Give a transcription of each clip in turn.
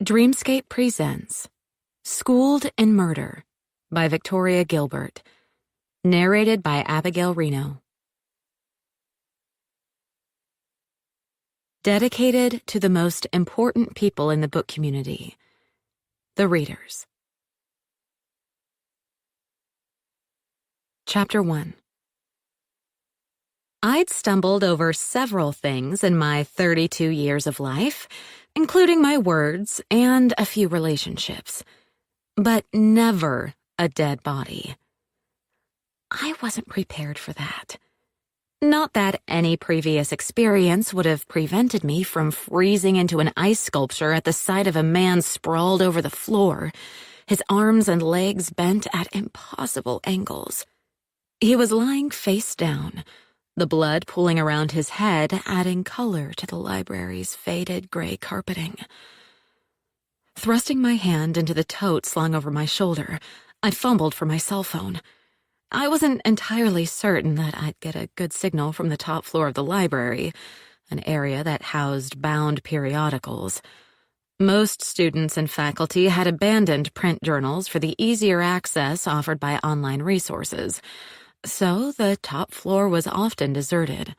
Dreamscape presents Schooled in Murder by Victoria Gilbert. Narrated by Abigail Reno. Dedicated to the most important people in the book community, the readers. Chapter 1. I'd stumbled over several things in my 32 years of life, including my words and a few relationships, but never a dead body. I wasn't prepared for that. Not that any previous experience would have prevented me from freezing into an ice sculpture at the sight of a man sprawled over the floor, his arms and legs bent at impossible angles. He was lying face down, the blood pooling around his head, adding color to the library's faded gray carpeting. Thrusting my hand into the tote slung over my shoulder, I fumbled for my cell phone. I wasn't entirely certain that I'd get a good signal from the top floor of the library, an area that housed bound periodicals. Most students and faculty had abandoned print journals for the easier access offered by online resources, so the top floor was often deserted.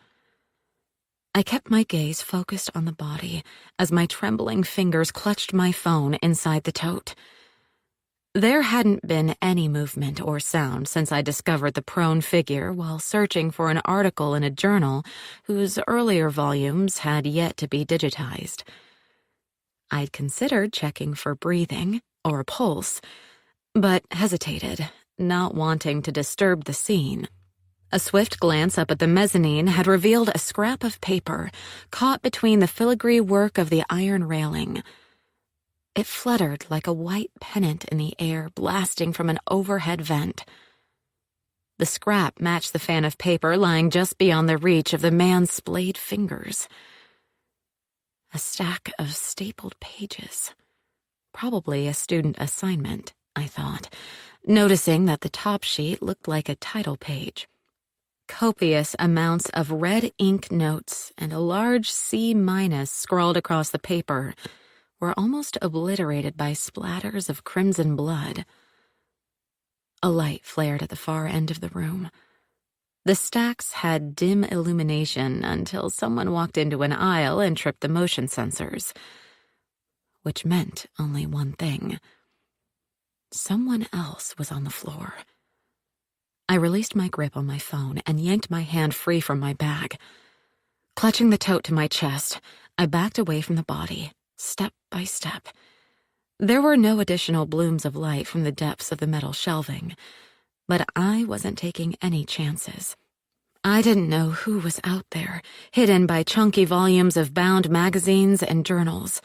I kept my gaze focused on the body as my trembling fingers clutched my phone inside the tote. There hadn't been any movement or sound since I discovered the prone figure while searching for an article in a journal whose earlier volumes had yet to be digitized. I'd considered checking for breathing or a pulse, but hesitated, not wanting to disturb the scene. A swift glance up at the mezzanine had revealed a scrap of paper caught between the filigree work of the iron railing. It fluttered like a white pennant in the air blasting from an overhead vent. The scrap matched the fan of paper lying just beyond the reach of the man's splayed fingers. A stack of stapled pages. Probably a student assignment, I thought, noticing that the top sheet looked like a title page. Copious amounts of red ink notes and a large C- scrawled across the paper were almost obliterated by splatters of crimson blood. A light flared at the far end of the room. The stacks had dim illumination until someone walked into an aisle and tripped the motion sensors, which meant only one thing. Someone else was on the floor. I released my grip on my phone and yanked my hand free from my bag. Clutching the tote to my chest, I backed away from the body, step by step. There were no additional blooms of light from the depths of the metal shelving, but I wasn't taking any chances. I didn't know who was out there, hidden by chunky volumes of bound magazines and journals.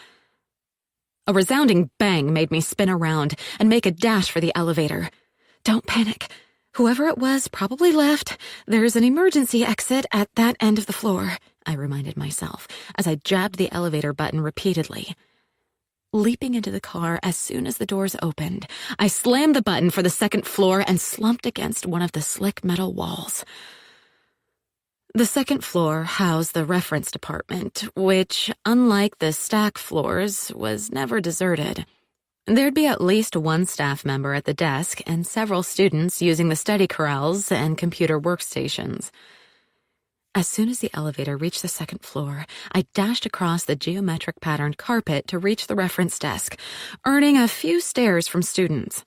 A resounding bang made me spin around and make a dash for the elevator. Don't panic. Whoever it was probably left. There's an emergency exit at that end of the floor, I reminded myself as I jabbed the elevator button repeatedly. Leaping into the car as soon as the doors opened, I slammed the button for the second floor and slumped against one of the slick metal walls. The second floor housed the reference department, which, unlike the stack floors, was never deserted. There'd be at least one staff member at the desk and several students using the study corrals and computer workstations. As soon as the elevator reached the second floor, I dashed across the geometric patterned carpet to reach the reference desk, earning a few stares from students.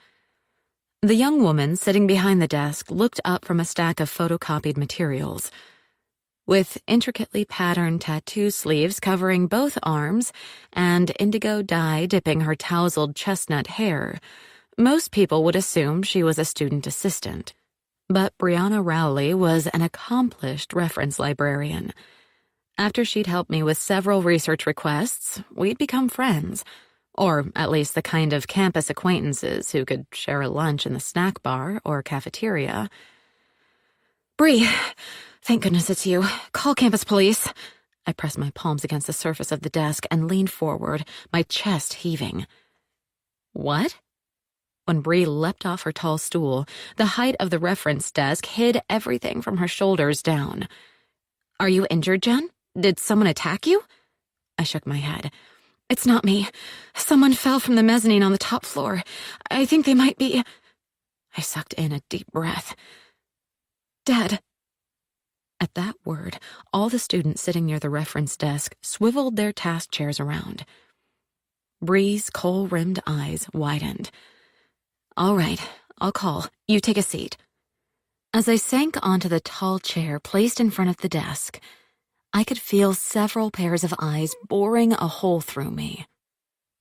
The young woman sitting behind the desk looked up from a stack of photocopied materials. With intricately patterned tattoo sleeves covering both arms and indigo dye dipping her tousled chestnut hair, most people would assume she was a student assistant. But Brianna Rowley was an accomplished reference librarian. After she'd helped me with several research requests, we'd become friends, or at least the kind of campus acquaintances who could share a lunch in the snack bar or cafeteria. Bree, thank goodness it's you. Call campus police. I pressed my palms against the surface of the desk and leaned forward, my chest heaving. What? When Bree leapt off her tall stool, the height of the reference desk hid everything from her shoulders down. Are you injured, Jen? Did someone attack you? I shook my head. It's not me. Someone fell from the mezzanine on the top floor. I think they might be—" I sucked in a deep breath. "Dead." At that word, all the students sitting near the reference desk swiveled their task chairs around. Bree's kohl-rimmed eyes widened. "All right, I'll call. You take a seat." As I sank onto the tall chair placed in front of the desk, I could feel several pairs of eyes boring a hole through me.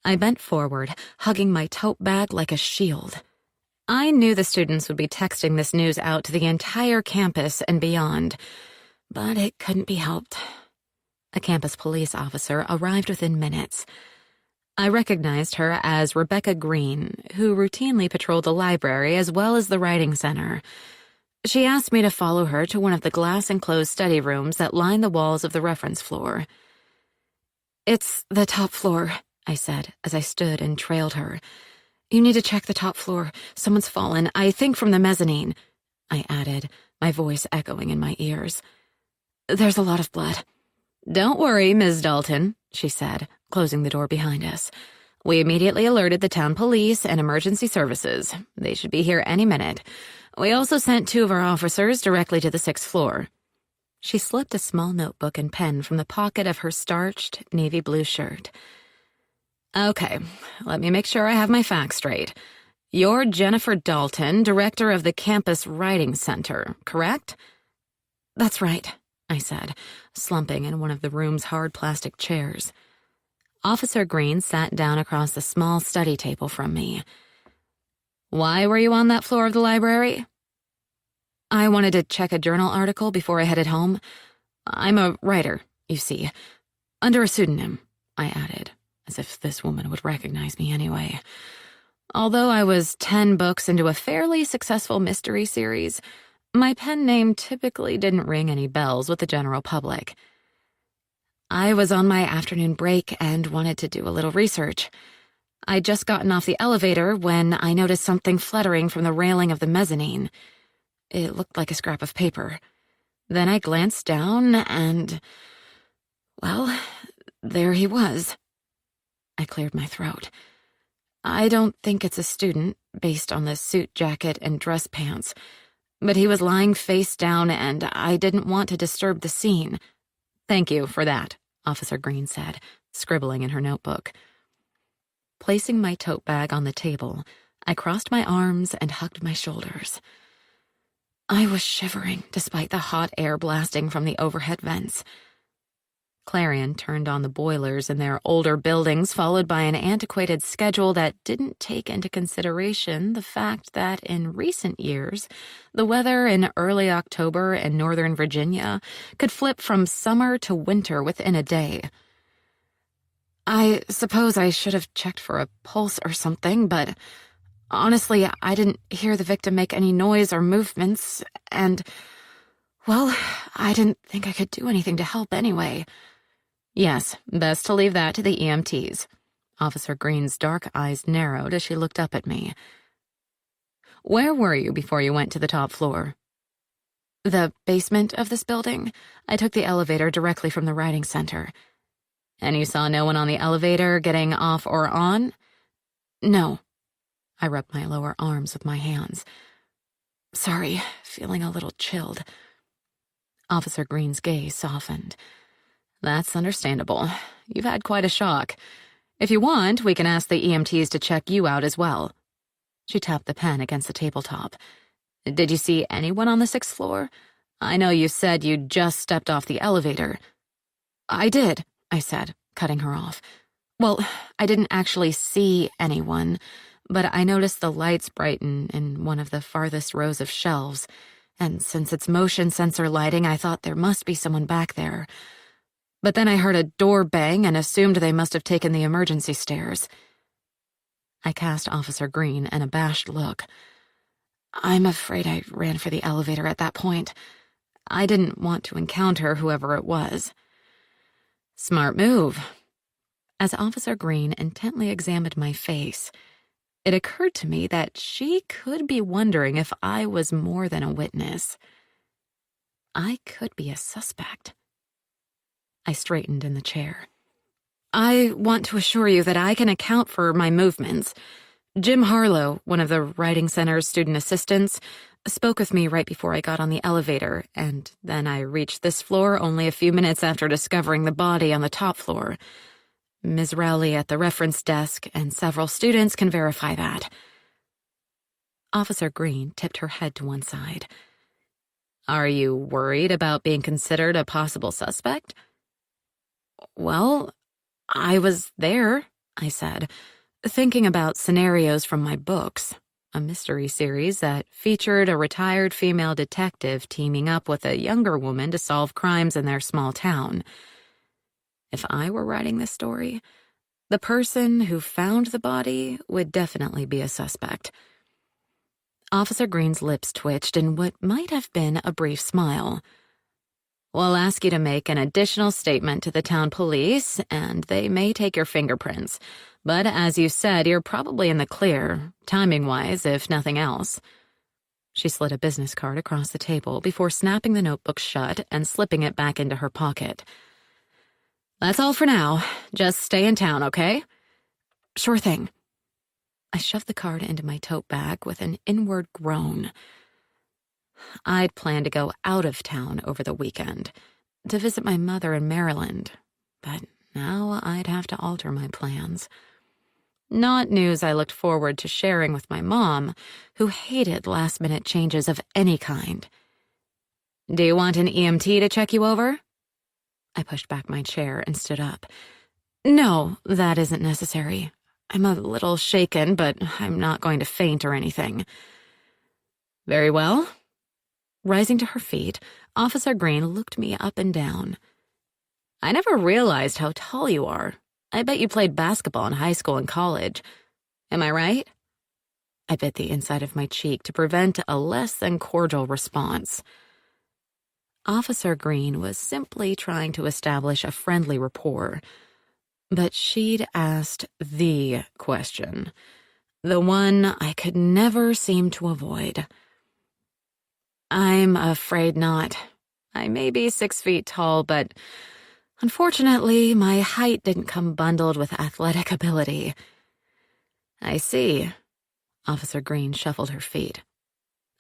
I bent forward, hugging my tote bag like a shield. I knew the students would be texting this news out to the entire campus and beyond, but it couldn't be helped. A campus police officer arrived within minutes. I recognized her as Rebecca Green, who routinely patrolled the library as well as the writing center. She asked me to follow her to one of the glass-enclosed study rooms that lined the walls of the reference floor. "It's the top floor," I said as I stood and trailed her. "You need to check the top floor. Someone's fallen, I think from the mezzanine," I added, my voice echoing in my ears. "There's a lot of blood." "Don't worry, Ms. Dalton," she said, closing the door behind us. "We immediately alerted the town police and emergency services. They should be here any minute. We also sent 2 of our officers directly to the 6th floor. She slipped a small notebook and pen from the pocket of her starched navy blue shirt. "Okay, let me make sure I have my facts straight. You're Jennifer Dalton, director of the campus writing center, correct?" "That's right," I said, slumping in one of the room's hard plastic chairs. Officer Green sat down across the small study table from me. "Why were you on that floor of the library?" "I wanted to check a journal article before I headed home. I'm a writer, you see. Under a pseudonym," I added, as if this woman would recognize me anyway. Although I was 10 books into a fairly successful mystery series, my pen name typically didn't ring any bells with the general public. "I was on my afternoon break and wanted to do a little research. I'd just gotten off the elevator when I noticed something fluttering from the railing of the mezzanine. It looked like a scrap of paper. Then I glanced down and, well, there he was." I cleared my throat. "I don't think it's a student, based on the suit jacket and dress pants, but he was lying face down and I didn't want to disturb the scene." "Thank you for that," Officer Green said, scribbling in her notebook. Placing my tote bag on the table, I crossed my arms and hugged my shoulders. I was shivering despite the hot air blasting from the overhead vents. Clarion turned on the boilers in their older buildings, followed by an antiquated schedule that didn't take into consideration the fact that in recent years, the weather in early October in Northern Virginia could flip from summer to winter within a day. I suppose I should have checked for a pulse or something, but honestly, I didn't hear the victim make any noise or movements, and, well, I didn't think I could do anything to help anyway. "Yes, best to leave that to the EMTs. Officer Green's dark eyes narrowed as she looked up at me. "Where were you before you went to the top floor?" "The basement of this building. I took the elevator directly from the writing center." "And you saw no one on the elevator getting off or on?" "No." I rubbed my lower arms with my hands. "Sorry, feeling a little chilled." Officer Green's gaze softened. "That's understandable. You've had quite a shock. If you want, we can ask the EMTs to check you out as well." She tapped the pen against the tabletop. "Did you see anyone on the 6th floor? I know you said you'd just stepped off the elevator." "I did," I said, cutting her off. "Well, I didn't actually see anyone, but I noticed the lights brighten in one of the farthest rows of shelves, and since it's motion sensor lighting, I thought there must be someone back there. But then I heard a door bang and assumed they must have taken the emergency stairs." I cast Officer Green an abashed look. "I'm afraid I ran for the elevator at that point. I didn't want to encounter whoever it was." "Smart move." As Officer Green intently examined my face, it occurred to me that she could be wondering if I was more than a witness. I could be a suspect. I straightened in the chair. I want to assure you that I can account for my movements. Jim Harlow, one of the Writing Center's student assistants, spoke with me right before I got on the elevator, and then I reached this floor only a few minutes after discovering the body on the top floor. Ms. Rowley at the reference desk and several students can verify that. Officer Green tipped her head to one side. Are you worried about being considered a possible suspect? Well, I was there, I said, thinking about scenarios from my books, a mystery series that featured a retired female detective teaming up with a younger woman to solve crimes in their small town. If I were writing this story, the person who found the body would definitely be a suspect. Officer Green's lips twitched in what might have been a brief smile. We'll ask you to make an additional statement to the town police, and they may take your fingerprints. But as you said, you're probably in the clear, timing-wise, if nothing else. She slid a business card across the table before snapping the notebook shut and slipping it back into her pocket. That's all for now. Just stay in town, okay? Sure thing. I shoved the card into my tote bag with an inward groan. I'd planned to go out of town over the weekend, to visit my mother in Maryland, but now I'd have to alter my plans. Not news I looked forward to sharing with my mom, who hated last-minute changes of any kind. Do you want an EMT to check you over? I pushed back my chair and stood up. No, that isn't necessary. I'm a little shaken, but I'm not going to faint or anything. Very well. Rising to her feet, Officer Green looked me up and down. I never realized how tall you are. I bet you played basketball in high school and college. Am I right? I bit the inside of my cheek to prevent a less than cordial response. Officer Green was simply trying to establish a friendly rapport. But she'd asked the question, the one I could never seem to avoid. I'm afraid not. I may be 6 feet tall, but unfortunately, my height didn't come bundled with athletic ability. I see. Officer Green shuffled her feet.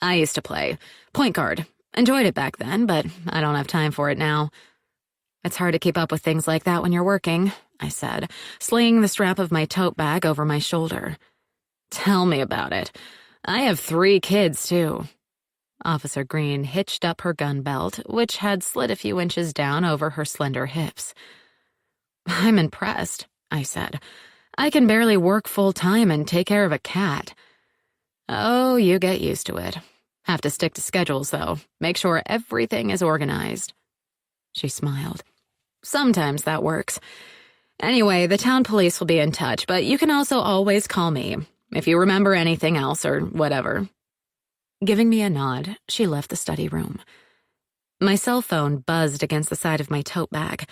I used to play point guard. Enjoyed it back then, but I don't have time for it now. It's hard to keep up with things like that when you're working, I said, slinging the strap of my tote bag over my shoulder. Tell me about it. I have 3 kids, too. Officer Green hitched up her gun belt, which had slid a few inches down over her slender hips. I'm impressed, I said. I can barely work full-time and take care of a cat. Oh, you get used to it. Have to stick to schedules, though. Make sure everything is organized. She smiled. Sometimes that works. Anyway, the town police will be in touch, but you can also always call me if you remember anything else or whatever. Giving me a nod, she left the study room. My cell phone buzzed against the side of my tote bag.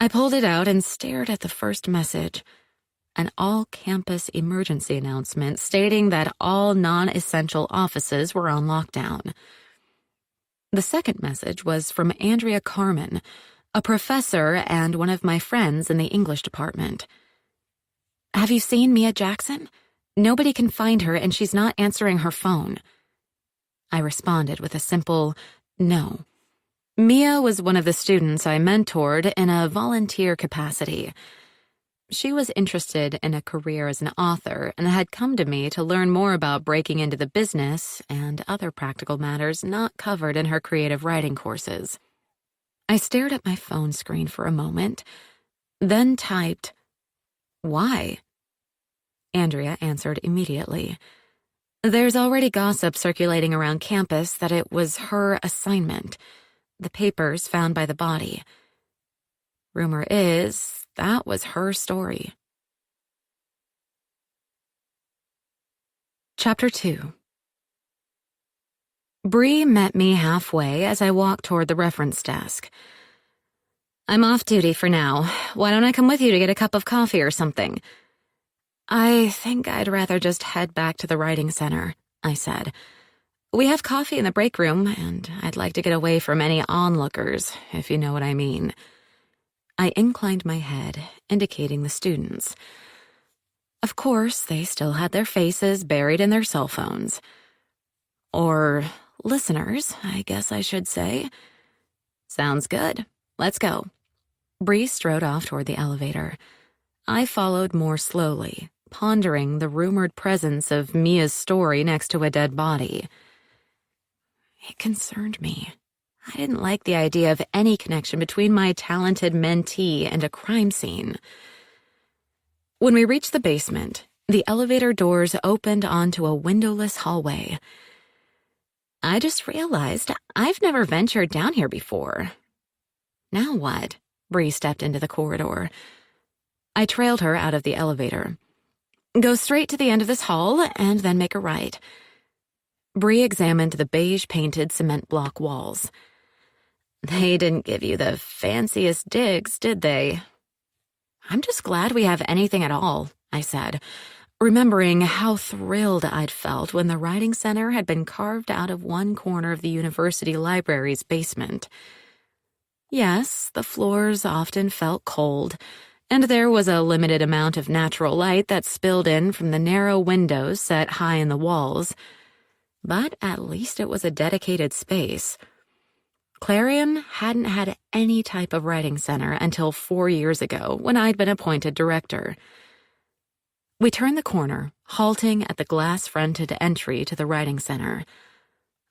I pulled it out and stared at the first message. An all-campus emergency announcement stating that all non-essential offices were on lockdown. The second message was from Andrea Carmen, a professor and one of my friends in the English department. Have you seen Mia Jackson? Nobody can find her and she's not answering her phone. I responded with a simple no. Mia was one of the students I mentored in a volunteer capacity. She was interested in a career as an author and had come to me to learn more about breaking into the business and other practical matters not covered in her creative writing courses. I stared at my phone screen for a moment, then typed, "Why?" Andrea answered immediately. There's already gossip circulating around campus that it was her assignment, the papers found by the body. Rumor is that was her story. Chapter 2. Bree met me halfway as I walked toward the reference desk. I'm off duty for now. Why don't I come with you to get a cup of coffee or something? I think I'd rather just head back to the writing center, I said. We have coffee in the break room, and I'd like to get away from any onlookers, if you know what I mean. I inclined my head, indicating the students. Of course, they still had their faces buried in their cell phones. Or listeners, I guess I should say. Sounds good. Let's go. Bree strode off toward the elevator. I followed more slowly, pondering the rumored presence of Mia's story next to a dead body. It concerned me. I didn't like the idea of any connection between my talented mentee and a crime scene. When we reached the basement, the elevator doors opened onto a windowless hallway. I just realized I've never ventured down here before. Now what? Bree stepped into the corridor. I trailed her out of the elevator. Go straight to the end of this hall and then make a right. Bree examined the beige-painted cement block walls. They didn't give you the fanciest digs, did they? I'm just glad we have anything at all, I said, remembering how thrilled I'd felt when the writing center had been carved out of one corner of the university library's basement. Yes, the floors often felt cold, and there was a limited amount of natural light that spilled in from the narrow windows set high in the walls, but at least it was a dedicated space. Clarion hadn't had any type of writing center until 4 years ago when I'd been appointed director. We turned the corner, halting at the glass-fronted entry to the writing center.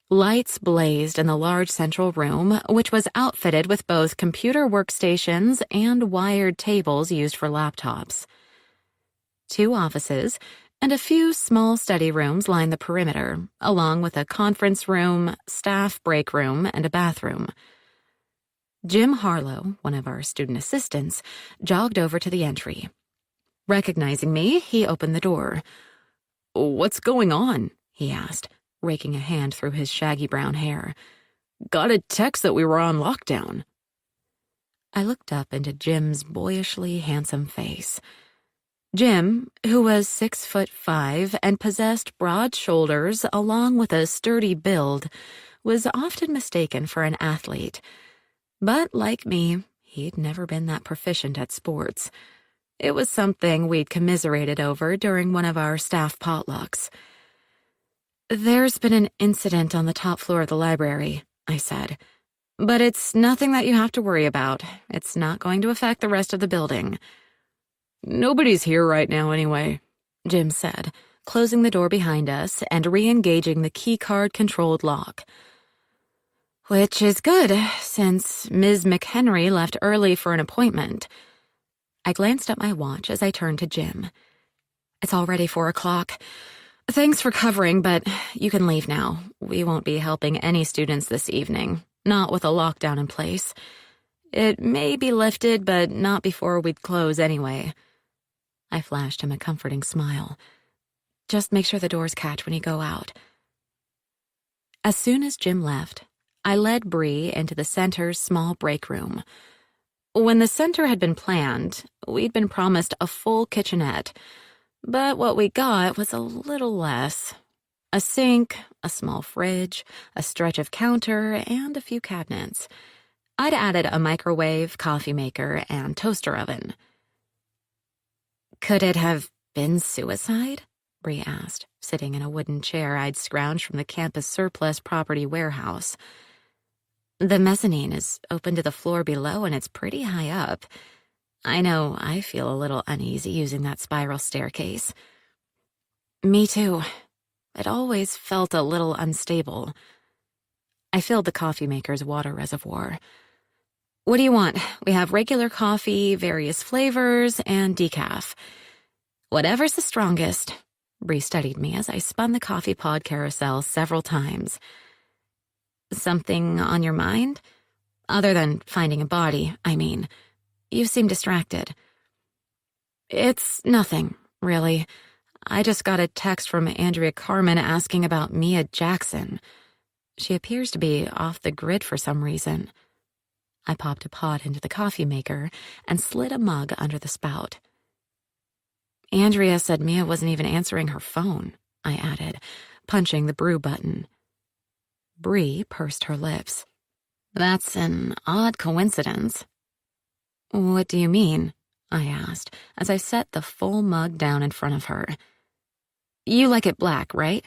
Lights blazed in the large central room, which was outfitted with both computer workstations and wired tables used for laptops. 2 offices and a few small study rooms lined the perimeter, along with a conference room, staff break room, and a bathroom. Jim Harlow, one of our student assistants, jogged over to the entry. Recognizing me, he opened the door. "What's going on?" he asked, raking a hand through his shaggy brown hair. "Got a text that we were on lockdown." I looked up into Jim's boyishly handsome face. Jim, who was 6'5" and possessed broad shoulders along with a sturdy build, was often mistaken for an athlete. But like me, he'd never been that proficient at sports. It was something we'd commiserated over during one of our staff potlucks. "There's been an incident on the top floor of the library," I said. "But it's nothing that you have to worry about. It's not going to affect the rest of the building." "Nobody's here right now anyway," Jim said, closing the door behind us and re-engaging the keycard-controlled lock. "Which is good, since Ms. McHenry left early for an appointment." I glanced at my watch as I turned to Jim. "It's already 4 o'clock. Thanks for covering, but you can leave now. We won't be helping any students this evening, not with a lockdown in place. It may be lifted, but not before we'd close anyway." I flashed him a comforting smile. "Just make sure the doors catch when you go out." As soon as Jim left, I led Bree into the center's small break room. When the center had been planned, we'd been promised a full kitchenette, but what we got was a little less. A sink, a small fridge, a stretch of counter, and a few cabinets. I'd added a microwave, coffee maker, and toaster oven. "Could it have been suicide?" Bree asked, sitting in a wooden chair I'd scrounged from the campus surplus property warehouse. "The mezzanine is open to the floor below and it's pretty high up. I know I feel a little uneasy using that spiral staircase." "Me too. It always felt a little unstable." I filled the coffee maker's water reservoir. "What do you want? We have regular coffee, various flavors, and decaf." "Whatever's the strongest." Bree studied me as I spun the coffee pod carousel several times. "Something on your mind? Other than finding a body, I mean. You seem distracted." "It's nothing, really. I just got a text from Andrea Carmen asking about Mia Jackson. She appears to be off the grid for some reason." I popped a pod into the coffee maker and slid a mug under the spout. "Andrea said Mia wasn't even answering her phone," I added, punching the brew button. Bree pursed her lips. "That's an odd coincidence." What do you mean? I asked, as I set the full mug down in front of her. You like it black, right?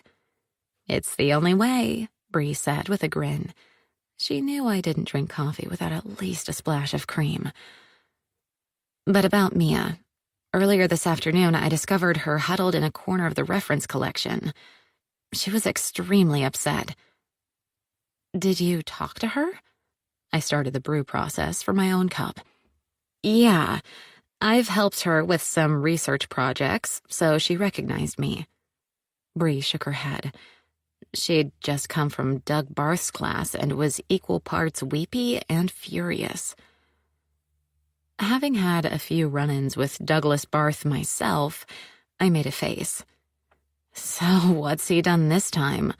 It's the only way, Bree said with a grin. She knew I didn't drink coffee without at least a splash of cream. But about Mia. Earlier this afternoon, I discovered her huddled in a corner of the reference collection. She was extremely upset. Did you talk to her? I started the brew process for my own cup. Yeah, I've helped her with some research projects, so she recognized me. Bree shook her head. She'd just come from Doug Barth's class and was equal parts weepy and furious. Having had a few run-ins with Douglas Barth myself, I made a face. So what's he done this time?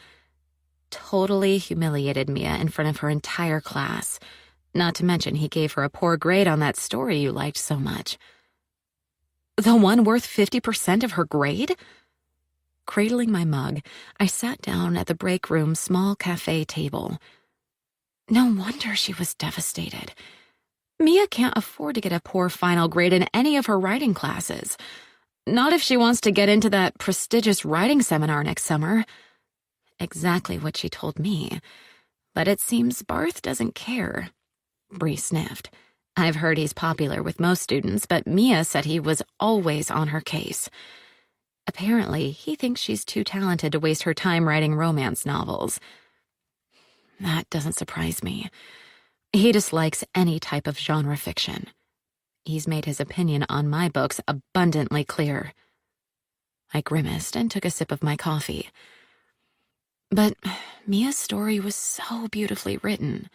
Totally humiliated Mia in front of her entire class. Not to mention he gave her a poor grade on that story you liked so much. The one worth 50% of her grade? Cradling my mug, I sat down at the break room's small cafe table. No wonder she was devastated. Mia can't afford to get a poor final grade in any of her writing classes. Not if she wants to get into that prestigious writing seminar next summer. Exactly what she told me. But it seems Barth doesn't care. Bree sniffed. I've heard he's popular with most students, but Mia said he was always on her case. Apparently, he thinks she's too talented to waste her time writing romance novels. That doesn't surprise me. He dislikes any type of genre fiction. He's made his opinion on my books abundantly clear. I grimaced and took a sip of my coffee. But Mia's story was so beautifully written.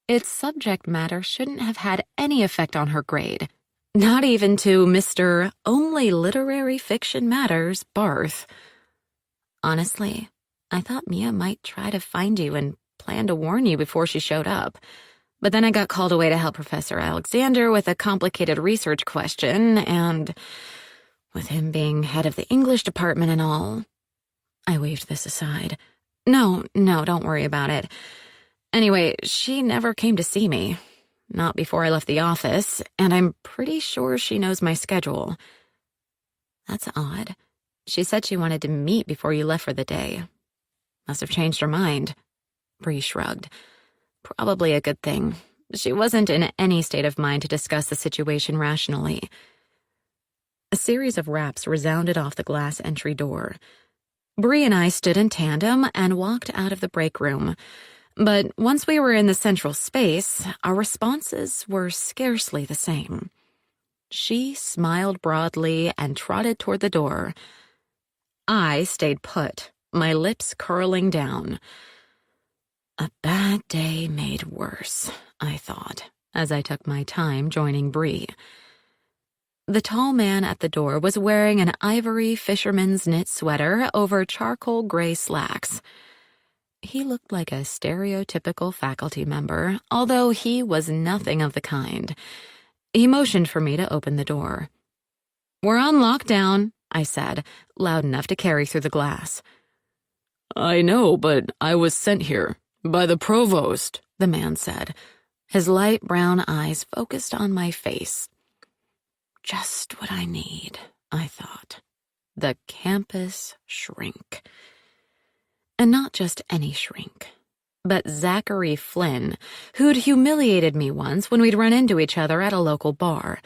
Its subject matter shouldn't have had any effect on her grade. Not even to Mr. Only Literary Fiction Matters, Barth. Honestly, I thought Mia might try to find you and plan to warn you before she showed up. But then I got called away to help Professor Alexander with a complicated research question, and with him being head of the English department and all, I waved this aside. No, don't worry about it. Anyway, she never came to see me. Not before I left the office, and I'm pretty sure she knows my schedule. That's odd. She said she wanted to meet before you left for the day. Must have changed her mind. Bree shrugged. Probably a good thing. She wasn't in any state of mind to discuss the situation rationally. A series of raps resounded off the glass entry door. Bree and I stood in tandem and walked out of the break room. But once we were in the central space, our responses were scarcely the same. She smiled broadly and trotted toward the door. I stayed put, my lips curling down. A bad day made worse, I thought, as I took my time joining Bree. The tall man at the door was wearing an ivory fisherman's knit sweater over charcoal gray slacks. He looked like a stereotypical faculty member, although he was nothing of the kind. He motioned for me to open the door. "We're on lockdown," I said, loud enough to carry through the glass. "I know, but I was sent here by the provost," the man said, his light brown eyes focused on my face. Just what I need, I thought. The campus shrink. And not just any shrink, but Zachary Flynn, who'd humiliated me once when we'd run into each other at a local bar.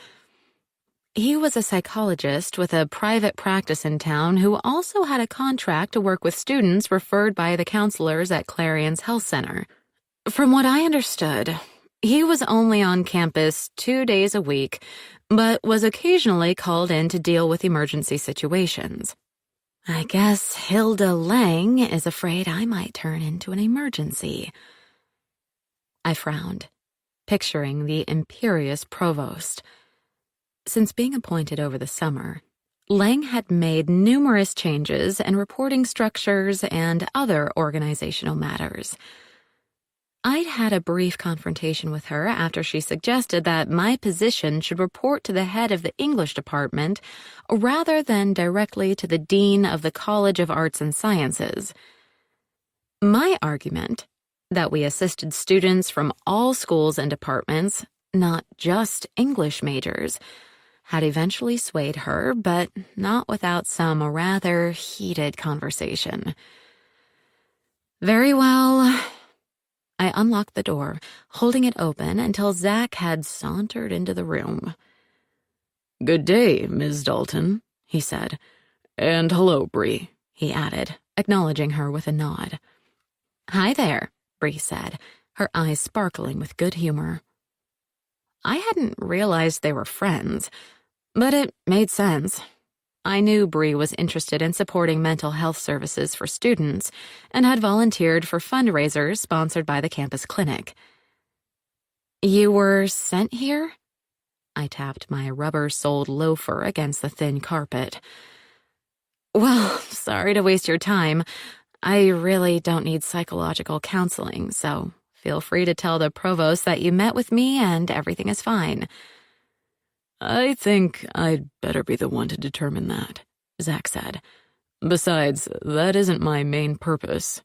He was a psychologist with a private practice in town who also had a contract to work with students referred by the counselors at Clarion's Health Center. From what I understood, he was only on campus 2 days a week, but was occasionally called in to deal with emergency situations. I guess Hilda Lang is afraid I might turn into an emergency. I frowned, picturing the imperious provost. Since being appointed over the summer, Lang had made numerous changes in reporting structures and other organizational matters. I'd had a brief confrontation with her after she suggested that my position should report to the head of the English department rather than directly to the dean of the College of Arts and Sciences. My argument, that we assisted students from all schools and departments, not just English majors, had eventually swayed her, but not without some rather heated conversation. Very well. I unlocked the door, holding it open until Zach had sauntered into the room. "Good day, Ms. Dalton," he said. "And hello, Bree," he added, acknowledging her with a nod. "Hi there," Bree said, her eyes sparkling with good humor. I hadn't realized they were friends, but it made sense. I knew Bree was interested in supporting mental health services for students and had volunteered for fundraisers sponsored by the campus clinic. "You were sent here?" I tapped my rubber-soled loafer against the thin carpet. "Well, sorry to waste your time. I really don't need psychological counseling, so feel free to tell the provost that you met with me and everything is fine." "I think I'd better be the one to determine that," Zach said. "Besides, that isn't my main purpose."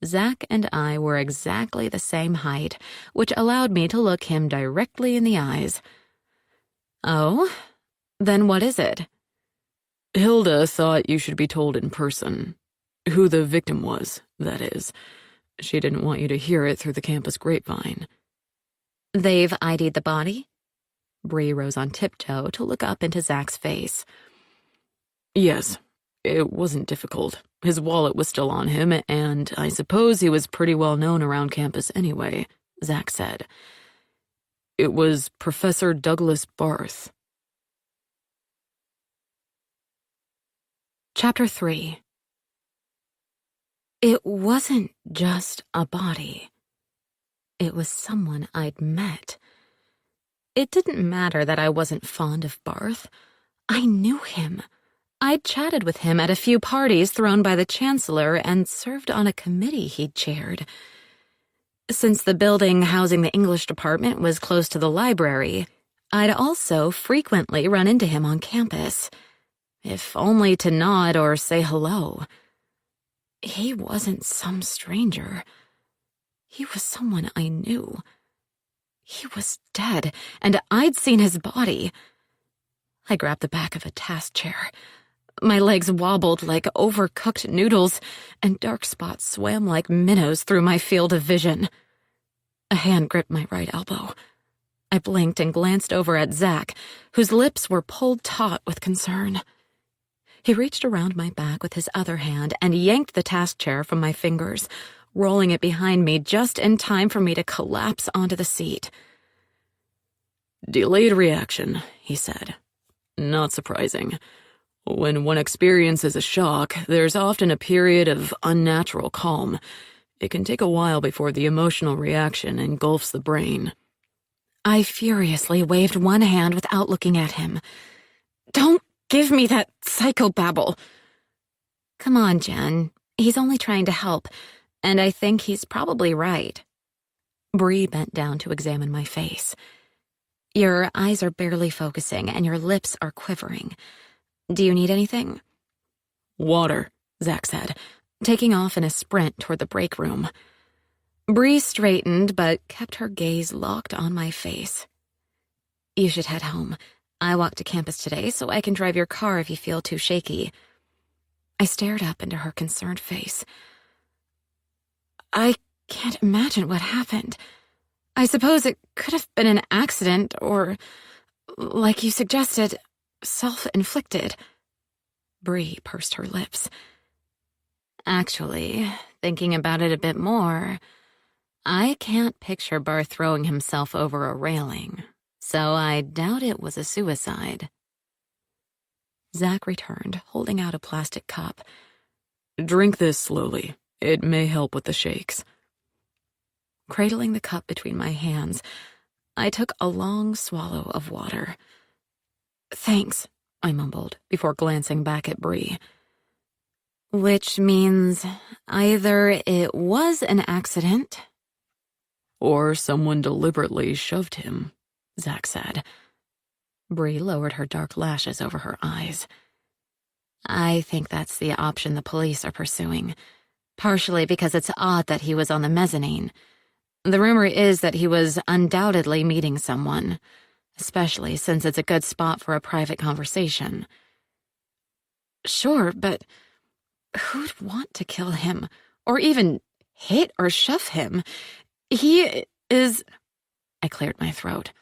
Zach and I were exactly the same height, which allowed me to look him directly in the eyes. "Oh? Then what is it?" "Hilda thought you should be told in person. Who the victim was, that is. She didn't want you to hear it through the campus grapevine." "They've ID'd the body?" Bree rose on tiptoe to look up into Zach's face. "Yes, it wasn't difficult. His wallet was still on him, and I suppose he was pretty well known around campus anyway," Zach said. "It was Professor Douglas Barth." Chapter 3. It wasn't just a body. It was someone I'd met. It didn't matter that I wasn't fond of Barth. I knew him. I'd chatted with him at a few parties thrown by the chancellor and served on a committee he'd chaired. Since the building housing the English department was close to the library, I'd also frequently run into him on campus, if only to nod or say hello. He wasn't some stranger. He was someone I knew. He was dead, and I'd seen his body. I grabbed the back of a task chair. My legs wobbled like overcooked noodles, and dark spots swam like minnows through my field of vision. A hand gripped my right elbow. I blinked and glanced over at Zach, whose lips were pulled taut with concern. He reached around my back with his other hand and yanked the task chair from my fingers, rolling it behind me just in time for me to collapse onto the seat. "Delayed reaction," he said. "Not surprising. When one experiences a shock, there's often a period of unnatural calm. It can take a while before the emotional reaction engulfs the brain." I furiously waved one hand without looking at him. "Don't give me that psychobabble." "Come on, Jen. He's only trying to help, and I think he's probably right." Bree bent down to examine my face. "Your eyes are barely focusing, and your lips are quivering. Do you need anything?" "Water," Zach said, taking off in a sprint toward the break room. Bree straightened, but kept her gaze locked on my face. "You should head home. I walked to campus today, so I can drive your car if you feel too shaky." I stared up into her concerned face. "I can't imagine what happened. I suppose it could have been an accident or, like you suggested, self-inflicted." Bree pursed her lips. "Actually, thinking about it a bit more, I can't picture Barth throwing himself over a railing, so I doubt it was a suicide." Zach returned, holding out a plastic cup. "Drink this slowly. It may help with the shakes." Cradling the cup between my hands, I took a long swallow of water. "Thanks," I mumbled before glancing back at Bree. "Which means either it was an accident..." "Or someone deliberately shoved him," Zach said. Bree lowered her dark lashes over her eyes. "I think that's the option the police are pursuing, partially because it's odd that he was on the mezzanine. The rumor is that he was undoubtedly meeting someone, especially since it's a good spot for a private conversation. Sure, but who'd want to kill him, or even hit or shove him? He is... I cleared my throat.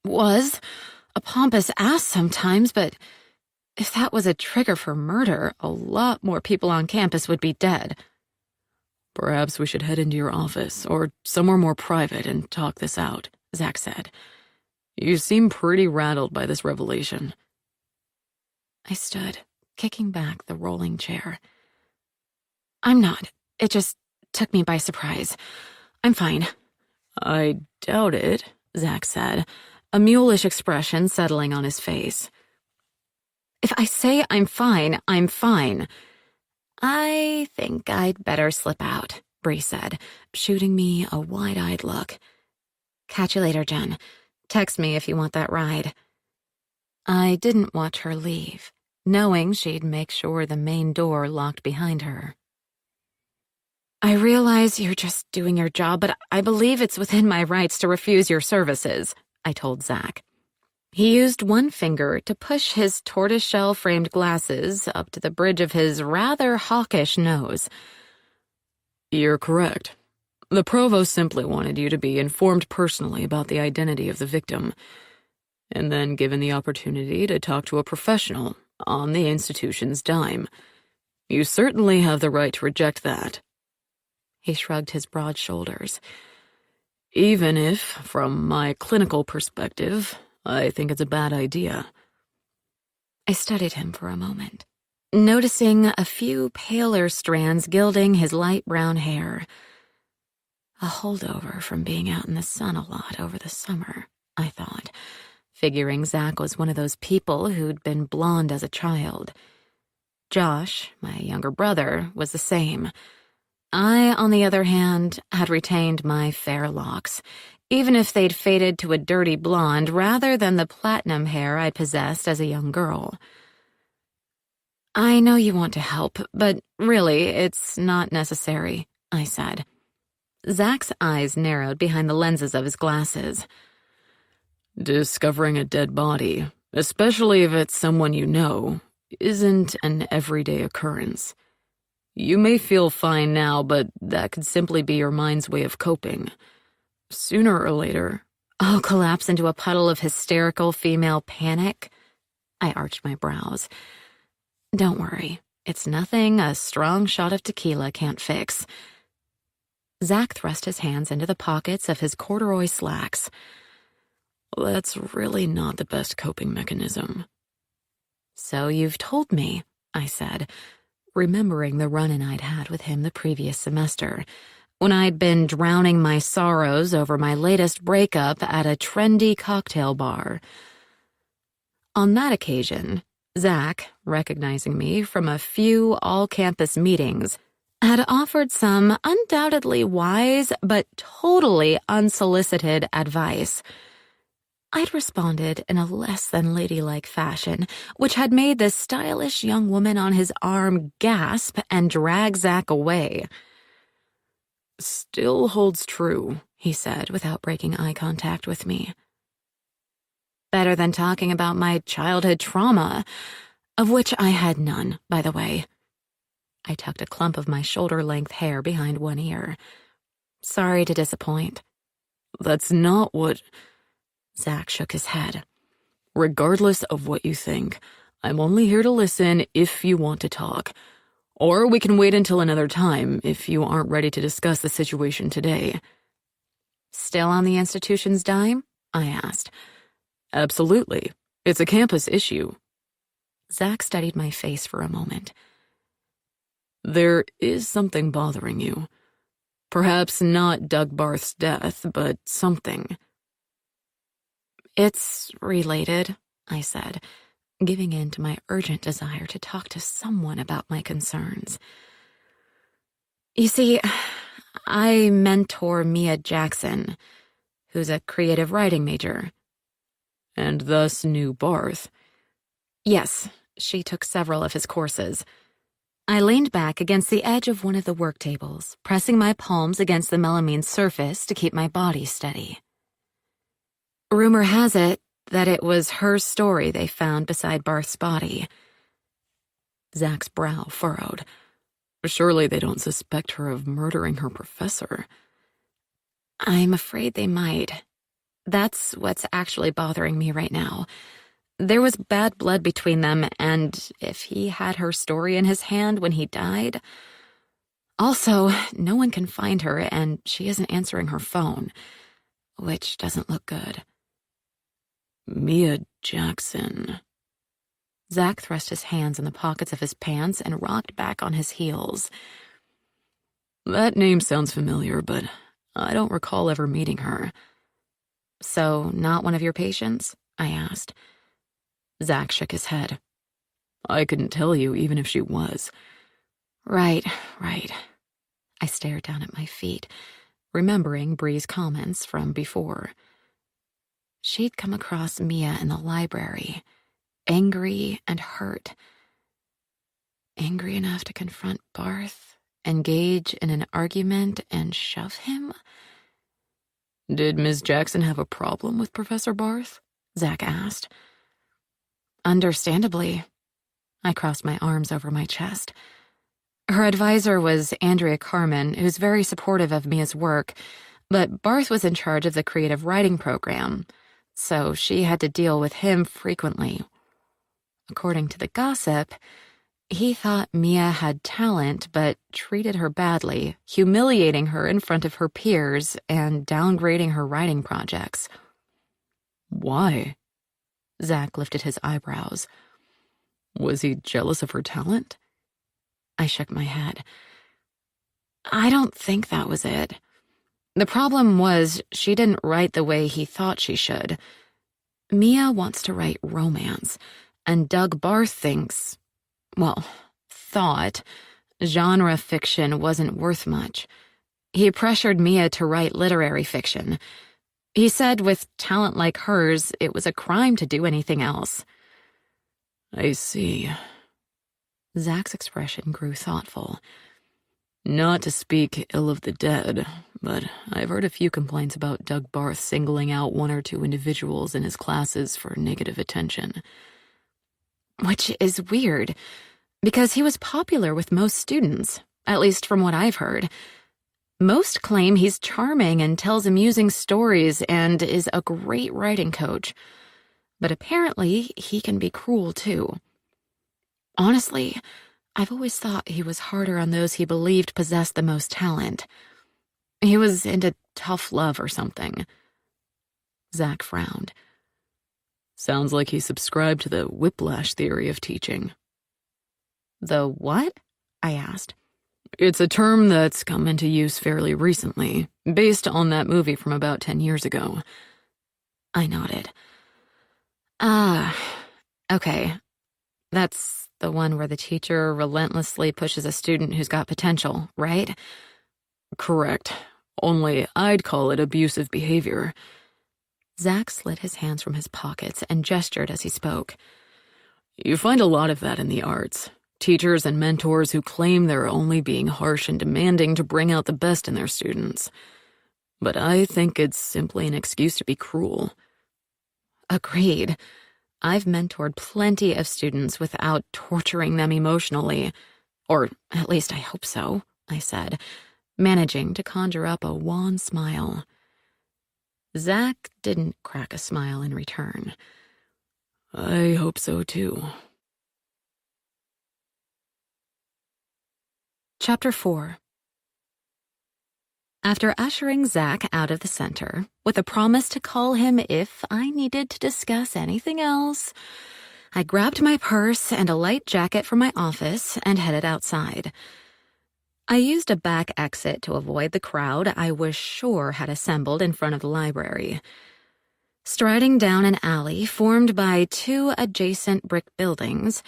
Was a pompous ass sometimes, but if that was a trigger for murder, a lot more people on campus would be dead. Perhaps we should head into your office, or somewhere more private, and talk this out, Zach said. You seem pretty rattled by this revelation. I stood, kicking back the rolling chair. I'm not. It just took me by surprise. I'm fine. I doubt it, Zach said, a mulish expression settling on his face. If I say I'm fine, I'm fine. I think I'd better slip out, Bree said, shooting me a wide-eyed look. Catch you later, Jen. Text me if you want that ride. I didn't watch her leave, knowing she'd make sure the main door locked behind her. I realize you're just doing your job, but I believe it's within my rights to refuse your services, I told Zach. He used one finger to push his tortoiseshell-framed glasses up to the bridge of his rather hawkish nose. You're correct. The provost simply wanted you to be informed personally about the identity of the victim, and then given the opportunity to talk to a professional on the institution's dime. You certainly have the right to reject that. He shrugged his broad shoulders. Even if, from my clinical perspective, I think it's a bad idea. I studied him for a moment, noticing a few paler strands gilding his light brown hair. A holdover from being out in the sun a lot over the summer, I thought, figuring Zach was one of those people who'd been blonde as a child. Josh, my younger brother, was the same. I, on the other hand, had retained my fair locks, even if they'd faded to a dirty blonde rather than the platinum hair I possessed as a young girl. I know you want to help, but really, it's not necessary, I said. Zach's eyes narrowed behind the lenses of his glasses. Discovering a dead body, especially if it's someone you know, isn't an everyday occurrence. You may feel fine now, but that could simply be your mind's way of coping. Sooner or later, I'll collapse into a puddle of hysterical female panic. I arched my brows. Don't worry, it's nothing a strong shot of tequila can't fix. Zach thrust his hands into the pockets of his corduroy slacks. That's really not the best coping mechanism. So you've told me, I said, remembering the run-in I'd had with him the previous semester, when I'd been drowning my sorrows over my latest breakup at a trendy cocktail bar. On that occasion, Zach, recognizing me from a few all-campus meetings, had offered some undoubtedly wise but totally unsolicited advice. I'd responded in a less-than-ladylike fashion, which had made the stylish young woman on his arm gasp and drag Zach away. Still holds true, he said without breaking eye contact with me. Better than talking about my childhood trauma, of which I had none, by the way. I tucked a clump of my shoulder-length hair behind one ear. Sorry to disappoint. That's not what... Zach shook his head. Regardless of what you think, I'm only here to listen if you want to talk. Or we can wait until another time if you aren't ready to discuss the situation today. Still on the institution's dime? I asked. Absolutely. It's a campus issue. Zach studied my face for a moment. There is something bothering you. Perhaps not Doug Barth's death, but something. It's related, I said, giving in to my urgent desire to talk to someone about my concerns. You see, I mentor Mia Jackson, who's a creative writing major. And thus knew Barth. Yes, she took several of his courses. I leaned back against the edge of one of the work tables, pressing my palms against the melamine surface to keep my body steady. Rumor has it that it was her story they found beside Barth's body. Zach's brow furrowed. Surely they don't suspect her of murdering her professor. I'm afraid they might. That's what's actually bothering me right now. There was bad blood between them, and if he had her story in his hand when he died... Also, no one can find her, and she isn't answering her phone, which doesn't look good. Mia Jackson. Zach thrust his hands in the pockets of his pants and rocked back on his heels. That name sounds familiar, but I don't recall ever meeting her. So, not one of your patients? I asked. Zach shook his head. I couldn't tell you even if she was. Right. I stared down at my feet, remembering Bree's comments from before. She'd come across Mia in the library, angry and hurt. Angry enough to confront Barth, engage in an argument, and shove him? Did Ms. Jackson have a problem with Professor Barth? Zach asked. Understandably. I crossed my arms over my chest. Her advisor was Andrea Carmen, who's very supportive of Mia's work, but Barth was in charge of the creative writing program, so she had to deal with him frequently. According to the gossip, he thought Mia had talent but treated her badly, humiliating her in front of her peers and downgrading her writing projects. Why? Zach lifted his eyebrows. Was he jealous of her talent? I shook my head. I don't think that was it. The problem was she didn't write the way he thought she should. Mia wants to write romance, and Doug Barth thought genre fiction wasn't worth much. He pressured Mia to write literary fiction. He said with talent like hers, it was a crime to do anything else. I see. Zach's expression grew thoughtful. Not to speak ill of the dead, but I've heard a few complaints about Doug Barth singling out one or two individuals in his classes for negative attention. Which is weird, because he was popular with most students, at least from what I've heard. Most claim he's charming and tells amusing stories and is a great writing coach. But apparently, he can be cruel, too. Honestly, I've always thought he was harder on those he believed possessed the most talent. He was into tough love or something. Zach frowned. Sounds like he subscribed to the whiplash theory of teaching. The what? I asked. It's a term that's come into use fairly recently, based on that movie from about 10 years ago. I nodded. Okay. That's the one where the teacher relentlessly pushes a student who's got potential, right? Correct. Only I'd call it abusive behavior. Zach slid his hands from his pockets and gestured as he spoke. You find a lot of that in the arts. Teachers and mentors who claim they're only being harsh and demanding to bring out the best in their students. But I think it's simply an excuse to be cruel. Agreed. I've mentored plenty of students without torturing them emotionally. Or at least I hope so, I said, managing to conjure up a wan smile. Zach didn't crack a smile in return. I hope so, too. Chapter 4. After ushering Zach out of the center, with a promise to call him if I needed to discuss anything else, I grabbed my purse and a light jacket from my office and headed outside. I used a back exit to avoid the crowd I was sure had assembled in front of the library. Striding down an alley formed by two adjacent brick buildings,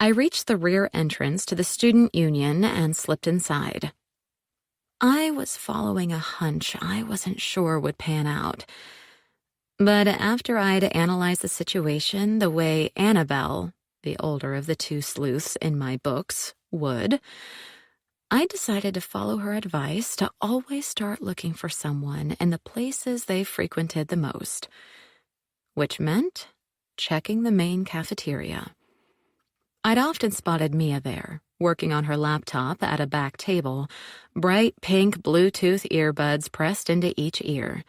I reached the rear entrance to the student union and slipped inside. I was following a hunch I wasn't sure would pan out. But after I'd analyzed the situation the way Annabelle, the older of the two sleuths in my books, would, I decided to follow her advice to always start looking for someone in the places they frequented the most, which meant checking the main cafeteria. I'd often spotted Mia there, working on her laptop at a back table, bright pink Bluetooth earbuds pressed into each ear.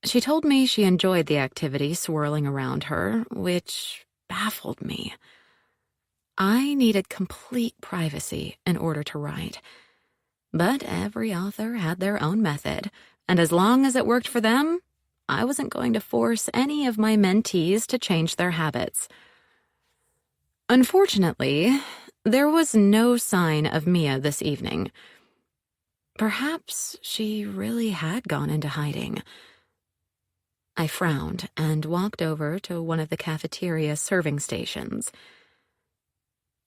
She told me she enjoyed the activity swirling around her, which baffled me. I needed complete privacy in order to write. But every author had their own method, and as long as it worked for them, I wasn't going to force any of my mentees to change their habits. Unfortunately, there was no sign of Mia this evening. Perhaps she really had gone into hiding. I frowned and walked over to one of the cafeteria serving stations.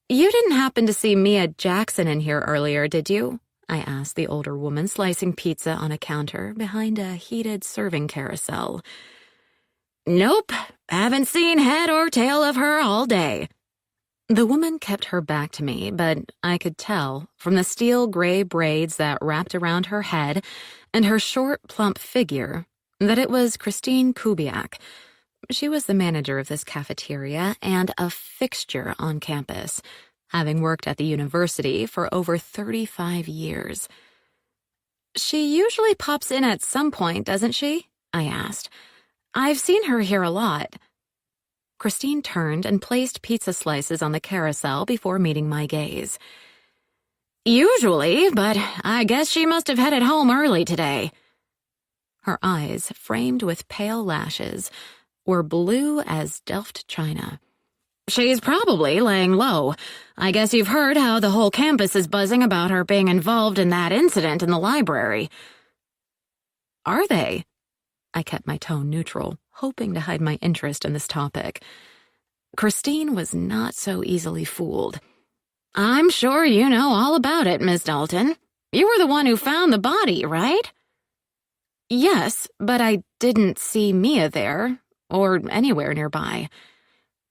"You didn't happen to see Mia Jackson in here earlier, did you?" I asked the older woman slicing pizza on a counter behind a heated serving carousel. "Nope, haven't seen head or tail of her all day." The woman kept her back to me, but I could tell, from the steel gray braids that wrapped around her head and her short, plump figure, that it was Christine Kubiak. She was the manager of this cafeteria and a fixture on campus, having worked at the university for over 35 years. "She usually pops in at some point, doesn't she?" I asked. "I've seen her here a lot." Christine turned and placed pizza slices on the carousel before meeting my gaze. "Usually, but I guess she must have headed home early today." Her eyes, framed with pale lashes, were blue as Delft china. "She's probably laying low. I guess you've heard how the whole campus is buzzing about her being involved in that incident in the library." "Are they?" I kept my tone neutral, hoping to hide my interest in this topic. Christine was not so easily fooled. "I'm sure you know all about it, Miss Dalton. You were the one who found the body, right?" "Yes, but I didn't see Mia there, or anywhere nearby."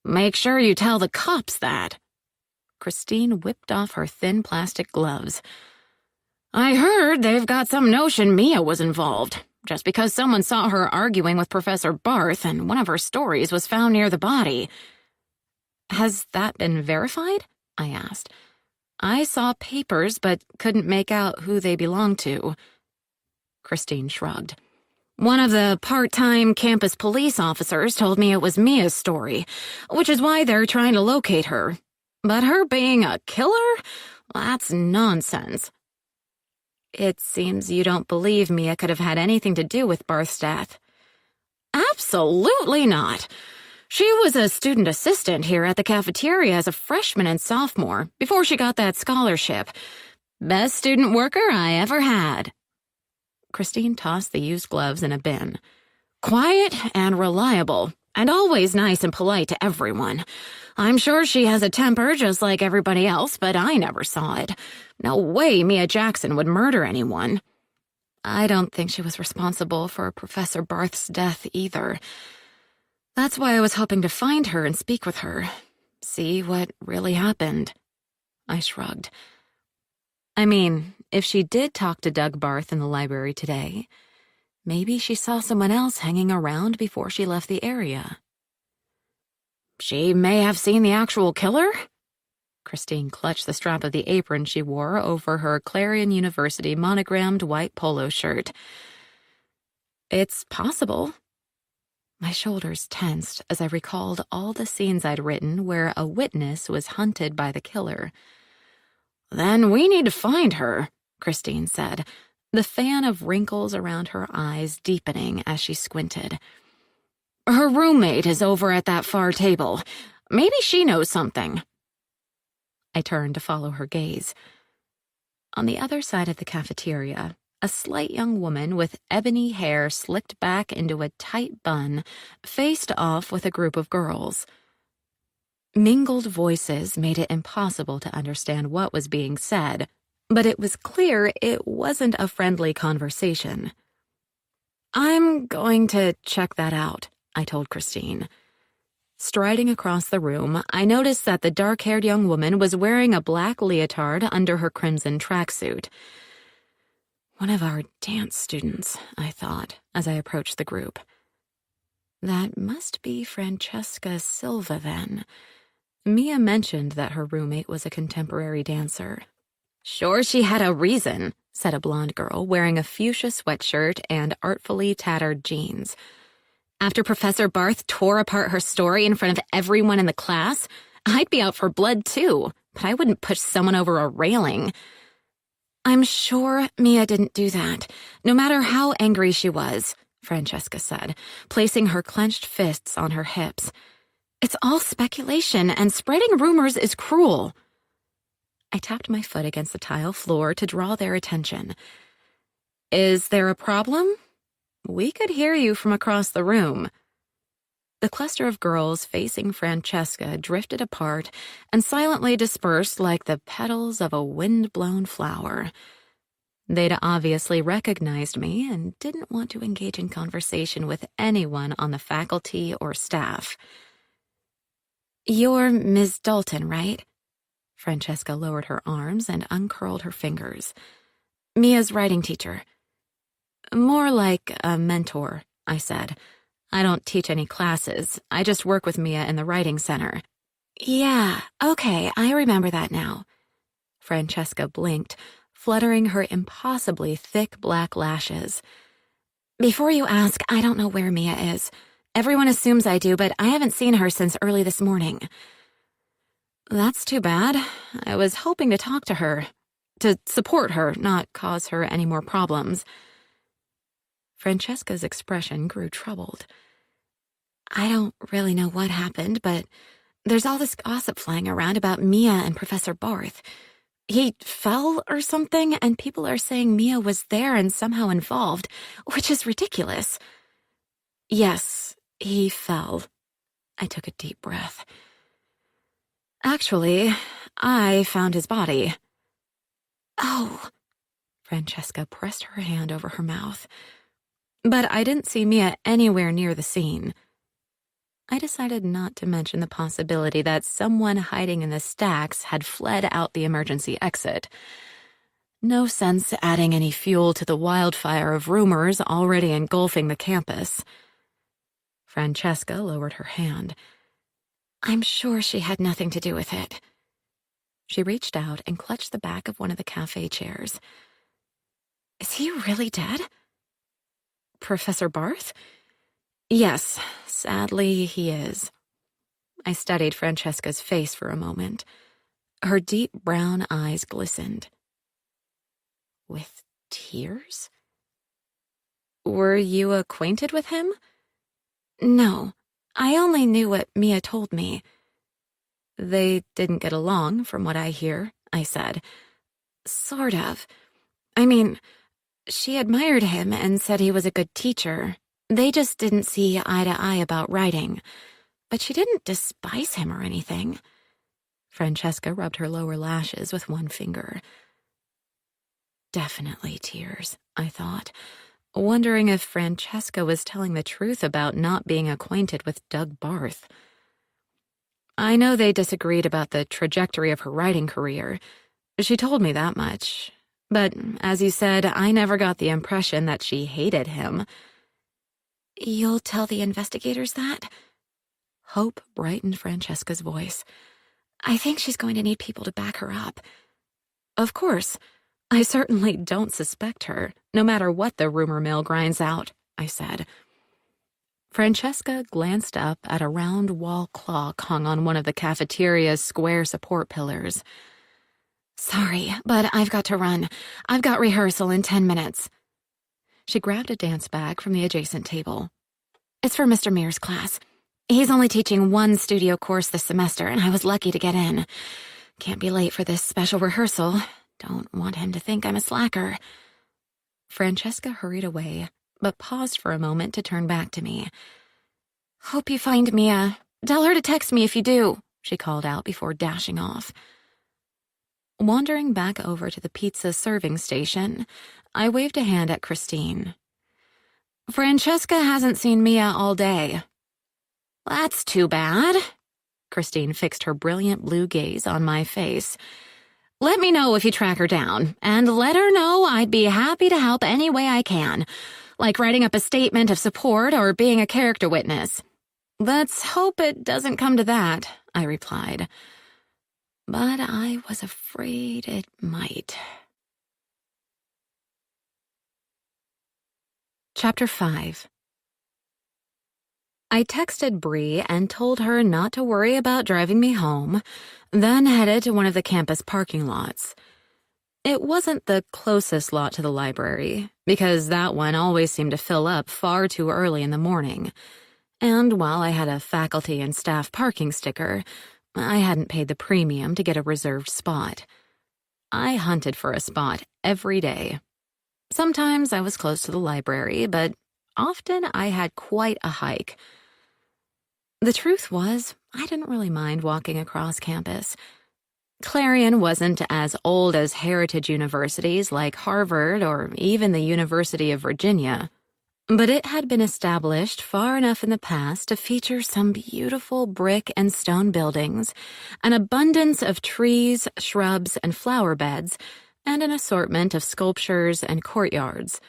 "Make sure you tell the cops that." Christine whipped off her thin plastic gloves. "I heard they've got some notion Mia was involved, just because someone saw her arguing with Professor Barth and one of her stories was found near the body." "Has that been verified?" I asked. "I saw papers but couldn't make out who they belonged to." Christine shrugged. "One of the part-time campus police officers told me it was Mia's story, which is why they're trying to locate her. But her being a killer? That's nonsense." "It seems you don't believe Mia could have had anything to do with Barth's death." "Absolutely not. She was a student assistant here at the cafeteria as a freshman and sophomore before she got that scholarship. Best student worker I ever had." Christine tossed the used gloves in a bin. "Quiet and reliable, and always nice and polite to everyone. I'm sure she has a temper just like everybody else, but I never saw it. No way Mia Jackson would murder anyone." "I don't think she was responsible for Professor Barth's death either. That's why I was hoping to find her and speak with her, see what really happened." I shrugged. I mean, if she did talk to Doug Barth in the library today, maybe she saw someone else hanging around before she left the area. "She may have seen the actual killer?" Christine clutched the strap of the apron she wore over her Clarion University monogrammed white polo shirt. "It's possible." My shoulders tensed as I recalled all the scenes I'd written where a witness was hunted by the killer. "Then we need to find her," Christine said, the fan of wrinkles around her eyes deepening as she squinted. "Her roommate is over at that far table. Maybe she knows something." I turned to follow her gaze. On the other side of the cafeteria, a slight young woman with ebony hair slicked back into a tight bun faced off with a group of girls. Mingled voices made it impossible to understand what was being said, but it was clear it wasn't a friendly conversation. "I'm going to check that out," I told Christine. Striding across the room, I noticed that the dark-haired young woman was wearing a black leotard under her crimson tracksuit. One of our dance students, I thought, as I approached the group. That must be Francesca Silva, then. Mia mentioned that her roommate was a contemporary dancer. Sure she had a reason, said a blonde girl wearing a fuchsia sweatshirt and artfully tattered jeans. After Professor Barth tore apart her story in front of everyone in the class, I'd be out for blood too, but I wouldn't push someone over a railing. I'm sure Mia didn't do that, no matter how angry she was, Francesca said, placing her clenched fists on her hips. It's all speculation, and spreading rumors is cruel. I tapped my foot against the tile floor to draw their attention. Is there a problem? We could hear you from across the room. The cluster of girls facing Francesca drifted apart and silently dispersed like the petals of a wind-blown flower. They'd obviously recognized me and didn't want to engage in conversation with anyone on the faculty or staff. You're Ms. Dalton, right? Francesca lowered her arms and uncurled her fingers. Mia's writing teacher. More like a mentor, I said. I don't teach any classes. I just work with Mia in the writing center. Yeah, okay, I remember that now. Francesca blinked, fluttering her impossibly thick black lashes. Before you ask, I don't know where Mia is. Everyone assumes I do, but I haven't seen her since early this morning. That's too bad. I was hoping to talk to her. To support her, not cause her any more problems. Francesca's expression grew troubled. I don't really know what happened, but there's all this gossip flying around about Mia and Professor Barth. He fell or something, and people are saying Mia was there and somehow involved, which is ridiculous. Yes, he fell. I took a deep breath. Actually, I found his body. Oh. Francesca pressed her hand over her mouth. But I didn't see Mia anywhere near the scene. I decided not to mention the possibility that someone hiding in the stacks had fled out the emergency exit. No sense adding any fuel to the wildfire of rumors already engulfing the campus. Francesca lowered her hand. I'm sure she had nothing to do with it. She reached out and clutched the back of one of the cafe chairs. Is he really dead? Professor Barth? Yes, sadly he is. I studied Francesca's face for a moment. Her deep brown eyes glistened. With tears? Were you acquainted with him? No, I only knew what Mia told me. They didn't get along, from what I hear, I said. Sort of. I mean, she admired him and said he was a good teacher. They just didn't see eye to eye about writing. But she didn't despise him or anything. Francesca rubbed her lower lashes with one finger. Definitely tears, I thought, wondering if Francesca was telling the truth about not being acquainted with Doug Barth. I know they disagreed about the trajectory of her writing career. She told me that much. But, as you said, I never got the impression that she hated him. You'll tell the investigators that? Hope brightened Francesca's voice. I think she's going to need people to back her up. Of course. I certainly don't suspect her, no matter what the rumor mill grinds out, I said. Francesca glanced up at a round wall clock hung on one of the cafeteria's square support pillars. Sorry, but I've got to run. I've got rehearsal in 10 minutes. She grabbed a dance bag from the adjacent table. It's for Mr. Mears' class. He's only teaching one studio course this semester, and I was lucky to get in. Can't be late for this special rehearsal. Don't want him to think I'm a slacker. Francesca hurried away, but paused for a moment to turn back to me. Hope you find Mia. Tell her to text me if you do, she called out before dashing off. Wandering back over to the pizza serving station, I waved a hand at Christine. Francesca hasn't seen Mia all day. That's too bad. Christine fixed her brilliant blue gaze on my face. Let me know if you track her down, and let her know I'd be happy to help any way I can, like writing up a statement of support or being a character witness. Let's hope it doesn't come to that, I replied. But I was afraid it might. Chapter 5. I texted Bree and told her not to worry about driving me home, then headed to one of the campus parking lots. It wasn't the closest lot to the library, because that one always seemed to fill up far too early in the morning. And while I had a faculty and staff parking sticker, I hadn't paid the premium to get a reserved spot. I hunted for a spot every day. Sometimes I was close to the library, but often I had quite a hike. The truth was, I didn't really mind walking across campus. Clarion wasn't as old as heritage universities like Harvard or even the University of Virginia, but it had been established far enough in the past to feature some beautiful brick and stone buildings, an abundance of trees, shrubs, and flower beds, and an assortment of sculptures and courtyards.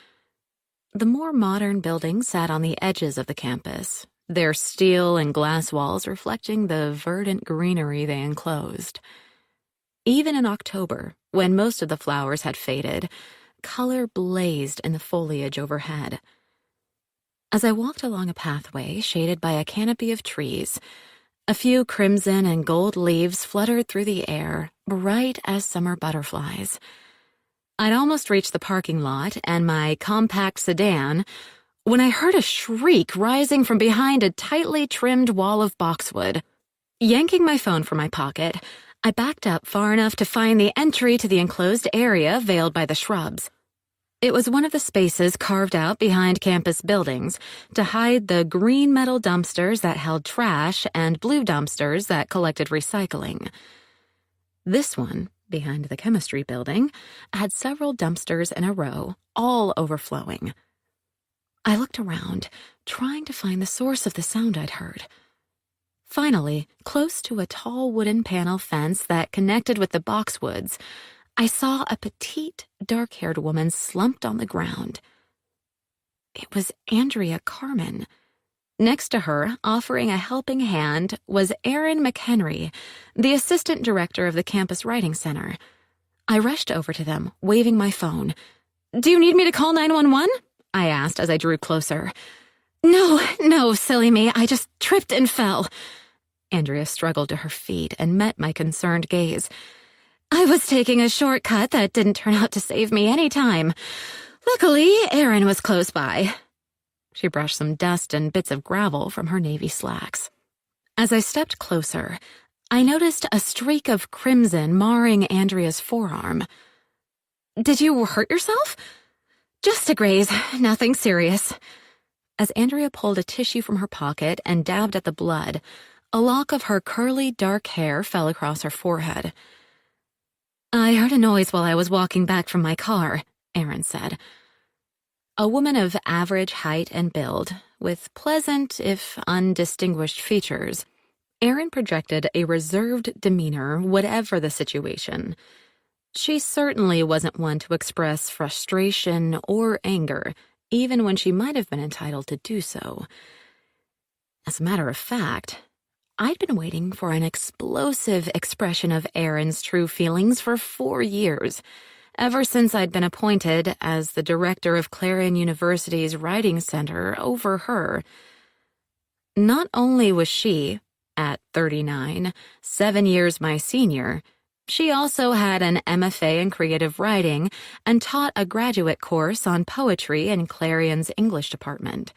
The more modern buildings sat on the edges of the campus, their steel and glass walls reflecting the verdant greenery they enclosed. Even in October, when most of the flowers had faded, color blazed in the foliage overhead. As I walked along a pathway shaded by a canopy of trees, a few crimson and gold leaves fluttered through the air, bright as summer butterflies. I'd almost reached the parking lot and my compact sedan when I heard a shriek rising from behind a tightly trimmed wall of boxwood. Yanking my phone from my pocket, I backed up far enough to find the entry to the enclosed area veiled by the shrubs. It was one of the spaces carved out behind campus buildings to hide the green metal dumpsters that held trash and blue dumpsters that collected recycling. This one, behind the chemistry building, had several dumpsters in a row, all overflowing. I looked around, trying to find the source of the sound I'd heard. Finally, close to a tall wooden panel fence that connected with the boxwoods, I saw a petite, dark-haired woman slumped on the ground. It was Andrea Carmen. Next to her, offering a helping hand, was Erin McHenry, the assistant director of the campus writing center. I rushed over to them, waving my phone. "Do you need me to call 911?" I asked as I drew closer. No, silly me, I just tripped and fell." Andrea struggled to her feet and met my concerned gaze. "I was taking a shortcut that didn't turn out to save me any time. Luckily, Erin was close by." She brushed some dust and bits of gravel from her navy slacks. As I stepped closer, I noticed a streak of crimson marring Andrea's forearm. "Did you hurt yourself?" "Just a graze, nothing serious." As Andrea pulled a tissue from her pocket and dabbed at the blood, a lock of her curly, dark hair fell across her forehead. "I heard a noise while I was walking back from my car," Erin said. A woman of average height and build, with pleasant, if undistinguished features, Erin projected a reserved demeanor, whatever the situation. She certainly wasn't one to express frustration or anger, even when she might have been entitled to do so. As a matter of fact, I'd been waiting for an explosive expression of Erin's true feelings for 4 years, ever since I'd been appointed as the director of Clarion University's Writing Center over her. Not only was she, at 39, 7 years my senior, she also had an MFA in creative writing and taught a graduate course on poetry in Clarion's English department.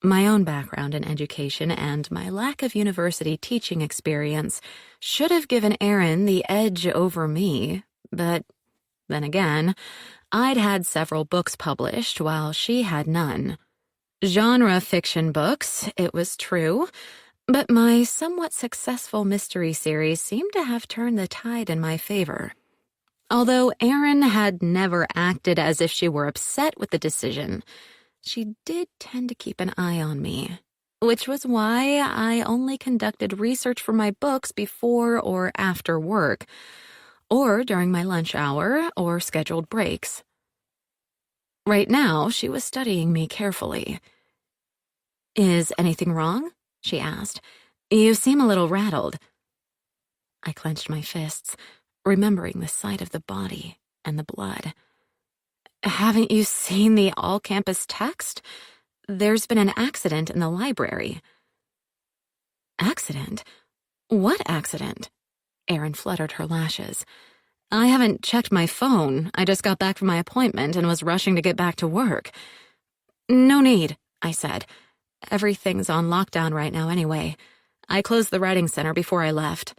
My own background in education and my lack of university teaching experience should have given Erin the edge over me, but then again, I'd had several books published while she had none. Genre fiction books, it was true, but my somewhat successful mystery series seemed to have turned the tide in my favor. Although Erin had never acted as if she were upset with the decision, she did tend to keep an eye on me. which was why I only conducted research for my books before or after work, or during my lunch hour or scheduled breaks. Right now, she was studying me carefully. "Is anything wrong?" she asked. "You seem a little rattled." I clenched my fists, remembering the sight of the body and the blood. "Haven't you seen the all-campus text? There's been an accident in the library." "Accident? What accident?" Erin fluttered her lashes. "I haven't checked my phone. I just got back from my appointment and was rushing to get back to work." "No need," I said. "Everything's on lockdown right now anyway. I closed the writing center before I left."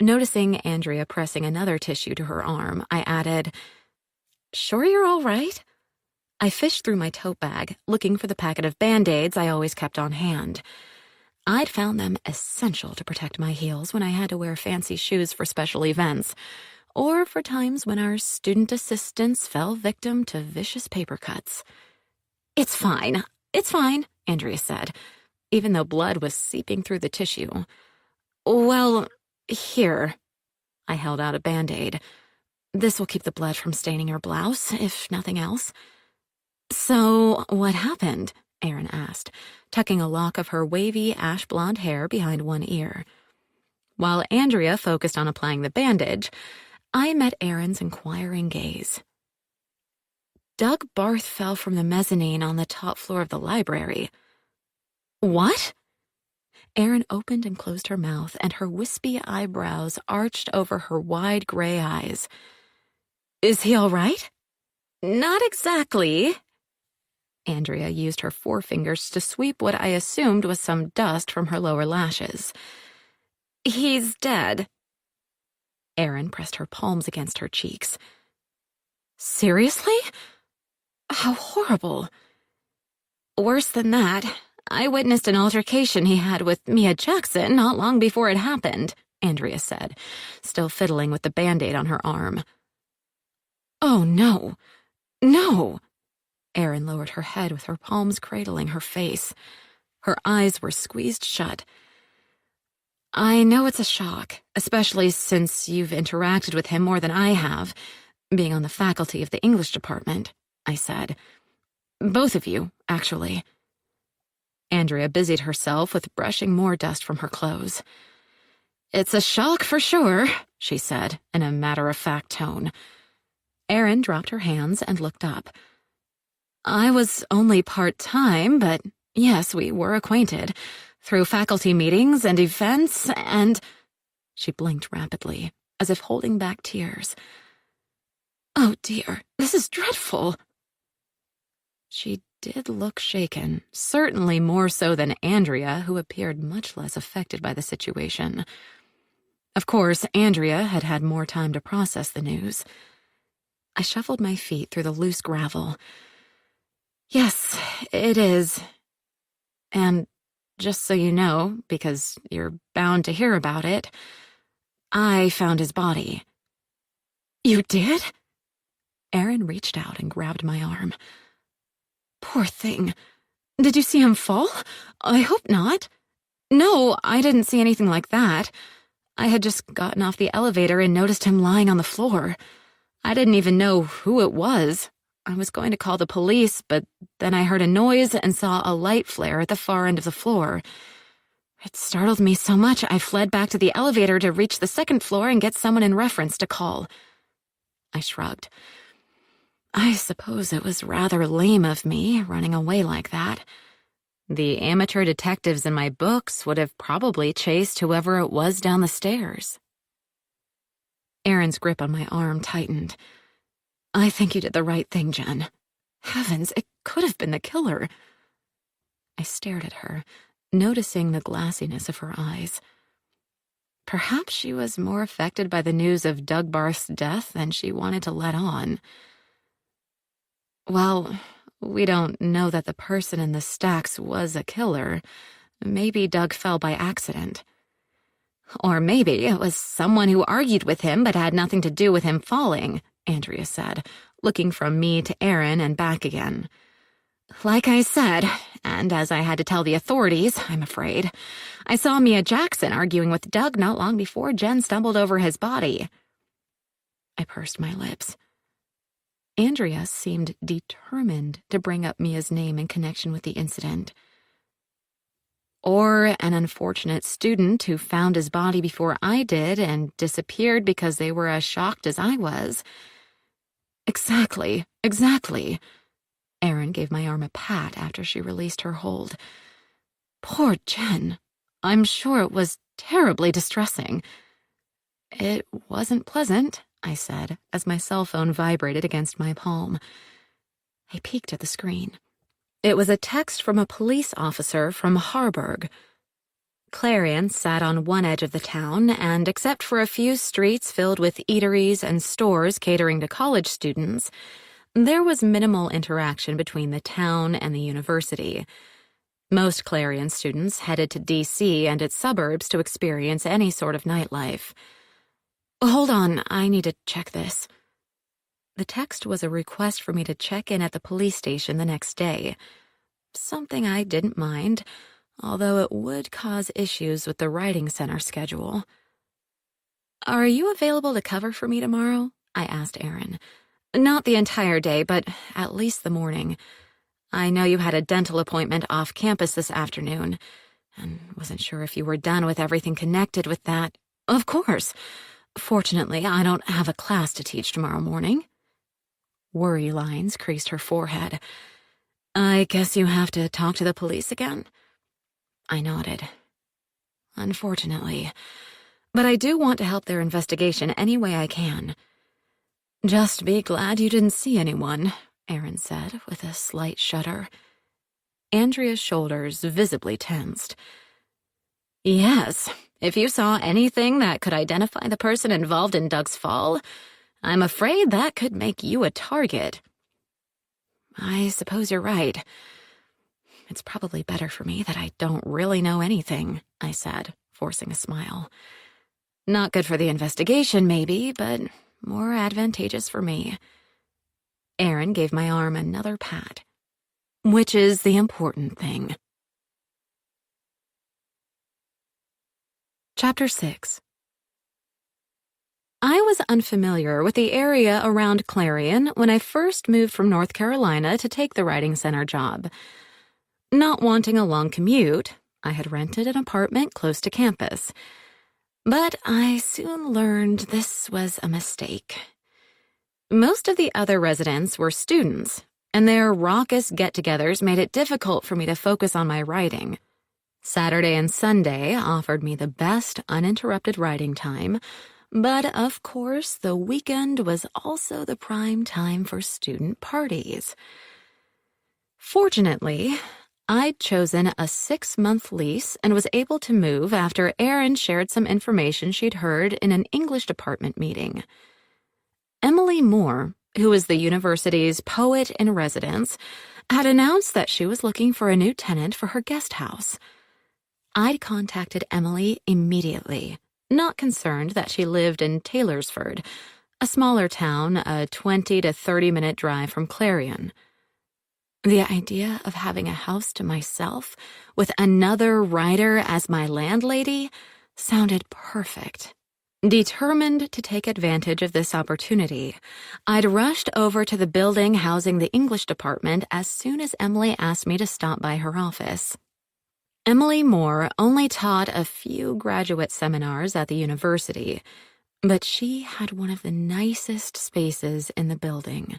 Noticing Andrea pressing another tissue to her arm, I added, "Sure you're all right?" I fished through my tote bag, looking for the packet of Band-Aids I always kept on hand. I'd found them essential to protect my heels when I had to wear fancy shoes for special events, or for times when our student assistants fell victim to vicious paper cuts. It's fine, Andrea said, even though blood was seeping through the tissue. "Well, here." I held out a Band-Aid. "This will keep the blood from staining your blouse, if nothing else." "So, what happened?" Erin asked, tucking a lock of her wavy ash-blonde hair behind one ear. While Andrea focused on applying the bandage, I met Erin's inquiring gaze. "Doug Barth fell from the mezzanine on the top floor of the library." "What?" Erin opened and closed her mouth, and her wispy eyebrows arched over her wide gray eyes. "Is he all right?" "Not exactly." Andrea used her forefingers to sweep what I assumed was some dust from her lower lashes. "He's dead." Erin pressed her palms against her cheeks. "Seriously? How horrible." "Worse than that. I witnessed an altercation he had with Mia Jackson not long before it happened," Andrea said, still fiddling with the Band-Aid on her arm. "Oh, no. No." Erin lowered her head with her palms cradling her face. Her eyes were squeezed shut. "I know it's a shock, especially since you've interacted with him more than I have, being on the faculty of the English department," I said. "Both of you, actually." Andrea busied herself with brushing more dust from her clothes. "It's a shock for sure," she said, in a matter-of-fact tone. Erin dropped her hands and looked up. "I was only part-time, but yes, we were acquainted, through faculty meetings and events, and—" She blinked rapidly, as if holding back tears. "Oh dear, this is dreadful." She did look shaken, certainly more so than Andrea, who appeared much less affected by the situation. Of course, Andrea had had more time to process the news. I shuffled my feet through the loose gravel. "Yes, it is. And just so you know, because you're bound to hear about it, I found his body." "You did?" Erin reached out and grabbed my arm. "Poor thing. Did you see him fall? I hope not." "No, I didn't see anything like that. I had just gotten off the elevator and noticed him lying on the floor. I didn't even know who it was. I was going to call the police, but then I heard a noise and saw a light flare at the far end of the floor. It startled me so much I fled back to the elevator to reach the second floor and get someone in reference to call." I shrugged. I suppose it was rather lame of me, running away like that. The amateur detectives in my books would have probably chased whoever it was down the stairs. Erin's grip on my arm tightened. "I think you did the right thing, Jen. Heavens, it could have been the killer." I stared at her, noticing the glassiness of her eyes. Perhaps she was more affected by the news of Doug Barth's death than she wanted to let on. "Well, we don't know that the person in the stacks was a killer. Maybe Doug fell by accident. Or maybe it was someone who argued with him but had nothing to do with him falling," Andrea said, looking from me to Erin and back again. "Like I said, and as I had to tell the authorities, I'm afraid, I saw Mia Jackson arguing with Doug not long before Jen stumbled over his body. I pursed my lips. Andrea seemed determined to bring up Mia's name in connection with the incident. Or an unfortunate student who found his body before I did and disappeared because they were as shocked as I was. Exactly. Erin gave my arm a pat after she released her hold. Poor Jen. I'm sure it was terribly distressing. It wasn't pleasant, I said, as my cell phone vibrated against my palm. I peeked at the screen. It was a text from a police officer from Harburg. Clarion sat on one edge of the town, and except for a few streets filled with eateries and stores catering to college students, there was minimal interaction between the town and the university. Most Clarion students headed to D.C. and its suburbs to experience any sort of nightlife. Hold on, I need to check this. The text was a request for me to check in at the police station the next day. Something I didn't mind, although it would cause issues with the writing center schedule. Are you available to cover for me tomorrow? I asked Erin. Not the entire day, but at least the morning. I know you had a dental appointment off campus this afternoon, and wasn't sure if you were done with everything connected with that. Of course. Fortunately, I don't have a class to teach tomorrow morning. Worry lines creased her forehead. I guess you have to talk to the police again? I nodded. Unfortunately. But I do want to help their investigation any way I can. Just be glad you didn't see anyone, Erin said with a slight shudder. Andrea's shoulders visibly tensed. Yes, if you saw anything that could identify the person involved in Doug's fall, I'm afraid that could make you a target. I suppose you're right. It's probably better for me that I don't really know anything, I said, forcing a smile. Not good for the investigation, maybe, but more advantageous for me. Erin gave my arm another pat. Which is the important thing. Chapter 6. I was unfamiliar with the area around Clarion when I first moved from North Carolina to take the writing center job. Not wanting a long commute, I had rented an apartment close to campus. But I soon learned this was a mistake. Most of the other residents were students, and their raucous get-togethers made it difficult for me to focus on my writing. Saturday and Sunday offered me the best uninterrupted writing time, but of course the weekend was also the prime time for student parties. Fortunately, I'd chosen a 6-month lease and was able to move after Erin shared some information she'd heard in an English department meeting. Emily Moore, who is the university's poet in residence, had announced that she was looking for a new tenant for her guest house. I'd contacted Emily immediately, not concerned that she lived in Taylorsford, a smaller town a 20 to 30-minute drive from Clarion. The idea of having a house to myself with another writer as my landlady sounded perfect. Determined to take advantage of this opportunity, I'd rushed over to the building housing the English department as soon as Emily asked me to stop by her office. Emily Moore only taught a few graduate seminars at the university, but she had one of the nicest spaces in the building.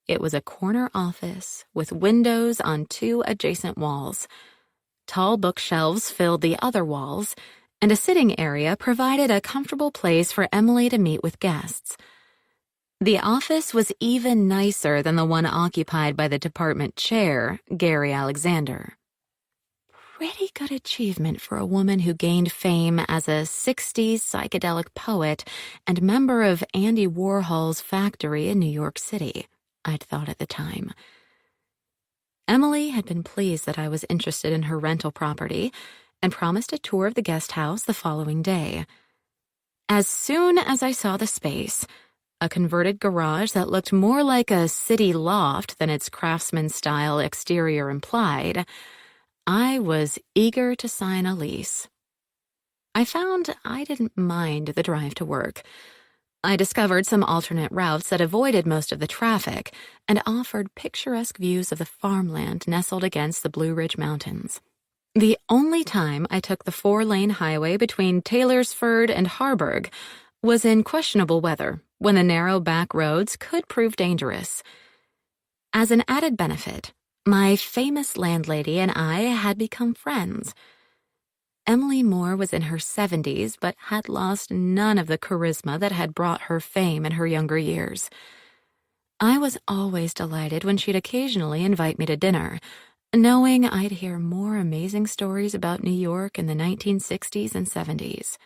It was a corner office with windows on 2 adjacent walls. Tall bookshelves filled the other walls, and a sitting area provided a comfortable place for Emily to meet with guests. The office was even nicer than the one occupied by the department chair, Gary Alexander. Pretty good achievement for a woman who gained fame as a 60s psychedelic poet and member of Andy Warhol's factory in New York City, I'd thought at the time. Emily had been pleased that I was interested in her rental property and promised a tour of the guest house the following day. As soon as I saw the space, a converted garage that looked more like a city loft than its craftsman-style exterior implied, I was eager to sign a lease. I found I didn't mind the drive to work. I discovered some alternate routes that avoided most of the traffic and offered picturesque views of the farmland nestled against the Blue Ridge Mountains. The only time I took the 4-lane highway between Taylorsford and Harburg was in questionable weather, when the narrow back roads could prove dangerous. As an added benefit, my famous landlady and I had become friends. Emily Moore was in her 70s, but had lost none of the charisma that had brought her fame in her younger years. I was always delighted when she'd occasionally invite me to dinner, knowing I'd hear more amazing stories about New York in the 1960s and 70s.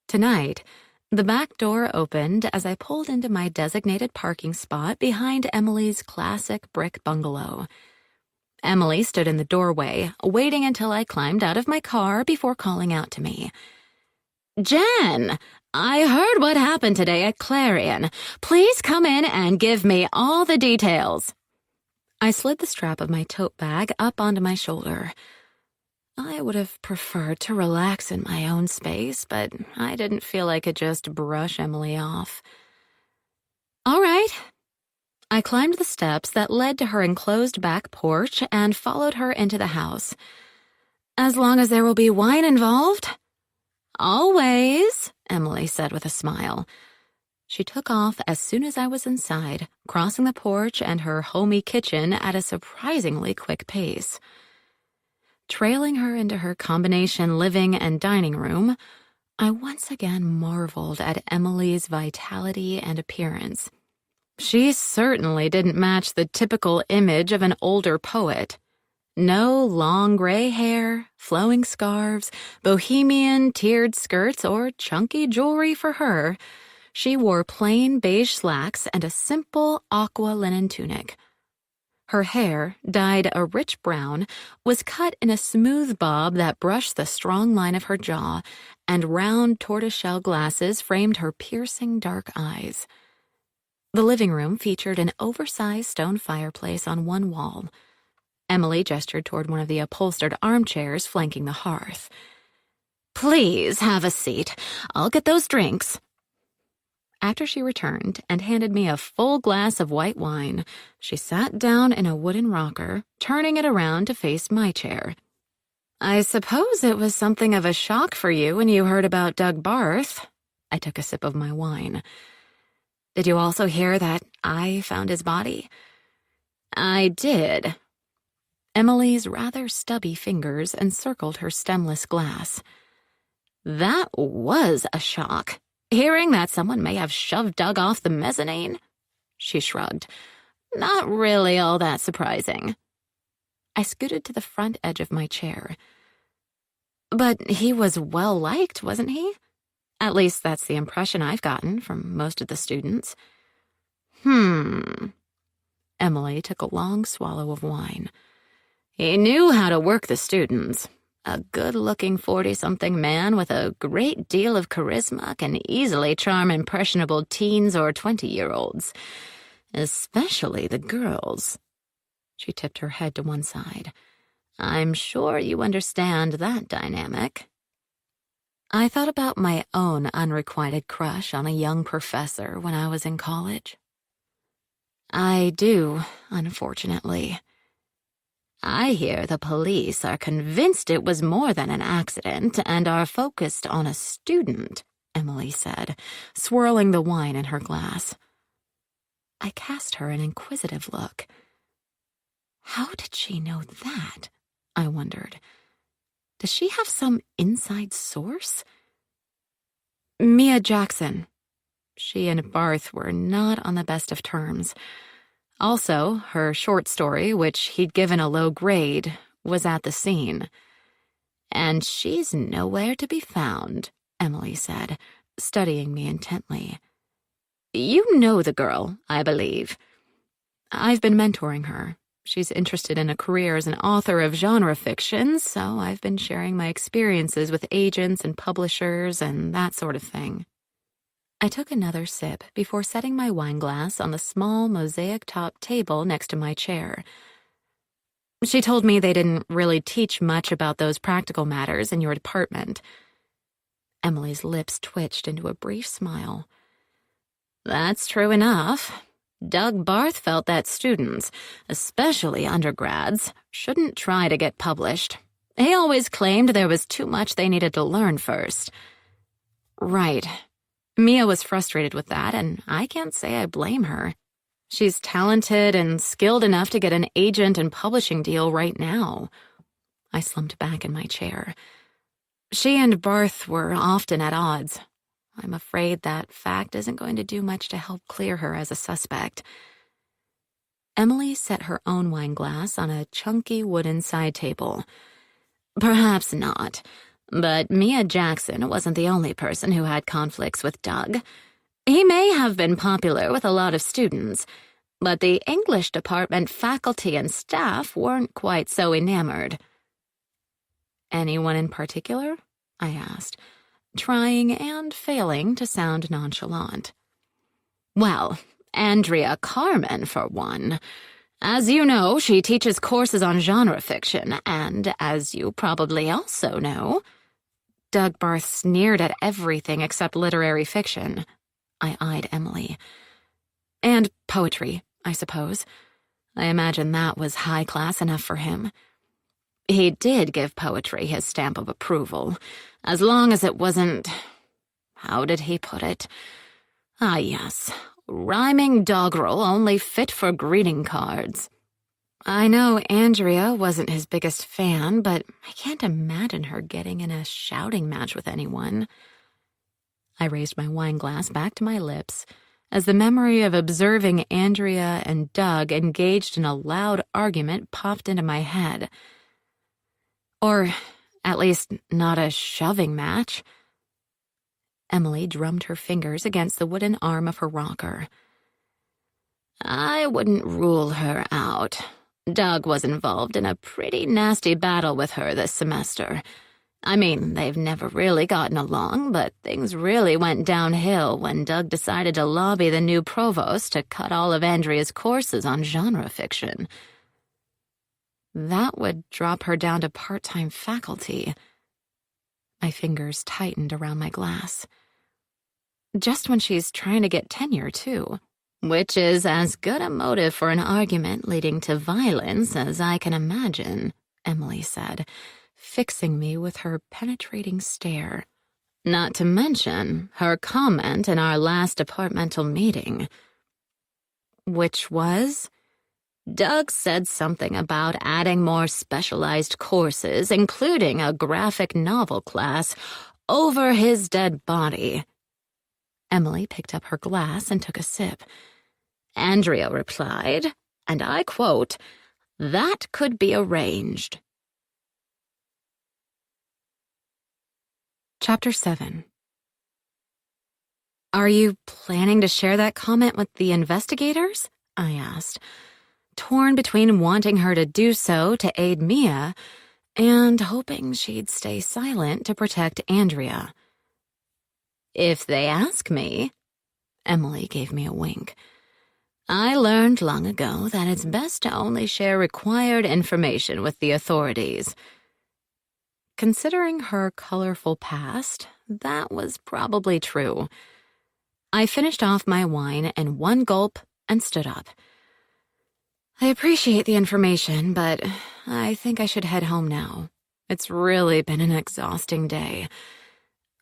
Tonight, the back door opened as I pulled into my designated parking spot behind Emily's classic brick bungalow. Emily stood in the doorway, waiting until I climbed out of my car before calling out to me. "Jen, I heard what happened today at Clarion. Please come in and give me all the details." I slid the strap of my tote bag up onto my shoulder. I would have preferred to relax in my own space, but I didn't feel I could just brush Emily off. All right. I climbed the steps that led to her enclosed back porch and followed her into the house. "As long as there will be wine involved?" "Always," Emily said with a smile. She took off as soon as I was inside, crossing the porch and her homey kitchen at a surprisingly quick pace. Trailing her into her combination living and dining room, I once again marveled at Emily's vitality and appearance. She certainly didn't match the typical image of an older poet. No long gray hair, flowing scarves, bohemian tiered skirts, or chunky jewelry for her. She wore plain beige slacks and a simple aqua linen tunic. Her hair, dyed a rich brown, was cut in a smooth bob that brushed the strong line of her jaw, and round tortoiseshell glasses framed her piercing dark eyes. The living room featured an oversized stone fireplace on one wall. Emily gestured toward one of the upholstered armchairs flanking the hearth. "Please have a seat. I'll get those drinks." After she returned and handed me a full glass of white wine, she sat down in a wooden rocker, turning it around to face my chair. "I suppose it was something of a shock for you when you heard about Doug Barth." I took a sip of my wine. "Did you also hear that I found his body?" "I did." Emily's rather stubby fingers encircled her stemless glass. "That was a shock. Hearing that someone may have shoved Doug off the mezzanine?" She shrugged. "Not really all that surprising." I scooted to the front edge of my chair. "But he was well-liked, wasn't he? At least that's the impression I've gotten from most of the students." Emily took a long swallow of wine. "He knew how to work the students. A good-looking 40-something man with a great deal of charisma can easily charm impressionable teens or 20-year-olds, especially the girls." She tipped her head to one side. "I'm sure you understand that dynamic." I thought about my own unrequited crush on a young professor when I was in college. "I do, unfortunately." "I hear the police are convinced it was more than an accident and are focused on a student," Emily said, swirling the wine in her glass. I cast her an inquisitive look. How did she know that? I wondered. Does she have some inside source? "Mia Jackson." She and Barth were not on the best of terms. Also, her short story, which he'd given a low grade, was at the scene. "And she's nowhere to be found," Emily said, studying me intently. "You know the girl, I believe." "I've been mentoring her. She's interested in a career as an author of genre fiction, so I've been sharing my experiences with agents and publishers and that sort of thing." I took another sip before setting my wine glass on the small mosaic-topped table next to my chair. She told me they didn't really teach much about those practical matters in your department. Emily's lips twitched into a brief smile. That's true enough. Doug Barth felt that students, especially undergrads, shouldn't try to get published. He always claimed there was too much they needed to learn first. Right. Mia was frustrated with that, and I can't say I blame her. She's talented and skilled enough to get an agent and publishing deal right now. I slumped back in my chair. She and Barth were often at odds. I'm afraid that fact isn't going to do much to help clear her as a suspect. Emily set her own wine glass on a chunky wooden side table. Perhaps not, but Mia Jackson wasn't the only person who had conflicts with Doug. He may have been popular with a lot of students, but the English department faculty and staff weren't quite so enamored. Anyone in particular? I asked, trying and failing to sound nonchalant. Well, Andrea Carmen, for one. As you know, she teaches courses on genre fiction, and as you probably also know, Doug Barth sneered at everything except literary fiction. I eyed Emily. And poetry, I suppose. I imagine that was high class enough for him. He did give poetry his stamp of approval, as long as it wasn't... How did he put it? Ah, yes, rhyming doggerel only fit for greeting cards. I know Andrea wasn't his biggest fan, but I can't imagine her getting in a shouting match with anyone. I raised my wine glass back to my lips as the memory of observing Andrea and Doug engaged in a loud argument popped into my head. Or, at least, not a shoving match. Emily drummed her fingers against the wooden arm of her rocker. I wouldn't rule her out. Doug was involved in a pretty nasty battle with her this semester. I mean, they've never really gotten along, but things really went downhill when Doug decided to lobby the new provost to cut all of Andrea's courses on genre fiction. That would drop her down to part-time faculty. My fingers tightened around my glass. Just when she's trying to get tenure, too. Which is as good a motive for an argument leading to violence as I can imagine, Emily said, fixing me with her penetrating stare. Not to mention her comment in our last departmental meeting. Which was? Doug said something about adding more specialized courses, including a graphic novel class, over his dead body. Emily picked up her glass and took a sip. Andrea replied, and I quote, "That could be arranged." Chapter 7. Are you planning to share that comment with the investigators? I asked, torn between wanting her to do so to aid Mia and hoping she'd stay silent to protect Andrea. If they ask me, Emily gave me a wink. I learned long ago that it's best to only share required information with the authorities. Considering her colorful past, that was probably true. I finished off my wine in one gulp and stood up. I appreciate the information, but I think I should head home now. It's really been an exhausting day.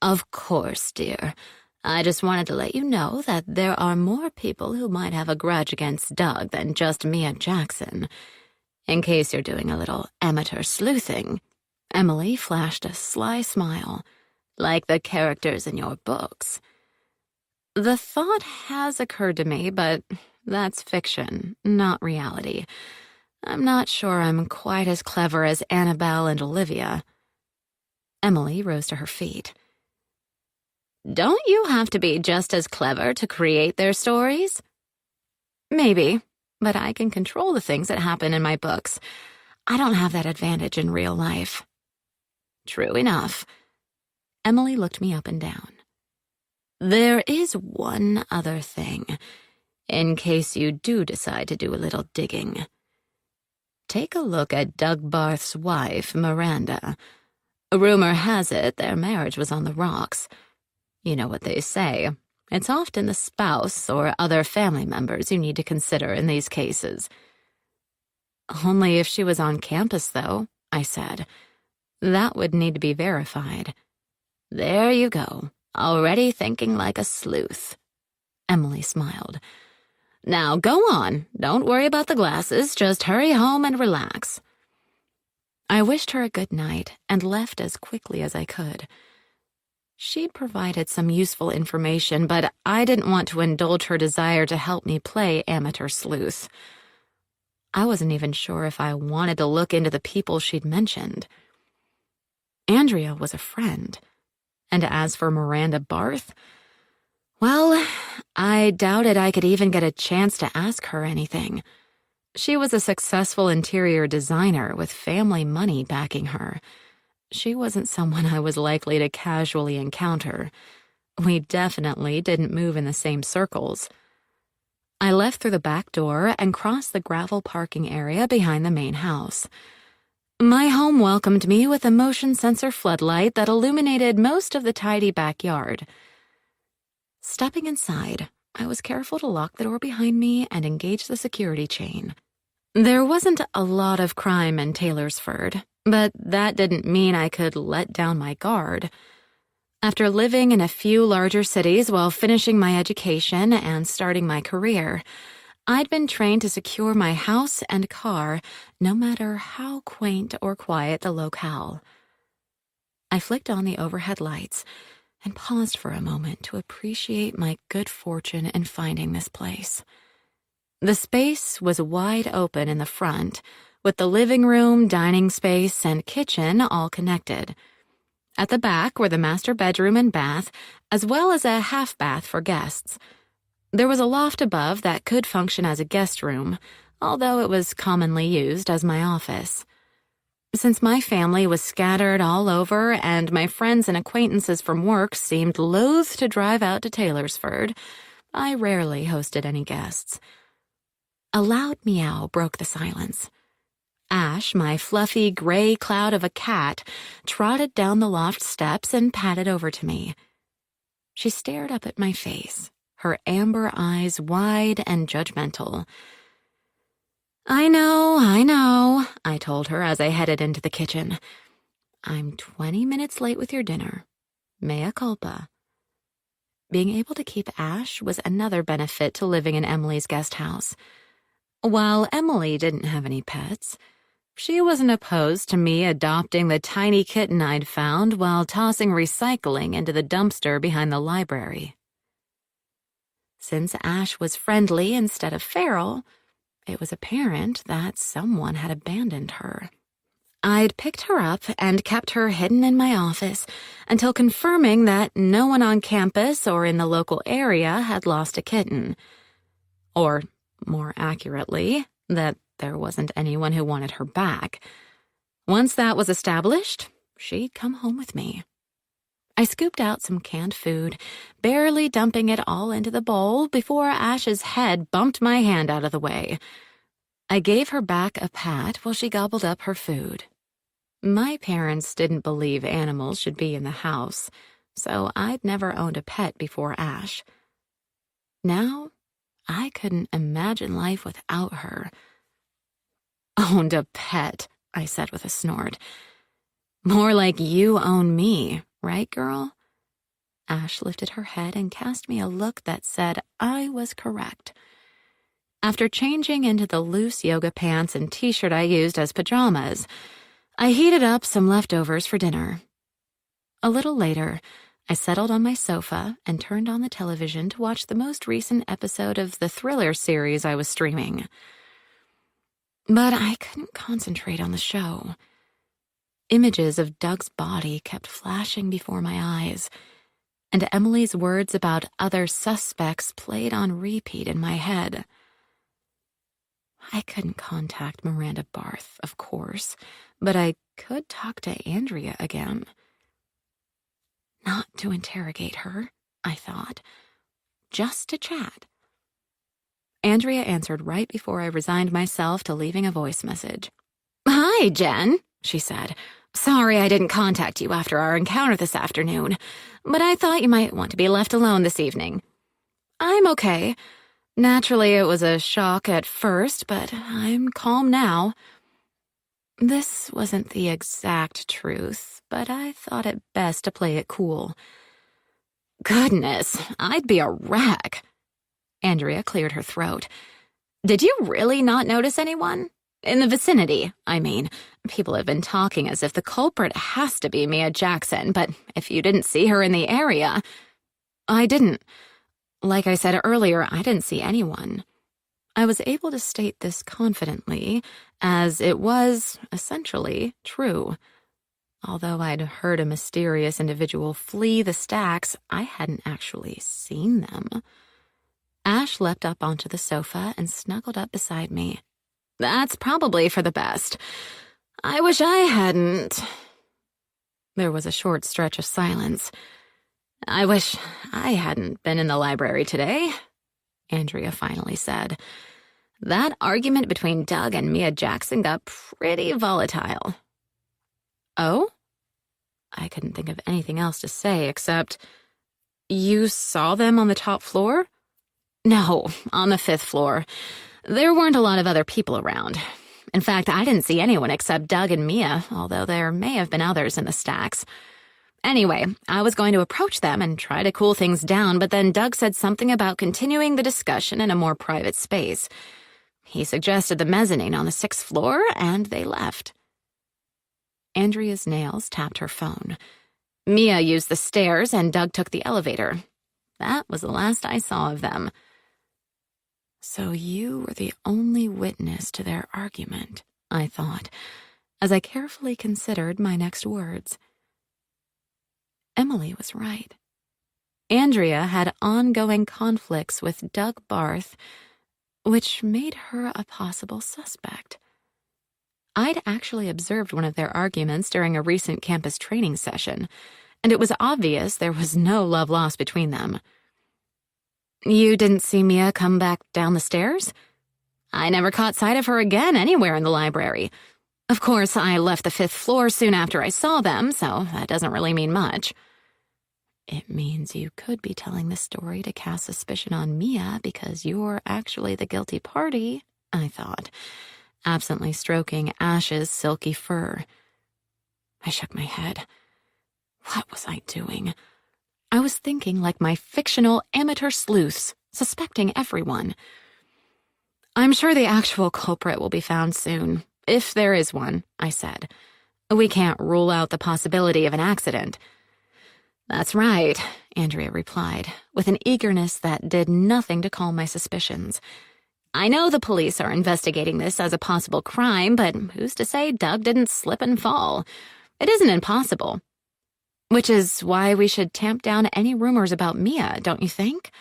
Of course, dear. I just wanted to let you know that there are more people who might have a grudge against Doug than just Mia Jackson. In case you're doing a little amateur sleuthing. Emily flashed a sly smile, like the characters in your books. The thought has occurred to me, but that's fiction, not reality. I'm not sure I'm quite as clever as Annabelle and Olivia. Emily rose to her feet. Don't you have to be just as clever to create their stories? Maybe, but I can control the things that happen in my books. I don't have that advantage in real life. True enough. Emily looked me up and down. There is one other thing, in case you do decide to do a little digging. Take a look at Doug Barth's wife, Miranda. Rumor has it their marriage was on the rocks. You know what they say. It's often the spouse or other family members you need to consider in these cases. Only if she was on campus, though, I said. That would need to be verified. There you go, already thinking like a sleuth. Emily smiled. Now go on, don't worry about the glasses, just hurry home and relax. I wished her a good night and left as quickly as I could. She'd provided some useful information, but I didn't want to indulge her desire to help me play amateur sleuth. I wasn't even sure if I wanted to look into the people she'd mentioned. Andrea was a friend, and as for Miranda Barth, well, I doubted I could even get a chance to ask her anything. She was a successful interior designer with family money backing her. She wasn't someone I was likely to casually encounter. We definitely didn't move in the same circles. I left through the back door and crossed the gravel parking area behind the main house. My home welcomed me with a motion sensor floodlight that illuminated most of the tidy backyard. Stepping inside, I was careful to lock the door behind me and engage the security chain. There wasn't a lot of crime in Taylorsford, but that didn't mean I could let down my guard. After living in a few larger cities while finishing my education and starting my career, I'd been trained to secure my house and car, no matter how quaint or quiet the locale. I flicked on the overhead lights and paused for a moment to appreciate my good fortune in finding this place. The space was wide open in the front, with the living room, dining space, and kitchen all connected. At the back were the master bedroom and bath, as well as a half bath for guests. There was a loft above that could function as a guest room, although it was commonly used as my office. Since my family was scattered all over and my friends and acquaintances from work seemed loath to drive out to Taylorsford, I rarely hosted any guests. A loud meow broke the silence. Ash, my fluffy gray cloud of a cat, trotted down the loft steps and padded over to me. She stared up at my face, her amber eyes wide and judgmental. I know, I told her as I headed into the kitchen. I'm 20 minutes late with your dinner. Mea culpa. Being able to keep Ash was another benefit to living in Emily's guest house. While Emily didn't have any pets, she wasn't opposed to me adopting the tiny kitten I'd found while tossing recycling into the dumpster behind the library. Since Ash was friendly instead of feral, it was apparent that someone had abandoned her. I'd picked her up and kept her hidden in my office until confirming that no one on campus or in the local area had lost a kitten. Or, more accurately, that there wasn't anyone who wanted her back. Once that was established, she'd come home with me. I scooped out some canned food, barely dumping it all into the bowl before Ash's head bumped my hand out of the way. I gave her back a pat while she gobbled up her food. My parents didn't believe animals should be in the house, so I'd never owned a pet before Ash. Now, I couldn't imagine life without her. Owned a pet, I said with a snort. More like you own me, right, girl? Ash lifted her head and cast me a look that said I was correct. After changing into the loose yoga pants and t-shirt I used as pajamas, I heated up some leftovers for dinner. A little later, I settled on my sofa and turned on the television to watch the most recent episode of the thriller series I was streaming. But I couldn't concentrate on the show. Images of Doug's body kept flashing before my eyes, and Emily's words about other suspects played on repeat in my head. I couldn't contact Miranda Barth, of course, but I could talk to Andrea again. Not to interrogate her, I thought. Just to chat. Andrea answered right before I resigned myself to leaving a voice message. "Hi, Jen," she said. "Sorry I didn't contact you after our encounter this afternoon, but I thought you might want to be left alone this evening." "I'm okay. Naturally, it was a shock at first, but I'm calm now." This wasn't the exact truth, but I thought it best to play it cool. "Goodness, I'd be a wreck." Andrea cleared her throat. "Did you really not notice anyone? In the vicinity, I mean. People have been talking as if the culprit has to be Mia Jackson, but if you didn't see her in the area..." "I didn't. Like I said earlier, I didn't see anyone." I was able to state this confidently, as it was, essentially, true. Although I'd heard a mysterious individual flee the stacks, I hadn't actually seen them. Ash leapt up onto the sofa and snuggled up beside me. "That's probably for the best. I wish I hadn't..." There was a short stretch of silence. "I wish I hadn't been in the library today," Andrea finally said. "That argument between Doug and Mia Jackson got pretty volatile." "Oh?" I couldn't think of anything else to say except, "You saw them on the top floor?" "No, on the 5th floor. There weren't a lot of other people around. In fact, I didn't see anyone except Doug and Mia, although there may have been others in the stacks. Anyway, I was going to approach them and try to cool things down, but then Doug said something about continuing the discussion in a more private space. He suggested the mezzanine on the 6th floor, and they left." Andrea's nails tapped her phone. "Mia used the stairs, and Doug took the elevator. That was the last I saw of them." So you were the only witness to their argument, I thought, as I carefully considered my next words. Emily was right. Andrea had ongoing conflicts with Doug Barth, which made her a possible suspect. I'd actually observed one of their arguments during a recent campus training session, and it was obvious there was no love lost between them. "You didn't see Mia come back down the stairs?" "I never caught sight of her again anywhere in the library. Of course, I left the 5th floor soon after I saw them, so that doesn't really mean much." "It means you could be telling this story to cast suspicion on Mia because you're actually the guilty party," I thought, absently stroking Ash's silky fur. I shook my head. What was I doing? I was thinking like my fictional amateur sleuths, suspecting everyone. "I'm sure the actual culprit will be found soon, if there is one," I said. "We can't rule out the possibility of an accident." "That's right," Andrea replied, with an eagerness that did nothing to calm my suspicions. "I know the police are investigating this as a possible crime, but who's to say Doug didn't slip and fall? It isn't impossible. Which is why we should tamp down any rumors about Mia, don't you think?"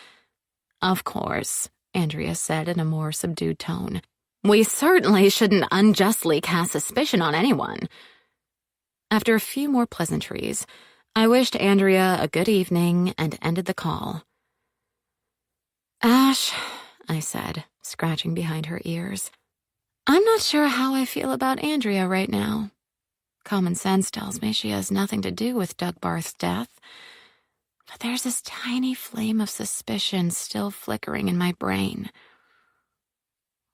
"Of course," Andrea said in a more subdued tone. "We certainly shouldn't unjustly cast suspicion on anyone." After a few more pleasantries, I wished Andrea a good evening and ended the call. "Ash," I said, scratching behind her ears, "I'm not sure how I feel about Andrea right now. Common sense tells me she has nothing to do with Doug Barth's death. But there's this tiny flame of suspicion still flickering in my brain.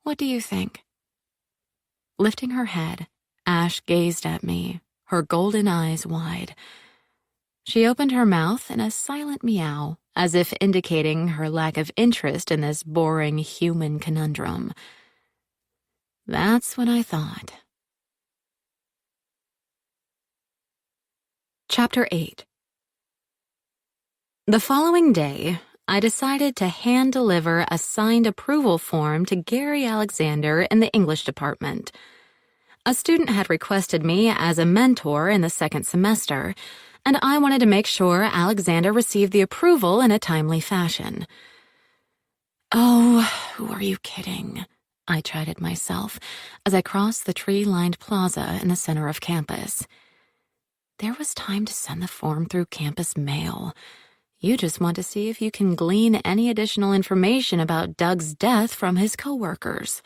What do you think?" Lifting her head, Ash gazed at me, her golden eyes wide. She opened her mouth in a silent meow, as if indicating her lack of interest in this boring human conundrum. That's what I thought. Chapter 8. The following day, I decided to hand-deliver a signed approval form to Gary Alexander in the English department. A student had requested me as a mentor in the 2nd semester, and I wanted to make sure Alexander received the approval in a timely fashion. Oh, who are you kidding? I chided myself as I crossed the tree-lined plaza in the center of campus. There was time to send the form through campus mail. You just want to see if you can glean any additional information about Doug's death from his coworkers.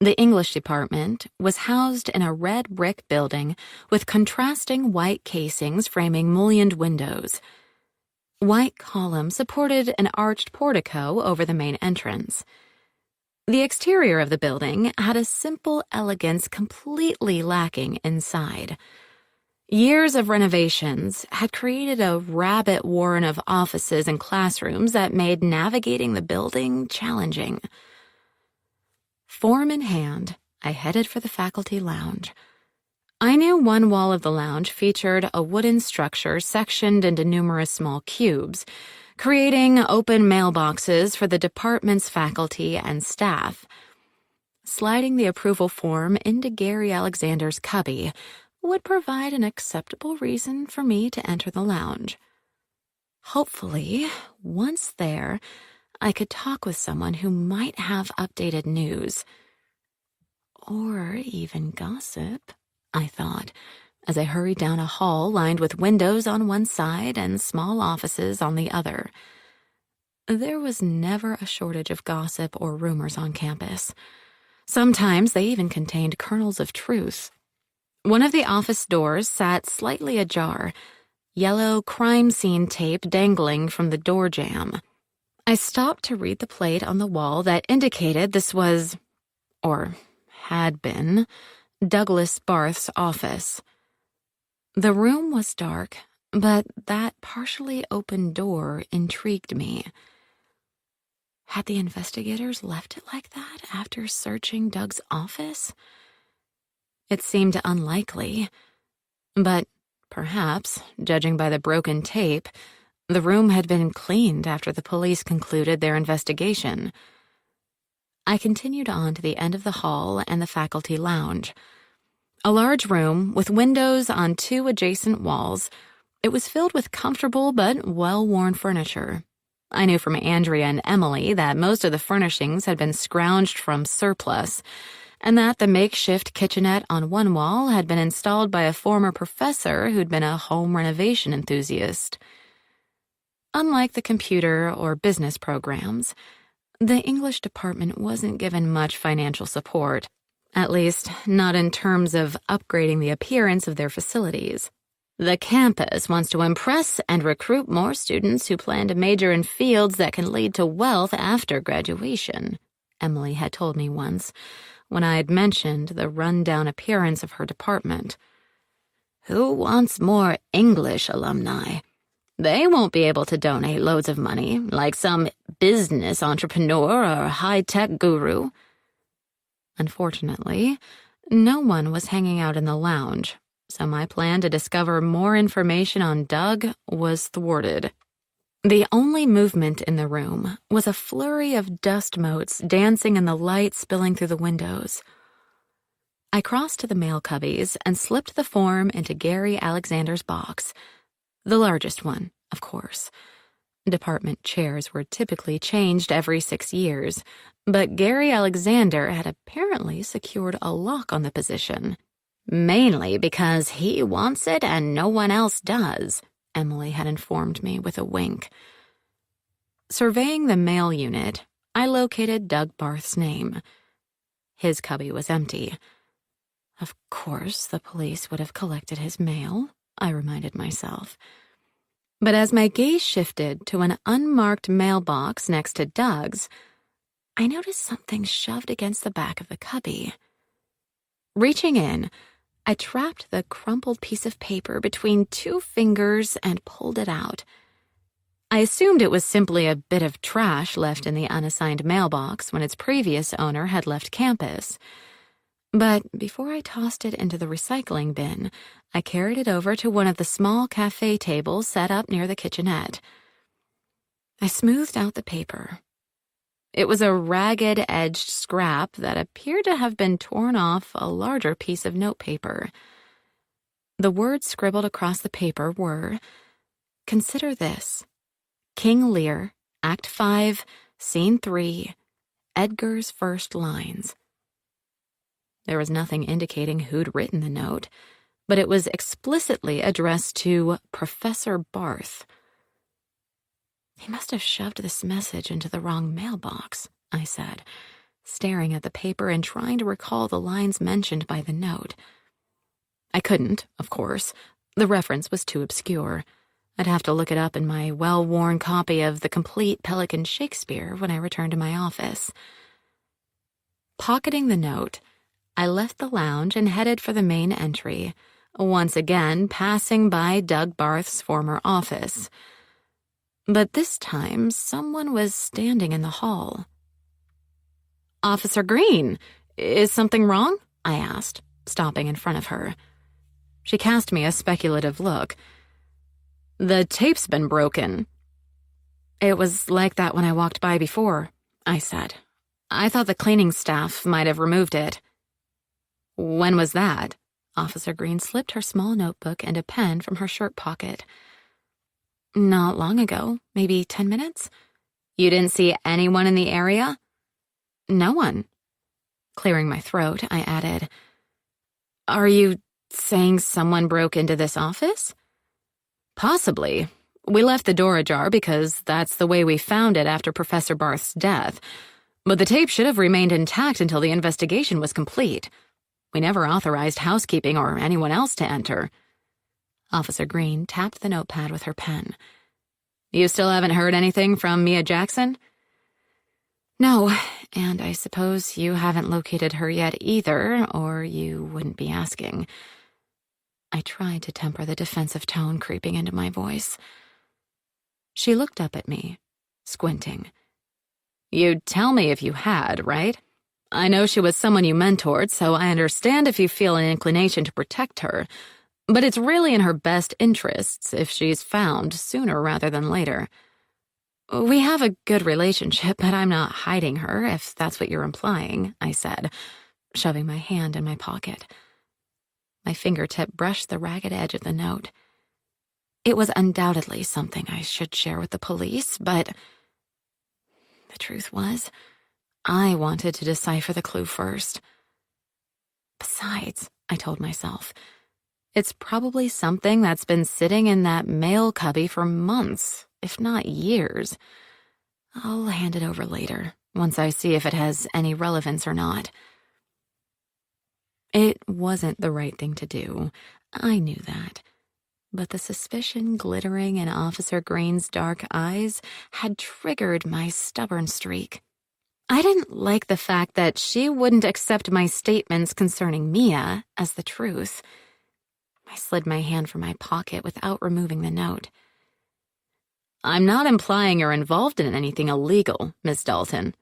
The English department was housed in a red brick building with contrasting white casings framing mullioned windows. White columns supported an arched portico over the main entrance. The exterior of the building had a simple elegance completely lacking inside. Years of renovations had created a rabbit warren of offices and classrooms that made navigating the building challenging. Form in hand, I headed for the faculty lounge. I knew one wall of the lounge featured a wooden structure sectioned into numerous small cubes, creating open mailboxes for the department's faculty and staff. Sliding the approval form into Gary Alexander's cubby would provide an acceptable reason for me to enter the lounge. Hopefully, once there, I could talk with someone who might have updated news. Or even gossip, I thought, as I hurried down a hall lined with windows on one side and small offices on the other. There was never a shortage of gossip or rumors on campus. Sometimes they even contained kernels of truth. One of the office doors sat slightly ajar, yellow crime scene tape dangling from the door jamb. I stopped to read the plate on the wall that indicated this was, or had been, Douglas Barth's office. The room was dark, but that partially open door intrigued me. Had the investigators left it like that after searching Doug's office? It seemed unlikely, but perhaps, judging by the broken tape, the room had been cleaned after the police concluded their investigation. I continued on to the end of the hall and the faculty lounge. A large room with windows on two adjacent walls. It was filled with comfortable but well-worn furniture. I knew from Andrea and Emily that most of the furnishings had been scrounged from surplus, and that the makeshift kitchenette on one wall had been installed by a former professor who'd been a home renovation enthusiast. Unlike the computer or business programs, the English department wasn't given much financial support, at least not in terms of upgrading the appearance of their facilities. The campus wants to impress and recruit more students who plan to major in fields that can lead to wealth after graduation, Emily had told me once, when I had mentioned the run-down appearance of her department. Who wants more English alumni? They won't be able to donate loads of money, like some business entrepreneur or high-tech guru. Unfortunately, no one was hanging out in the lounge, so my plan to discover more information on Doug was thwarted. The only movement in the room was a flurry of dust motes dancing in the light spilling through the windows. I crossed to the mail cubbies and slipped the form into Gary Alexander's box. The largest one, of course. Department chairs were typically changed every 6 years, but Gary Alexander had apparently secured a lock on the position. Mainly because he wants it and no one else does, Emily had informed me with a wink. Surveying the mail unit, I located Doug Barth's name. His cubby was empty. Of course, the police would have collected his mail, I reminded myself. But as my gaze shifted to an unmarked mailbox next to Doug's, I noticed something shoved against the back of the cubby. Reaching in, I trapped the crumpled piece of paper between 2 fingers and pulled it out. I assumed it was simply a bit of trash left in the unassigned mailbox when its previous owner had left campus. But before I tossed it into the recycling bin, I carried it over to one of the small cafe tables set up near the kitchenette. I smoothed out the paper. It was a ragged-edged scrap that appeared to have been torn off a larger piece of notepaper. The words scribbled across the paper were, "Consider this. King Lear, Act 5, Scene 3, Edgar's first lines." There was nothing indicating who'd written the note, but it was explicitly addressed to Professor Barth. He must have shoved this message into the wrong mailbox, I said, staring at the paper and trying to recall the lines mentioned by the note. I couldn't, of course. The reference was too obscure. I'd have to look it up in my well-worn copy of The Complete Pelican Shakespeare when I returned to my office. Pocketing the note, I left the lounge and headed for the main entry, once again passing by Doug Barth's former office. But this time, someone was standing in the hall. "Officer Green, is something wrong?" I asked, stopping in front of her. She cast me a speculative look. "The tape's been broken." "It was like that when I walked by before," I said. "I thought the cleaning staff might have removed it." "When was that?" Officer Green slipped her small notebook and a pen from her shirt pocket. "Not long ago, maybe 10 minutes. You didn't see anyone in the area?" "No one." Clearing my throat, I added, "Are you saying someone broke into this office?" "Possibly. We left the door ajar because that's the way we found it after Professor Barth's death. But the tape should have remained intact until the investigation was complete. We never authorized housekeeping or anyone else to enter." Officer Green tapped the notepad with her pen. "You still haven't heard anything from Mia Jackson?" "No, and I suppose you haven't located her yet either, or you wouldn't be asking." I tried to temper the defensive tone creeping into my voice. She looked up at me, squinting. "You'd tell me if you had, right? I know she was someone you mentored, so I understand if you feel an inclination to protect her, but it's really in her best interests if she's found sooner rather than later. We have a good relationship, but I'm not hiding her, if that's what you're implying," I said, shoving my hand in my pocket. My fingertip brushed the ragged edge of the note. It was undoubtedly something I should share with the police, but the truth was, I wanted to decipher the clue first. Besides, I told myself, it's probably something that's been sitting in that mail cubby for months, if not years. I'll hand it over later, once I see if it has any relevance or not. It wasn't the right thing to do. I knew that. But the suspicion glittering in Officer Green's dark eyes had triggered my stubborn streak. I didn't like the fact that she wouldn't accept my statements concerning Mia as the truth. I slid my hand from my pocket without removing the note. "I'm not implying you're involved in anything illegal, Miss Dalton."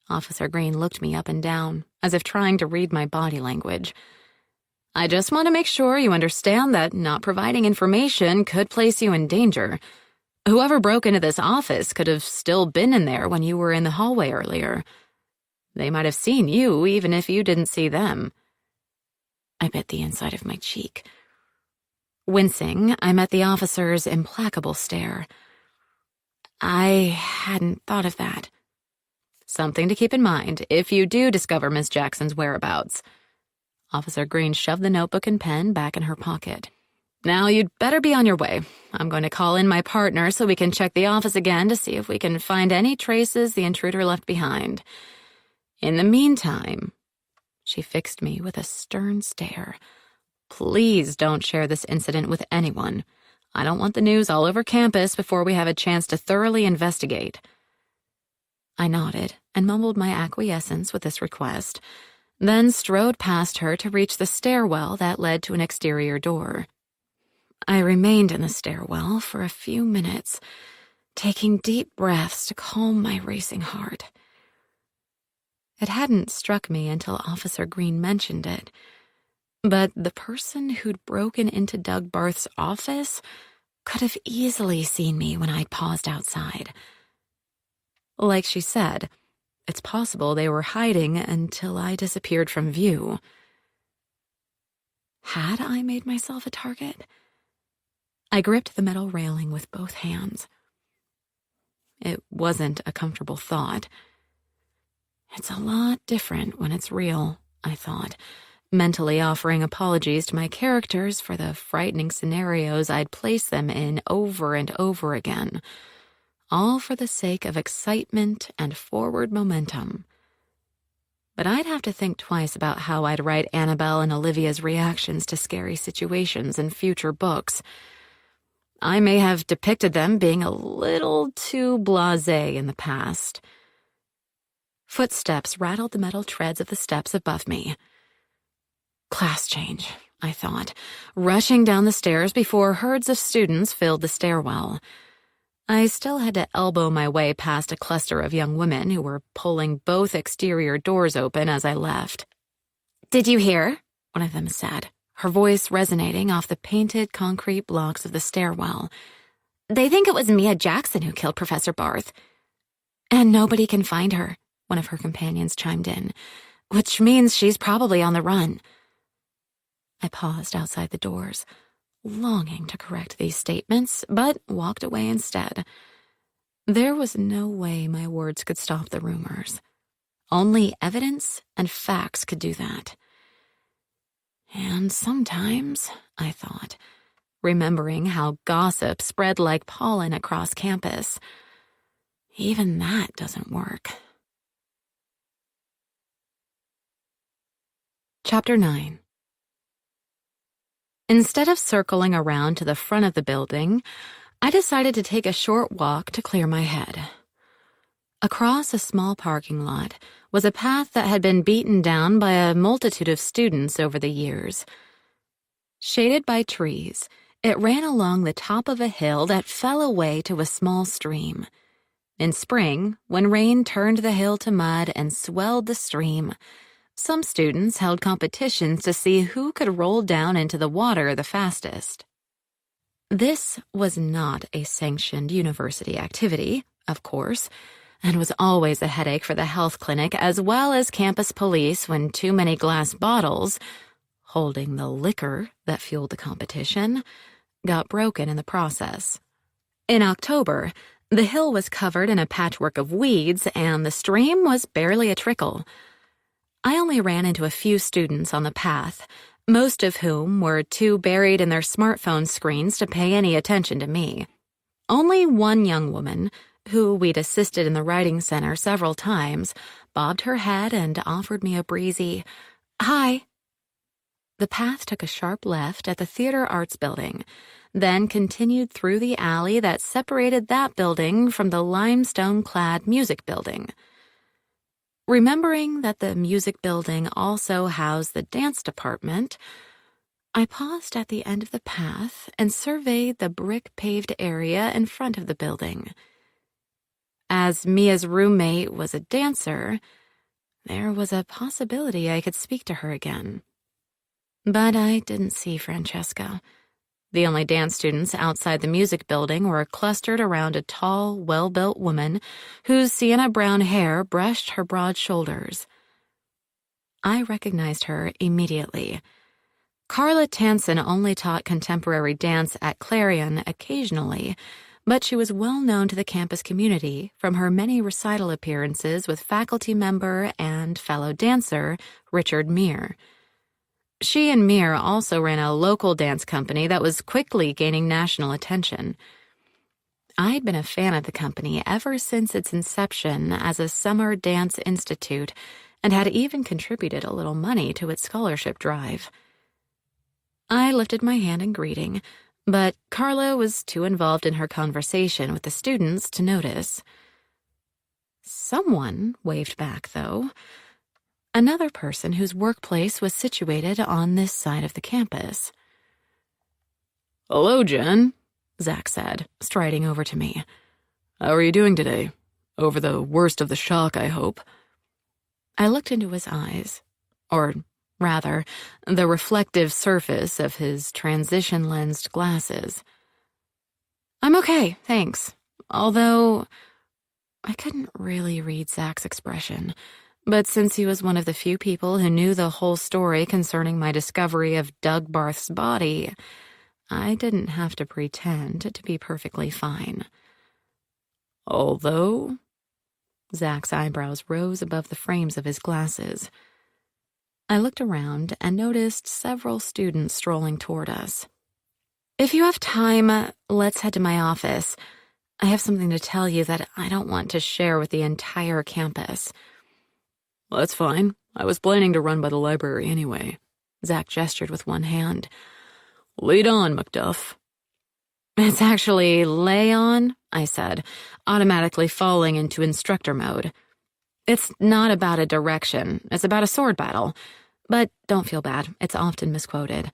Officer Green looked me up and down, as if trying to read my body language. "I just want to make sure you understand that not providing information could place you in danger. Whoever broke into this office could have still been in there when you were in the hallway earlier. They might have seen you even if you didn't see them." I bit the inside of my cheek. Wincing, I met the officer's implacable stare. "I hadn't thought of that." "Something to keep in mind if you do discover Miss Jackson's whereabouts." Officer Green shoved the notebook and pen back in her pocket. "Now you'd better be on your way. I'm going to call in my partner so we can check the office again to see if we can find any traces the intruder left behind. In the meantime," she fixed me with a stern stare, "please don't share this incident with anyone. I don't want the news all over campus before we have a chance to thoroughly investigate." I nodded and mumbled my acquiescence with this request, then strode past her to reach the stairwell that led to an exterior door. I remained in the stairwell for a few minutes, taking deep breaths to calm my racing heart. It hadn't struck me until Officer Green mentioned it, but the person who'd broken into Doug Barth's office could have easily seen me when I paused outside. Like she said, it's possible they were hiding until I disappeared from view. Had I made myself a target? I gripped the metal railing with both hands. It wasn't a comfortable thought. It's a lot different when it's real, I thought, mentally offering apologies to my characters for the frightening scenarios I'd placed them in over and over again, all for the sake of excitement and forward momentum. But I'd have to think twice about how I'd write Annabelle and Olivia's reactions to scary situations in future books. I may have depicted them being a little too blasé in the past. Footsteps rattled the metal treads of the steps above me. Class change, I thought, rushing down the stairs before herds of students filled the stairwell. I still had to elbow my way past a cluster of young women who were pulling both exterior doors open as I left. "Did you hear?" one of them said, her voice resonating off the painted concrete blocks of the stairwell. "They think it was Mia Jackson who killed Professor Barth." "And nobody can find her," one of her companions chimed in, "which means she's probably on the run." I paused outside the doors, longing to correct these statements, but walked away instead. There was no way my words could stop the rumors. Only evidence and facts could do that. And sometimes, I thought, remembering how gossip spread like pollen across campus, even that doesn't work. Chapter 9. Instead of circling around to the front of the building, I decided to take a short walk to clear my head. Across a small parking lot was a path that had been beaten down by a multitude of students over the years. Shaded by trees, it ran along the top of a hill that fell away to a small stream. In spring, when rain turned the hill to mud and swelled the stream, some students held competitions to see who could roll down into the water the fastest. This was not a sanctioned university activity, of course, and was always a headache for the health clinic as well as campus police when too many glass bottles, holding the liquor that fueled the competition, got broken in the process. In October, the hill was covered in a patchwork of weeds and the stream was barely a trickle. I only ran into a few students on the path, most of whom were too buried in their smartphone screens to pay any attention to me. Only one young woman, who we'd assisted in the writing center several times, bobbed her head and offered me a breezy, "Hi." The path took a sharp left at the Theater Arts Building, then continued through the alley that separated that building from the limestone-clad music building. Remembering that the music building also housed the dance department, I paused at the end of the path and surveyed the brick-paved area in front of the building. As Mia's roommate was a dancer, there was a possibility I could speak to her again. But I didn't see Francesca. The only dance students outside the music building were clustered around a tall, well-built woman whose sienna brown hair brushed her broad shoulders. I recognized her immediately. Carla Tansen only taught contemporary dance at Clarion occasionally, but she was well known to the campus community from her many recital appearances with faculty member and fellow dancer Richard Meir. She and Meir also ran a local dance company that was quickly gaining national attention. I'd been a fan of the company ever since its inception as a summer dance institute and had even contributed a little money to its scholarship drive. I lifted my hand in greeting, but Carla was too involved in her conversation with the students to notice. Someone waved back, though. Another person whose workplace was situated on this side of the campus. "Hello, Jen," Zach said, striding over to me. "How are you doing today? Over the worst of the shock, I hope." I looked into his eyes, or rather, the reflective surface of his transition-lensed glasses. "I'm okay, thanks. Although, I couldn't really read Zach's expression. But since he was one of the few people who knew the whole story concerning my discovery of Doug Barth's body, I didn't have to pretend to be perfectly fine. Although? Zach's eyebrows rose above the frames of his glasses. I looked around and noticed several students strolling toward us. "If you have time, let's head to my office. I have something to tell you that I don't want to share with the entire campus. Well, that's fine. I was planning to run by the library anyway. Zach gestured with one hand. Lead on, Macduff. It's actually lay on, I said, automatically falling into instructor mode. It's not about a direction. It's about a sword battle. But don't feel bad. It's often misquoted.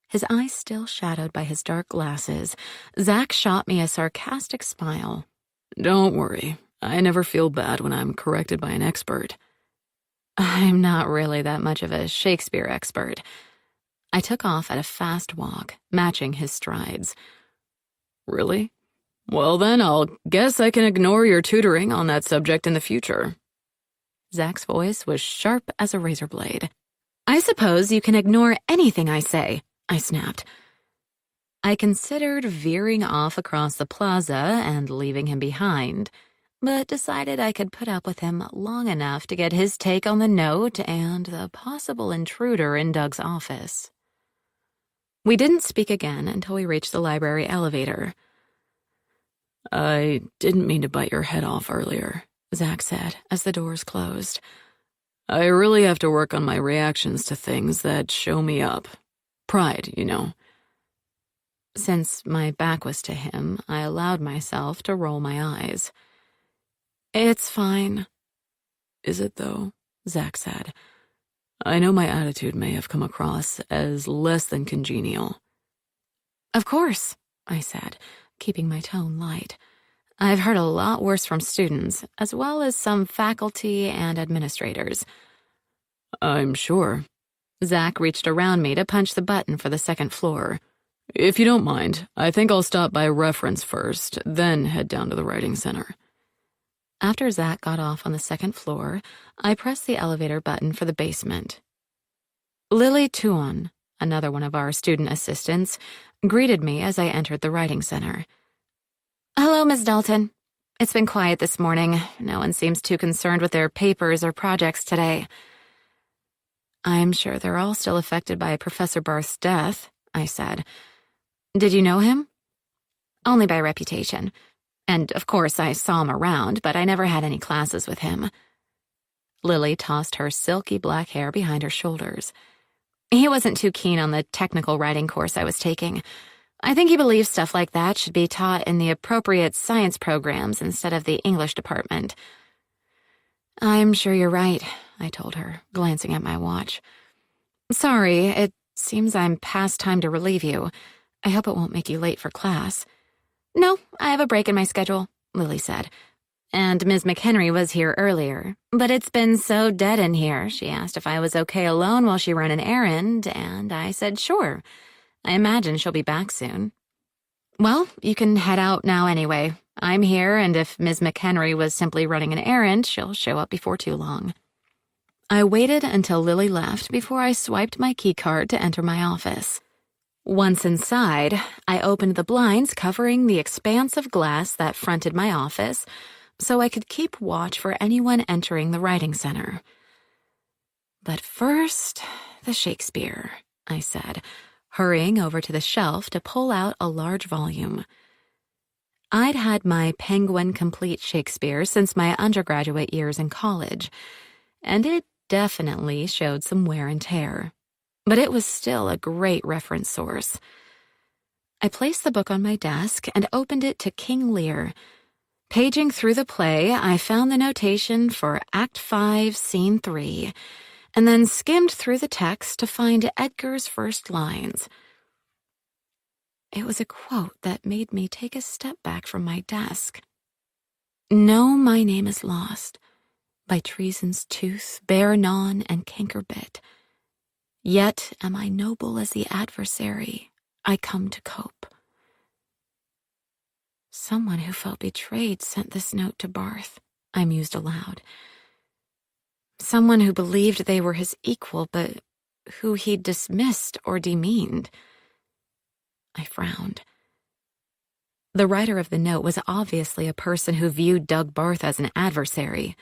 His eyes still shadowed by his dark glasses, Zach shot me a sarcastic smile. Don't worry. I never feel bad when I'm corrected by an expert. I'm not really that much of a Shakespeare expert. I took off at a fast walk, matching his strides. Really? Well then, I'll guess I can ignore your tutoring on that subject in the future. Zach's voice was sharp as a razor blade. I suppose you can ignore anything I say, I snapped. I considered veering off across the plaza and leaving him behind, but decided I could put up with him long enough to get his take on the note and the possible intruder in Doug's office. We didn't speak again until we reached the library elevator. I didn't mean to bite your head off earlier, Zach said as the doors closed. I really have to work on my reactions to things that show me up. Pride, you know. Since my back was to him, I allowed myself to roll my eyes. It's fine. Is it, though? Zach said. I know my attitude may have come across as less than congenial. Of course, I said, keeping my tone light. I've heard a lot worse from students, as well as some faculty and administrators. I'm sure. Zach reached around me to punch the button for the second floor. If you don't mind, I think I'll stop by reference first, then head down to the writing center. After Zach got off on the second floor, I pressed the elevator button for the basement. Lily Tuon, another one of our student assistants, greeted me as I entered the writing center. Hello, Miss Dalton. It's been quiet this morning. No one seems too concerned with their papers or projects today. I'm sure they're all still affected by Professor Barth's death, I said. Did you know him? Only by reputation. And, of course, I saw him around, but I never had any classes with him. Lily tossed her silky black hair behind her shoulders. He wasn't too keen on the technical writing course I was taking. I think he believes stuff like that should be taught in the appropriate science programs instead of the English department. I'm sure you're right, I told her, glancing at my watch. Sorry, it seems I'm past time to relieve you. I hope it won't make you late for class. No, I have a break in my schedule, Lily said. And Ms. McHenry was here earlier, but it's been so dead in here. She asked if I was okay alone while she ran an errand, and I said sure. I imagine she'll be back soon. Well, you can head out now anyway. I'm here, and if Ms. McHenry was simply running an errand, she'll show up before too long. I waited until Lily left before I swiped my keycard to enter my office. Once inside, I opened the blinds covering the expanse of glass that fronted my office so I could keep watch for anyone entering the writing center. But first, the Shakespeare, I said, hurrying over to the shelf to pull out a large volume. I'd had my Penguin Complete Shakespeare since my undergraduate years in college, and it definitely showed some wear and tear. But it was still a great reference source. I placed the book on my desk and opened it to King Lear. Paging through the play, I found the notation for Act 5, Scene 3, and then skimmed through the text to find Edgar's first lines. It was a quote that made me take a step back from my desk. "Know my name is lost, by treason's tooth, bare gnawn, and canker bit. Yet am I noble as the adversary, I come to cope." Someone who felt betrayed sent this note to Barth, I mused aloud. Someone who believed they were his equal, but who he dismissed or demeaned. I frowned. The writer of the note was obviously a person who viewed Doug Barth as an adversary.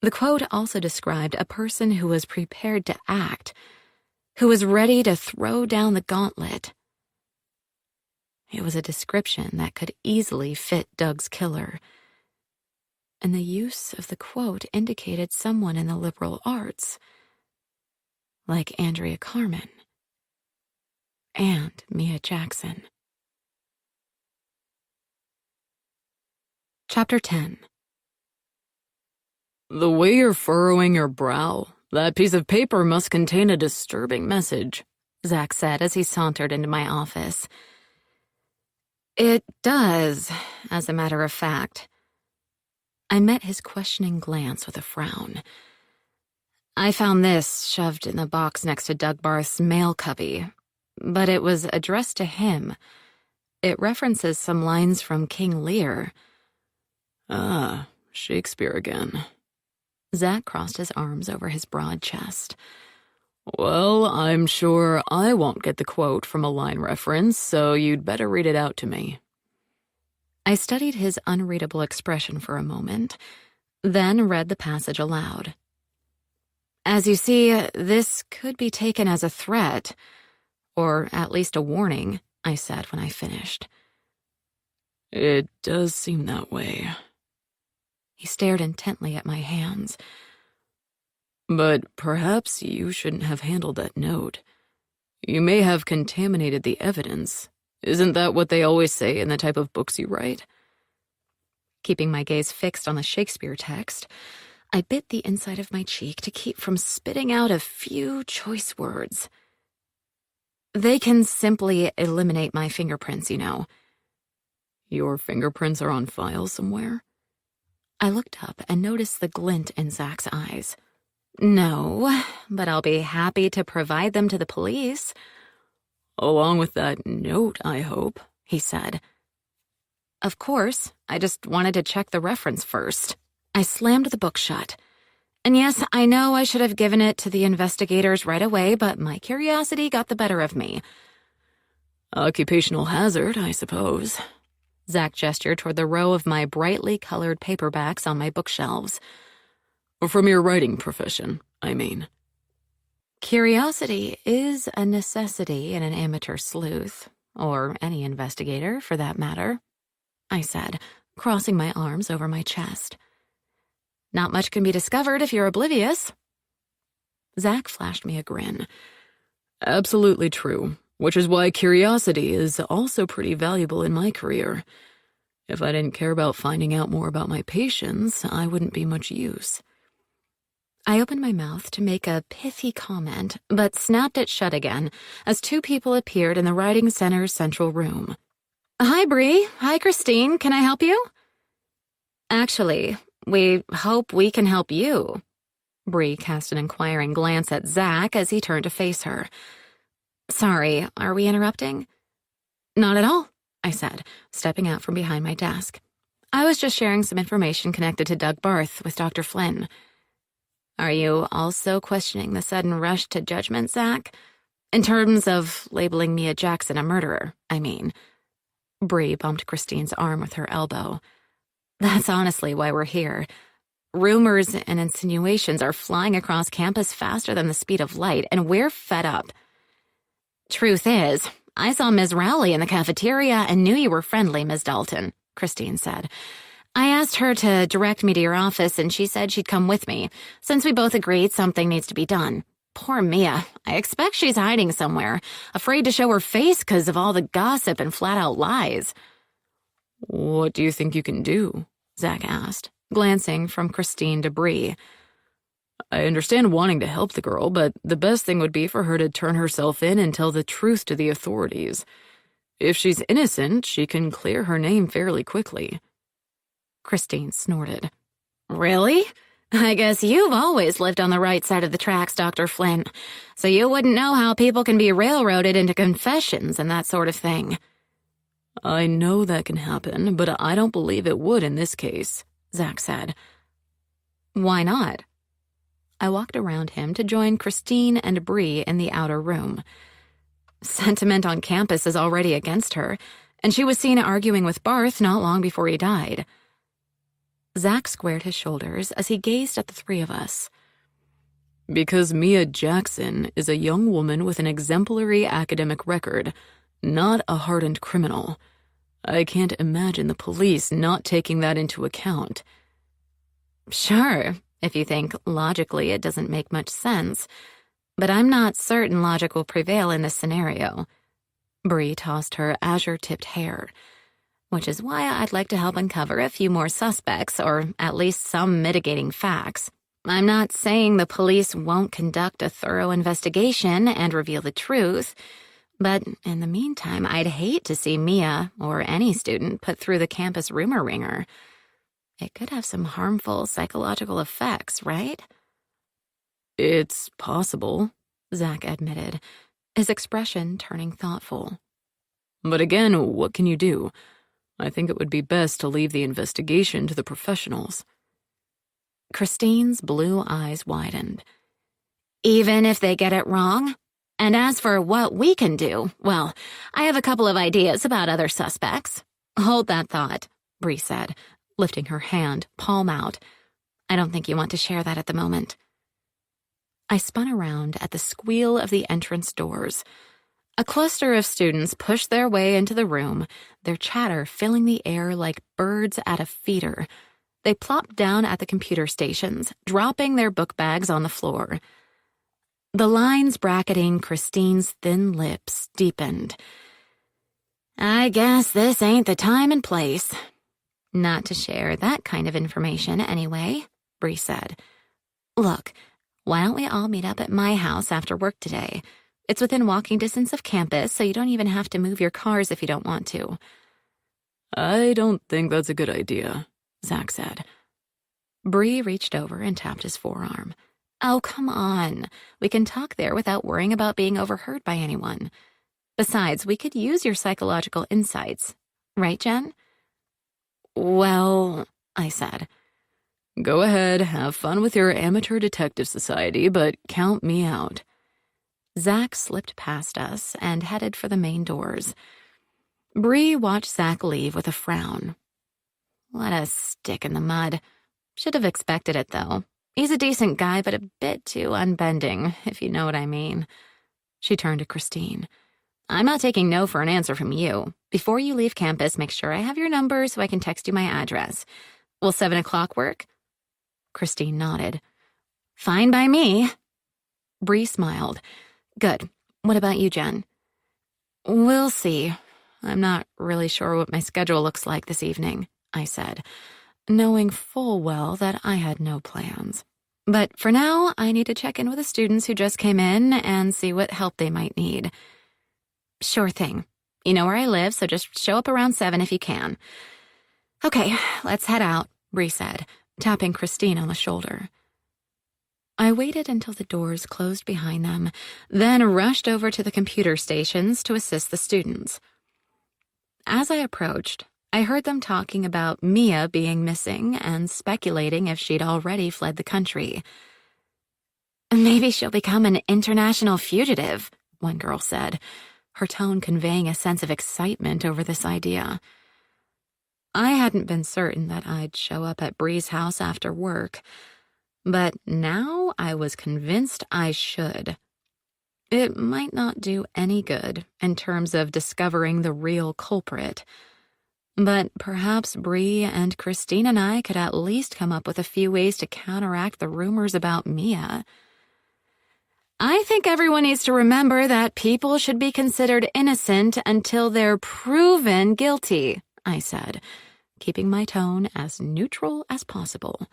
The quote also described a person who was prepared to act, who was ready to throw down the gauntlet. It was a description that could easily fit Doug's killer. And the use of the quote indicated someone in the liberal arts, like Andrea Carmen and Mia Jackson. Chapter 10. The way you're furrowing your brow, that piece of paper must contain a disturbing message, Zach said as he sauntered into my office. It does, as a matter of fact. I met his questioning glance with a frown. I found this shoved in the box next to Doug Barth's mail cubby, but it was addressed to him. It references some lines from King Lear. Ah, Shakespeare again. Zach crossed his arms over his broad chest. Well, I'm sure I won't get the quote from a line reference, so you'd better read it out to me. I studied his unreadable expression for a moment, then read the passage aloud. As you see, this could be taken as a threat, or at least a warning, I said when I finished. It does seem that way. He stared intently at my hands. But perhaps you shouldn't have handled that note. You may have contaminated the evidence. Isn't that what they always say in the type of books you write? Keeping my gaze fixed on the Shakespeare text, I bit the inside of my cheek to keep from spitting out a few choice words. They can simply eliminate my fingerprints, you know. Your fingerprints are on file somewhere? I looked up and noticed the glint in Zach's eyes. No, but I'll be happy to provide them to the police. Along with that note, I hope, he said. Of course, I just wanted to check the reference first. I slammed the book shut. And yes, I know I should have given it to the investigators right away, but my curiosity got the better of me. Occupational hazard, I suppose. Zach gestured toward the row of my brightly colored paperbacks on my bookshelves. From your writing profession, I mean. Curiosity is a necessity in an amateur sleuth, or any investigator, for that matter, I said, crossing my arms over my chest. Not much can be discovered if you're oblivious. Zach flashed me a grin. Absolutely true, which is why curiosity is also pretty valuable in my career. If I didn't care about finding out more about my patients, I wouldn't be much use. I opened my mouth to make a pithy comment, but snapped it shut again as two people appeared in the writing center's central room. Hi, Bree. Hi, Christine. Can I help you? Actually, we hope we can help you. Bree cast an inquiring glance at Zach as he turned to face her. Sorry, are we interrupting? Not at all, I said, stepping out from behind my desk. I was just sharing some information connected to Doug Barth with Dr. Flynn. Are you also questioning the sudden rush to judgment, Zach? In terms of labeling Mia Jackson a murderer, I mean. Bree bumped Christine's arm with her elbow. That's honestly why we're here. Rumors and insinuations are flying across campus faster than the speed of light, and we're fed up. Truth is, I saw Ms. Rowley in the cafeteria and knew you were friendly, Ms. Dalton, Christine said. I asked her to direct me to your office, and she said she'd come with me, since we both agreed something needs to be done. Poor Mia. I expect she's hiding somewhere, afraid to show her face because of all the gossip and flat-out lies. What do you think you can do? Zach asked, glancing from Christine to Bree. I understand wanting to help the girl, but the best thing would be for her to turn herself in and tell the truth to the authorities. If she's innocent, she can clear her name fairly quickly. Christine snorted. Really? I guess you've always lived on the right side of the tracks, Dr. Flynn, so you wouldn't know how people can be railroaded into confessions and that sort of thing. I know that can happen, but I don't believe it would in this case, Zach said. Why not? I walked around him to join Christine and Bree in the outer room. Sentiment on campus is already against her, and she was seen arguing with Barth not long before he died. Zach squared his shoulders as he gazed at the three of us. Because Mia Jackson is a young woman with an exemplary academic record, not a hardened criminal. I can't imagine the police not taking that into account. Sure, if you think logically it doesn't make much sense, but I'm not certain logic will prevail in this scenario. Bree tossed her azure-tipped hair, which is why I'd like to help uncover a few more suspects, or at least some mitigating facts. I'm not saying the police won't conduct a thorough investigation and reveal the truth, but in the meantime, I'd hate to see Mia, or any student, put through the campus rumor ringer. It could have some harmful psychological effects, right? It's possible, Zach admitted, his expression turning thoughtful. but again, what can you do? I think it would be best to leave the investigation to the professionals. Christine's blue eyes widened. Even if they get it wrong? And as for what we can do, well, I have a couple of ideas about other suspects. Hold that thought, Bree said, lifting her hand, palm out. I don't think you want to share that at the moment. I spun around at the squeal of the entrance doors. A cluster of students pushed their way into the room, their chatter filling the air like birds at a feeder. They plopped down at the computer stations, dropping their book bags on the floor. The lines bracketing Christine's thin lips deepened. I guess this ain't the time and place. Not to share that kind of information, anyway, Bree said. Look, why don't we all meet up at my house after work today? It's within walking distance of campus, so you don't even have to move your cars if you don't want to. I don't think that's a good idea, Zach said. Bree reached over and tapped his forearm. Oh, come on. We can talk there without worrying about being overheard by anyone. Besides, we could use your psychological insights. Right, Jen? Well, I said. Go ahead, have fun with your amateur detective society, but count me out. Zach slipped past us and headed for the main doors. Bree watched Zach leave with a frown. What a stick in the mud. Should have expected it, though. He's a decent guy, but a bit too unbending, if you know what I mean. She turned to Christine. I'm not taking no for an answer from you. Before you leave campus, make sure I have your number so I can text you my address. Will 7 o'clock work? Christine nodded. Fine by me. Bree smiled. Good. What about you, Jen? We'll see. I'm not really sure what my schedule looks like this evening, I said, knowing full well that I had no plans. But for now, I need to check in with the students who just came in and see what help they might need. Sure thing. You know where I live, so just show up around 7 if you can. Okay, let's head out, Bree said, tapping Christine on the shoulder. I waited until the doors closed behind them, then rushed over to the computer stations to assist the students. As I approached, I heard them talking about Mia being missing and speculating if she'd already fled the country. Maybe she'll become an international fugitive, one girl said, her tone conveying a sense of excitement over this idea. I hadn't been certain that I'd show up at Bree's house after work, but now I was convinced I should. It might not do any good in terms of discovering the real culprit, but perhaps Bree and Christine and I could at least come up with a few ways to counteract the rumors about Mia. I think everyone needs to remember that people should be considered innocent until they're proven guilty, I said, keeping my tone as neutral as possible.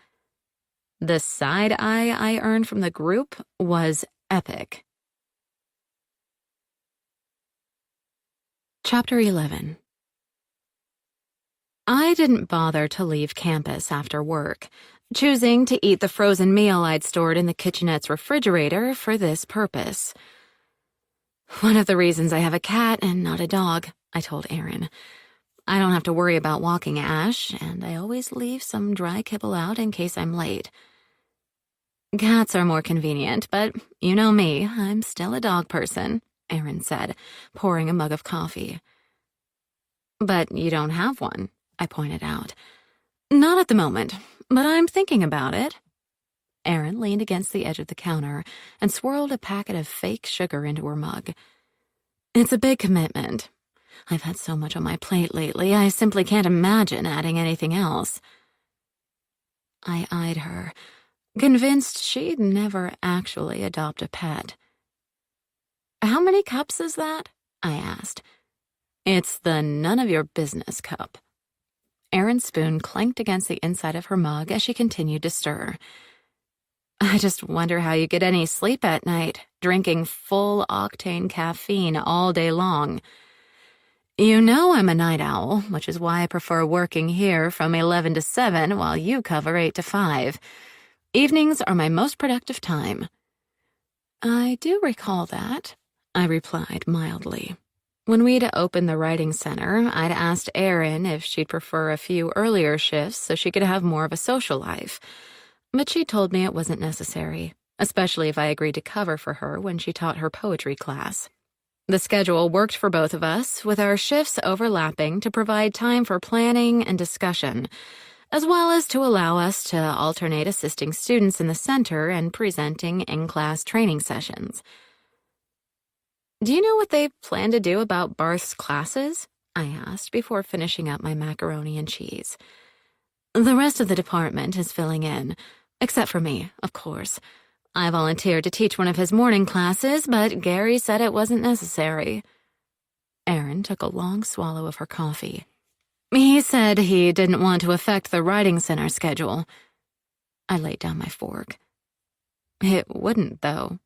The side eye I earned from the group was epic. Chapter 11. I didn't bother to leave campus after work, choosing to eat the frozen meal I'd stored in the kitchenette's refrigerator for this purpose. One of the reasons I have a cat and not a dog, I told Aaron. I don't have to worry about walking Ash, and I always leave some dry kibble out in case I'm late. Cats are more convenient, but you know me, I'm still a dog person, Aaron said, pouring a mug of coffee. But you don't have one, I pointed out. Not at the moment, but I'm thinking about it. Aaron leaned against the edge of the counter and swirled a packet of fake sugar into her mug. It's a big commitment, I've had so much on my plate lately, I simply can't imagine adding anything else. I eyed her, convinced she'd never actually adopt a pet. How many cups is that? I asked. It's the none of your business cup. Erin's spoon clanked against the inside of her mug as she continued to stir. I just wonder how you get any sleep at night, drinking full-octane caffeine all day long. You know I'm a night owl, which is why I prefer working here from 11 to 7 while you cover 8 to 5. Evenings are my most productive time. I do recall that, I replied mildly. When we'd opened the writing center, I'd asked Erin if she'd prefer a few earlier shifts so she could have more of a social life. But she told me it wasn't necessary, especially if I agreed to cover for her when she taught her poetry class. The schedule worked for both of us, with our shifts overlapping to provide time for planning and discussion, as well as to allow us to alternate assisting students in the center and presenting in-class training sessions. Do you know what they plan to do about Barth's classes? I asked before finishing up my macaroni and cheese. The rest of the department is filling in, except for me, of course. I volunteered to teach one of his morning classes, but Gary said it wasn't necessary. Erin took a long swallow of her coffee. He said he didn't want to affect the writing center schedule. I laid down my fork. It wouldn't, though.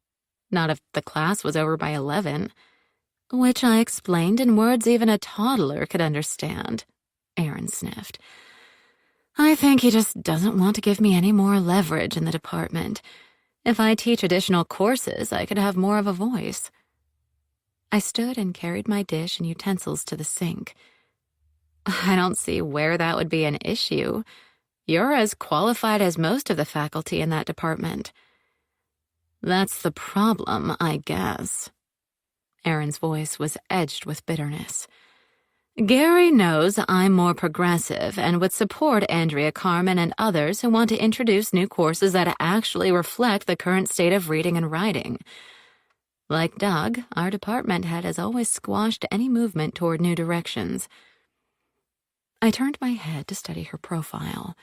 Not if the class was over by 11. Which I explained in words even a toddler could understand. Erin sniffed. I think he just doesn't want to give me any more leverage in the department. If I teach additional courses, I could have more of a voice. I stood and carried my dish and utensils to the sink. I don't see where that would be an issue. You're as qualified as most of the faculty in that department. That's the problem, I guess. Erin's voice was edged with bitterness. Gary knows I'm more progressive and would support Andrea Carmen and others who want to introduce new courses that actually reflect the current state of reading and writing. Like Doug, our department head has always squashed any movement toward new directions. I turned my head to study her profile.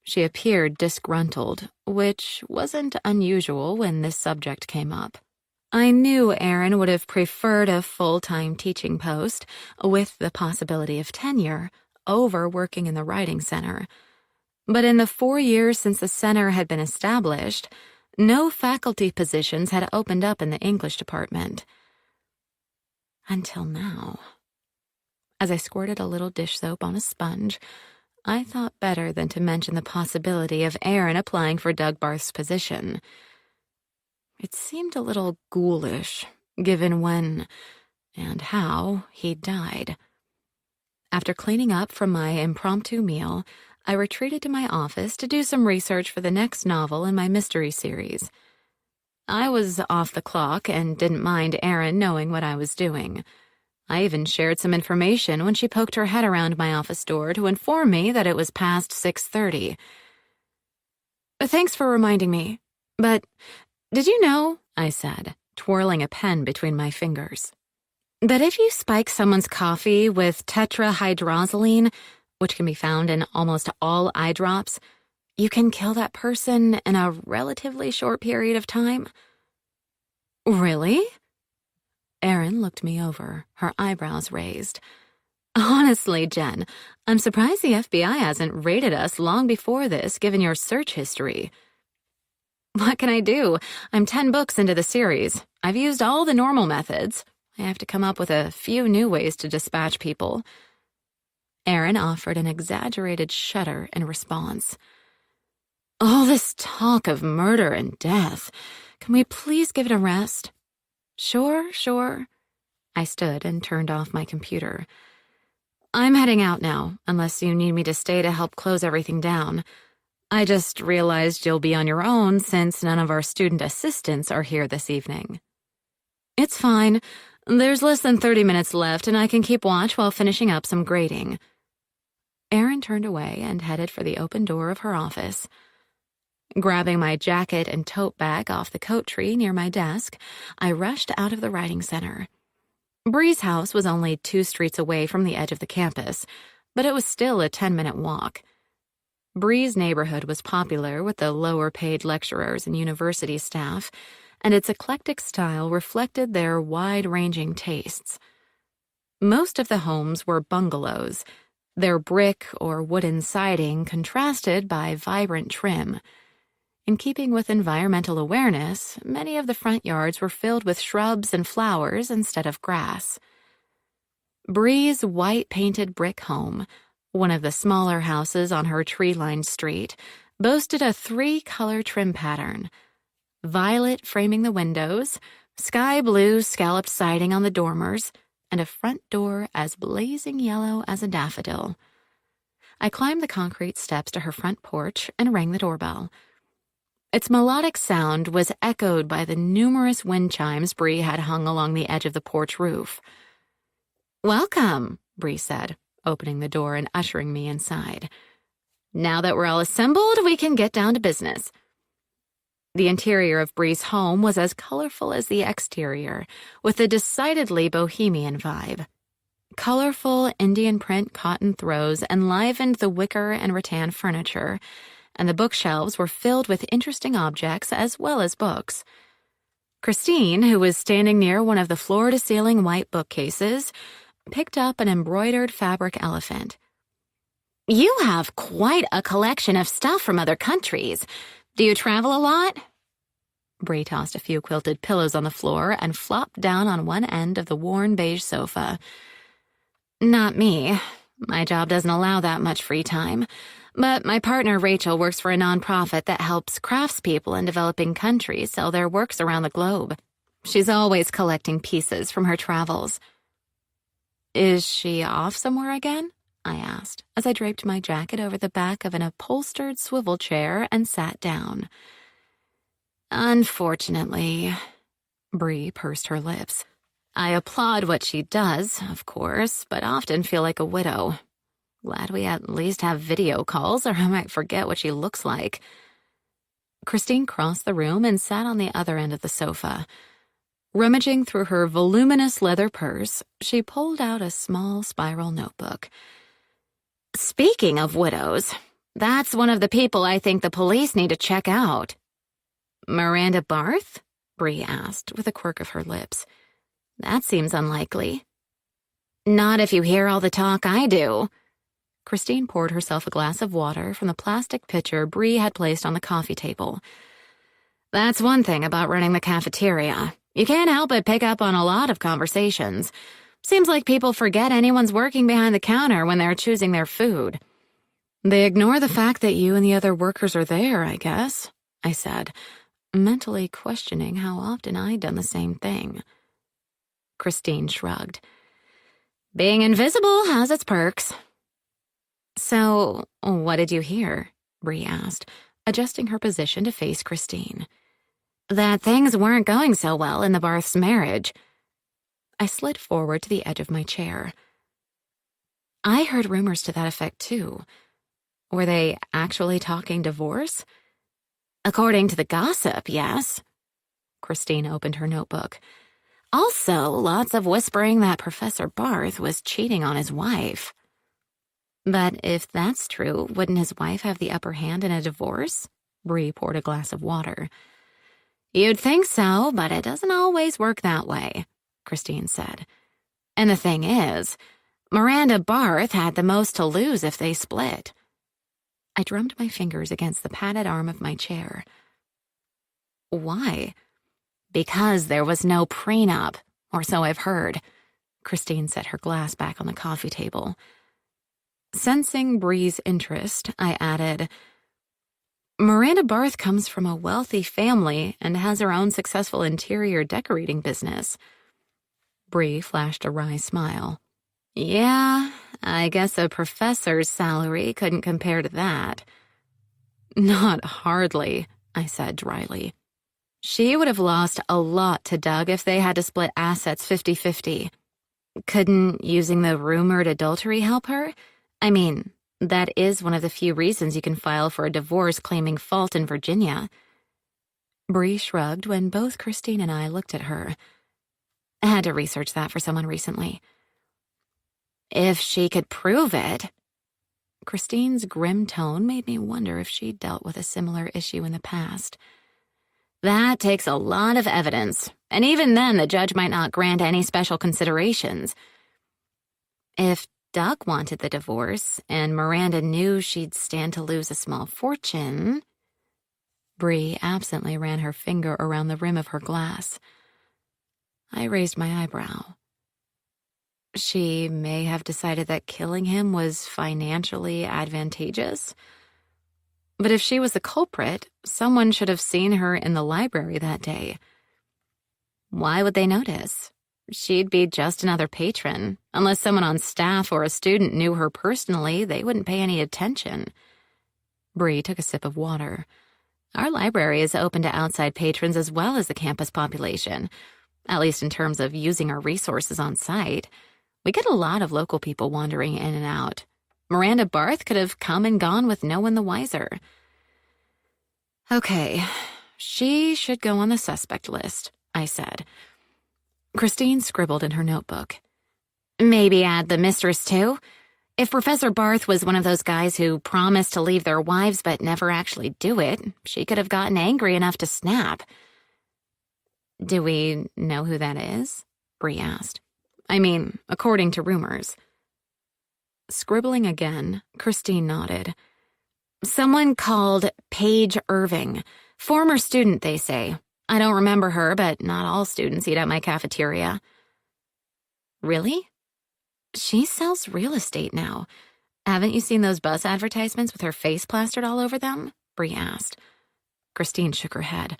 She appeared disgruntled, which wasn't unusual when this subject came up. I knew Erin would have preferred a full-time teaching post, with the possibility of tenure, over working in the writing center. But in the 4 years since the center had been established, no faculty positions had opened up in the English department. Until now. As I squirted a little dish soap on a sponge, I thought better than to mention the possibility of Erin applying for Doug Barth's position. It seemed a little ghoulish, given when and how he died. After cleaning up from my impromptu meal, I retreated to my office to do some research for the next novel in my mystery series. I was off the clock and didn't mind Erin knowing what I was doing. I even shared some information when she poked her head around my office door to inform me that it was past 6:30. Thanks for reminding me, but did you know, I said, twirling a pen between my fingers, that if you spike someone's coffee with tetrahydrozoline, which can be found in almost all eye drops, you can kill that person in a relatively short period of time? Really? Erin looked me over, her eyebrows raised. Honestly, Jen, I'm surprised the FBI hasn't raided us long before this, given your search history. What can I do? I'm 10 books into the series. I've used all the normal methods. I have to come up with a few new ways to dispatch people. Erin offered an exaggerated shudder in response. All this talk of murder and death. Can we please give it a rest? Sure. I stood and turned off my computer. I'm heading out now, unless you need me to stay to help close everything down. I just realized you'll be on your own since none of our student assistants are here this evening. It's fine. There's less than 30 minutes left, and I can keep watch while finishing up some grading. Erin turned away and headed for the open door of her office. Grabbing my jacket and tote bag off the coat tree near my desk, I rushed out of the writing center. Bree's house was only 2 streets away from the edge of the campus, but it was still a 10-minute walk. Bree's neighborhood was popular with the lower-paid lecturers and university staff, and its eclectic style reflected their wide-ranging tastes. Most of the homes were bungalows, their brick or wooden siding contrasted by vibrant trim. In keeping with environmental awareness, many of the front yards were filled with shrubs and flowers instead of grass. Bree's white-painted brick home, one of the smaller houses on her tree-lined street, boasted a 3-color trim pattern: violet framing the windows, sky blue scalloped siding on the dormers, and a front door as blazing yellow as a daffodil. I climbed the concrete steps to her front porch and rang the doorbell. Its melodic sound was echoed by the numerous wind chimes Bree had hung along the edge of the porch roof. "Welcome," Bree said, opening the door and ushering me inside. "Now that we're all assembled, we can get down to business." The interior of Bree's home was as colorful as the exterior, with a decidedly bohemian vibe. Colorful Indian print cotton throws enlivened the wicker and rattan furniture, and the bookshelves were filled with interesting objects as well as books. Christine, who was standing near one of the floor-to-ceiling white bookcases, picked up an embroidered fabric elephant. "You have quite a collection of stuff from other countries. Do you travel a lot?" Bree tossed a few quilted pillows on the floor and flopped down on one end of the worn beige sofa. "Not me. My job doesn't allow that much free time. But my partner Rachel works for a nonprofit that helps craftspeople in developing countries sell their works around the globe. She's always collecting pieces from her travels." "Is she off somewhere again?" I asked, as I draped my jacket over the back of an upholstered swivel chair and sat down. "Unfortunately," Bree pursed her lips. "I applaud what she does, of course, but often feel like a widow. Glad we at least have video calls, or I might forget what she looks like." Christine crossed the room and sat on the other end of the sofa. Rummaging through her voluminous leather purse, she pulled out a small spiral notebook. "Speaking of widows, that's one of the people I think the police need to check out." "Miranda Barth?" Bree asked, with a quirk of her lips. "That seems unlikely." "Not if you hear all the talk I do." Christine poured herself a glass of water from the plastic pitcher Bree had placed on the coffee table. "That's one thing about running the cafeteria. You can't help but pick up on a lot of conversations. Seems like people forget anyone's working behind the counter when they're choosing their food." "They ignore the fact that you and the other workers are there, I guess," I said, mentally questioning how often I'd done the same thing. Christine shrugged. "Being invisible has its perks." "So, what did you hear?" Bree asked, adjusting her position to face Christine. "That things weren't going so well in the Barth's marriage." I slid forward to the edge of my chair. "I heard rumors to that effect, too. Were they actually talking divorce?" "According to the gossip, yes." Christine opened her notebook. "Also, lots of whispering that Professor Barth was cheating on his wife." "But if that's true, wouldn't his wife have the upper hand in a divorce?" Bree poured a glass of water. "You'd think so, but it doesn't always work that way," Christine said. "And the thing is, Miranda Barth had the most to lose if they split." I drummed my fingers against the padded arm of my chair. "Why?" "Because there was no prenup, or so I've heard." Christine set her glass back on the coffee table. Sensing Bree's interest, I added, "Miranda Barth comes from a wealthy family and has her own successful interior decorating business." Bree flashed a wry smile. "Yeah, I guess a professor's salary couldn't compare to that." "Not hardly," I said dryly. "She would have lost a lot to Doug if they had to split assets 50-50. Couldn't using the rumored adultery help her? I mean, that is one of the few reasons you can file for a divorce claiming fault in Virginia." Bree shrugged when both Christine and I looked at her. I had to research that for someone recently. If she could prove it. Christine's grim tone made me wonder if she'd dealt with a similar issue in the past. That takes a lot of evidence, and even then the judge might not grant any special considerations. If Doug wanted the divorce, and Miranda knew she'd stand to lose a small fortune... Bree absently ran her finger around the rim of her glass. I raised my eyebrow. She may have decided that killing him was financially advantageous. But if she was the culprit, someone should have seen her in the library that day. Why would they notice? She'd be just another patron. Unless someone on staff or a student knew her personally, they wouldn't pay any attention. Bree took a sip of water. Our library is open to outside patrons as well as the campus population, at least in terms of using our resources on site. We get a lot of local people wandering in and out. Miranda Barth could have come and gone with no one the wiser. Okay, she should go on the suspect list, I said. Christine scribbled in her notebook. Maybe add the mistress too? If Professor Barth was one of those guys who promised to leave their wives but never actually do it, she could have gotten angry enough to snap. Do we know who that is? Bree asked. I mean, according to rumors. Scribbling again, Christine nodded. Someone called Paige Irving. Former student, they say. I don't remember her, but not all students eat at my cafeteria. Really? She sells real estate now. Haven't you seen those bus advertisements with her face plastered all over them? Bree asked. Christine shook her head.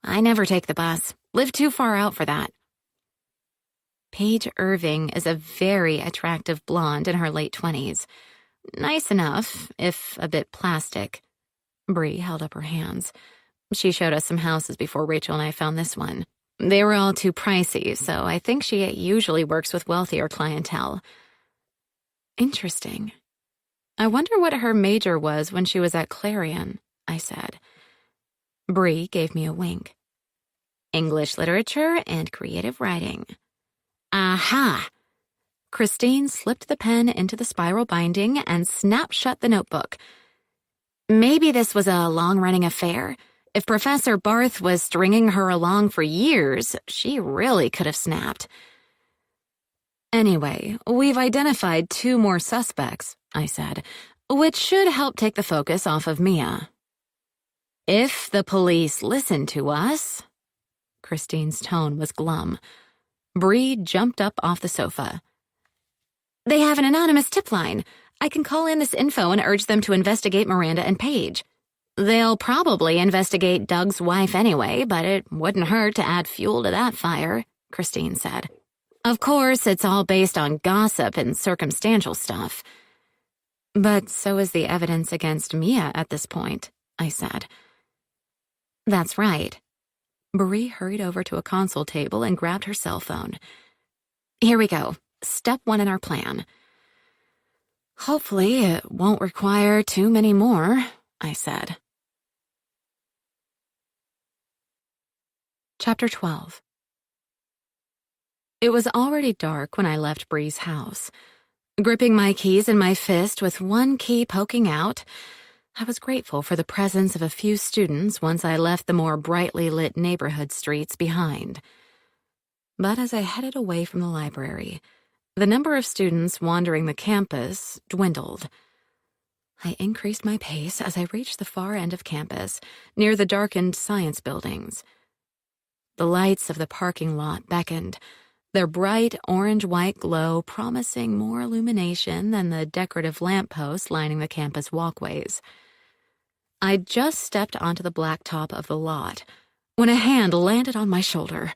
I never take the bus. Live too far out for that. Paige Irving is a very attractive blonde in her late 20s. Nice enough, if a bit plastic. Bree held up her hands. She showed us some houses before Rachel and I found this one. They were all too pricey, so I think she usually works with wealthier clientele. Interesting. I wonder what her major was when she was at Clarion, I said. Bree gave me a wink. English literature and creative writing. Aha! Christine slipped the pen into the spiral binding and snapped shut the notebook. Maybe this was a long-running affair. If Professor Barth was stringing her along for years, she really could have snapped. Anyway, we've identified 2 more suspects, I said, which should help take the focus off of Mia. If the police listen to us... Christine's tone was glum. Bree jumped up off the sofa. They have an anonymous tip line. I can call in this info and urge them to investigate Miranda and Paige. They'll probably investigate Doug's wife anyway, but it wouldn't hurt to add fuel to that fire, Christine said. Of course, it's all based on gossip and circumstantial stuff. But so is the evidence against Mia at this point, I said. That's right. Bree hurried over to a console table and grabbed her cell phone. Here we go. Step 1 in our plan. Hopefully it won't require too many more, I said. Chapter 12. It was already dark when I left Bree's house. Gripping my keys in my fist with one key poking out, I was grateful for the presence of a few students once I left the more brightly lit neighborhood streets behind. But as I headed away from the library, the number of students wandering the campus dwindled. I increased my pace as I reached the far end of campus, near the darkened science buildings. The lights of the parking lot beckoned, their bright orange-white glow promising more illumination than the decorative lampposts lining the campus walkways. I'd just stepped onto the blacktop of the lot when a hand landed on my shoulder.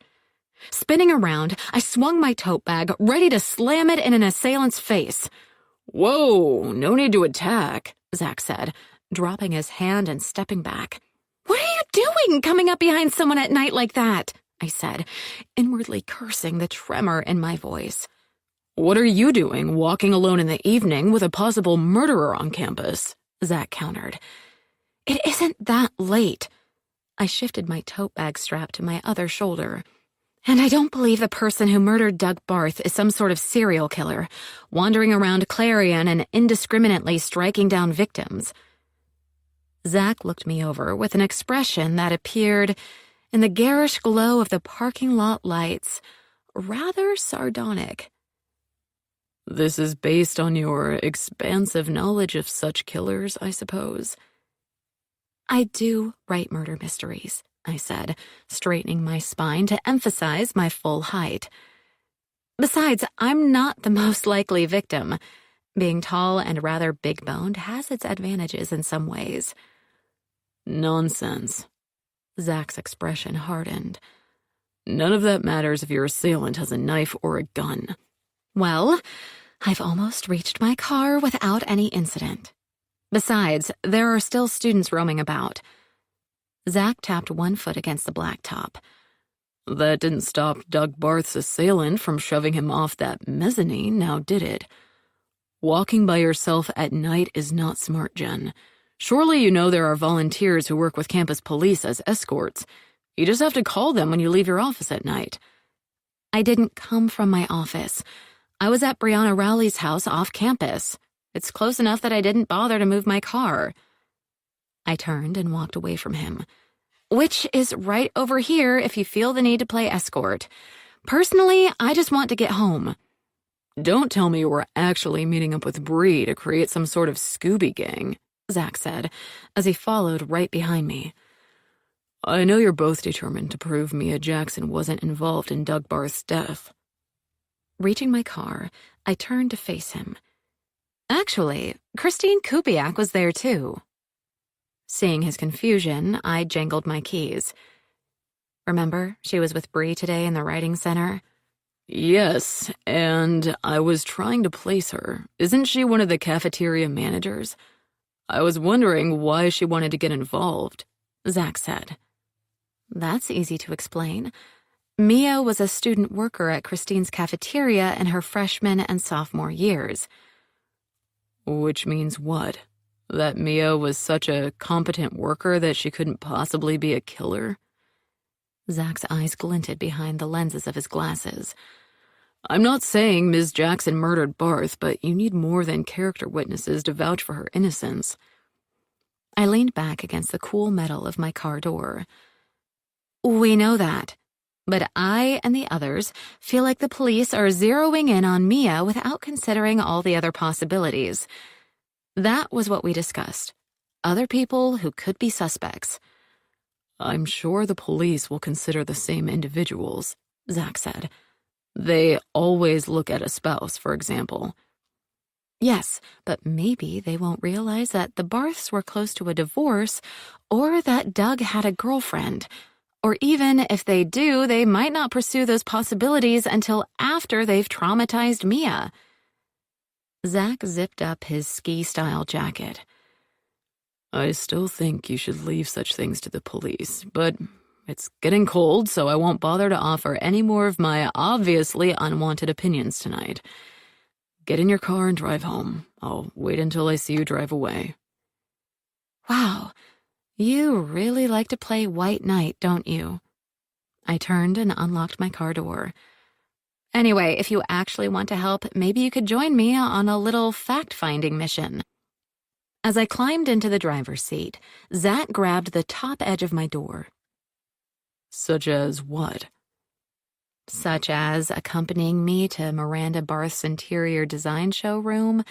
Spinning around, I swung my tote bag, ready to slam it in an assailant's face. "Whoa, no need to attack," Zach said, dropping his hand and stepping back. "What are you doing, coming up behind someone at night like that?" I said, inwardly cursing the tremor in my voice. "What are you doing, walking alone in the evening with a possible murderer on campus?" Zach countered. "It isn't that late." I shifted my tote bag strap to my other shoulder. And I don't believe the person who murdered Doug Barth is some sort of serial killer, wandering around Clarion and indiscriminately striking down victims. Zach looked me over with an expression that appeared, in the garish glow of the parking lot lights, rather sardonic. This is based on your expansive knowledge of such killers, I suppose. I do write murder mysteries, I said, straightening my spine to emphasize my full height. Besides, I'm not the most likely victim. Being tall and rather big-boned has its advantages in some ways. Nonsense. Zach's expression hardened. None of that matters if your assailant has a knife or a gun. Well, I've almost reached my car without any incident. Besides, there are still students roaming about. Zach tapped one foot against the blacktop. That didn't stop Doug Barth's assailant from shoving him off that mezzanine, now did it? Walking by yourself at night is not smart, Jen. Surely you know there are volunteers who work with campus police as escorts. You just have to call them when you leave your office at night. I didn't come from my office. I was at Brianna Rowley's house off campus. It's close enough that I didn't bother to move my car. I turned and walked away from him. Which is right over here if you feel the need to play escort. Personally, I just want to get home. Don't tell me you were actually meeting up with Bree to create some sort of Scooby gang, Zach said, as he followed right behind me. I know you're both determined to prove Mia Jackson wasn't involved in Doug Barth's death. Reaching my car, I turned to face him. Actually, Christine Kupiak was there too. Seeing his confusion, I jangled my keys. Remember, she was with Bree today in the writing center? Yes, and I was trying to place her. Isn't she one of the cafeteria managers? I was wondering why she wanted to get involved, Zach said. That's easy to explain. Mia was a student worker at Christine's cafeteria in her freshman and sophomore years. Which means what? That Mia was such a competent worker that she couldn't possibly be a killer? Zach's eyes glinted behind the lenses of his glasses. I'm not saying Ms. Jackson murdered Barth, but you need more than character witnesses to vouch for her innocence. I leaned back against the cool metal of my car door. We know that, but I and the others feel like the police are zeroing in on Mia without considering all the other possibilities. That was what we discussed. Other people who could be suspects. I'm sure the police will consider the same individuals, Zach said. They always look at a spouse, for example. Yes, but maybe they won't realize that the Barths were close to a divorce or that Doug had a girlfriend. Or even if they do, they might not pursue those possibilities until after they've traumatized Mia. Zach zipped up his ski-style jacket. I still think you should leave such things to the police, but it's getting cold, so I won't bother to offer any more of my obviously unwanted opinions tonight. Get in your car and drive home. I'll wait until I see you drive away. Wow, you really like to play white knight, don't you? I turned and unlocked my car door. Anyway, if you actually want to help, maybe you could join me on a little fact-finding mission. As I climbed into the driver's seat, Zach grabbed the top edge of my door. Such as what? Such as accompanying me to Miranda Barth's interior design showroom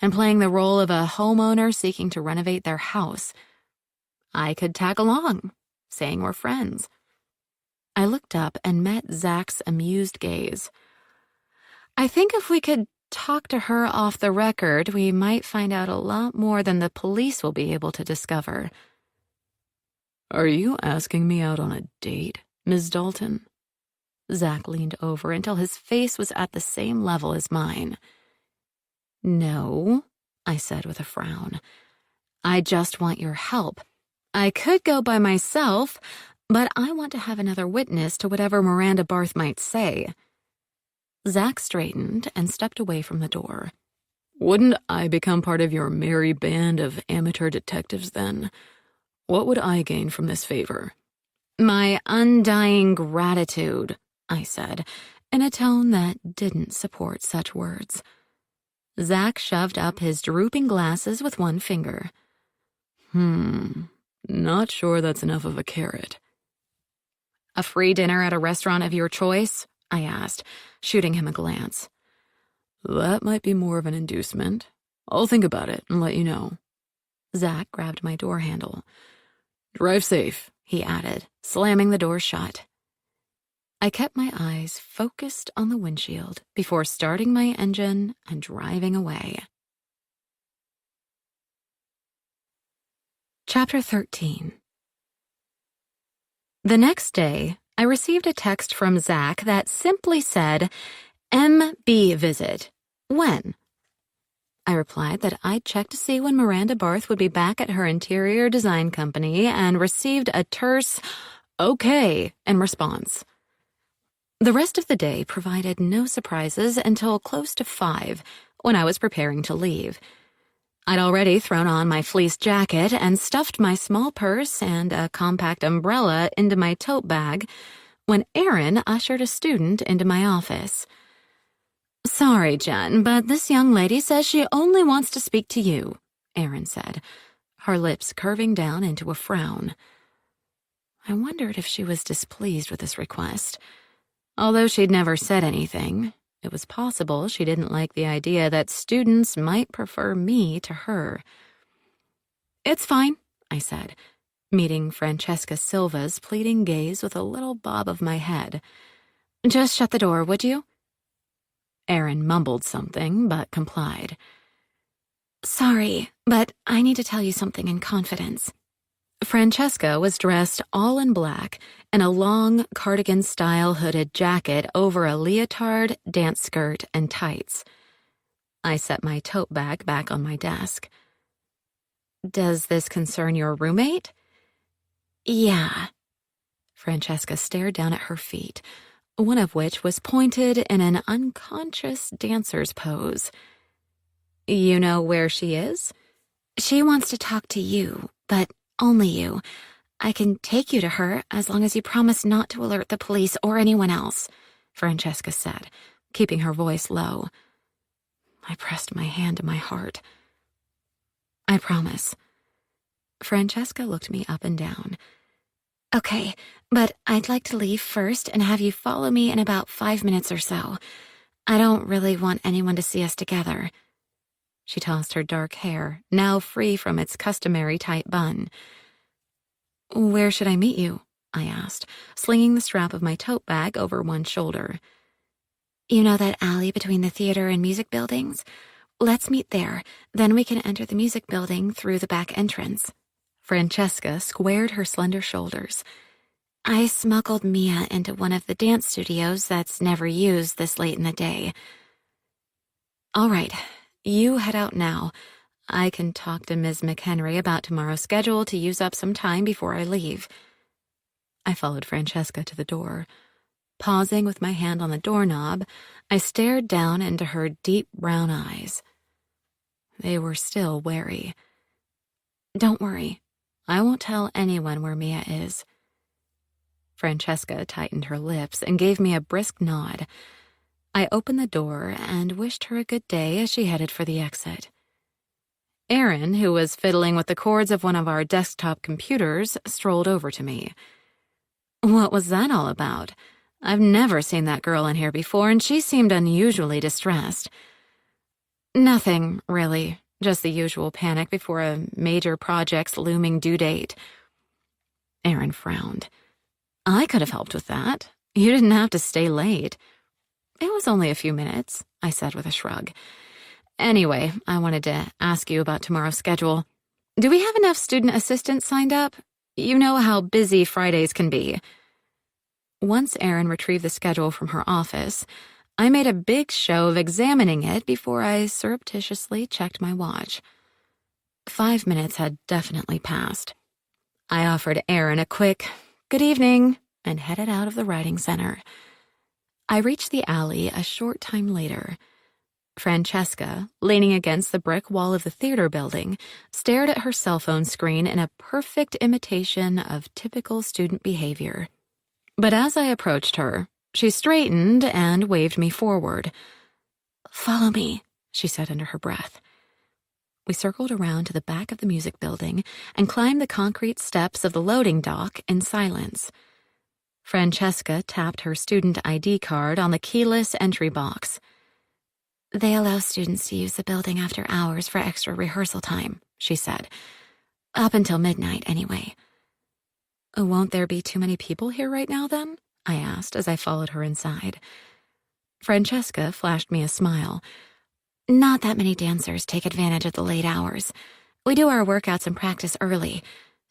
and playing the role of a homeowner seeking to renovate their house. I could tag along, saying we're friends. I looked up and met Zach's amused gaze. I think if we could talk to her off the record, we might find out a lot more than the police will be able to discover. Are you asking me out on a date, Ms. Dalton? Zach leaned over until his face was at the same level as mine. No, I said with a frown. I just want your help. I could go by myself, but I want to have another witness to whatever Miranda Barth might say. Zach straightened and stepped away from the door. Wouldn't I become part of your merry band of amateur detectives then? What would I gain from this favor? My undying gratitude, I said, in a tone that didn't support such words. Zach shoved up his drooping glasses with one finger. Not sure that's enough of a carrot. A free dinner at a restaurant of your choice? I asked, shooting him a glance. That might be more of an inducement. I'll think about it and let you know. Zach grabbed my door handle. Drive safe, he added, slamming the door shut. I kept my eyes focused on the windshield before starting my engine and driving away. Chapter 13. The next day, I received a text from Zach that simply said, MB visit. When? I replied that I'd check to see when Miranda Barth would be back at her interior design company and received a terse, okay, in response. The rest of the day provided no surprises until close to 5, when I was preparing to leave. I'd already thrown on my fleece jacket and stuffed my small purse and a compact umbrella into my tote bag when Erin ushered a student into my office. Sorry, Jen, but this young lady says she only wants to speak to you, Erin said, her lips curving down into a frown. I wondered if she was displeased with this request. Although she'd never said anything, it was possible she didn't like the idea that students might prefer me to her. It's fine, I said, meeting Francesca Silva's pleading gaze with a little bob of my head. Just shut the door, would you? Erin mumbled something, but complied. Sorry, but I need to tell you something in confidence. Francesca was dressed all in black in a long cardigan-style hooded jacket over a leotard, dance skirt, and tights. I set my tote bag back on my desk. Does this concern your roommate? Yeah. Francesca stared down at her feet, one of which was pointed in an unconscious dancer's pose. You know where she is? She wants to talk to you, but only you. I can take you to her as long as you promise not to alert the police or anyone else, Francesca said, keeping her voice low. I pressed my hand to my heart. I promise. Francesca looked me up and down. Okay, but I'd like to leave first and have you follow me in about 5 minutes or so. I don't really want anyone to see us together. She tossed her dark hair, now free from its customary tight bun. Where should I meet you? I asked, slinging the strap of my tote bag over one shoulder. You know that alley between the theater and music buildings? Let's meet there, then we can enter the music building through the back entrance. Francesca squared her slender shoulders. I smuggled Mia into one of the dance studios that's never used this late in the day. All right, you head out now. I can talk to Ms. McHenry about tomorrow's schedule to use up some time before I leave. I followed Francesca to the door. Pausing with my hand on the doorknob, I stared down into her deep brown eyes. They were still wary. Don't worry. I won't tell anyone where Mia is. Francesca tightened her lips and gave me a brisk nod. I opened the door and wished her a good day as she headed for the exit. Erin, who was fiddling with the cords of one of our desktop computers, strolled over to me. What was that all about? I've never seen that girl in here before, and she seemed unusually distressed. Nothing, really. Just the usual panic before a major project's looming due date. Erin frowned. I could have helped with that. You didn't have to stay late. It was only a few minutes, I said with a shrug. Anyway, I wanted to ask you about tomorrow's schedule. Do we have enough student assistants signed up? You know how busy Fridays can be. Once Erin retrieved the schedule from her office, I made a big show of examining it before I surreptitiously checked my watch. 5 minutes had definitely passed. I offered Erin a quick, "Good evening," and headed out of the writing center. I reached the alley a short time later. Francesca, leaning against the brick wall of the theater building, stared at her cell phone screen in a perfect imitation of typical student behavior. But as I approached her, She straightened and waved me forward. "Follow me," she said under her breath. We circled around to the back of the music building and climbed the concrete steps of the loading dock in silence. Francesca tapped her student ID card on the keyless entry box. "They allow students to use the building after hours for extra rehearsal time," she said. "Up until midnight, anyway." "Won't there be too many people here right now, then?" I asked as I followed her inside. Francesca flashed me a smile. "Not that many dancers take advantage of the late hours. We do our workouts and practice early,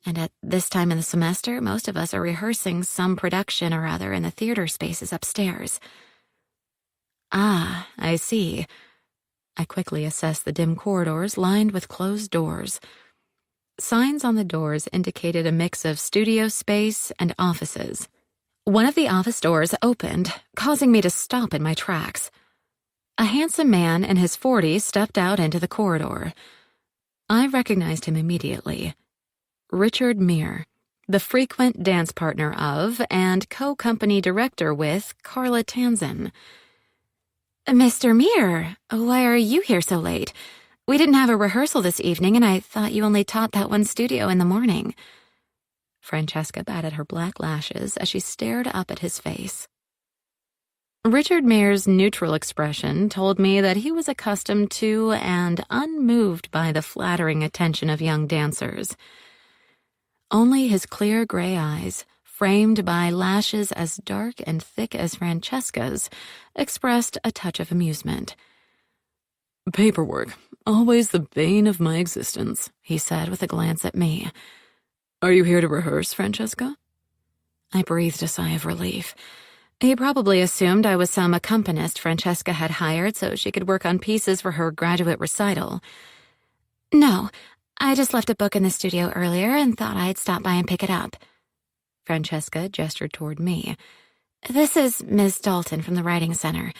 and at this time in the semester, most of us are rehearsing some production or other in the theater spaces upstairs." "Ah, I see." I quickly assessed the dim corridors lined with closed doors. Signs on the doors indicated a mix of studio space and offices. One of the office doors opened, causing me to stop in my tracks. A handsome man in his 40s stepped out into the corridor. I recognized him immediately. Richard Mere, the frequent dance partner of and co-company director with Carla Tanzin. "Mr. Mere, why are you here so late? We didn't have a rehearsal this evening, and I thought you only taught that one studio in the morning." Francesca batted her black lashes as she stared up at his face. Richard Mere's neutral expression told me that he was accustomed to and unmoved by the flattering attention of young dancers. Only his clear gray eyes, framed by lashes as dark and thick as Francesca's, expressed a touch of amusement. "Paperwork, always the bane of my existence," he said with a glance at me. "Are you here to rehearse, Francesca?" I breathed a sigh of relief. He probably assumed I was some accompanist Francesca had hired so she could work on pieces for her graduate recital. "No, I just left a book in the studio earlier and thought I'd stop by and pick it up." Francesca gestured toward me. "This is Ms. Dalton from the Writing Center.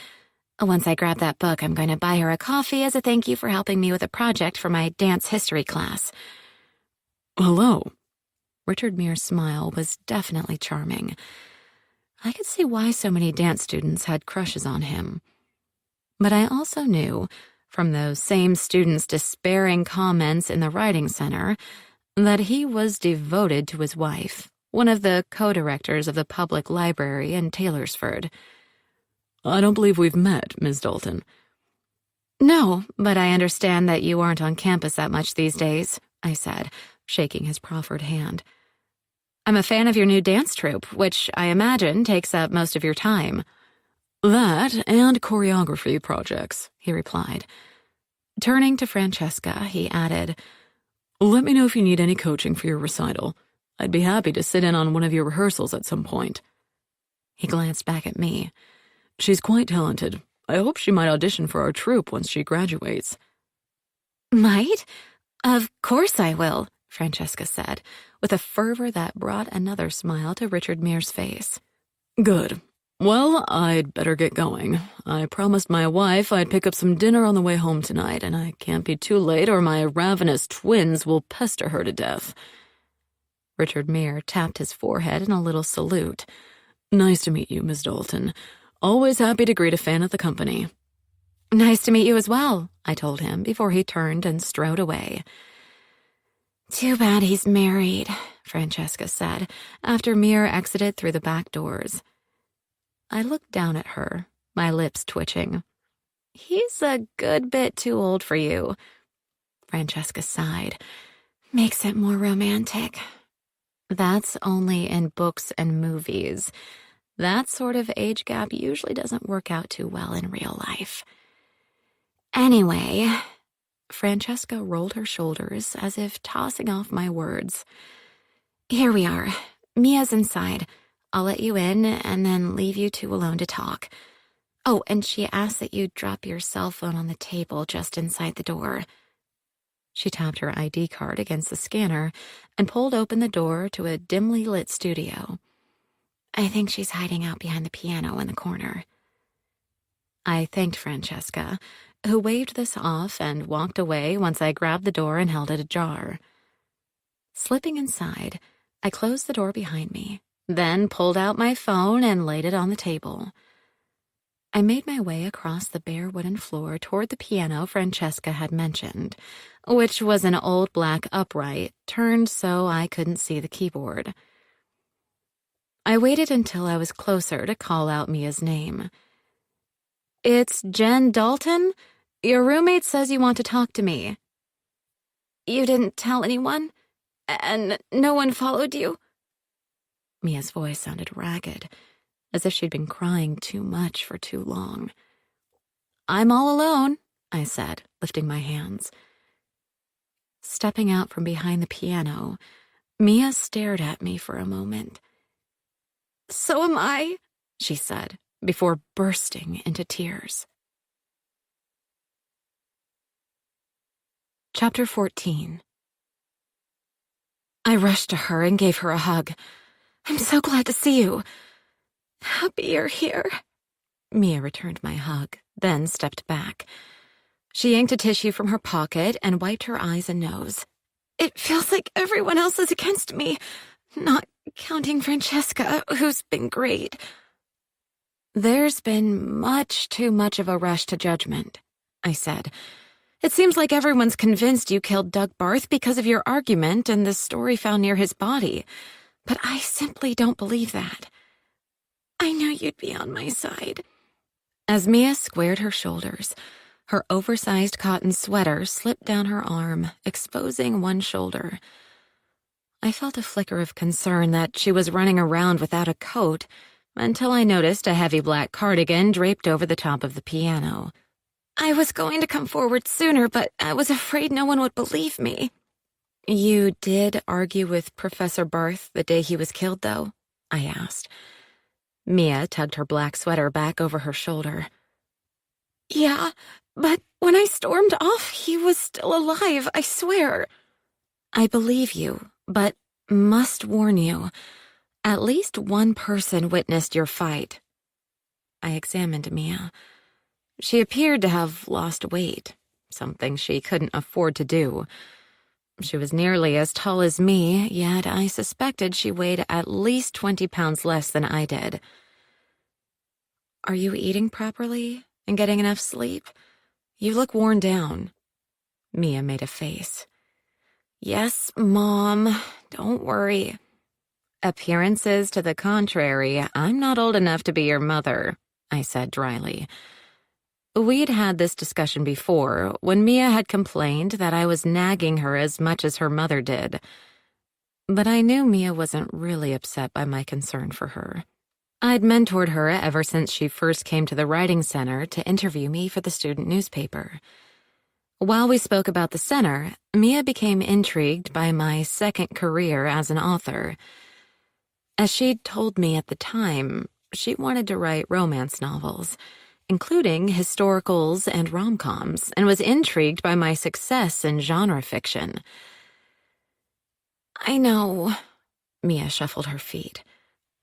Once I grab that book, I'm going to buy her a coffee as a thank you for helping me with a project for my dance history class." "Hello." Richard Mere's smile was definitely charming. I could see why so many dance students had crushes on him. But I also knew, from those same students' despairing comments in the Writing Center, that he was devoted to his wife, one of the co-directors of the public library in Taylorsford. "I don't believe we've met, Ms. Dalton." "No, but I understand that you aren't on campus that much these days," I said, shaking his proffered hand. "I'm a fan of your new dance troupe, which I imagine takes up most of your time." "That and choreography projects," he replied. Turning to Francesca, he added, "Let me know if you need any coaching for your recital. I'd be happy to sit in on one of your rehearsals at some point." He glanced back at me. "She's quite talented. I hope she might audition for our troupe once she graduates." "Might? Of course I will," Francesca said, with a fervor that brought another smile to Richard Mere's face. "Good. Well, I'd better get going. I promised my wife I'd pick up some dinner on the way home tonight, and I can't be too late or my ravenous twins will pester her to death." Richard Mere tapped his forehead in a little salute. "Nice to meet you, Miss Dalton. Always happy to greet a fan of the company." "Nice to meet you as well," I told him before he turned and strode away. "Too bad he's married," Francesca said, after Mere exited through the back doors. I looked down at her, my lips twitching. "He's a good bit too old for you." Francesca sighed. "Makes it more romantic." "That's only in books and movies. That sort of age gap usually doesn't work out too well in real life." "Anyway," Francesca rolled her shoulders as if tossing off my words. "Here we are. Mia's inside. I'll let you in and then leave you two alone to talk. Oh, and she asked that you drop your cell phone on the table just inside the door." She tapped her ID card against the scanner and pulled open the door to a dimly lit studio. "I think she's hiding out behind the piano in the corner." I thanked Francesca, who waved this off and walked away once I grabbed the door and held it ajar. Slipping inside, I closed the door behind me then pulled out my phone and laid it on the table. I made my way across the bare wooden floor toward the piano Francesca had mentioned, which was an old black upright, turned so I couldn't see the keyboard. I waited until I was closer to call out Mia's name. "It's Jen Dalton? Your roommate says you want to talk to me." "You didn't tell anyone? And no one followed you?" Mia's voice sounded ragged, as if she'd been crying too much for too long. "I'm all alone," I said, lifting my hands. Stepping out from behind the piano, Mia stared at me for a moment. "So am I," she said, before bursting into tears. Chapter 14. I rushed to her and gave her a hug. "I'm so glad to see you. Happy you're here." Mia returned my hug, then stepped back. She yanked a tissue from her pocket and wiped her eyes and nose. "It feels like everyone else is against me, not counting Francesca, who's been great." "There's been much too much of a rush to judgment," I said. "It seems like everyone's convinced you killed Doug Barth because of your argument and the story found near his body, but I simply don't believe that." "I knew you'd be on my side." As Mia squared her shoulders, her oversized cotton sweater slipped down her arm, exposing one shoulder. I felt a flicker of concern that she was running around without a coat until I noticed a heavy black cardigan draped over the top of the piano. "I was going to come forward sooner, but I was afraid no one would believe me." "You did argue with Professor Barth the day he was killed, though?" I asked. Mia tugged her black sweater back over her shoulder. "Yeah, but when I stormed off, he was still alive, I swear." "I believe you, but must warn you, at least one person witnessed your fight." I examined Mia. She appeared to have lost weight, something she couldn't afford to do. She was nearly as tall as me, yet I suspected she weighed at least 20 pounds less than I did. "Are you eating properly and getting enough sleep? You look worn down." Mia made a face. "Yes, Mom, don't worry." "Appearances to the contrary, I'm not old enough to be your mother," I said dryly. We'd had this discussion before, when Mia had complained that I was nagging her as much as her mother did. But I knew Mia wasn't really upset by my concern for her. I'd mentored her ever since she first came to the writing center to interview me for the student newspaper. While we spoke about the center, Mia became intrigued by my second career as an author. As she'd told me at the time, she wanted to write romance novels, including historicals and rom-coms, and was intrigued by my success in genre fiction. "I know," Mia shuffled her feet.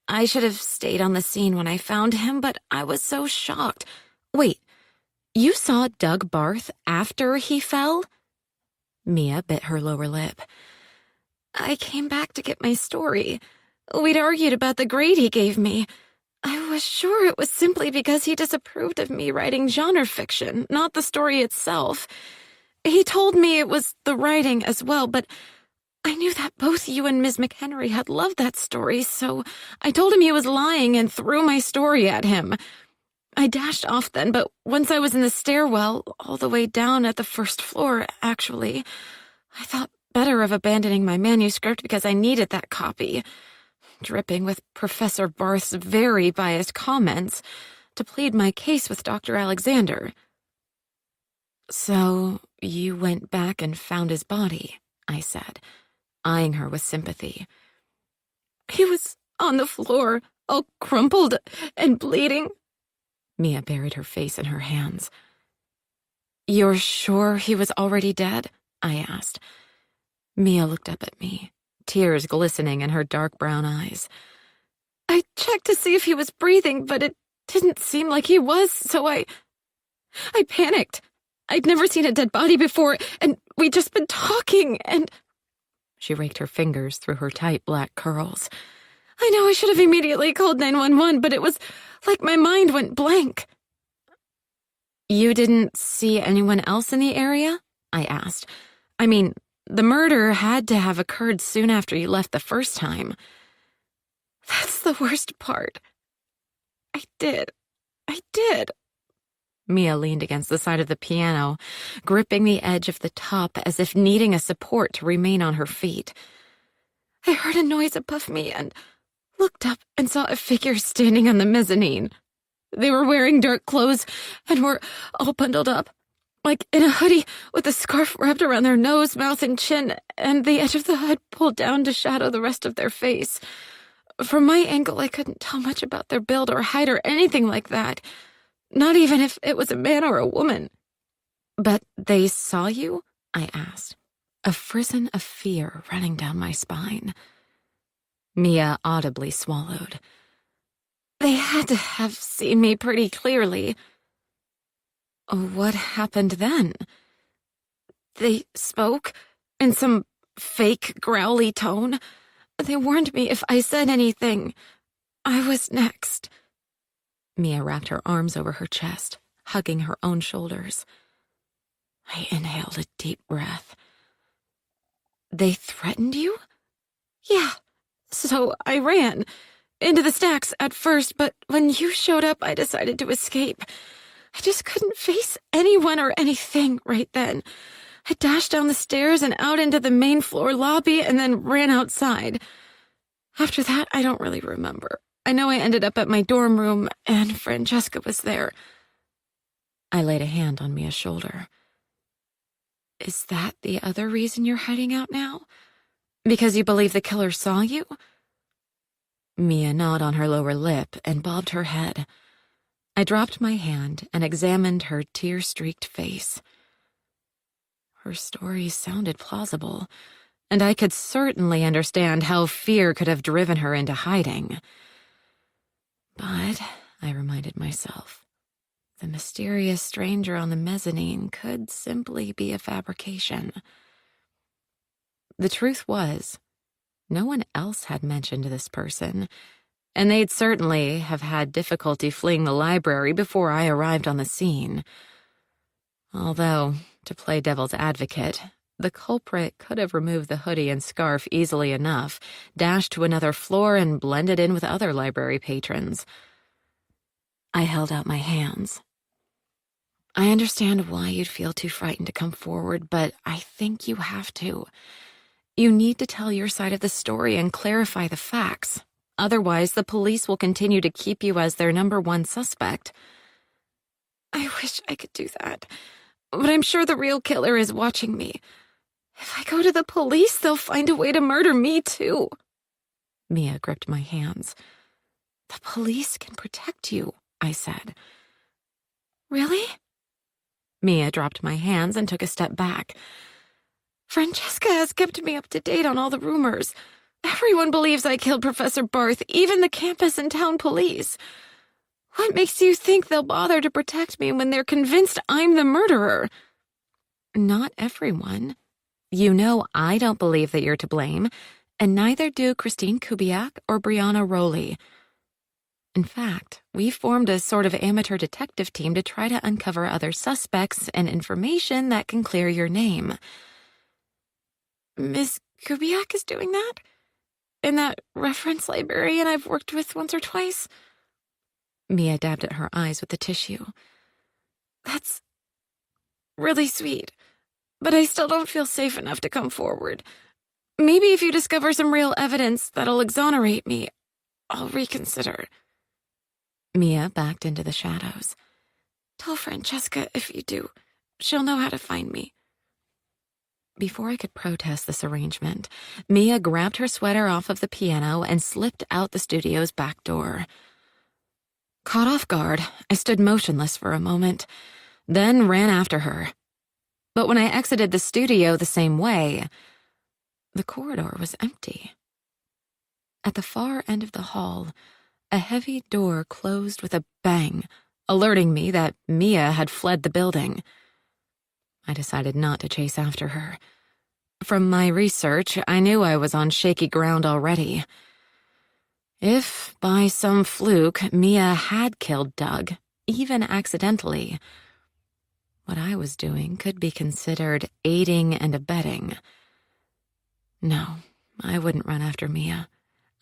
"I should have stayed on the scene when I found him, but I was so shocked." "Wait, you saw Doug Barth after he fell?" Mia bit her lower lip. "I came back to get my story. We'd argued about the grade he gave me. I was sure it was simply because he disapproved of me writing genre fiction, not the story itself. He told me it was the writing as well, but I knew that both you and Ms. McHenry had loved that story, so I told him he was lying and threw my story at him. I dashed off then, but once I was in the stairwell, all the way down at the first floor, actually, I thought better of abandoning my manuscript because I needed that copy, dripping with Professor Barth's very biased comments, to plead my case with Dr. Alexander." "So you went back and found his body," I said, eyeing her with sympathy. "He was on the floor, all crumpled and bleeding." Mia buried her face in her hands. "You're sure he was already dead?" I asked. Mia looked up at me, tears glistening in her dark brown eyes. "I checked to see if he was breathing, but it didn't seem like he was, so I panicked. I'd never seen a dead body before, and we'd just been talking, and..." She raked her fingers through her tight black curls. I know I should have immediately called 911, but it was like my mind went blank. You didn't see anyone else in the area? I asked. I mean, the murder had to have occurred soon after you left the first time. That's the worst part. I did. Mia leaned against the side of the piano, gripping the edge of the top as if needing a support to remain on her feet. I heard a noise above me and looked up and saw a figure standing on the mezzanine. They were wearing dark clothes and were all bundled up, like in a hoodie with a scarf wrapped around their nose, mouth, and chin, and the edge of the hood pulled down to shadow the rest of their face. From my angle, I couldn't tell much about their build or height or anything like that. Not even if it was a man or a woman. But they saw you? I asked, a frisson of fear running down my spine. Mia audibly swallowed. They had to have seen me pretty clearly. What happened then? They spoke in some fake growly tone. They warned me if I said anything, I was next. Mia wrapped her arms over her chest, hugging her own shoulders. I inhaled a deep breath. They threatened you? Yeah, so I ran. Into the stacks at first, but when you showed up, I decided to escape. I just couldn't face anyone or anything right then. I dashed down the stairs and out into the main floor lobby and then ran outside. After that, I don't really remember. I know I ended up at my dorm room, and Francesca was there. I laid a hand on Mia's shoulder. Is that the other reason you're hiding out now? Because you believe the killer saw you? Mia gnawed on her lower lip and bobbed her head. I dropped my hand and examined her tear-streaked face. Her story sounded plausible, and I could certainly understand how fear could have driven her into hiding. But, I reminded myself, the mysterious stranger on the mezzanine could simply be a fabrication. The truth was, no one else had mentioned this person, and they'd certainly have had difficulty fleeing the library before I arrived on the scene. Although, to play devil's advocate, the culprit could have removed the hoodie and scarf easily enough, dashed to another floor, and blended in with other library patrons. I held out my hands. I understand why you'd feel too frightened to come forward, but I think you have to. You need to tell your side of the story and clarify the facts. Otherwise, the police will continue to keep you as their #1 suspect. I wish I could do that, but I'm sure the real killer is watching me. If I go to the police, they'll find a way to murder me, too. Mia gripped my hands. The police can protect you, I said. Really? Mia dropped my hands and took a step back. Francesca has kept me up to date on all the rumors. Everyone believes I killed Professor Barth, even the campus and town police. What makes you think they'll bother to protect me when they're convinced I'm the murderer? Not everyone. You know I don't believe that you're to blame, and neither do Christine Kubiak or Brianna Rowley. In fact, we formed a sort of amateur detective team to try to uncover other suspects and information that can clear your name. Miss Kubiak is doing that? In that reference librarian I've worked with once or twice? Mia dabbed at her eyes with the tissue. That's really sweet, but I still don't feel safe enough to come forward. Maybe if you discover some real evidence that'll exonerate me, I'll reconsider. Mia backed into the shadows. Tell Francesca if you do. She'll know how to find me. Before I could protest this arrangement, Mia grabbed her sweater off of the piano and slipped out the studio's back door. Caught off guard, I stood motionless for a moment, then ran after her. But when I exited the studio the same way, the corridor was empty. At the far end of the hall, a heavy door closed with a bang, alerting me that Mia had fled the building. I decided not to chase after her. From my research, I knew I was on shaky ground already. If, by some fluke, Mia had killed Doug, even accidentally, what I was doing could be considered aiding and abetting. No, I wouldn't run after Mia.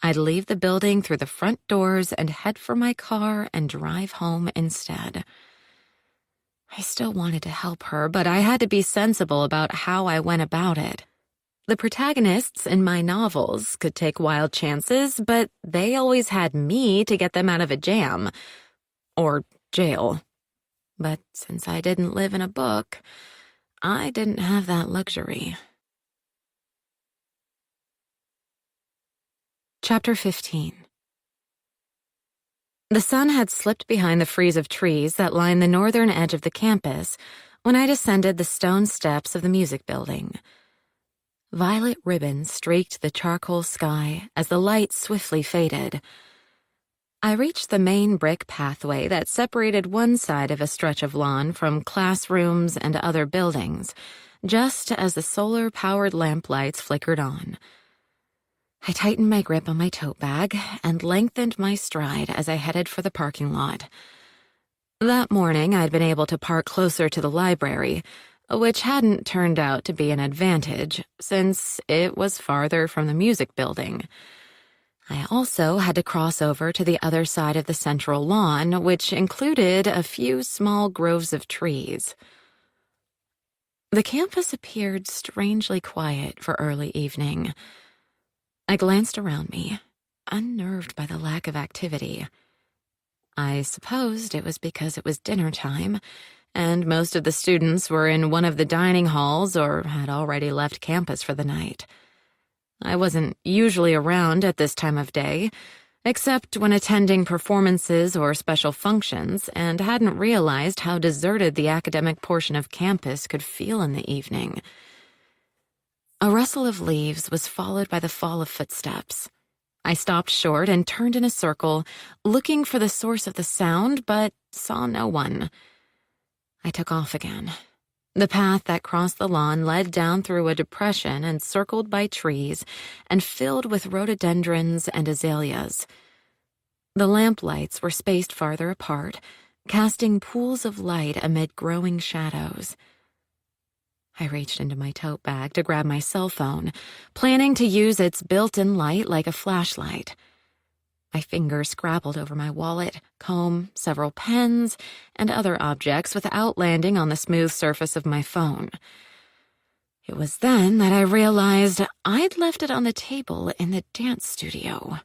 I'd leave the building through the front doors and head for my car and drive home instead. I still wanted to help her, but I had to be sensible about how I went about it. The protagonists in my novels could take wild chances, but they always had me to get them out of a jam. Or jail. But since I didn't live in a book, I didn't have that luxury. Chapter 15. The sun had slipped behind the frieze of trees that lined the northern edge of the campus when I descended the stone steps of the music building. Violet ribbons streaked the charcoal sky as the light swiftly faded. I reached the main brick pathway that separated one side of a stretch of lawn from classrooms and other buildings, just as the solar-powered lamplights flickered on. I tightened my grip on my tote bag and lengthened my stride as I headed for the parking lot. That morning, I'd been able to park closer to the library, which hadn't turned out to be an advantage, since it was farther from the music building. I also had to cross over to the other side of the central lawn, which included a few small groves of trees. The campus appeared strangely quiet for early evening. I glanced around me, unnerved by the lack of activity. I supposed it was because it was dinner time, and most of the students were in one of the dining halls or had already left campus for the night. I wasn't usually around at this time of day, except when attending performances or special functions, and hadn't realized how deserted the academic portion of campus could feel in the evening. A rustle of leaves was followed by the fall of footsteps. I stopped short and turned in a circle, looking for the source of the sound, but saw no one. I took off again. The path that crossed the lawn led down through a depression encircled by trees and filled with rhododendrons and azaleas. The lamplights were spaced farther apart, casting pools of light amid growing shadows. I reached into my tote bag to grab my cell phone, planning to use its built-in light like a flashlight. My fingers scrabbled over my wallet, comb, several pens, and other objects without landing on the smooth surface of my phone. It was then that I realized I'd left it on the table in the dance studio.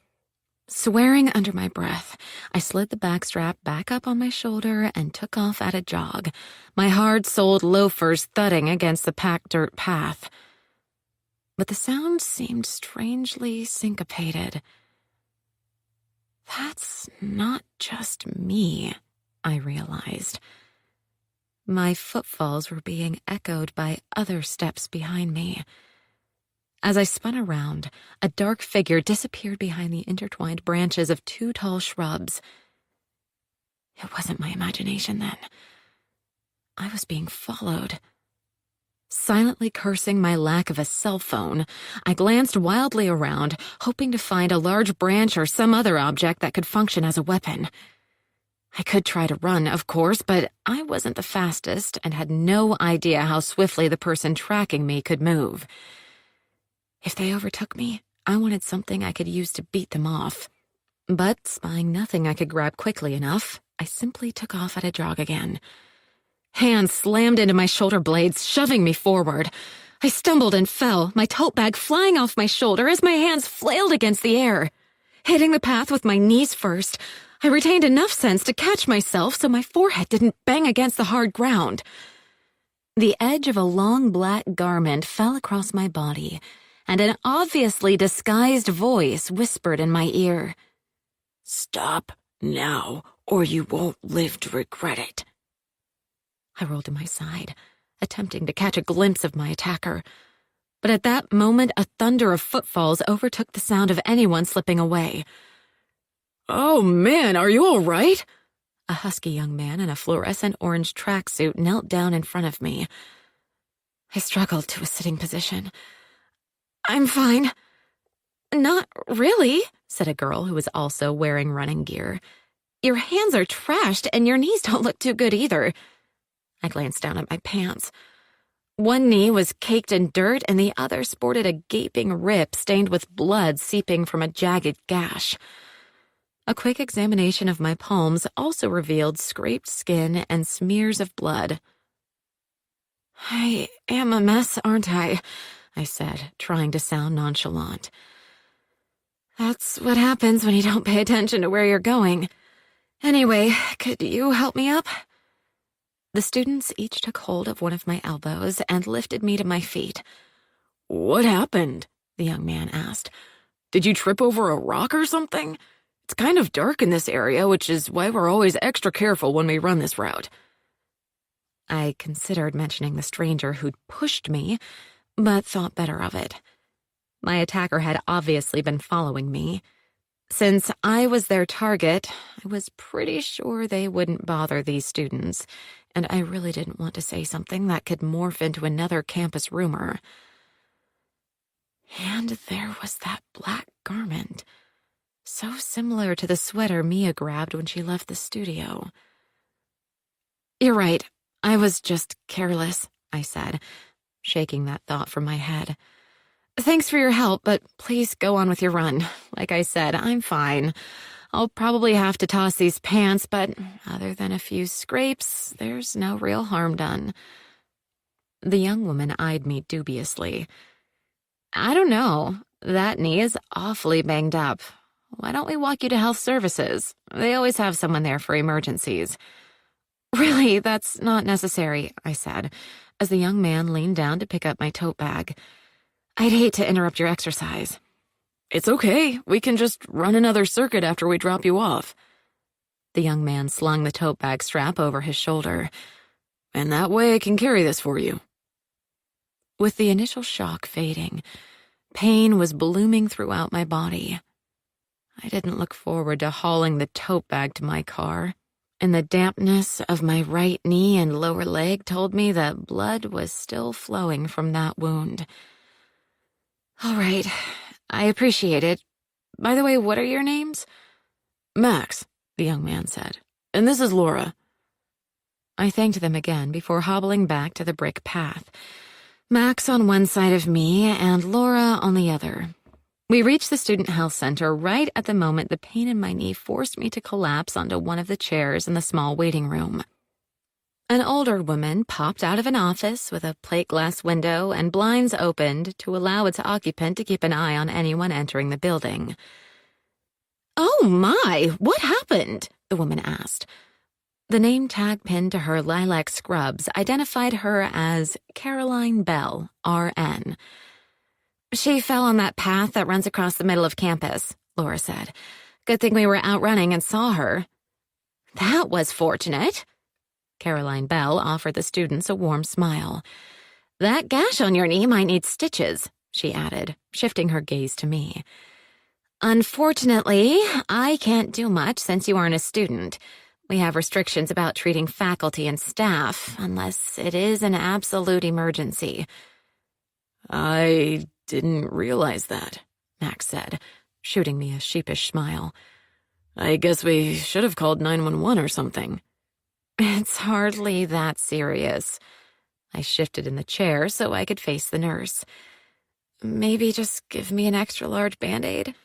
Swearing under my breath, I slid the backstrap back up on my shoulder and took off at a jog, my hard-soled loafers thudding against the packed dirt path. But the sound seemed strangely syncopated. That's not just me, I realized. My footfalls were being echoed by other steps behind me. As I spun around, a dark figure disappeared behind the intertwined branches of two tall shrubs. It wasn't my imagination then. I was being followed. Silently cursing my lack of a cell phone, I glanced wildly around, hoping to find a large branch or some other object that could function as a weapon. I could try to run, of course, but I wasn't the fastest and had no idea how swiftly the person tracking me could move. If they overtook me, I wanted something I could use to beat them off. But, spying nothing I could grab quickly enough, I simply took off at a jog again. Hands slammed into my shoulder blades, shoving me forward. I stumbled and fell, my tote bag flying off my shoulder as my hands flailed against the air. Hitting the path with my knees first, I retained enough sense to catch myself so my forehead didn't bang against the hard ground. The edge of a long black garment fell across my body, and an obviously disguised voice whispered in my ear, "Stop now, or you won't live to regret it." I rolled to my side, attempting to catch a glimpse of my attacker. But at that moment, a thunder of footfalls overtook the sound of anyone slipping away. "Oh, man, are you all right?" A husky young man in a fluorescent orange tracksuit knelt down in front of me. I struggled to a sitting position. "I'm fine." Not really, said a girl who was also wearing running gear. Your hands are trashed and your knees don't look too good either. I glanced down at my pants. One knee was caked in dirt and the other sported a gaping rip stained with blood seeping from a jagged gash. A quick examination of my palms also revealed scraped skin and smears of blood. I am a mess, aren't I? I said, trying to sound nonchalant. That's what happens when you don't pay attention to where you're going. Anyway, could you help me up? The students each took hold of one of my elbows and lifted me to my feet. What happened? The young man asked. Did you trip over a rock or something? It's kind of dark in this area, which is why we're always extra careful when we run this route. I considered mentioning the stranger who'd pushed me, but thought better of it. My attacker had obviously been following me. Since I was their target, I was pretty sure they wouldn't bother these students, and I really didn't want to say something that could morph into another campus rumor. And there was that black garment, so similar to the sweater Mia grabbed when she left the studio. You're right, I was just careless, I said, shaking that thought from my head. Thanks for your help, but please go on with your run. Like I said, I'm fine. I'll probably have to toss these pants, but other than a few scrapes, there's no real harm done. The young woman eyed me dubiously. I don't know. That knee is awfully banged up. Why don't we walk you to health services? They always have someone there for emergencies. Really, that's not necessary, I said, as the young man leaned down to pick up my tote bag. I'd hate to interrupt your exercise. It's okay. We can just run another circuit after we drop you off. The young man slung the tote bag strap over his shoulder. And that way I can carry this for you. With the initial shock fading, pain was blooming throughout my body. I didn't look forward to hauling the tote bag to my car, and the dampness of my right knee and lower leg told me that blood was still flowing from that wound. All right, I appreciate it. By the way, what are your names? Max, the young man said. And this is Laura. I thanked them again before hobbling back to the brick path. Max on one side of me and Laura on the other. We reached the student health center right at the moment the pain in my knee forced me to collapse onto one of the chairs in the small waiting room. An older woman popped out of an office with a plate glass window and blinds opened to allow its occupant to keep an eye on anyone entering the building. "Oh my, what happened?" the woman asked. The name tag pinned to her lilac scrubs identified her as Caroline Bell, RN. "She fell on that path that runs across the middle of campus," Laura said. "Good thing we were out running and saw her." "That was fortunate." Caroline Bell offered the students a warm smile. "That gash on your knee might need stitches," she added, shifting her gaze to me. "Unfortunately, I can't do much since you aren't a student. We have restrictions about treating faculty and staff, unless it is an absolute emergency." I didn't realize that, Max said, shooting me a sheepish smile. I guess we should have called 911 or something. "It's hardly that serious." I shifted in the chair so I could face the nurse. "Maybe just give me an extra-large Band-Aid?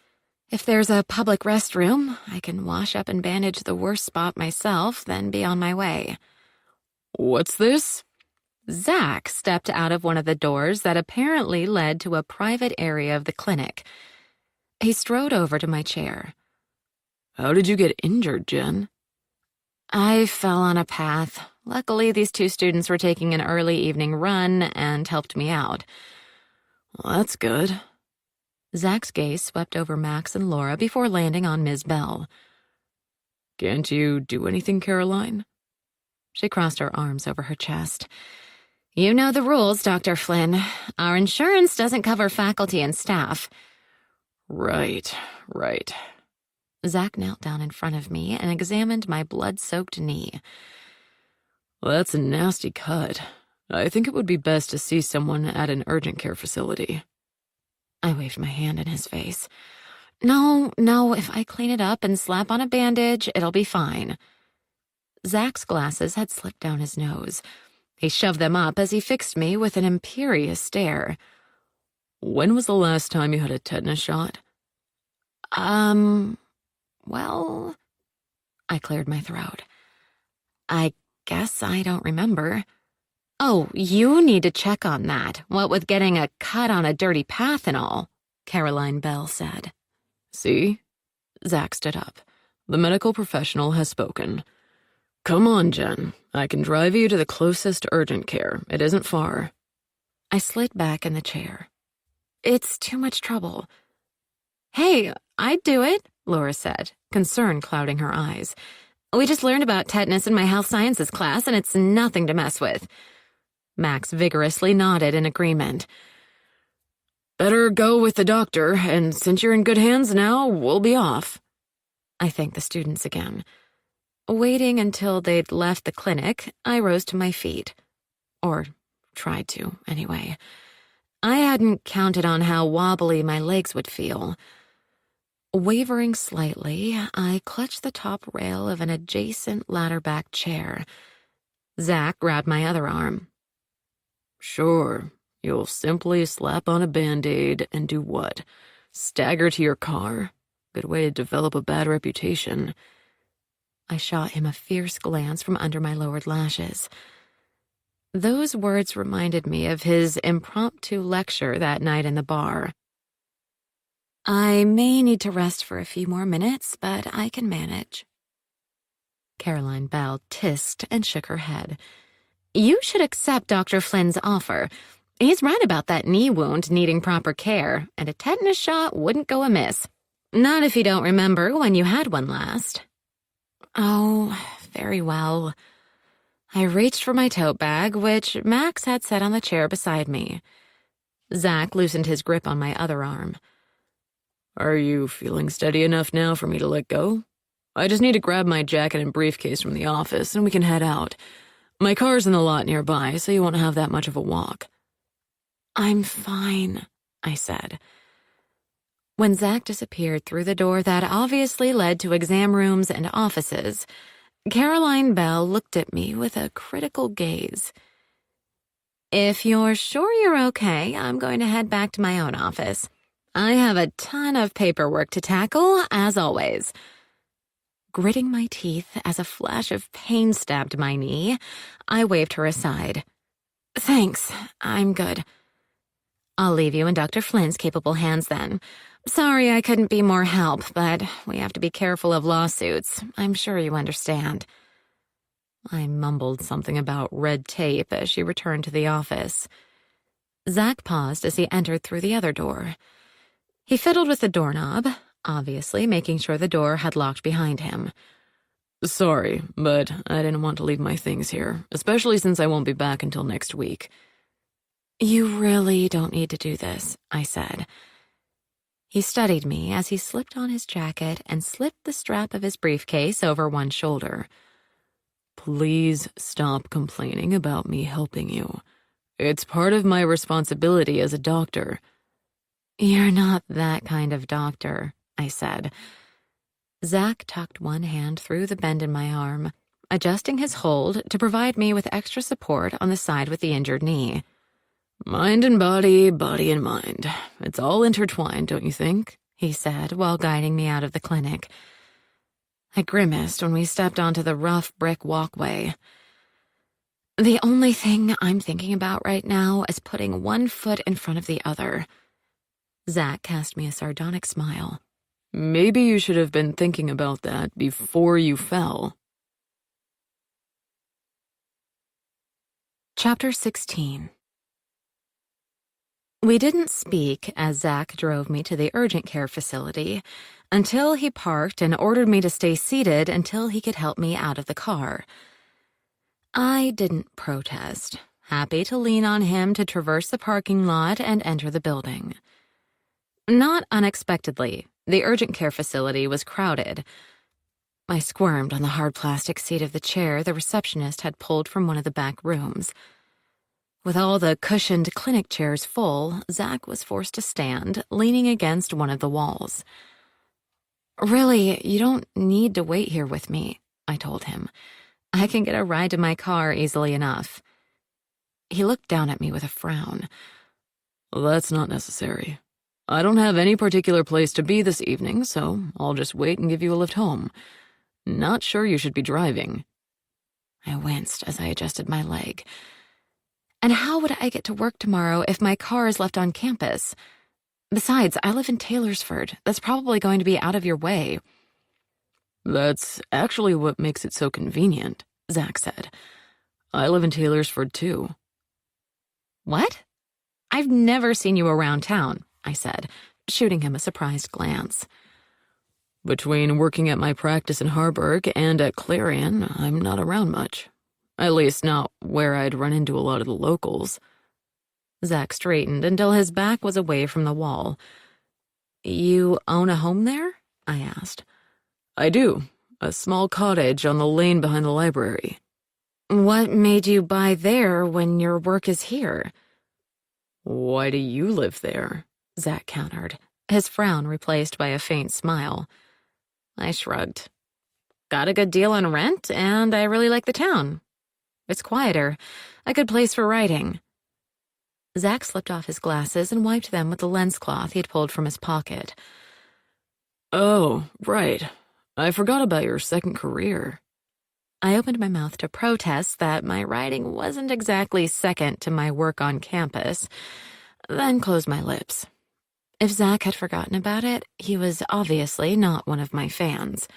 If there's a public restroom, I can wash up and bandage the worst spot myself, then be on my way." "What's this?" Zach stepped out of one of the doors that apparently led to a private area of the clinic. He strode over to my chair. "How did you get injured, Jen?" "I fell on a path. Luckily, these two students were taking an early evening run and helped me out." "Well, that's good." Zach's gaze swept over Max and Laura before landing on Ms. Bell. "Can't you do anything, Caroline?" She crossed her arms over her chest. "You know the rules, Dr. Flynn. Our insurance doesn't cover faculty and staff." Right. Zach knelt down in front of me and examined my blood-soaked knee. Well, that's a nasty cut. I think it would be best to see someone at an urgent care facility. I waved my hand in his face. No, if I clean it up and slap on a bandage, it'll be fine. Zach's glasses had slipped down his nose. He shoved them up as he fixed me with an imperious stare. When was the last time you had a tetanus shot? Well, I cleared my throat. I guess I don't remember. Oh, you need to check on that, what with getting a cut on a dirty path and all, Caroline Bell said. See? Zach stood up. The medical professional has spoken. Come on, Jen. I can drive you to the closest urgent care. It isn't far. I slid back in the chair. It's too much trouble. Hey, I'd do it, Laura said, concern clouding her eyes. We just learned about tetanus in my health sciences class, and it's nothing to mess with. Max vigorously nodded in agreement. Better go with the doctor, and since you're in good hands now, we'll be off. I thanked the students again. Waiting until they'd left the clinic, I rose to my feet. Or tried to, anyway. I hadn't counted on how wobbly my legs would feel. Wavering slightly, I clutched the top rail of an adjacent ladder-backed chair. Zach grabbed my other arm. Sure, you'll simply slap on a Band-Aid and do what? Stagger to your car? Good way to develop a bad reputation. I shot him a fierce glance from under my lowered lashes. Those words reminded me of his impromptu lecture that night in the bar. I may need to rest for a few more minutes, but I can manage. Caroline Bell tisked and shook her head. You should accept Dr. Flynn's offer. He's right about that knee wound needing proper care, and a tetanus shot wouldn't go amiss. Not if you don't remember when you had one last. Oh, very well. I reached for my tote bag, which Max had set on the chair beside me. Zach loosened his grip on my other arm. Are you feeling steady enough now for me to let go? I just need to grab my jacket and briefcase from the office, and we can head out. My car's in the lot nearby, so you won't have that much of a walk. I'm fine, I said. When Zach disappeared through the door that obviously led to exam rooms and offices, Caroline Bell looked at me with a critical gaze. If you're sure you're okay, I'm going to head back to my own office. I have a ton of paperwork to tackle, as always. Gritting my teeth as a flash of pain stabbed my knee, I waved her aside. Thanks, I'm good. I'll leave you in Dr. Flynn's capable hands then. Sorry I couldn't be more help, but we have to be careful of lawsuits. I'm sure you understand. I mumbled something about red tape as she returned to the office. Zach paused as he entered through the other door. He fiddled with the doorknob, obviously making sure the door had locked behind him. Sorry, but I didn't want to leave my things here, especially since I won't be back until next week. You really don't need to do this, I said. He studied me as he slipped on his jacket and slipped the strap of his briefcase over one shoulder. Please stop complaining about me helping you. It's part of my responsibility as a doctor. You're not that kind of doctor, I said. Zach tucked one hand through the bend in my arm, adjusting his hold to provide me with extra support on the side with the injured knee. Mind and body, body and mind. It's all intertwined, don't you think? He said while guiding me out of the clinic. I grimaced when we stepped onto the rough brick walkway. The only thing I'm thinking about right now is putting one foot in front of the other. Zach cast me a sardonic smile. Maybe you should have been thinking about that before you fell. Chapter 16. We didn't speak as Zach drove me to the urgent care facility until he parked and ordered me to stay seated until he could help me out of the car. I didn't protest, happy to lean on him to traverse the parking lot and enter the building. Not unexpectedly, the urgent care facility was crowded. I squirmed on the hard plastic seat of the chair the receptionist had pulled from one of the back rooms. With all the cushioned clinic chairs full, Zach was forced to stand, leaning against one of the walls. "Really, you don't need to wait here with me," I told him. "I can get a ride to my car easily enough." He looked down at me with a frown. "That's not necessary. I don't have any particular place to be this evening, so I'll just wait and give you a lift home. Not sure you should be driving." I winced as I adjusted my leg. And how would I get to work tomorrow if my car is left on campus? Besides, I live in Taylorsford. That's probably going to be out of your way. "That's actually what makes it so convenient," Zach said. "I live in Taylorsford, too." "What? I've never seen you around town," I said, shooting him a surprised glance. "Between working at my practice in Harburg and at Clarion, I'm not around much. At least not where I'd run into a lot of the locals." Zach straightened until his back was away from the wall. "You own a home there?" I asked. "I do. A small cottage on the lane behind the library." "What made you buy there when your work is here?" "Why do you live there?" Zach countered, his frown replaced by a faint smile. I shrugged. "Got a good deal on rent, and I really like the town. It's quieter, a good place for writing." Zach slipped off his glasses and wiped them with the lens cloth he'd pulled from his pocket. "Oh, right. I forgot about your second career." I opened my mouth to protest that my writing wasn't exactly second to my work on campus, then closed my lips. If Zach had forgotten about it, he was obviously not one of my fans.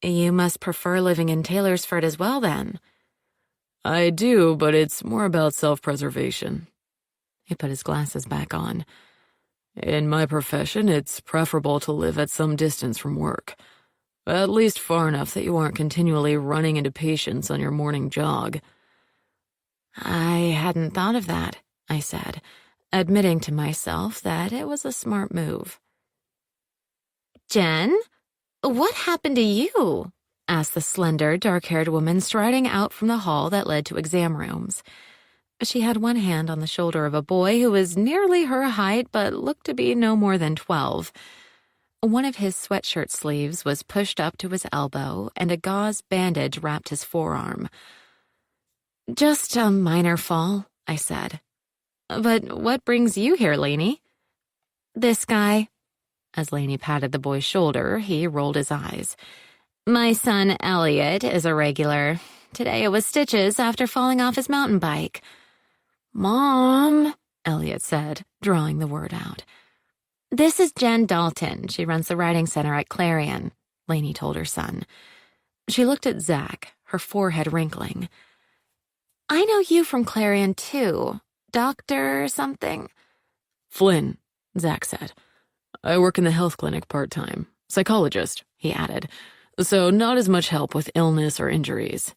"You must prefer living in Taylorsford as well, then." "I do, but it's more about self-preservation." He put his glasses back on. "In my profession, it's preferable to live at some distance from work. At least far enough that you aren't continually running into patients on your morning jog." "I hadn't thought of that," I said, admitting to myself that it was a smart move. "Jen, what happened to you?" asked the slender, dark-haired woman striding out from the hall that led to exam rooms. She had one hand on the shoulder of a boy who was nearly her height but looked to be no more than 12. One of his sweatshirt sleeves was pushed up to his elbow, and a gauze bandage wrapped his forearm. "Just a minor fall," I said. "But what brings you here, Lainey?" "This guy." As Lainey patted the boy's shoulder, he rolled his eyes. "My son, Elliot, is a regular. Today it was stitches after falling off his mountain bike." "Mom," Elliot said, drawing the word out. "This is Jen Dalton. She runs the writing center at Clarion," Lainey told her son. She looked at Zach, her forehead wrinkling. "I know you from Clarion, too. Doctor something?" "Flynn," Zach said. "I work in the health clinic part-time. Psychologist," he added. "So not as much help with illness or injuries."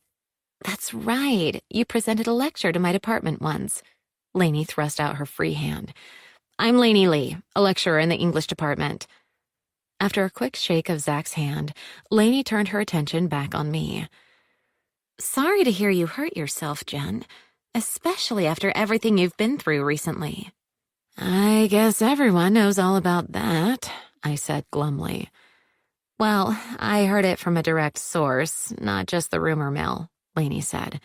"That's right. You presented a lecture to my department once." Lainey thrust out her free hand. "I'm Lainey Lee, a lecturer in the English department." After a quick shake of Zach's hand, Lainey turned her attention back on me. "Sorry to hear you hurt yourself, Jen, especially after everything you've been through recently." "I guess everyone knows all about that," I said glumly. "Well, I heard it from a direct source, not just the rumor mill," Lainey said.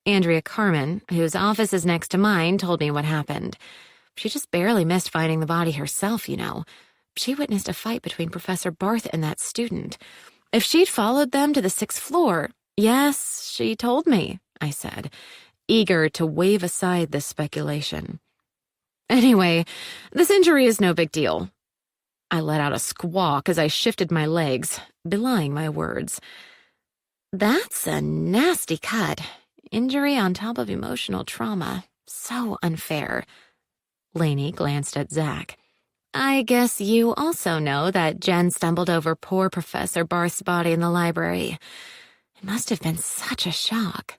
"Andrea Carmen, whose office is next to mine, told me what happened. She just barely missed finding the body herself, you know. She witnessed a fight between Professor Barth and that student. If she'd followed them to the 6th floor—" "Yes, she told me," I said, eager to wave aside this speculation. "Anyway, this injury is no big deal." I let out a squawk as I shifted my legs, belying my words. "That's a nasty cut. Injury on top of emotional trauma. So unfair." Lainey glanced at Zach. "I guess you also know that Jen stumbled over poor Professor Barth's body in the library. It must have been such a shock."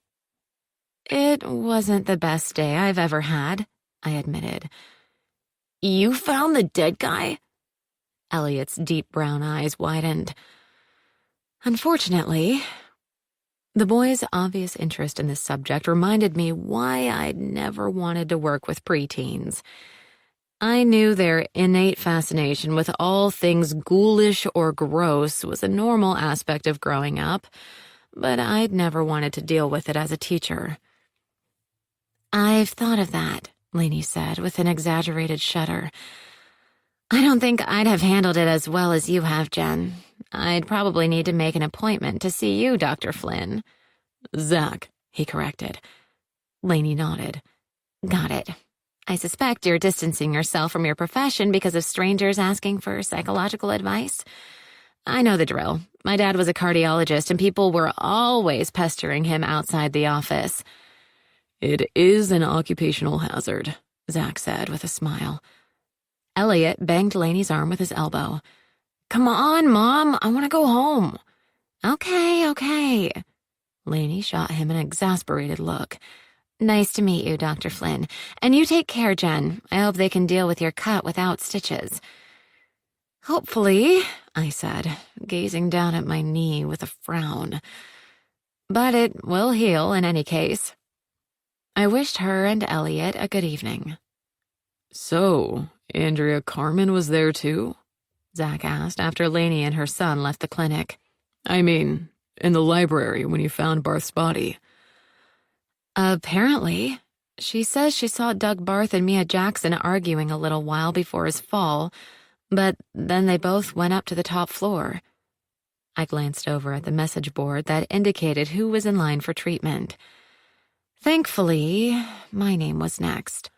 "It wasn't the best day I've ever had," I admitted. "You found the dead guy?" Elliot's deep brown eyes widened. "Unfortunately." The boy's obvious interest in this subject reminded me why I'd never wanted to work with preteens. I knew their innate fascination with all things ghoulish or gross was a normal aspect of growing up, but I'd never wanted to deal with it as a teacher. "I've thought of that," Lainey said with an exaggerated shudder. "I don't think I'd have handled it as well as you have, Jen. I'd probably need to make an appointment to see you, Dr. Flynn." "Zach," he corrected. Lainey nodded. "Got it. I suspect you're distancing yourself from your profession because of strangers asking for psychological advice. I know the drill. My dad was a cardiologist, and people were always pestering him outside the office." "It is an occupational hazard," Zach said with a smile. Elliot banged Lainey's arm with his elbow. "Come on, Mom. I want to go home." Okay. Lainey shot him an exasperated look. "Nice to meet you, Dr. Flynn. And you take care, Jen. I hope they can deal with your cut without stitches." "Hopefully," I said, gazing down at my knee with a frown. "But it will heal in any case." I wished her and Elliot a good evening. "So, Andrea Carmen was there too?" Zach asked after Lainey and her son left the clinic. "I mean, in the library when you found Barth's body." "Apparently. She says she saw Doug Barth and Mia Jackson arguing a little while before his fall, but then they both went up to the top floor." I glanced over at the message board that indicated who was in line for treatment. Thankfully, my name was next.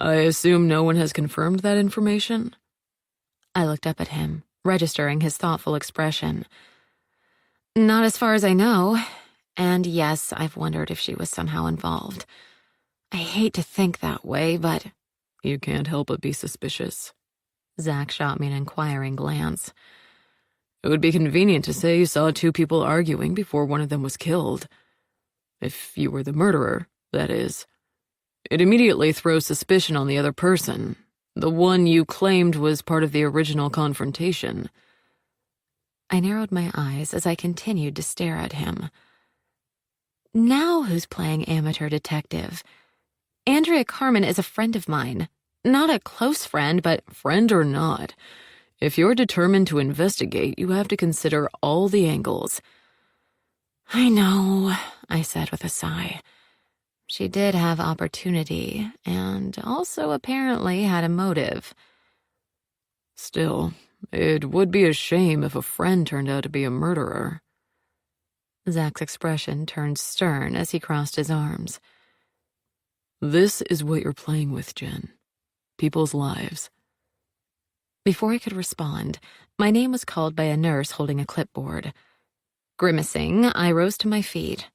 "I assume no one has confirmed that information?" I looked up at him, registering his thoughtful expression. "Not as far as I know. And yes, I've wondered if she was somehow involved. I hate to think that way, but—" "You can't help but be suspicious." Zach shot me an inquiring glance. "It would be convenient to say you saw two people arguing before one of them was killed. If you were the murderer, that is. It immediately throws suspicion on the other person, the one you claimed was part of the original confrontation." I narrowed my eyes as I continued to stare at him. Now who's playing amateur detective? Andrea Carmen is a friend of mine. Not a close friend, but— "Friend or not, if you're determined to investigate, you have to consider all the angles." "I know," I said with a sigh. She did have opportunity, and also apparently had a motive. "Still, it would be a shame if a friend turned out to be a murderer." Zach's expression turned stern as he crossed his arms. "This is what you're playing with, Jen. People's lives." Before I could respond, my name was called by a nurse holding a clipboard. Grimacing, I rose to my feet.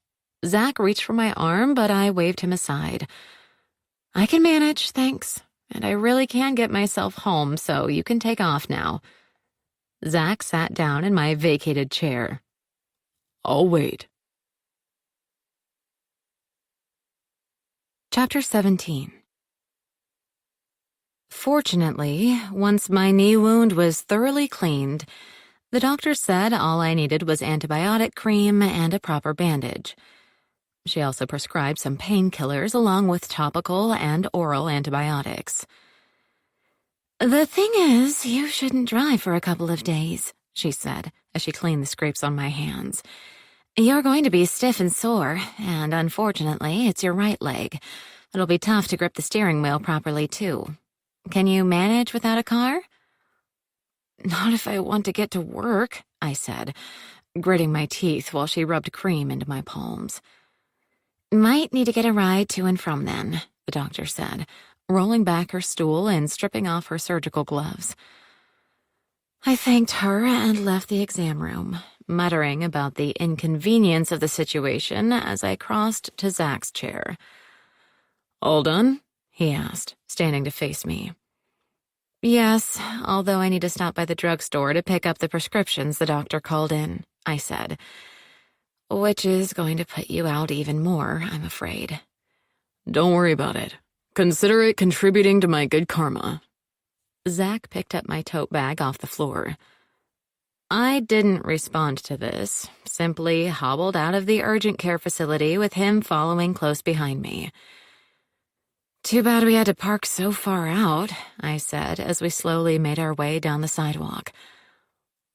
Zach reached for my arm, but I waved him aside. "I can manage, thanks, and I really can get myself home, so you can take off now." Zach sat down in my vacated chair. "I'll wait." Chapter 17. Fortunately, once my knee wound was thoroughly cleaned, the doctor said all I needed was antibiotic cream and a proper bandage. She also prescribed some painkillers along with topical and oral antibiotics. "The thing is, you shouldn't drive for a couple of days," she said as she cleaned the scrapes on my hands. "You're going to be stiff and sore, and unfortunately, it's your right leg. It'll be tough to grip the steering wheel properly, too. Can you manage without a car?" "Not if I want to get to work," I said, gritting my teeth while she rubbed cream into my palms. "Might need to get a ride to and from then," the doctor said, rolling back her stool and stripping off her surgical gloves. I thanked her and left the exam room, muttering about the inconvenience of the situation as I crossed to Zach's chair. "All done?" he asked, standing to face me. "Yes, although I need to stop by the drugstore to pick up the prescriptions the doctor called in," I said. "Which is going to put you out even more, I'm afraid." "Don't worry about it. Consider it contributing to my good karma." Zach picked up my tote bag off the floor. I didn't respond to this, simply hobbled out of the urgent care facility with him following close behind me. Too bad we had to park so far out, I said as we slowly made our way down the sidewalk.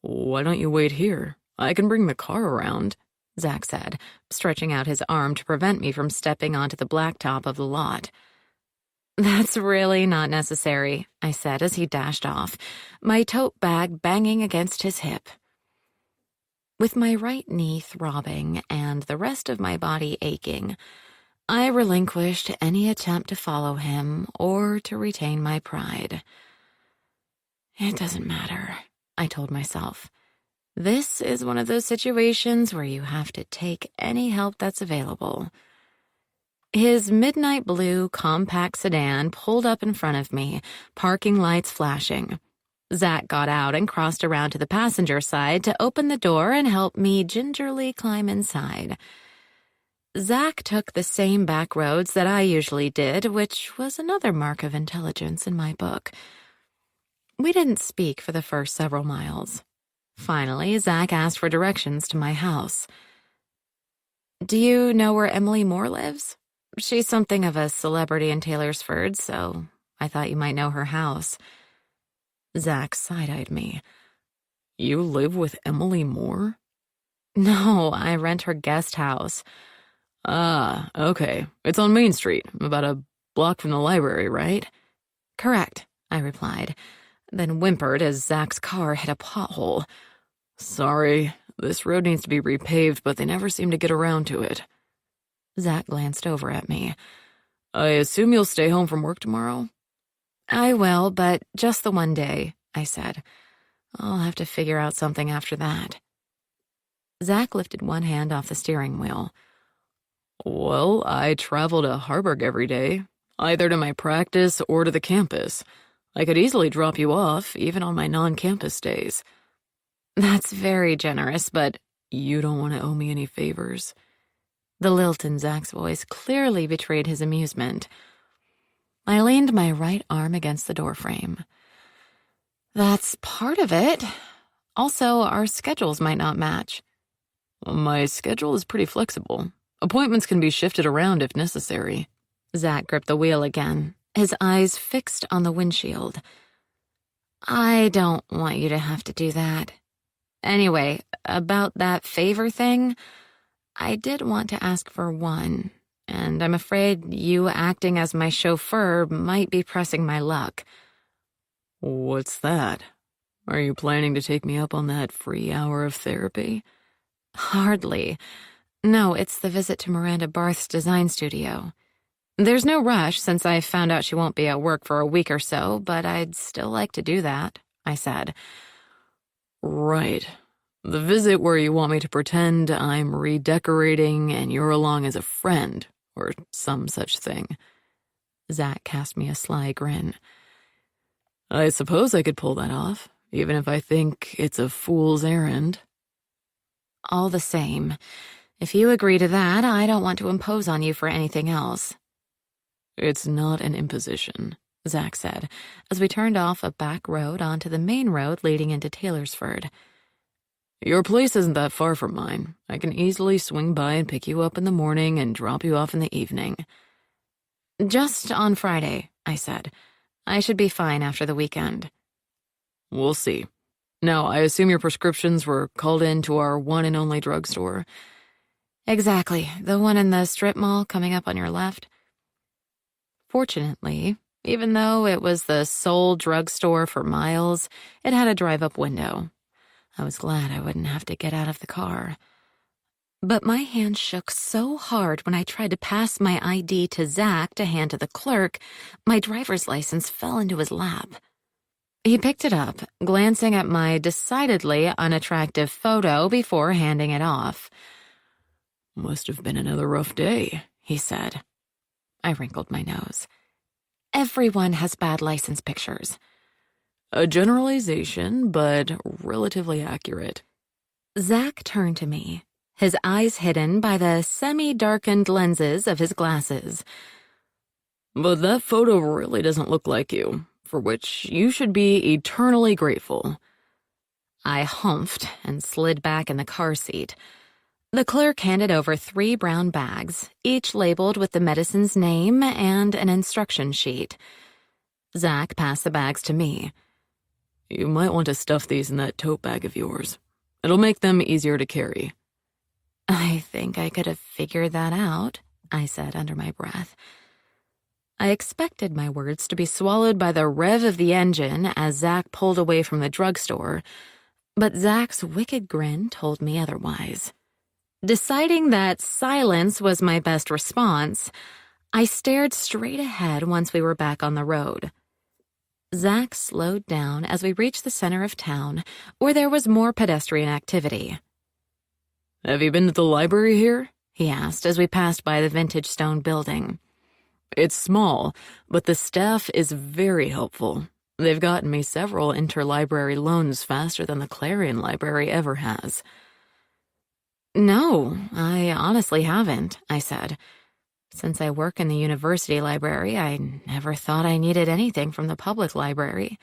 Why don't you wait here? I can bring the car around, Zach said, stretching out his arm to prevent me from stepping onto the blacktop of the lot. That's really not necessary, I said as he dashed off, my tote bag banging against his hip. With my right knee throbbing and the rest of my body aching, I relinquished any attempt to follow him or to retain my pride. It doesn't matter, I told myself. This is one of those situations where you have to take any help that's available. His midnight blue compact sedan pulled up in front of me, parking lights flashing. Zach got out and crossed around to the passenger side to open the door and help me gingerly climb inside. Zach took the same back roads that I usually did, which was another mark of intelligence in my book. We didn't speak for the first several miles. Finally, Zach asked for directions to my house. Do you know where Emily Moore lives? She's something of a celebrity in Taylorsford, so I thought you might know her house. Zach side-eyed me. You live with Emily Moore? No, I rent her guest house. Ah, okay. It's on Main Street, about a block from the library, right? Correct, I replied, then whimpered as Zach's car hit a pothole. Sorry, this road needs to be repaved, but they never seem to get around to it. Zach glanced over at me. I assume you'll stay home from work tomorrow? I will, but just the one day, I said. I'll have to figure out something after that. Zach lifted one hand off the steering wheel. Well, I travel to Harburg every day, either to my practice or to the campus. I could easily drop you off, even on my non-campus days. That's very generous, but you don't want to owe me any favors. The lilt in Zach's voice clearly betrayed his amusement. I leaned my right arm against the doorframe. That's part of it. Also, our schedules might not match. My schedule is pretty flexible. Appointments can be shifted around if necessary. Zach gripped the wheel again, his eyes fixed on the windshield. I don't want you to have to do that. Anyway, about that favor thing, I did want to ask for one, and I'm afraid you acting as my chauffeur might be pressing my luck. What's that? Are you planning to take me up on that free hour of therapy? Hardly. No, it's the visit to Miranda Barth's design studio. There's no rush since I found out she won't be at work for a week or so, but I'd still like to do that, I said. Right. The visit where you want me to pretend I'm redecorating and you're along as a friend, or some such thing. Zach cast me a sly grin. I suppose I could pull that off, even if I think it's a fool's errand. All the same, if you agree to that, I don't want to impose on you for anything else. It's not an imposition, Zach said, as we turned off a back road onto the main road leading into Taylorsford. Your place isn't that far from mine. I can easily swing by and pick you up in the morning and drop you off in the evening. Just on Friday, I said. I should be fine after the weekend. We'll see. Now, I assume your prescriptions were called in to our one and only drugstore. Exactly, the one in the strip mall coming up on your left. Fortunately, even though it was the sole drugstore for miles, it had a drive-up window. I was glad I wouldn't have to get out of the car. But my hand shook so hard when I tried to pass my ID to Zach to hand to the clerk, my driver's license fell into his lap. He picked it up, glancing at my decidedly unattractive photo before handing it off. Must have been another rough day, he said. I wrinkled my nose. Everyone has bad license pictures. A generalization, but relatively accurate. Zach turned to me, his eyes hidden by the semi-darkened lenses of his glasses. But that photo really doesn't look like you, for which you should be eternally grateful. I humphed and slid back in the car seat. The clerk handed over 3 brown bags, each labeled with the medicine's name and an instruction sheet. Zach passed the bags to me. You might want to stuff these in that tote bag of yours. It'll make them easier to carry. I think I could have figured that out, I said under my breath. I expected my words to be swallowed by the rev of the engine as Zach pulled away from the drugstore, but Zach's wicked grin told me otherwise. Deciding that silence was my best response, I stared straight ahead once we were back on the road. Zach slowed down as we reached the center of town, where there was more pedestrian activity. Have you been to the library here? He asked as we passed by the vintage stone building. It's small, but the staff is very helpful. They've gotten me several interlibrary loans faster than the Clarion Library ever has. No, I honestly haven't, I said. Since I work in the university library, I never thought I needed anything from the public library.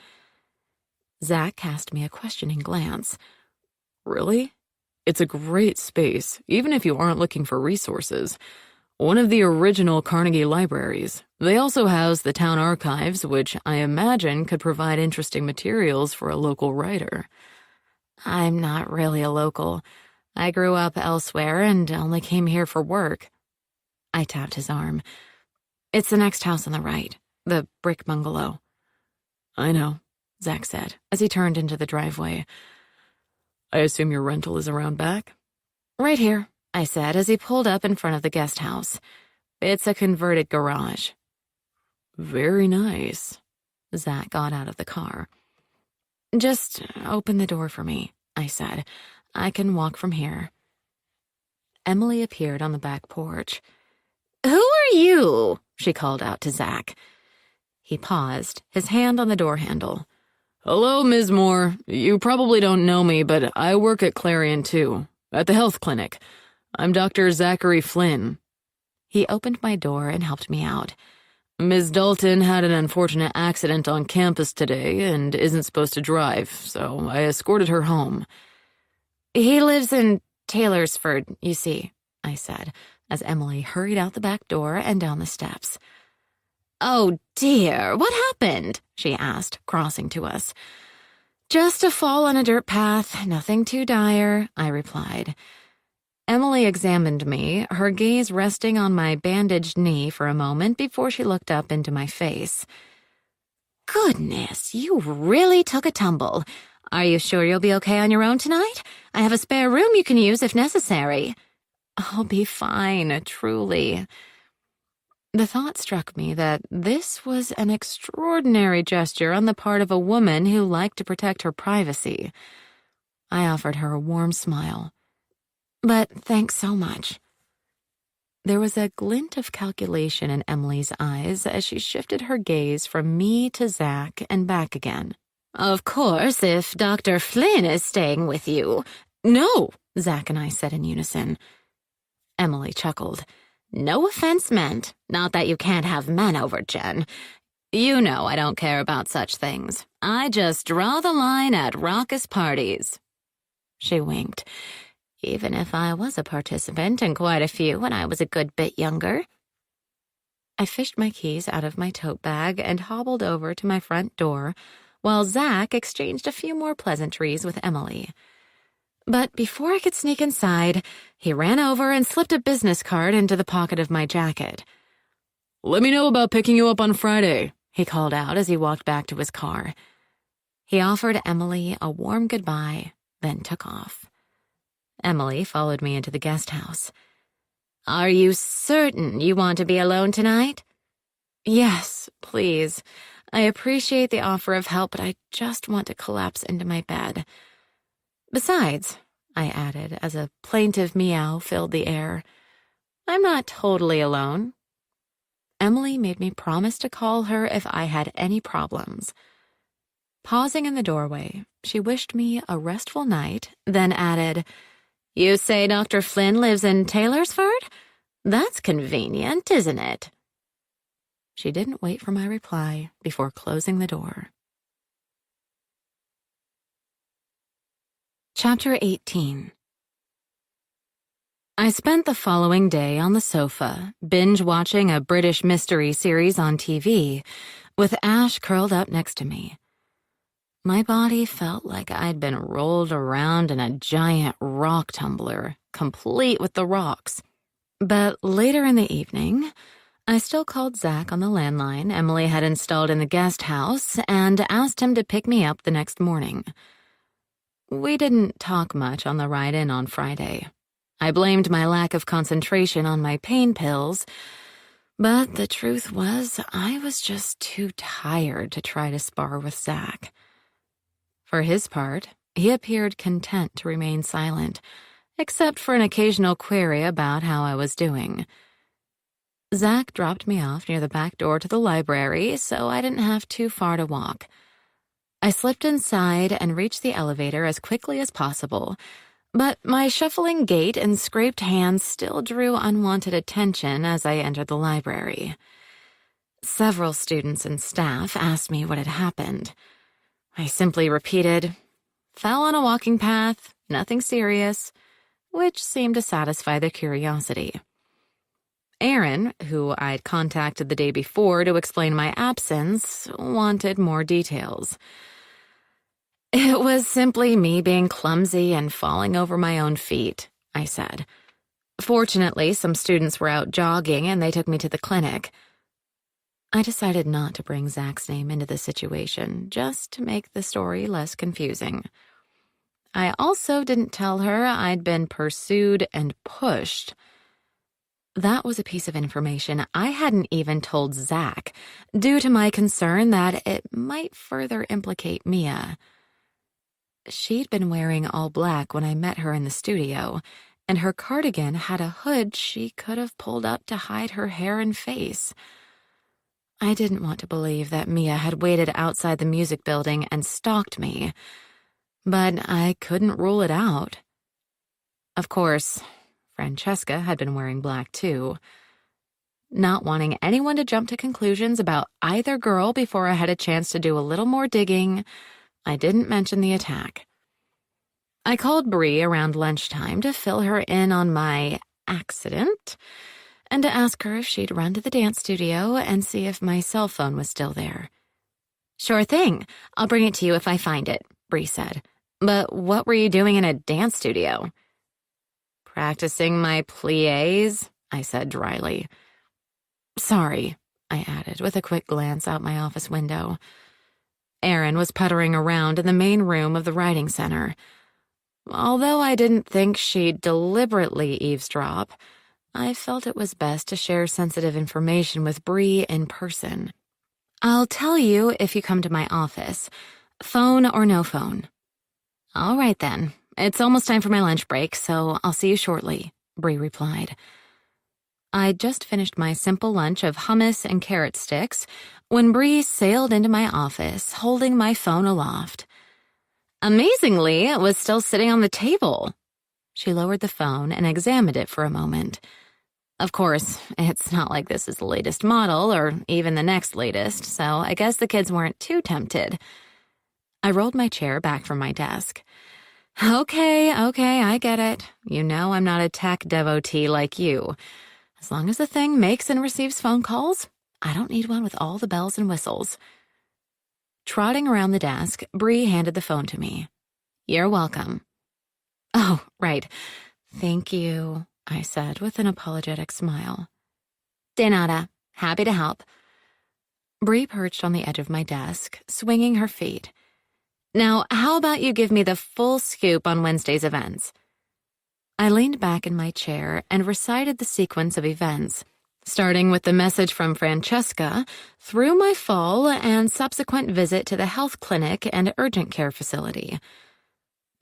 Zach cast me a questioning glance. Really? It's a great space, even if you aren't looking for resources. One of the original Carnegie libraries. They also house the town archives, which I imagine could provide interesting materials for a local writer. I'm not really a local. I grew up elsewhere and only came here for work. I tapped his arm. It's the next house on the right, the brick bungalow. I know, Zach said as he turned into the driveway. I assume your rental is around back? Right here, I said as he pulled up in front of the guest house. It's a converted garage. Very nice. Zach got out of the car. Just open the door for me, I said. I can walk from here. Emily appeared on the back porch. Who are you? She called out to Zach. He paused, his hand on the door handle. Hello, Ms. Moore. You probably don't know me, but I work at Clarion too, at the health clinic. I'm Dr. Zachary Flynn. He opened my door and helped me out. Ms. Dalton had an unfortunate accident on campus today and isn't supposed to drive, so I escorted her home. He lives in Taylorsford, you see, I said, as Emily hurried out the back door and down the steps. Oh, dear, what happened? She asked, crossing to us. Just a fall on a dirt path, nothing too dire, I replied. Emily examined me, her gaze resting on my bandaged knee for a moment before she looked up into my face. Goodness, you really took a tumble. Are you sure you'll be okay on your own tonight? I have a spare room you can use if necessary. I'll be fine, truly. The thought struck me that this was an extraordinary gesture on the part of a woman who liked to protect her privacy. I offered her a warm smile. But thanks so much. There was a glint of calculation in Emily's eyes as she shifted her gaze from me to Zach and back again. Of course, if Dr. Flynn is staying with you. No, Zach and I said in unison. Emily chuckled. No offense meant. Not that you can't have men over, Jen. You know I don't care about such things. I just draw the line at raucous parties. She winked. Even if I was a participant in quite a few when I was a good bit younger. I fished my keys out of my tote bag and hobbled over to my front door, while Zach exchanged a few more pleasantries with Emily. But before I could sneak inside, he ran over and slipped a business card into the pocket of my jacket. Let me know about picking you up on Friday, he called out as he walked back to his car. He offered Emily a warm goodbye, then took off. Emily followed me into the guest house. Are you certain you want to be alone tonight? Yes, please. I appreciate the offer of help, but I just want to collapse into my bed. Besides, I added as a plaintive meow filled the air, I'm not totally alone. Emily made me promise to call her if I had any problems. Pausing in the doorway, she wished me a restful night, then added, You say Dr. Flynn lives in Taylorsford? That's convenient, isn't it? She didn't wait for my reply before closing the door. Chapter 18. I spent the following day on the sofa, binge-watching a British mystery series on TV, with Ash curled up next to me. My body felt like I'd been rolled around in a giant rock tumbler, complete with the rocks. But later in the evening, I still called Zach on the landline Emily had installed in the guest house and asked him to pick me up the next morning. We didn't talk much on the ride in on Friday. I blamed my lack of concentration on my pain pills, but the truth was I was just too tired to try to spar with Zach. For his part, he appeared content to remain silent, except for an occasional query about how I was doing. Zach dropped me off near the back door to the library, so I didn't have too far to walk. I slipped inside and reached the elevator as quickly as possible, but my shuffling gait and scraped hands still drew unwanted attention as I entered the library. Several students and staff asked me what had happened. I simply repeated, "Fell on a walking path, nothing serious," which seemed to satisfy their curiosity. Aaron, who I'd contacted the day before to explain my absence, wanted more details. "It was simply me being clumsy and falling over my own feet," I said. "Fortunately, some students were out jogging and they took me to the clinic." I decided not to bring Zach's name into the situation, just to make the story less confusing. I also didn't tell her I'd been pursued and pushed. That was a piece of information I hadn't even told Zach, due to my concern that it might further implicate Mia. She'd been wearing all black when I met her in the studio, and her cardigan had a hood she could have pulled up to hide her hair and face. I didn't want to believe that Mia had waited outside the music building and stalked me, but I couldn't rule it out. Of course, Francesca had been wearing black too. Not wanting anyone to jump to conclusions about either girl before I had a chance to do a little more digging, I didn't mention the attack. I called Bree around lunchtime to fill her in on my accident and to ask her if she'd run to the dance studio and see if my cell phone was still there. "Sure thing. I'll bring it to you if I find it," Bree said. "But what were you doing in a dance studio?" "Practicing my pliés," I said dryly. "Sorry," I added with a quick glance out my office window. Aaron was puttering around in the main room of the writing center. Although I didn't think she'd deliberately eavesdrop, I felt it was best to share sensitive information with Bree in person. "I'll tell you if you come to my office, phone or no phone." "All right then. It's almost time for my lunch break, so I'll see you shortly," Bree replied. I'd just finished my simple lunch of hummus and carrot sticks when Bree sailed into my office, holding my phone aloft. Amazingly, it was still sitting on the table. She lowered the phone and examined it for a moment. Of course, it's not like this is the latest model or even the next latest, so I guess the kids weren't too tempted. I rolled my chair back from my desk. Okay, I get it. You know I'm not a tech devotee like you. As long as the thing makes and receives phone calls, I don't need one with all the bells and whistles. Trotting around the desk, Bree handed the phone to me. "You're welcome." "Oh, right. Thank you," I said with an apologetic smile. "De nada. Happy to help." Bree perched on the edge of my desk, swinging her feet. "Now, how about you give me the full scoop on Wednesday's events?" I leaned back in my chair and recited the sequence of events, starting with the message from Francesca, through my fall and subsequent visit to the health clinic and urgent care facility.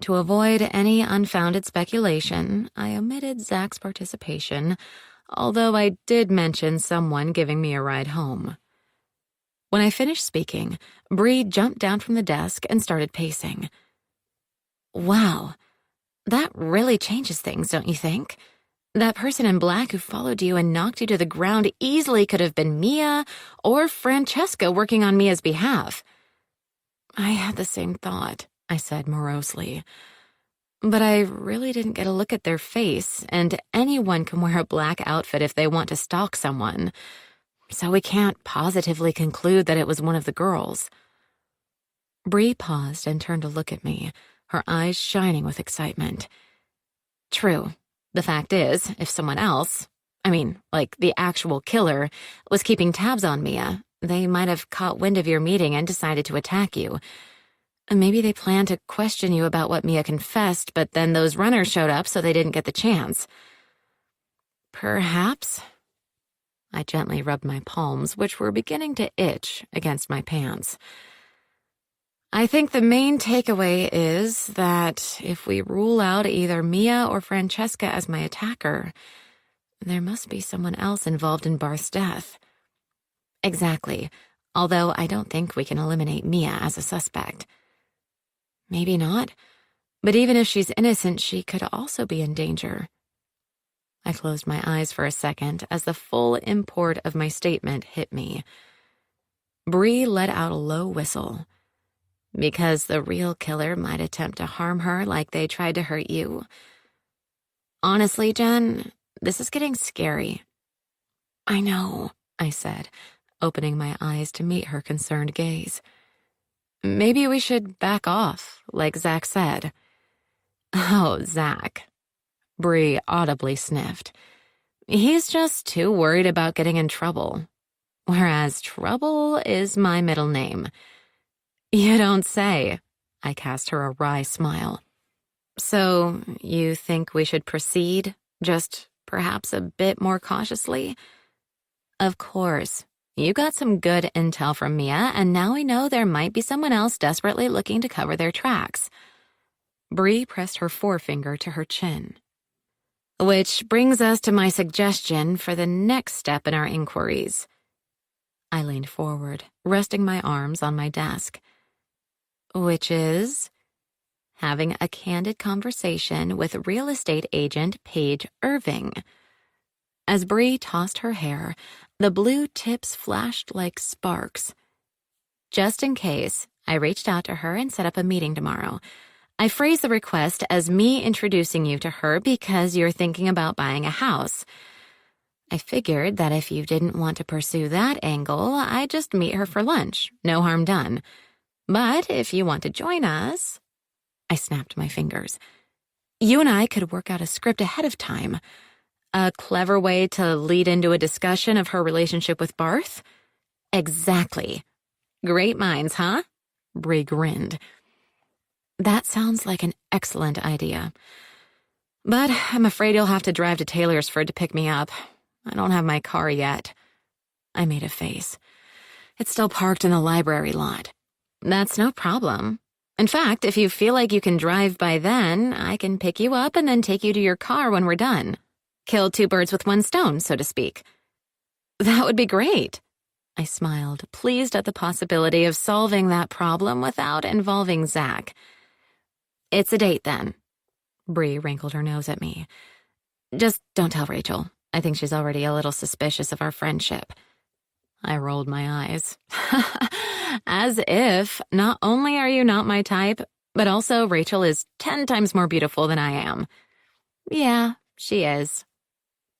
To avoid any unfounded speculation, I omitted Zach's participation, although I did mention someone giving me a ride home. When I finished speaking, Bree jumped down from the desk and started pacing. "Wow, that really changes things, don't you think? That person in black who followed you and knocked you to the ground easily could have been Mia or Francesca working on Mia's behalf." "I had the same thought," I said morosely. But I really didn't get a look at their face, and anyone can wear a black outfit if they want to stalk someone. So we can't positively conclude that it was one of the girls. Bree paused and turned to look at me, her eyes shining with excitement. True. The fact is, if someone else, like the actual killer, was keeping tabs on Mia, they might have caught wind of your meeting and decided to attack you. Maybe they planned to question you about what Mia confessed, but then those runners showed up so they didn't get the chance. Perhaps. I gently rubbed my palms, which were beginning to itch, against my pants. I think the main takeaway is that if we rule out either Mia or Francesca as my attacker, there must be someone else involved in Barth's death. Exactly, although I don't think we can eliminate Mia as a suspect. Maybe not, but even if she's innocent, she could also be in danger. I closed my eyes for a second as the full import of my statement hit me. Bree let out a low whistle. Because the real killer might attempt to harm her like they tried to hurt you. Honestly, Jen, this is getting scary. I know, I said, opening my eyes to meet her concerned gaze. Maybe we should back off, like Zach said. Oh, Zach. Bree audibly sniffed. He's just too worried about getting in trouble. Whereas Trouble is my middle name. You don't say. I cast her a wry smile. So, you think we should proceed, just perhaps a bit more cautiously? Of course. You got some good intel from Mia, and now we know there might be someone else desperately looking to cover their tracks. Bree pressed her forefinger to her chin. Which brings us to my suggestion for the next step in our inquiries. I leaned forward, resting my arms on my desk. Which is having a candid conversation with real estate agent Paige Irving. As Bree tossed her hair, the blue tips flashed like sparks. Just in case, I reached out to her and set up a meeting tomorrow. I phrased the request as me introducing you to her because you're thinking about buying a house. I figured that if you didn't want to pursue that angle, I'd just meet her for lunch. No harm done. But if you want to join us... I snapped my fingers. You and I could work out a script ahead of time. A clever way to lead into a discussion of her relationship with Barth? Exactly. Great minds, huh? Bree grinned. That sounds like an excellent idea. But I'm afraid you'll have to drive to Taylorsford to pick me up. I don't have my car yet. I made a face. It's still parked in the library lot. That's no problem. In fact, if you feel like you can drive by then, I can pick you up and then take you to your car when we're done. Kill two birds with one stone, so to speak. That would be great. I smiled, pleased at the possibility of solving that problem without involving Zach. It's a date, then. Bree wrinkled her nose at me. Just don't tell Rachel. I think she's already a little suspicious of our friendship. I rolled my eyes. As if, not only are you not my type, but also Rachel is 10 times more beautiful than I am. Yeah, she is.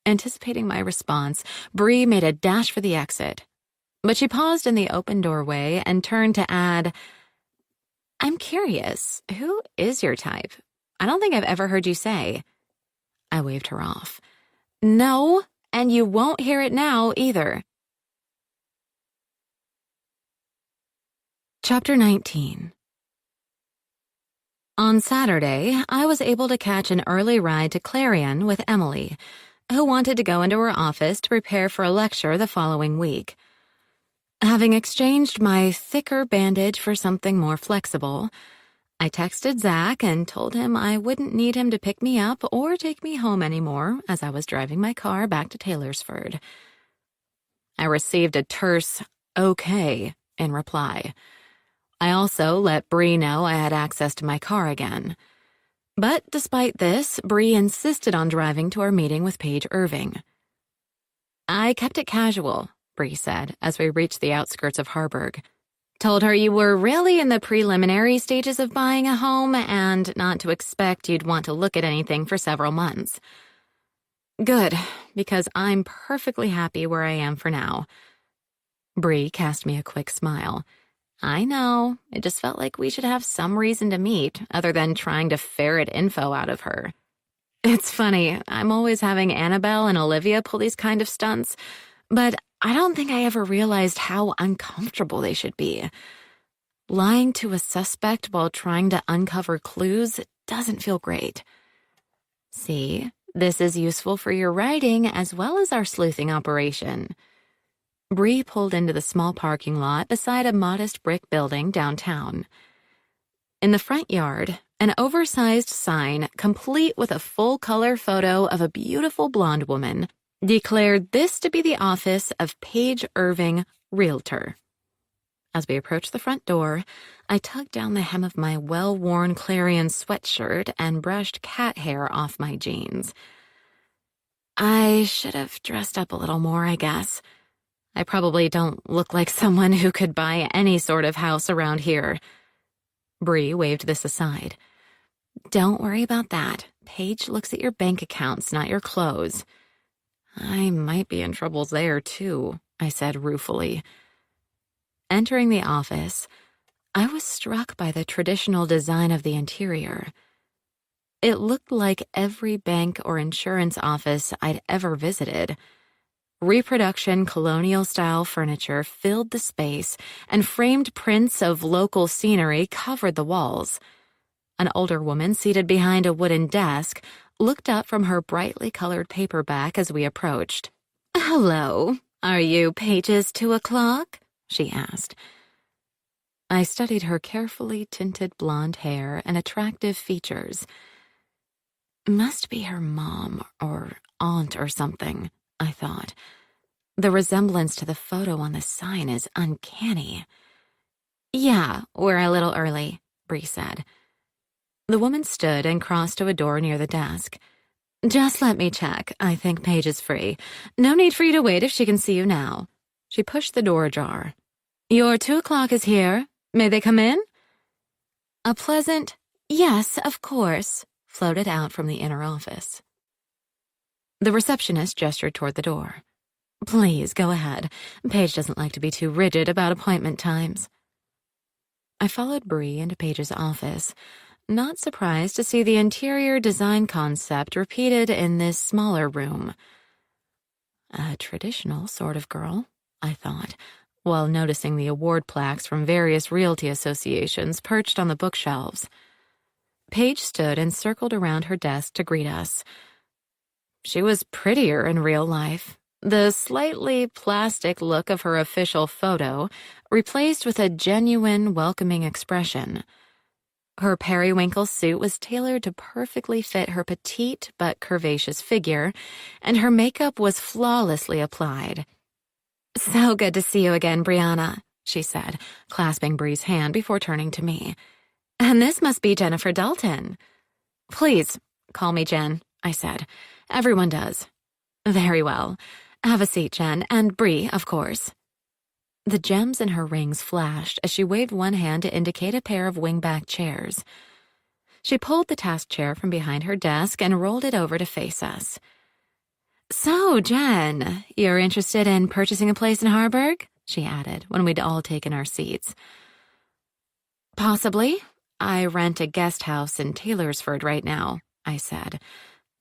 Anticipating my response, Bree made a dash for the exit. But she paused in the open doorway and turned to add, I'm curious, who is your type? I don't think I've ever heard you say. I waved her off. No, and you won't hear it now either. Chapter 19. On Saturday, I was able to catch an early ride to Clarion with Emily, who wanted to go into her office to prepare for a lecture the following week. Having exchanged my thicker bandage for something more flexible, I texted Zach and told him I wouldn't need him to pick me up or take me home anymore as I was driving my car back to Taylorsford. I received a terse okay in reply. I also let Bree know I had access to my car again. But despite this, Bree insisted on driving to our meeting with Paige Irving. I kept it casual, Bree said, as we reached the outskirts of Harburg. Told her you were really in the preliminary stages of buying a home and not to expect you'd want to look at anything for several months. Good, because I'm perfectly happy where I am for now. Bree cast me a quick smile. I know, it just felt like we should have some reason to meet other than trying to ferret info out of her. It's funny, I'm always having Annabelle and Olivia pull these kind of stunts, but I don't think I ever realized how uncomfortable they should be. Lying to a suspect while trying to uncover clues doesn't feel great. See, this is useful for your writing as well as our sleuthing operation. Bree pulled into the small parking lot beside a modest brick building downtown. In the front yard, an oversized sign, complete with a full-color photo of a beautiful blonde woman, declared this to be the office of Paige Irving, Realtor. As we approached the front door, I tugged down the hem of my well-worn Clarion sweatshirt and brushed cat hair off my jeans. I should have dressed up a little more, I guess. I probably don't look like someone who could buy any sort of house around here. Bree waved this aside. Don't worry about that. Paige looks at your bank accounts, not your clothes. I might be in trouble there, too, I said ruefully. Entering the office, I was struck by the traditional design of the interior. It looked like every bank or insurance office I'd ever visited. Reproduction colonial-style furniture filled the space, and framed prints of local scenery covered the walls. An older woman seated behind a wooden desk looked up from her brightly colored paperback as we approached. "Hello, are you Paige's 2 o'clock?" she asked. I studied her carefully tinted blonde hair and attractive features. Must be her mom or aunt or something, I thought. The resemblance to the photo on the sign is uncanny. Yeah, we're a little early, Bree said. The woman stood and crossed to a door near the desk. Just let me check. I think Paige is free. No need for you to wait if she can see you now. She pushed the door ajar. Your 2 o'clock is here. May they come in? A pleasant, yes, of course, floated out from the inner office. The receptionist gestured toward the door. Please, go ahead. Paige doesn't like to be too rigid about appointment times. I followed Bree into Paige's office, not surprised to see the interior design concept repeated in this smaller room. A traditional sort of girl, I thought, while noticing the award plaques from various realty associations perched on the bookshelves. Paige stood and circled around her desk to greet us. She was prettier in real life. The slightly plastic look of her official photo replaced with a genuine, welcoming expression. Her periwinkle suit was tailored to perfectly fit her petite but curvaceous figure, and her makeup was flawlessly applied. So good to see you again, Brianna, she said, clasping Bree's hand before turning to me. And this must be Jennifer Dalton. Please, call me Jen, I said. Everyone does. Very well. Have a seat, Jen, and Bree, of course. The gems in her rings flashed as she waved one hand to indicate a pair of wingback chairs. She pulled the task chair from behind her desk and rolled it over to face us. So, Jen, you're interested in purchasing a place in Harburg? She added, when we'd all taken our seats. Possibly. I rent a guest house in Taylorsford right now, I said,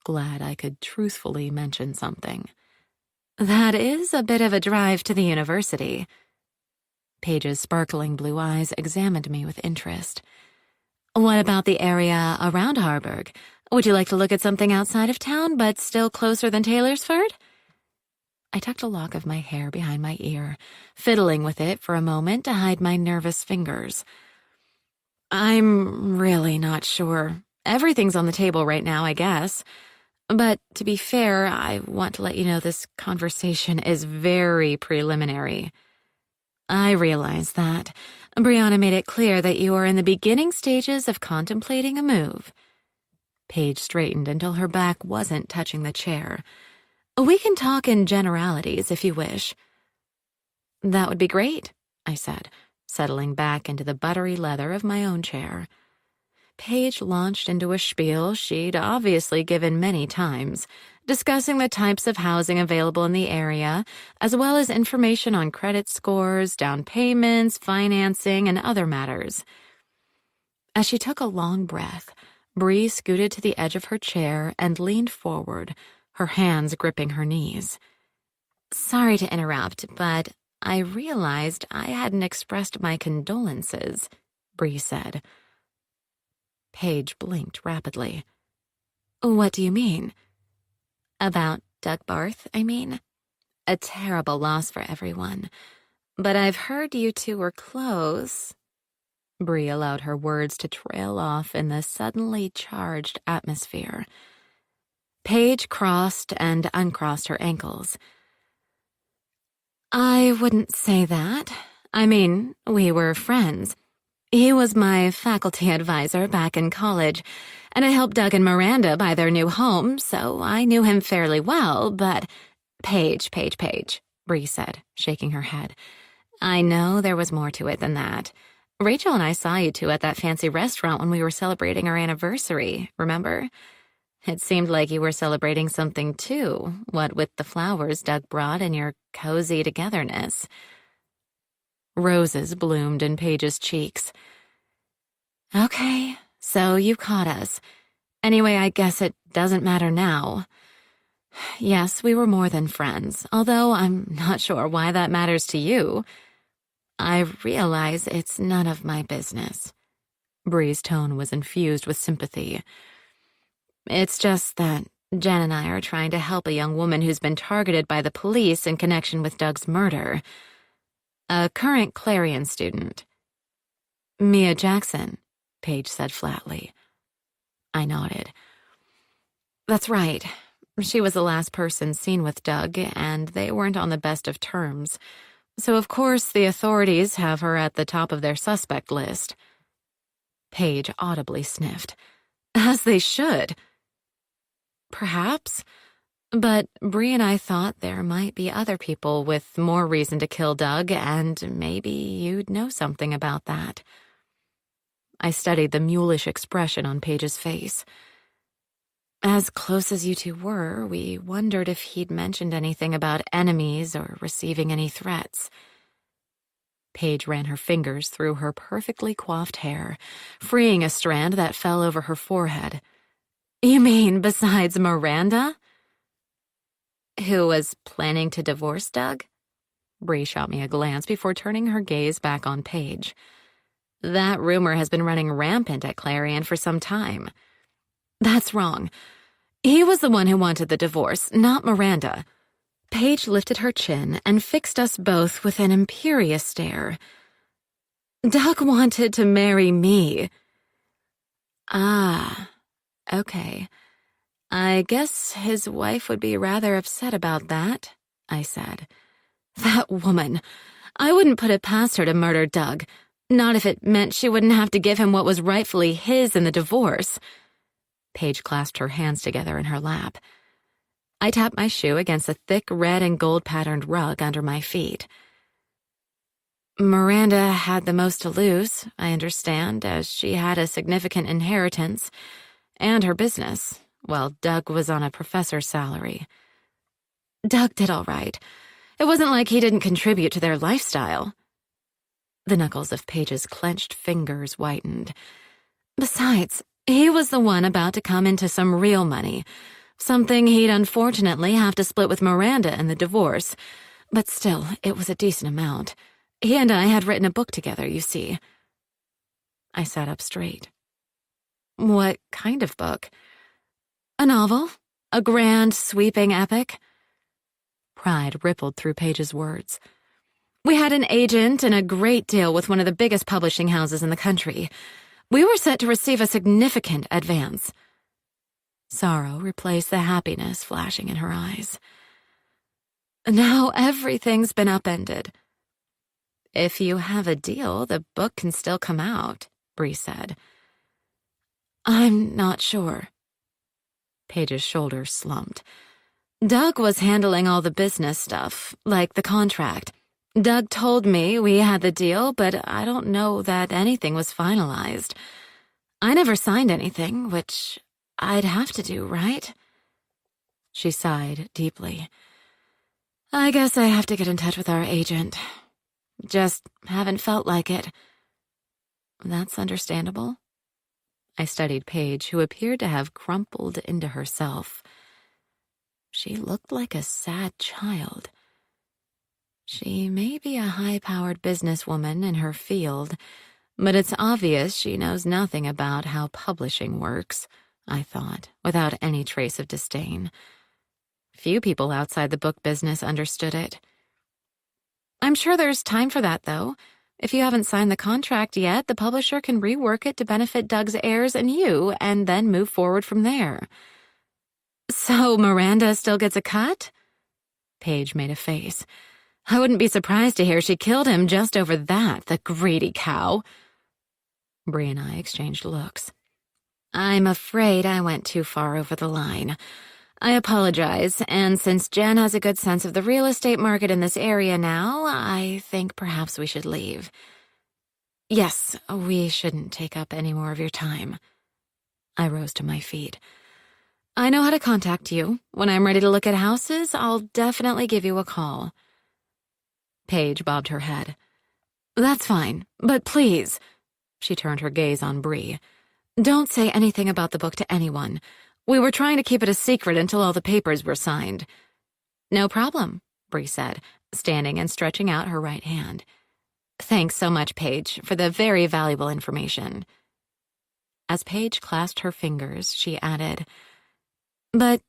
glad I could truthfully mention something. That is a bit of a drive to the university. Paige's sparkling blue eyes examined me with interest. What about the area around Harburg? Would you like to look at something outside of town, but still closer than Taylorsford? I tucked a lock of my hair behind my ear, fiddling with it for a moment to hide my nervous fingers. I'm really not sure. Everything's on the table right now, I guess. But to be fair, I want to let you know this conversation is very preliminary. I realize that. Brianna made it clear that you are in the beginning stages of contemplating a move. Paige straightened until her back wasn't touching the chair. We can talk in generalities if you wish. That would be great, I said, settling back into the buttery leather of my own chair. Paige launched into a spiel she'd obviously given many times, discussing the types of housing available in the area, as well as information on credit scores, down payments, financing, and other matters. As she took a long breath, Bree scooted to the edge of her chair and leaned forward, her hands gripping her knees. "Sorry to interrupt, but I realized I hadn't expressed my condolences," Bree said. Paige blinked rapidly. "What do you mean?" "About Doug Barth, I mean. A terrible loss for everyone. But I've heard you two were close." Bree allowed her words to trail off in the suddenly charged atmosphere. Paige crossed and uncrossed her ankles. "I wouldn't say that. I mean, we were friends. He was my faculty advisor back in college, and I helped Doug and Miranda buy their new home, so I knew him fairly well, but—" Paige, Bree said, shaking her head. "I know there was more to it than that. Rachel and I saw you two at that fancy restaurant when we were celebrating our anniversary, remember? It seemed like you were celebrating something too, what with the flowers Doug brought and your cozy togetherness." Roses bloomed in Paige's cheeks. "Okay, so you caught us. Anyway, I guess it doesn't matter now. Yes, we were more than friends, although I'm not sure why that matters to you. I realize it's none of my business." Bree's tone was infused with sympathy. "It's just that Jen and I are trying to help a young woman who's been targeted by the police in connection with Doug's murder. A current Clarion student." "Mia Jackson," Paige said flatly. I nodded. "That's right. She was the last person seen with Doug, and they weren't on the best of terms. So, of course, the authorities have her at the top of their suspect list." Paige audibly sniffed. "As they should." "Perhaps. But Bree and I thought there might be other people with more reason to kill Doug, and maybe you'd know something about that." I studied the mulish expression on Paige's face. "As close as you two were, we wondered if he'd mentioned anything about enemies or receiving any threats." Paige ran her fingers through her perfectly coiffed hair, freeing a strand that fell over her forehead. "You mean besides Miranda?" "Who was planning to divorce Doug?" Bree shot me a glance before turning her gaze back on Paige. "That rumor has been running rampant at Clarion for some time." "That's wrong. He was the one who wanted the divorce, not Miranda." Paige lifted her chin and fixed us both with an imperious stare. "Doug wanted to marry me." "Ah, okay. I guess his wife would be rather upset about that," I said. "That woman. I wouldn't put it past her to murder Doug, not if it meant she wouldn't have to give him what was rightfully his in the divorce." Paige clasped her hands together in her lap. I tapped my shoe against the thick red and gold-patterned rug under my feet. "Miranda had the most to lose, I understand, as she had a significant inheritance and her business, while Doug was on a professor's salary. Doug did all right. It wasn't like he didn't contribute to their lifestyle." The knuckles of Paige's clenched fingers whitened. "Besides, he was the one about to come into some real money, something he'd unfortunately have to split with Miranda in the divorce. But still, it was a decent amount. He and I had written a book together, you see." I sat up straight. "What kind of book?" "A novel. A grand, sweeping epic." Pride rippled through Paige's words. "We had an agent and a great deal with one of the biggest publishing houses in the country. We were set to receive a significant advance." Sorrow replaced the happiness flashing in her eyes. "Now everything's been upended." "If you have a deal, the book can still come out," Bree said. "I'm not sure." Paige's shoulders slumped. "Doug was handling all the business stuff, like the contract. Doug told me we had the deal, but I don't know that anything was finalized. I never signed anything, which I'd have to do, right? She sighed deeply. I guess I have to get in touch with our agent. Just haven't felt like it. That's understandable. I studied Paige, who appeared to have crumpled into herself. She looked like a sad child. She may be a high-powered businesswoman in her field, but it's obvious she knows nothing about how publishing works, I thought, without any trace of disdain. Few people outside the book business understood it. I'm sure there's time for that, though. If you haven't signed the contract yet, the publisher can rework it to benefit Doug's heirs and you, and then move forward from there. So Miranda still gets a cut? Paige made a face. I wouldn't be surprised to hear she killed him just over that, the greedy cow. Bree and I exchanged looks. I'm afraid I went too far over the line. I apologize, and since Jen has a good sense of the real estate market in this area now, I think perhaps we should leave. Yes, we shouldn't take up any more of your time. I rose to my feet. I know how to contact you. When I'm ready to look at houses, I'll definitely give you a call. Paige bobbed her head. That's fine, but please, she turned her gaze on Bree, don't say anything about the book to anyone. We were trying to keep it a secret until all the papers were signed. No problem, Bree said, standing and stretching out her right hand. Thanks so much, Paige, for the very valuable information. As Paige clasped her fingers, she added, But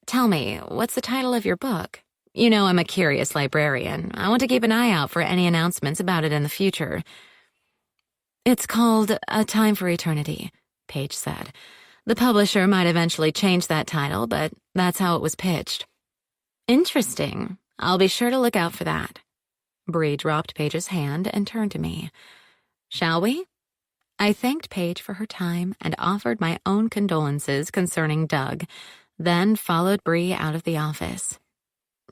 tell me, what's the title of your book? You know I'm a curious librarian. I want to keep an eye out for any announcements about it in the future. It's called A Time for Eternity, Paige said. The publisher might eventually change that title, but that's how it was pitched. Interesting. I'll be sure to look out for that. Bree dropped Paige's hand and turned to me. Shall we? I thanked Paige for her time and offered my own condolences concerning Doug, then followed Bree out of the office.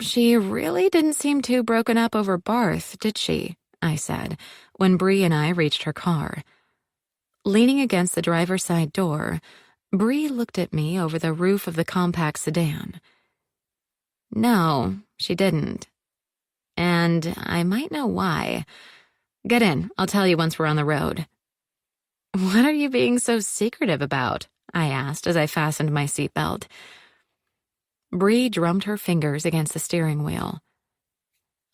She really didn't seem too broken up over Barth, did she? I said, when Bree and I reached her car. Leaning against the driver's side door, Bree looked at me over the roof of the compact sedan. No, she didn't. And I might know why. Get in, I'll tell you once we're on the road. What are you being so secretive about? I asked as I fastened my seatbelt. Bree drummed her fingers against the steering wheel.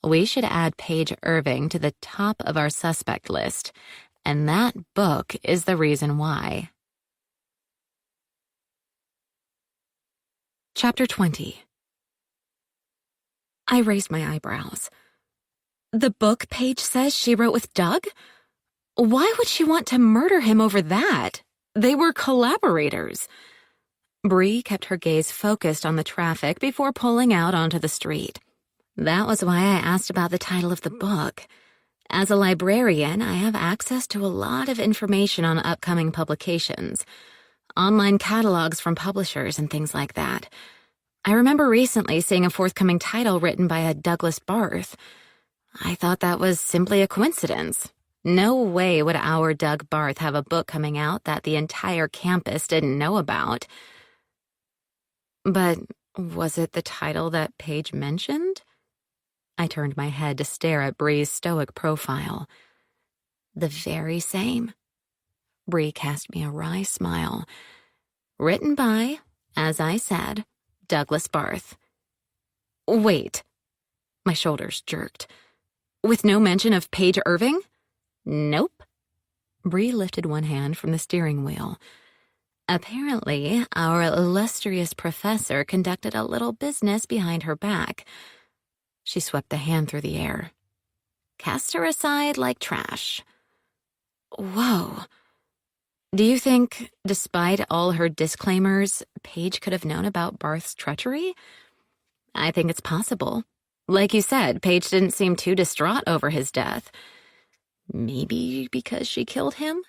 We should add Paige Irving to the top of our suspect list, and that book is the reason why. Chapter 20. I raised my eyebrows. The book Paige says she wrote with Doug? Why would she want to murder him over that? They were collaborators. Bree kept her gaze focused on the traffic before pulling out onto the street. That was why I asked about the title of the book. As a librarian, I have access to a lot of information on upcoming publications, online catalogs from publishers and things like that. I remember recently seeing a forthcoming title written by a Douglas Barth. I thought that was simply a coincidence. No way would our Doug Barth have a book coming out that the entire campus didn't know about. But was it the title that Paige mentioned? I turned my head to stare at Bree's stoic profile. The very same. Bree cast me a wry smile. Written by, as I said, Douglas Barth. Wait. My shoulders jerked. With no mention of Paige Irving? Nope. Bree lifted one hand from the steering wheel. Apparently, our illustrious professor conducted a little business behind her back. She swept the hand through the air. Cast her aside like trash. Whoa. Do you think, despite all her disclaimers, Paige could have known about Barth's treachery? I think it's possible. Like you said, Paige didn't seem too distraught over his death. Maybe because she killed him?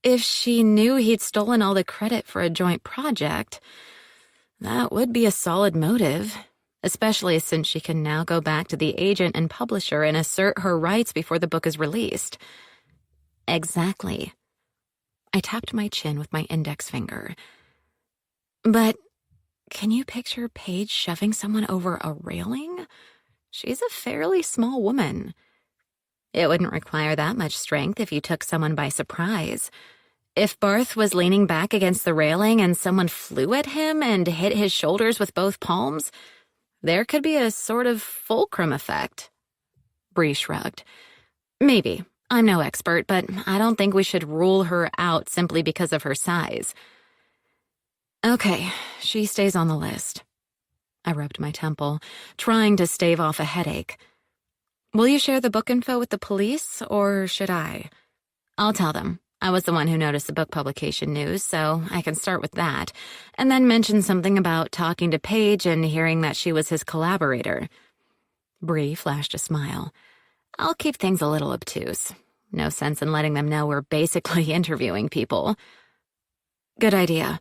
If she knew he'd stolen all the credit for a joint project, that would be a solid motive. especially since she can now go back to the agent and publisher and assert her rights before the book is released. Exactly. I tapped my chin with my index finger. But can you picture Paige shoving someone over a railing? She's a fairly small woman. It wouldn't require that much strength if you took someone by surprise. If Barth was leaning back against the railing and someone flew at him and hit his shoulders with both palms, there could be a sort of fulcrum effect. Bree shrugged. Maybe. I'm no expert, but I don't think we should rule her out simply because of her size. Okay, she stays on the list. I rubbed my temple, trying to stave off a headache. Will you share the book info with the police, or should I? I'll tell them. I was the one who noticed the book publication news, so I can start with that, and then mention something about talking to Paige and hearing that she was his collaborator. Bree flashed a smile. I'll keep things a little obtuse. No sense in letting them know we're basically interviewing people. Good idea.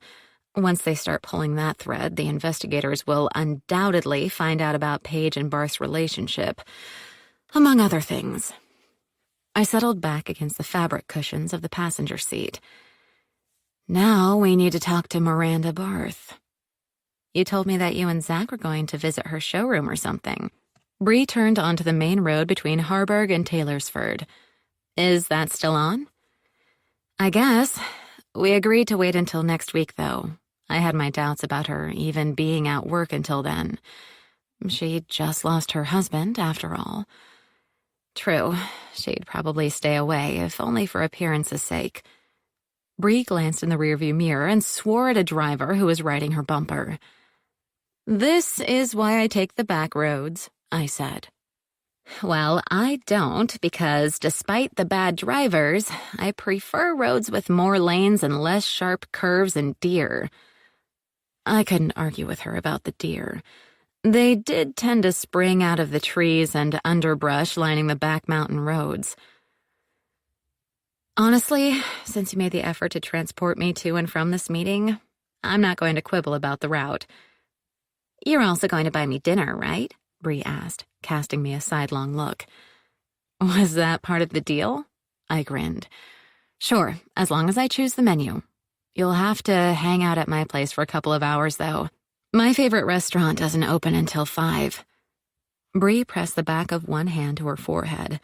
Once they start pulling that thread, the investigators will undoubtedly find out about Paige and Barth's relationship, among other things. I settled back against the fabric cushions of the passenger seat. Now we need to talk to Miranda Barth. You told me that you and Zach were going to visit her showroom or something. Bree turned onto the main road between Harburg and Taylorsford. Is that still on? I guess. We agreed to wait until next week, though. I had my doubts about her even being at work until then. She'd just lost her husband, after all. True, she'd probably stay away, if only for appearance's sake. Bree glanced in the rearview mirror and swore at a driver who was riding her bumper. This is why I take the back roads, I said. Well, I don't, because despite the bad drivers, I prefer roads with more lanes and less sharp curves and deer. I couldn't argue with her about the deer. They did tend to spring out of the trees and underbrush lining the back mountain roads. Honestly, since you made the effort to transport me to and from this meeting, I'm not going to quibble about the route. You're also going to buy me dinner, right? Bree asked, casting me a sidelong look. Was that part of the deal? I grinned. Sure, as long as I choose the menu. You'll have to hang out at my place for a couple of hours, though. My favorite restaurant doesn't open until 5. Bree pressed the back of one hand to her forehead.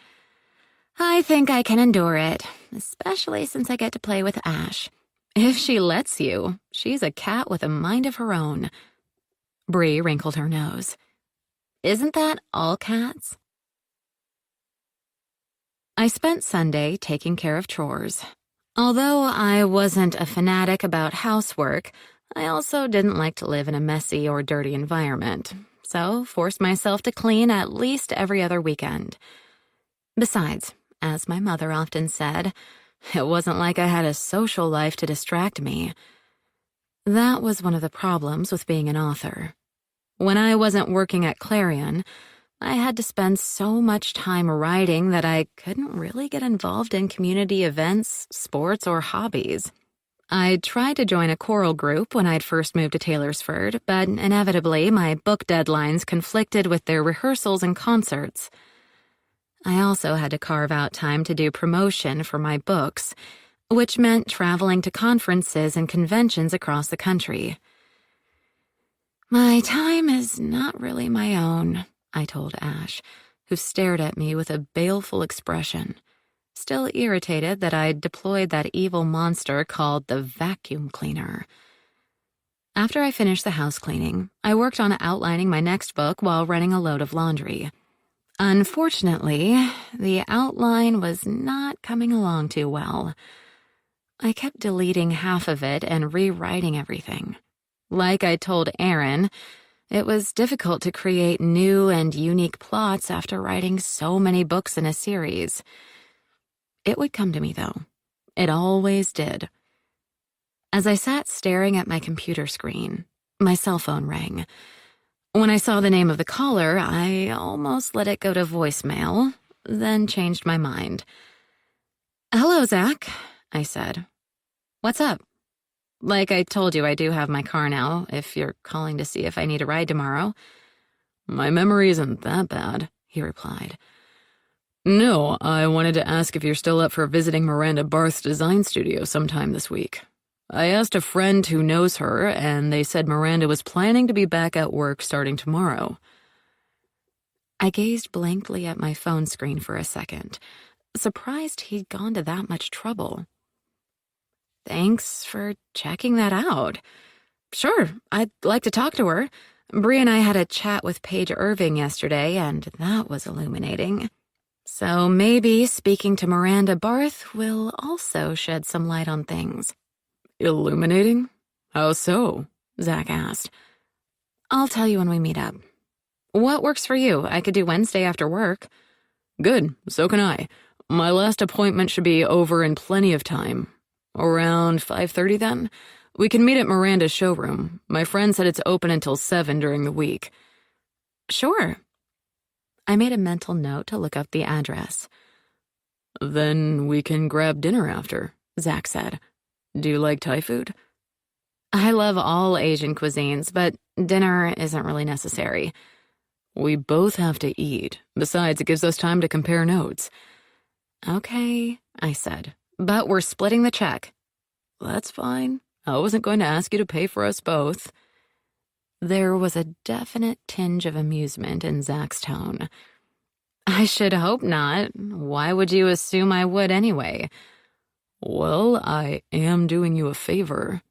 I think I can endure it, especially since I get to play with Ash. If she lets you, she's a cat with a mind of her own. Bree wrinkled her nose. Isn't that all cats? I spent Sunday taking care of chores. Although I wasn't a fanatic about housework, I also didn't like to live in a messy or dirty environment, so forced myself to clean at least every other weekend. Besides, as my mother often said, it wasn't like I had a social life to distract me. That was one of the problems with being an author. When I wasn't working at Clarion, I had to spend so much time writing that I couldn't really get involved in community events, sports, or hobbies. I'd tried to join a choral group when I'd first moved to Taylorsford, but inevitably my book deadlines conflicted with their rehearsals and concerts. I also had to carve out time to do promotion for my books, which meant traveling to conferences and conventions across the country. My time is not really my own, I told Ash, who stared at me with a baleful expression, still irritated that I'd deployed that evil monster called the vacuum cleaner. After I finished the house cleaning, I worked on outlining my next book while running a load of laundry. Unfortunately, the outline was not coming along too well. I kept deleting half of it and rewriting everything. Like I told Aaron, it was difficult to create new and unique plots after writing so many books in a series. It would come to me, though. It always did. As I sat staring at my computer screen, my cell phone rang. When I saw the name of the caller, I almost let it go to voicemail, then changed my mind. Hello, Zach, I said. What's up? Like I told you, I do have my car now, if you're calling to see if I need a ride tomorrow. My memory isn't that bad, he replied. No, I wanted to ask if you're still up for visiting Miranda Barth's design studio sometime this week. I asked a friend who knows her, and they said Miranda was planning to be back at work starting tomorrow. I gazed blankly at my phone screen for a second, surprised he'd gone to that much trouble. Thanks for checking that out. Sure, I'd like to talk to her. Bree and I had a chat with Paige Irving yesterday, and that was illuminating. So maybe speaking to Miranda Barth will also shed some light on things. Illuminating? How so? Zach asked. I'll tell you when we meet up. What works for you? I could do Wednesday after work. Good, so can I. My last appointment should be over in plenty of time. Around 5:30 then? We can meet at Miranda's showroom. My friend said it's open until 7 during the week. Sure. I made a mental note to look up the address. Then we can grab dinner after, Zach said. Do you like Thai food? I love all Asian cuisines, but dinner isn't really necessary. We both have to eat. Besides, it gives us time to compare notes. Okay, I said, but we're splitting the check. That's fine. I wasn't going to ask you to pay for us both. There was a definite tinge of amusement in Zach's tone. I should hope not. Why would you assume I would anyway? Well, I am doing you a favor.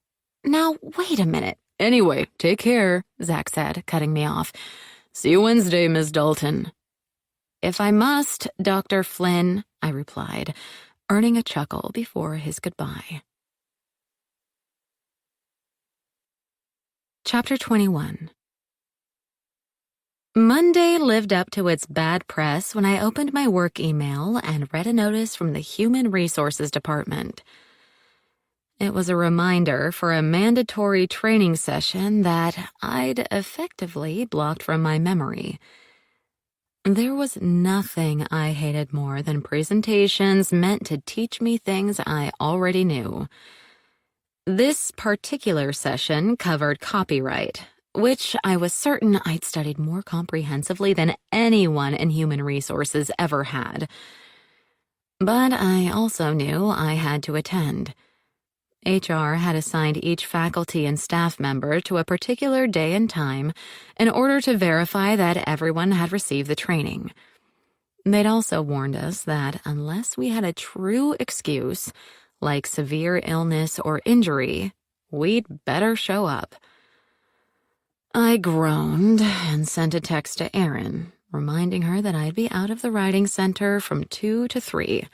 Now, wait a minute. Anyway, take care, Zach said, cutting me off. See you Wednesday, Miss Dalton. If I must, Dr. Flynn, I replied, earning a chuckle before his goodbye. Chapter 21. Monday lived up to its bad press when I opened my work email and read a notice from the Human Resources Department. It was a reminder for a mandatory training session that I'd effectively blocked from my memory. There was nothing I hated more than presentations meant to teach me things I already knew. This particular session covered copyright, which I was certain I'd studied more comprehensively than anyone in human resources ever had. But I also knew I had to attend. HR had assigned each faculty and staff member to a particular day and time in order to verify that everyone had received the training. They'd also warned us that unless we had a true excuse, like severe illness or injury, we'd better show up. I groaned and sent a text to Erin, reminding her that I'd be out of the writing center from 2 to 3.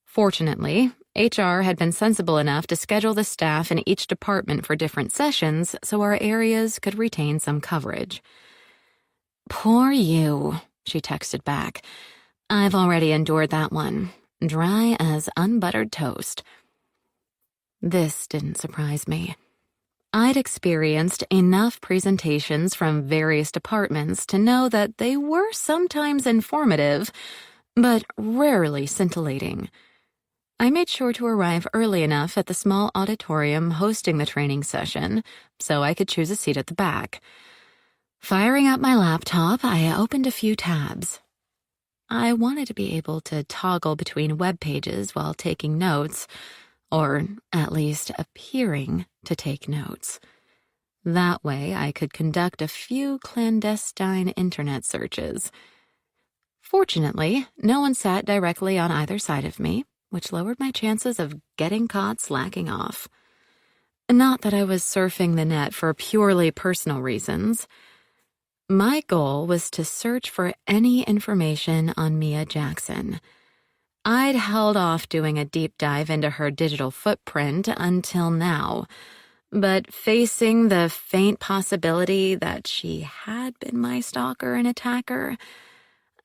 Fortunately, HR had been sensible enough to schedule the staff in each department for different sessions so our areas could retain some coverage. "Poor you," she texted back. "I've already endured that one. Dry as unbuttered toast." This didn't surprise me. I'd experienced enough presentations from various departments to know that they were sometimes informative, but rarely scintillating. I made sure to arrive early enough at the small auditorium hosting the training session so I could choose a seat at the back. Firing up my laptop, I opened a few tabs. I wanted to be able to toggle between web pages while taking notes, or at least appearing to take notes. That way I could conduct a few clandestine internet searches. Fortunately, no one sat directly on either side of me, which lowered my chances of getting caught slacking off. Not that I was surfing the net for purely personal reasons. My goal was to search for any information on Mia Jackson. I'd held off doing a deep dive into her digital footprint until now, but facing the faint possibility that she had been my stalker and attacker,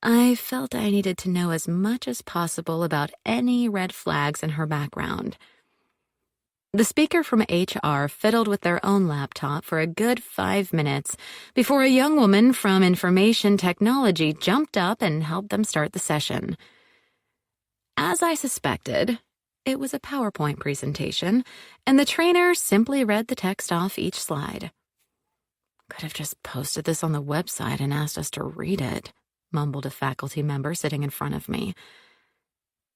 I felt I needed to know as much as possible about any red flags in her background. The speaker from HR fiddled with their own laptop for a good 5 minutes before a young woman from information technology jumped up and helped them start the session. As I suspected, it was a PowerPoint presentation, and the trainer simply read the text off each slide. Could have just posted this on the website and asked us to read it, mumbled a faculty member sitting in front of me.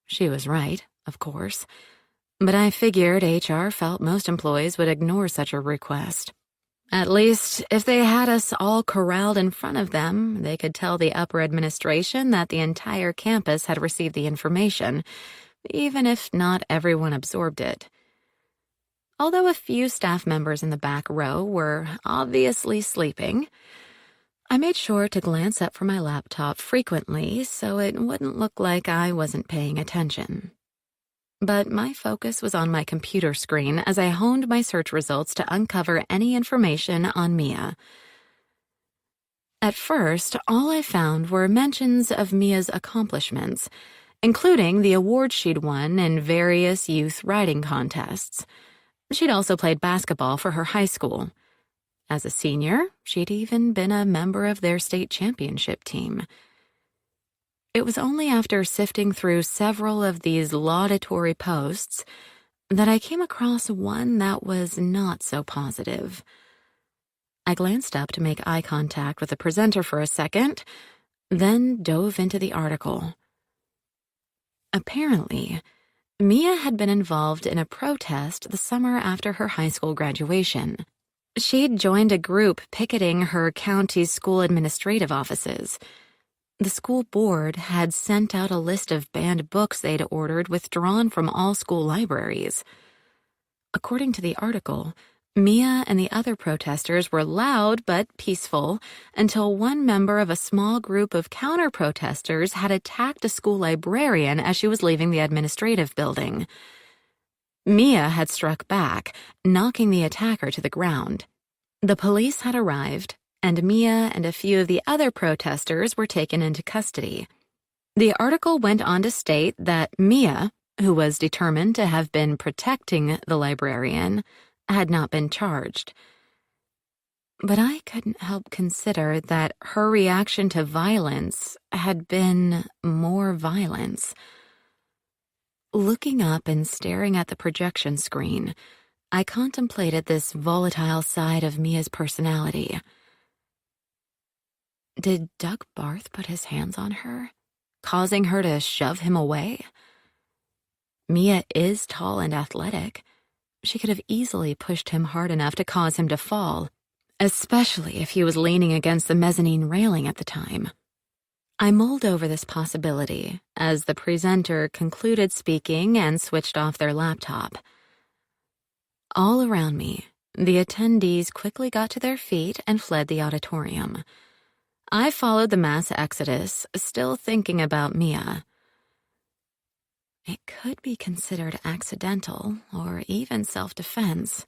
She was right, of course, but I figured HR felt most employees would ignore such a request. At least, if they had us all corralled in front of them, they could tell the upper administration that the entire campus had received the information, even if not everyone absorbed it. Although a few staff members in the back row were obviously sleeping, I made sure to glance up from my laptop frequently so it wouldn't look like I wasn't paying attention. But my focus was on my computer screen as I honed my search results to uncover any information on Mia. At first, all I found were mentions of Mia's accomplishments, including the awards she'd won in various youth writing contests. She'd also played basketball for her high school. As a senior, she'd even been a member of their state championship team. It was only after sifting through several of these laudatory posts that I came across one that was not so positive. I glanced up to make eye contact with the presenter for a second, then dove into the article. Apparently, Mia had been involved in a protest the summer after her high school graduation. She'd joined a group picketing her county's school administrative offices. The school board had sent out a list of banned books they'd ordered withdrawn from all school libraries. According to the article, Mia and the other protesters were loud but peaceful until one member of a small group of counter-protesters had attacked a school librarian as she was leaving the administrative building. Mia had struck back, knocking the attacker to the ground. The police had arrived, and Mia and a few of the other protesters were taken into custody. The article went on to state that Mia, who was determined to have been protecting the librarian, had not been charged. But I couldn't help consider that her reaction to violence had been more violence. Looking up and staring at the projection screen, I contemplated this volatile side of Mia's personality. Did Doug Barth put his hands on her, causing her to shove him away? Mia is tall and athletic. She could have easily pushed him hard enough to cause him to fall, especially if he was leaning against the mezzanine railing at the time. I mulled over this possibility as the presenter concluded speaking and switched off their laptop. All around me, the attendees quickly got to their feet and fled the auditorium. I followed the mass exodus, still thinking about Mia. It could be considered accidental or even self-defense,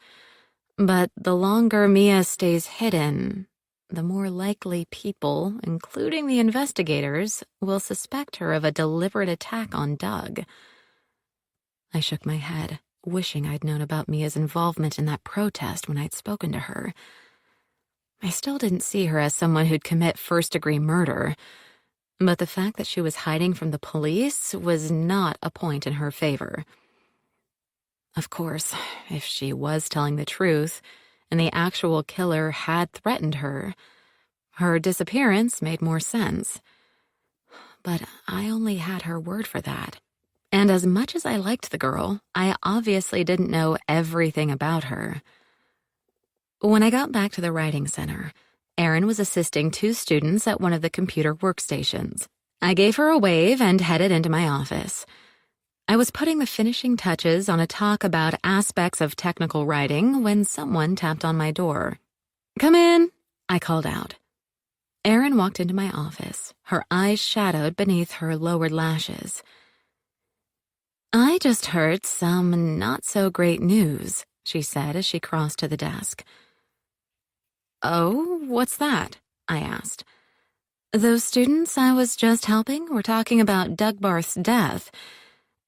but the longer Mia stays hidden, the more likely people, including the investigators, will suspect her of a deliberate attack on Doug. I shook my head, wishing I'd known about Mia's involvement in that protest when I'd spoken to her. I still didn't see her as someone who'd commit first-degree murder, but the fact that she was hiding from the police was not a point in her favor. Of course, if she was telling the truth, and the actual killer had threatened her, her disappearance made more sense. But I only had her word for that. And as much as I liked the girl, I obviously didn't know everything about her. When I got back to the writing center, Erin was assisting 2 students at one of the computer workstations. I gave her a wave and headed into my office. I was putting the finishing touches on a talk about aspects of technical writing when someone tapped on my door. "Come in," I called out. Erin walked into my office, her eyes shadowed beneath her lowered lashes. "I just heard some not-so-great news," she said as she crossed to the desk. "Oh, what's that?" I asked. "Those students I was just helping were talking about Doug Barth's death,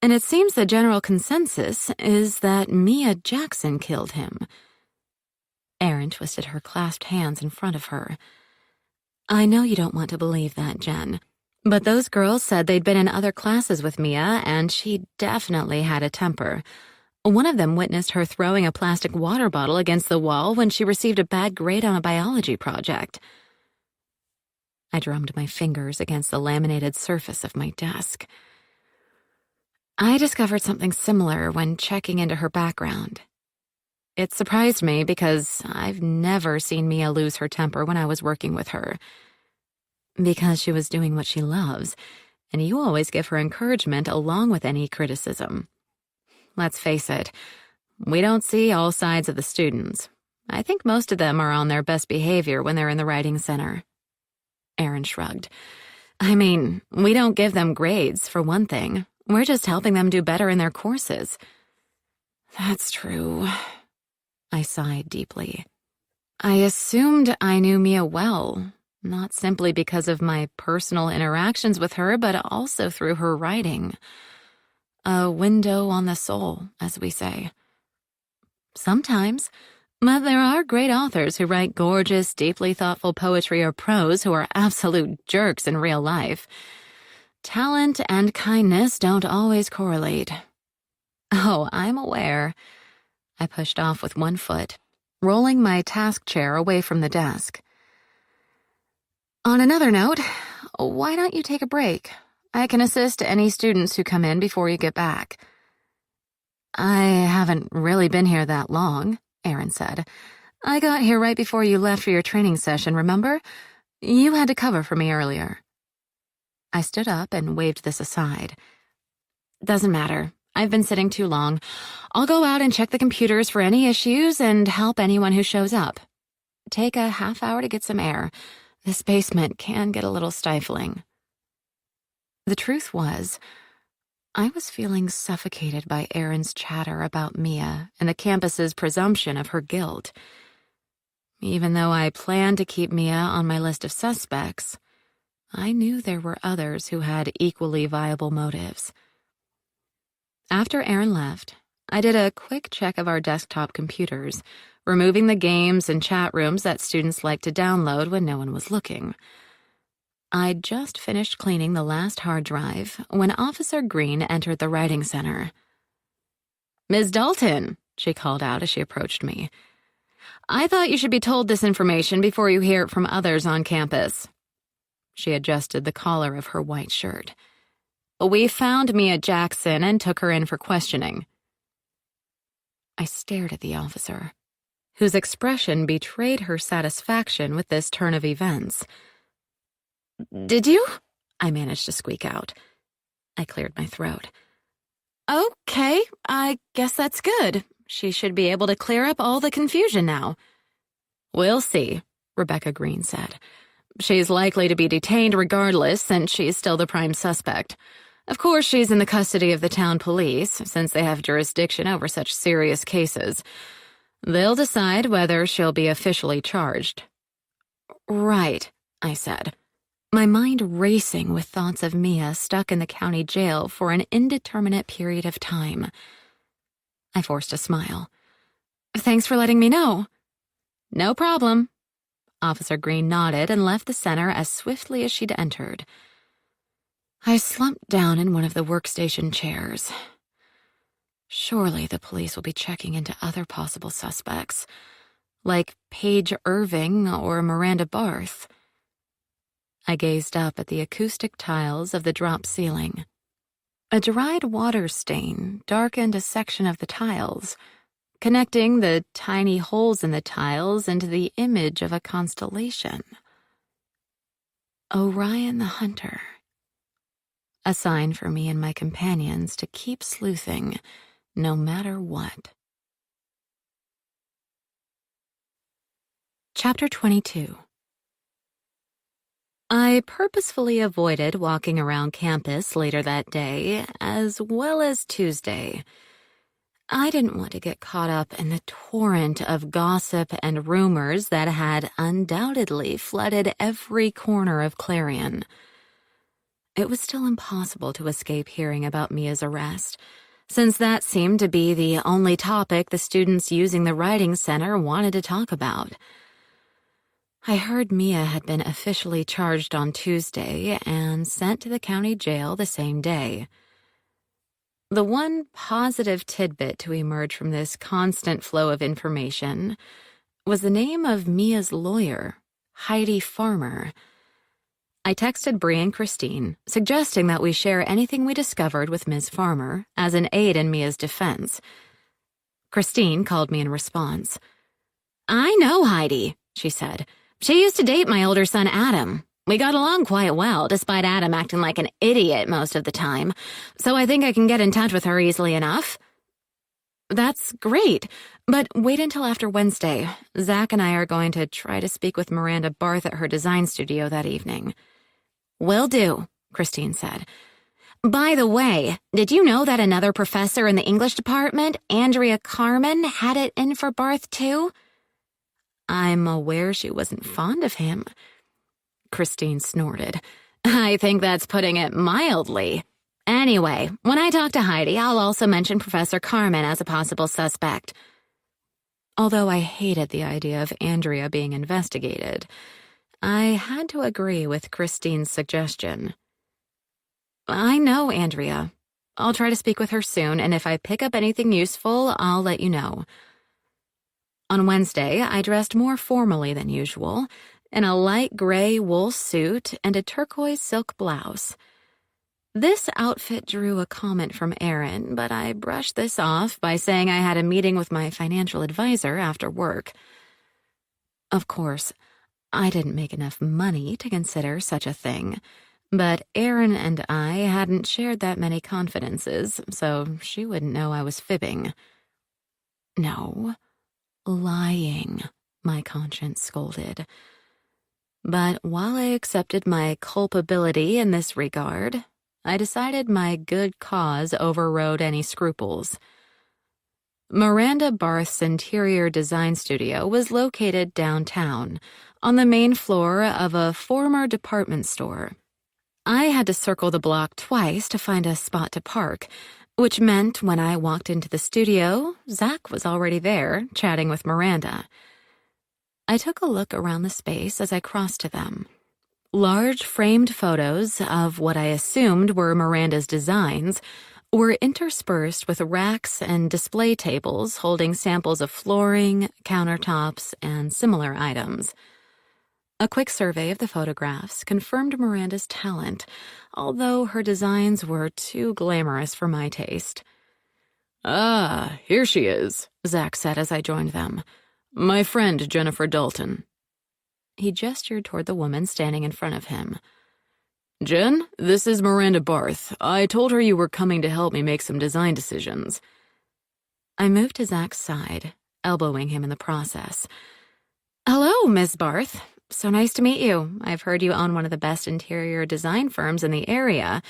and it seems the general consensus is that Mia Jackson killed him." Erin twisted her clasped hands in front of her. "I know you don't want to believe that, Jen, but those girls said they'd been in other classes with Mia, and she definitely had a temper. One of them witnessed her throwing a plastic water bottle against the wall when she received a bad grade on a biology project. I drummed my fingers against the laminated surface of my desk. I discovered something similar when checking into her background. It surprised me because I've never seen Mia lose her temper when I was working with her. Because she was doing what she loves, and you always give her encouragement along with any criticism. Let's face it, we don't see all sides of the students. I think most of them are on their best behavior when they're in the writing center. Aaron shrugged. I mean, we don't give them grades, for one thing. We're just helping them do better in their courses. That's true. I sighed deeply. I assumed I knew Mia well, not simply because of my personal interactions with her, but also through her writing. A window on the soul, as we say. Sometimes, but there are great authors who write gorgeous, deeply thoughtful poetry or prose who are absolute jerks in real life. Talent and kindness don't always correlate. Oh, I'm aware. I pushed off with one foot, rolling my task chair away from the desk. On another note, why don't you take a break? I can assist any students who come in before you get back. I haven't really been here that long, Aaron said. I got here right before you left for your training session, remember? You had to cover for me earlier. I stood up and waved this aside. Doesn't matter. I've been sitting too long. I'll go out and check the computers for any issues and help anyone who shows up. Take a half hour to get some air. This basement can get a little stifling. The truth was, I was feeling suffocated by Aaron's chatter about Mia and the campus's presumption of her guilt. Even though I planned to keep Mia on my list of suspects, I knew there were others who had equally viable motives. After Aaron left, I did a quick check of our desktop computers, removing the games and chat rooms that students like to download when no one was looking. I'd just finished cleaning the last hard drive when Officer Green entered the writing center. Ms. Dalton, she called out as she approached me. I thought you should be told this information before you hear it from others on campus. She adjusted the collar of her white shirt. We found Mia Jackson and took her in for questioning. I stared at the officer, whose expression betrayed her satisfaction with this turn of events. Did you? I managed to squeak out. I cleared my throat. Okay, I guess that's good. She should be able to clear up all the confusion now. We'll see, Rebecca Green said. She's likely to be detained regardless since she's still the prime suspect. Of course, she's in the custody of the town police since they have jurisdiction over such serious cases. They'll decide whether she'll be officially charged. Right, I said, my mind racing with thoughts of Mia stuck in the county jail for an indeterminate period of time. I forced a smile. Thanks for letting me know. No problem. Officer Green nodded and left the center as swiftly as she'd entered. I slumped down in one of the workstation chairs. Surely the police will be checking into other possible suspects, like Paige Irving or Miranda Barth. I gazed up at the acoustic tiles of the drop ceiling. A dried water stain darkened a section of the tiles, connecting the tiny holes in the tiles into the image of a constellation. Orion the Hunter. A sign for me and my companions to keep sleuthing, no matter what. Chapter 22. I purposefully avoided walking around campus later that day, as well as Tuesday. I didn't want to get caught up in the torrent of gossip and rumors that had undoubtedly flooded every corner of Clarion. It was still impossible to escape hearing about Mia's arrest, since that seemed to be the only topic the students using the writing center wanted to talk about. I heard Mia had been officially charged on Tuesday and sent to the county jail the same day. The one positive tidbit to emerge from this constant flow of information was the name of Mia's lawyer, Heidi Farmer. I texted Bree and Christine, suggesting that we share anything we discovered with Ms. Farmer as an aid in Mia's defense. Christine called me in response. "I know Heidi," she said. "She used to date my older son, Adam. We got along quite well, despite Adam acting like an idiot most of the time, so I think I can get in touch with her easily enough." "That's great, but wait until after Wednesday. Zach and I are going to try to speak with Miranda Barth at her design studio that evening." "Will do," Christine said. "By the way, did you know that another professor in the English department, Andrea Carmen, had it in for Barth too?" "I'm aware she wasn't fond of him." Christine snorted. "I think that's putting it mildly. Anyway, when I talk to Heidi, I'll also mention Professor Carmen as a possible suspect." Although I hated the idea of Andrea being investigated, I had to agree with Christine's suggestion. "I know Andrea. I'll try to speak with her soon, and if I pick up anything useful, I'll let you know." On Wednesday, I dressed more formally than usual, in a light gray wool suit and a turquoise silk blouse. This outfit drew a comment from Aaron, but I brushed this off by saying I had a meeting with my financial advisor after work. Of course, I didn't make enough money to consider such a thing, but Aaron and I hadn't shared that many confidences, so she wouldn't know I was fibbing. No, lying, my conscience scolded. But while I accepted my culpability in this regard, I decided my good cause overrode any scruples. Miranda Barth's interior design studio was located downtown, on the main floor of a former department store. I had to circle the block twice to find a spot to park, which meant when I walked into the studio, Zach was already there, chatting with Miranda. I took a look around the space as I crossed to them. Large framed photos of what I assumed were Miranda's designs were interspersed with racks and display tables holding samples of flooring, countertops, and similar items. A quick survey of the photographs confirmed Miranda's talent, although her designs were too glamorous for my taste. "Ah, here she is," Zach said as I joined them. "My friend Jennifer Dalton." He gestured toward the woman standing in front of him. "Jen, this is Miranda Barth. I told her you were coming to help me make some design decisions." I moved to Zach's side, elbowing him in the process. "Hello, Miss Barth. So nice to meet you. I've heard you own one of the best interior design firms in the area,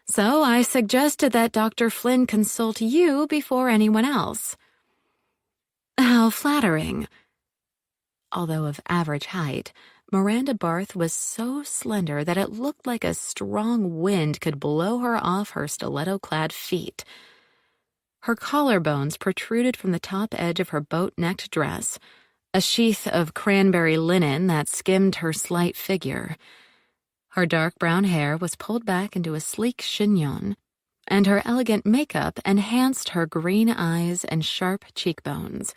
so I suggested that Dr. Flynn consult you before anyone else." "How flattering." Although of average height, Miranda Barth was so slender that it looked like a strong wind could blow her off her stiletto-clad feet. Her collarbones protruded from the top edge of her boat-necked dress, a sheath of cranberry linen that skimmed her slight figure. Her dark brown hair was pulled back into a sleek chignon, and her elegant makeup enhanced her green eyes and sharp cheekbones.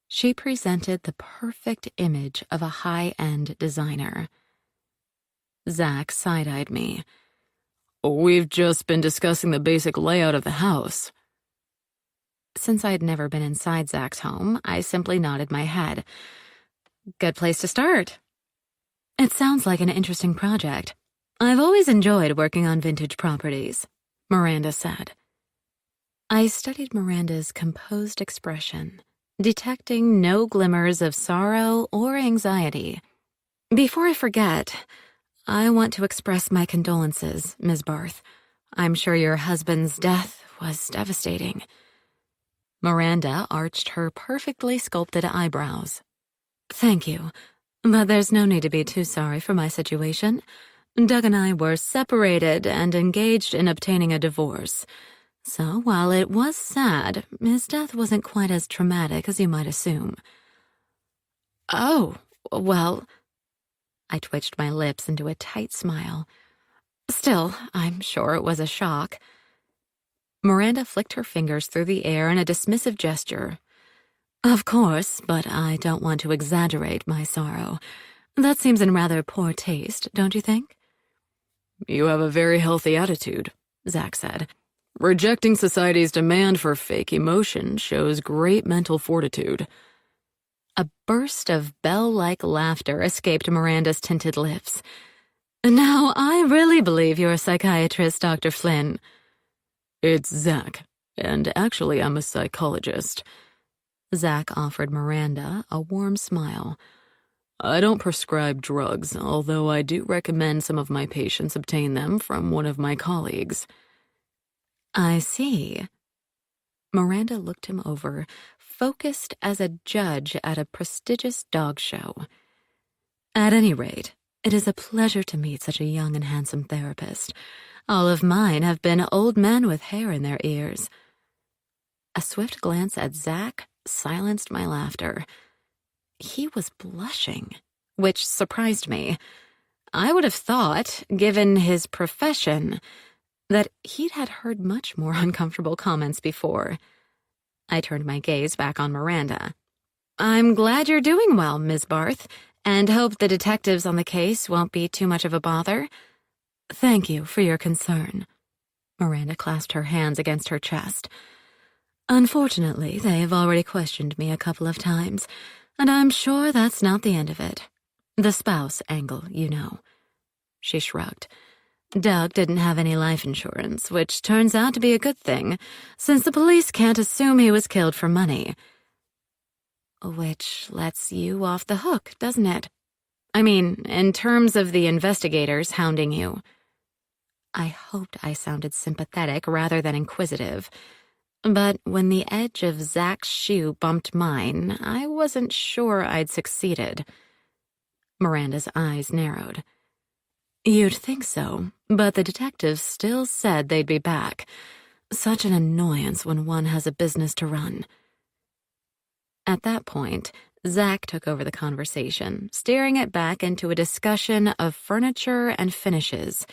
She presented the perfect image of a high-end designer. Zach side-eyed me. "We've just been discussing the basic layout of the house." Since I'd never been inside Zach's home, I simply nodded my head. "Good place to start." "It sounds like an interesting project. I've always enjoyed working on vintage properties," Miranda said. I studied Miranda's composed expression, detecting no glimmers of sorrow or anxiety. "Before I forget, I want to express my condolences, Ms. Barth. I'm sure your husband's death was devastating." Miranda arched her perfectly sculpted eyebrows. "Thank you, but there's no need to be too sorry for my situation. Doug and I were separated and engaged in obtaining a divorce. So while it was sad, his death wasn't quite as traumatic as you might assume." "Oh, well..." I twitched my lips into a tight smile. "Still, I'm sure it was a shock." Miranda flicked her fingers through the air in a dismissive gesture. Of course, but I don't want to exaggerate my sorrow. That seems in rather poor taste, don't you think? You have a very healthy attitude, Zach said. Rejecting society's demand for fake emotion shows great mental fortitude. A burst of bell-like laughter escaped Miranda's tinted lips. Now, I really believe you're a psychiatrist, Dr. Flynn. It's Zach, and actually I'm a psychologist. Zach offered Miranda a warm smile. I don't prescribe drugs, although I do recommend some of my patients obtain them from one of my colleagues. I see. Miranda looked him over, focused as a judge at a prestigious dog show. At any rate, it is a pleasure to meet such a young and handsome therapist. All of mine have been old men with hair in their ears. A swift glance at Zach silenced my laughter. He was blushing, which surprised me. I would have thought, given his profession, that he'd had heard much more uncomfortable comments before. I turned my gaze back on Miranda. I'm glad you're doing well, Ms. Barth, and hope the detectives on the case won't be too much of a bother. Thank you for your concern. Miranda clasped her hands against her chest. Unfortunately, they have already questioned me a couple of times, and I'm sure that's not the end of it. The spouse angle, you know. She shrugged. Doug didn't have any life insurance, which turns out to be a good thing, since the police can't assume he was killed for money. Which lets you off the hook, doesn't it? I mean, in terms of the investigators hounding you. I hoped I sounded sympathetic rather than inquisitive, but when the edge of Zach's shoe bumped mine, I wasn't sure I'd succeeded. Miranda's eyes narrowed. You'd think so, but the detectives still said they'd be back. Such an annoyance when one has a business to run. At that point, Zach took over the conversation, steering it back into a discussion of furniture and finishes.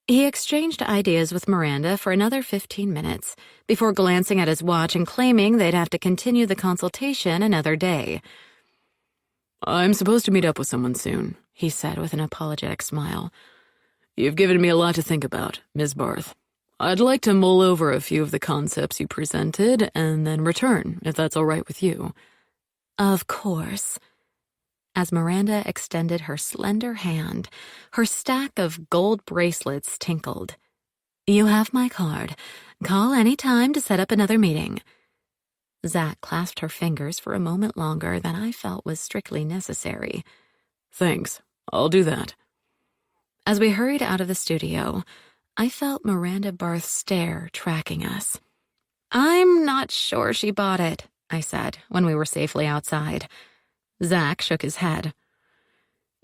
He exchanged ideas with Miranda for another 15 minutes before glancing at his watch and claiming they'd have to continue the consultation another day. I'm supposed to meet up with someone soon, he said with an apologetic smile. You've given me a lot to think about, Ms. Barth. I'd like to mull over a few of the concepts you presented and then return, if that's all right with you. Of course. As Miranda extended her slender hand, her stack of gold bracelets tinkled. You have my card. Call any time to set up another meeting. Zach clasped her fingers for a moment longer than I felt was strictly necessary. Thanks. I'll do that. As we hurried out of the studio, I felt Miranda Barth's stare tracking us. I'm not sure she bought it, I said when we were safely outside. Zach shook his head.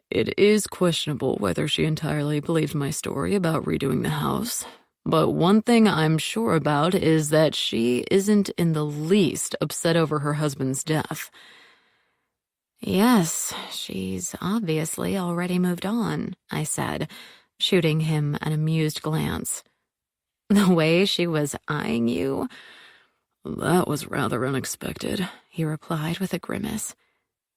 It is questionable whether she entirely believed my story about redoing the house. But one thing I'm sure about is that she isn't in the least upset over her husband's death. Yes, she's obviously already moved on, I said, shooting him an amused glance. The way she was eyeing you? That was rather unexpected, he replied with a grimace.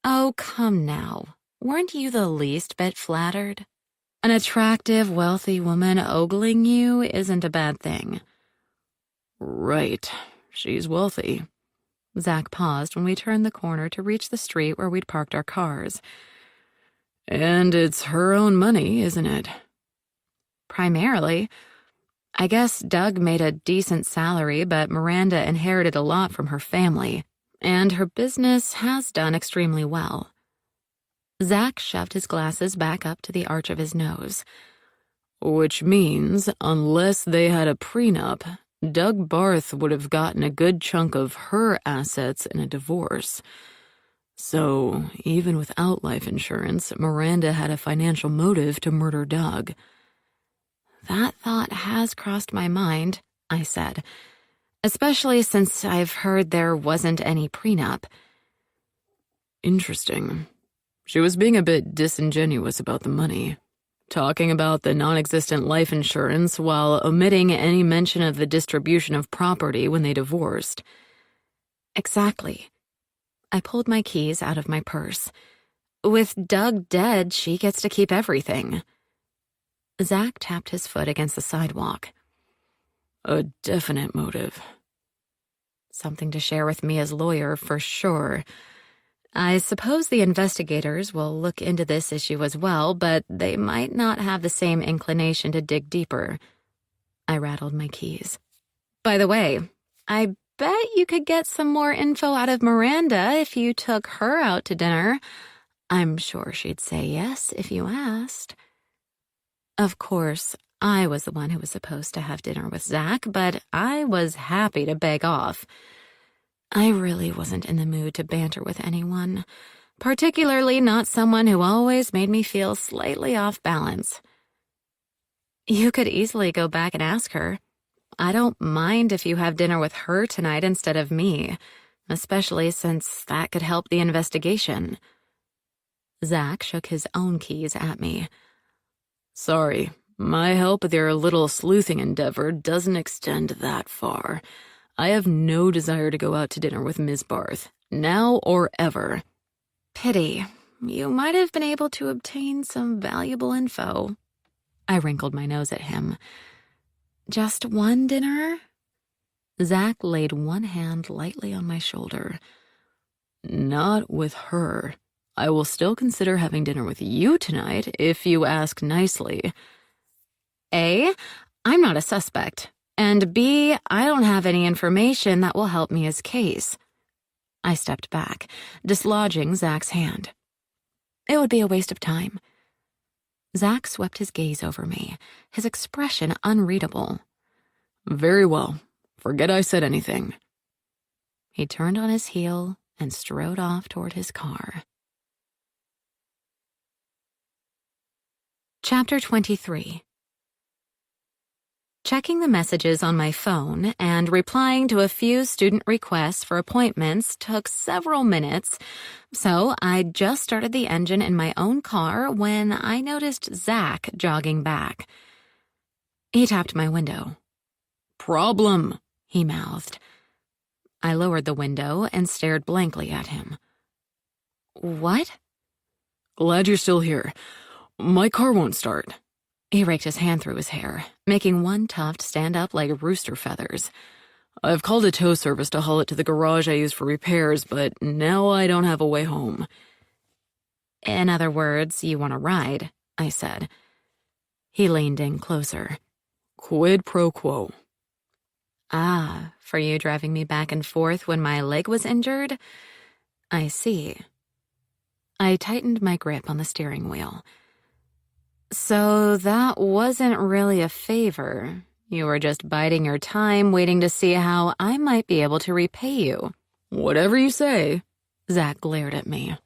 Oh, come now. Weren't you the least bit flattered? An attractive, wealthy woman ogling you isn't a bad thing. Right. She's wealthy. Zach paused when we turned the corner to reach the street where we'd parked our cars. And it's her own money, isn't it? Primarily. I guess Doug made a decent salary, but Miranda inherited a lot from her family, and her business has done extremely well. Zach shoved his glasses back up to the arch of his nose. Which means, unless they had a prenup, Doug Barth would have gotten a good chunk of her assets in a divorce. So, even without life insurance, Miranda had a financial motive to murder Doug. That thought has crossed my mind, I said, especially since I've heard there wasn't any prenup. Interesting. She was being a bit disingenuous about the money. talking about the non-existent life insurance while omitting any mention of the distribution of property when they divorced. Exactly. I pulled my keys out of my purse. With Doug dead, she gets to keep everything. Zach tapped his foot against the sidewalk. A definite motive. Something to share with me as lawyer, for sure. I suppose the investigators will look into this issue as well, but they might not have the same inclination to dig deeper. I rattled my keys. By the way, I bet you could get some more info out of Miranda if you took her out to dinner. I'm sure she'd say yes if you asked. Of course, I was the one who was supposed to have dinner with Zach, but I was happy to beg off. I really wasn't in the mood to banter with anyone, particularly not someone who always made me feel slightly off balance. You could easily go back and ask her. I don't mind if you have dinner with her tonight instead of me, especially since that could help the investigation. Zach shook his own keys at me. Sorry, my help with your little sleuthing endeavor doesn't extend that far. I have no desire to go out to dinner with Ms. Barth, now or ever. Pity. You might have been able to obtain some valuable info. I wrinkled my nose at him. Just one dinner? Zach laid one hand lightly on my shoulder. Not with her. I will still consider having dinner with you tonight if you ask nicely. A, I'm not a suspect. And B, I don't have any information that will help me his case. I stepped back, dislodging Zach's hand. It would be a waste of time. Zach swept his gaze over me, his expression unreadable. Very well. Forget I said anything. He turned on his heel and strode off toward his car. Chapter 23. Checking the messages on my phone and replying to a few student requests for appointments took several minutes, so I just started the engine in my own car when I noticed Zach jogging back. He tapped my window. Problem, he mouthed. I lowered the window and stared blankly at him. What? Glad you're still here. My car won't start. He raked his hand through his hair, making one tuft stand up like rooster feathers. I've called a tow service to haul it to the garage I use for repairs, but now I don't have a way home. In other words, you want a ride, I said. He leaned in closer. Quid pro quo. Ah, for you driving me back and forth when my leg was injured? I see. I tightened my grip on the steering wheel. So that wasn't really a favor. You were just biding your time, waiting to see how I might be able to repay you. Whatever you say, Zach glared at me.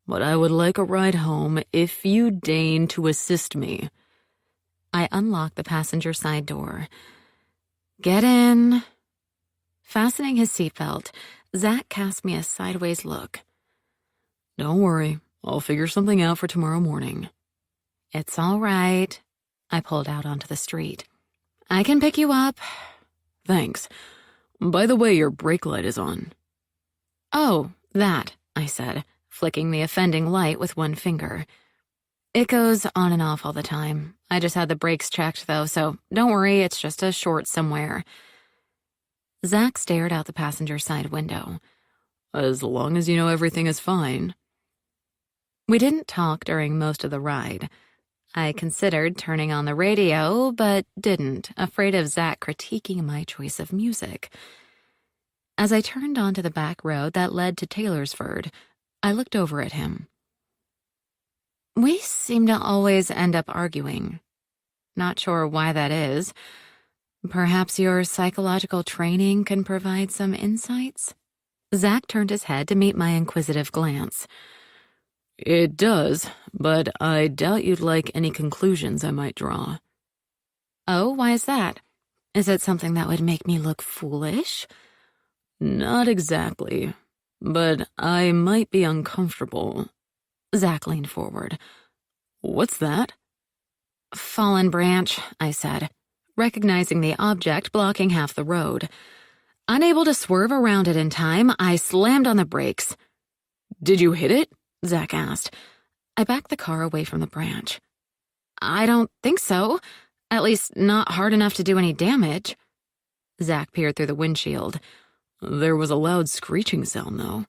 But I would like a ride home if you deign to assist me. I unlocked the passenger side door. Get in. Fastening his seatbelt, Zach cast me a sideways look. Don't worry, I'll figure something out for tomorrow morning. It's all right. I pulled out onto the street. I can pick you up. Thanks. By the way, your brake light is on. Oh, that, I said, flicking the offending light with one finger. It goes on and off all the time. I just had the brakes checked, though, so don't worry, it's just a short somewhere. Zach stared out the passenger side window. As long as you know everything is fine. We didn't talk during most of the ride. I considered turning on the radio, but didn't, afraid of Zach critiquing my choice of music. As I turned onto the back road that led to Taylorsford, I looked over at him. We seem to always end up arguing. Not sure why that is. Perhaps your psychological training can provide some insights? Zach turned his head to meet my inquisitive glance. It does, but I doubt you'd like any conclusions I might draw. Oh, why is that? Is it something that would make me look foolish? Not exactly, but I might be uncomfortable. Zach leaned forward. What's that? Fallen branch, I said, recognizing the object blocking half the road. Unable to swerve around it in time, I slammed on the brakes. Did you hit it? Zach asked. I backed the car away from the branch. I don't think so. At least not hard enough to do any damage. Zach peered through the windshield. There was a loud screeching sound, though.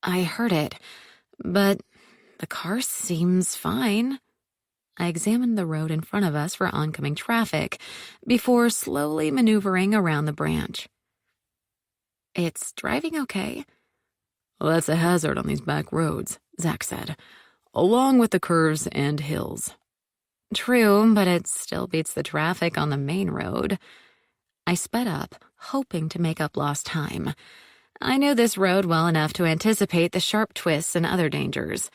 I heard it, but the car seems fine. I examined the road in front of us for oncoming traffic before slowly maneuvering around the branch. It's driving okay. Well, that's a hazard on these back roads, Zach said, along with the curves and hills. True, but it still beats the traffic on the main road. I sped up, hoping to make up lost time. I knew this road well enough to anticipate the sharp twists and other dangers.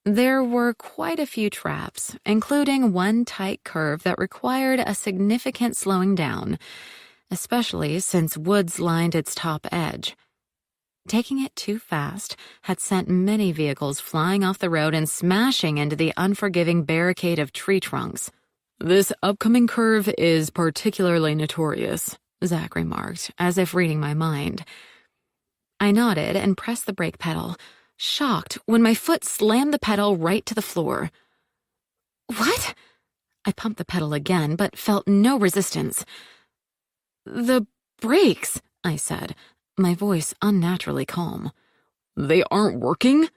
There were quite a few traps, including one tight curve that required a significant slowing down, especially since woods lined its top edge. Taking it too fast had sent many vehicles flying off the road and smashing into the unforgiving barricade of tree trunks. This upcoming curve is particularly notorious, Zach remarked, as if reading my mind. I nodded and pressed the brake pedal, shocked when my foot slammed the pedal right to the floor. What? I pumped the pedal again, but felt no resistance. The brakes, I said, my voice unnaturally calm. They aren't working?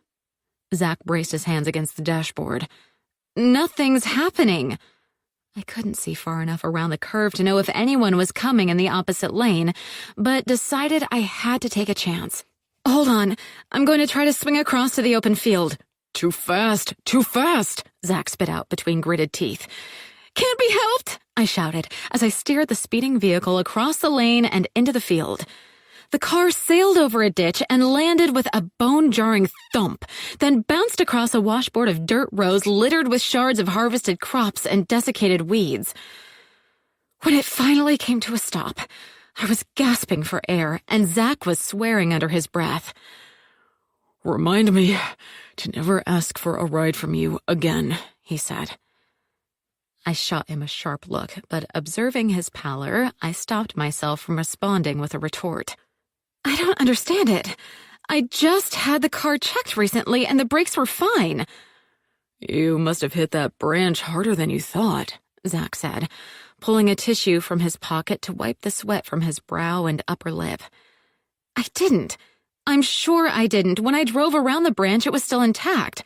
Zach braced his hands against the dashboard. Nothing's happening. I couldn't see far enough around the curve to know if anyone was coming in the opposite lane, but decided I had to take a chance. Hold on, I'm going to try to swing across to the open field. Too fast, too fast, Zach spit out between gritted teeth. Can't be helped, I shouted as I steered the speeding vehicle across the lane and into the field. The car sailed over a ditch and landed with a bone-jarring thump, then bounced across a washboard of dirt rows littered with shards of harvested crops and desiccated weeds. When it finally came to a stop, I was gasping for air, and Zach was swearing under his breath. Remind me to never ask for a ride from you again, he said. I shot him a sharp look, but observing his pallor, I stopped myself from responding with a retort. I don't understand it. I just had the car checked recently and the brakes were fine. You must have hit that branch harder than you thought, Zach said, pulling a tissue from his pocket to wipe the sweat from his brow and upper lip. I didn't. I'm sure I didn't. When I drove around the branch, it was still intact.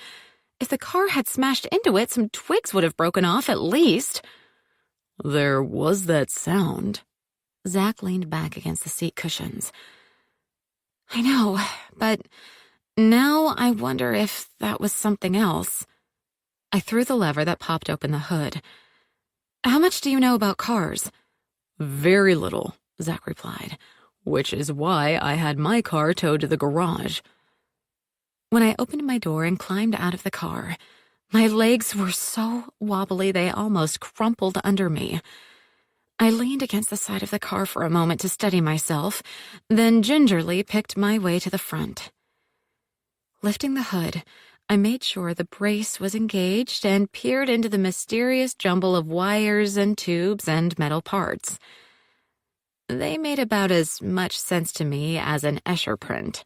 If the car had smashed into it, some twigs would have broken off at least. There was that sound. Zach leaned back against the seat cushions. I know, but now I wonder if that was something else. I threw the lever that popped open the hood. How much do you know about cars? Very little, Zach replied, which is why I had my car towed to the garage. When I opened my door and climbed out of the car, my legs were so wobbly they almost crumpled under me. I leaned against the side of the car for a moment to steady myself, then gingerly picked my way to the front. Lifting the hood, I made sure the brace was engaged and peered into the mysterious jumble of wires and tubes and metal parts. They made about as much sense to me as an Escher print.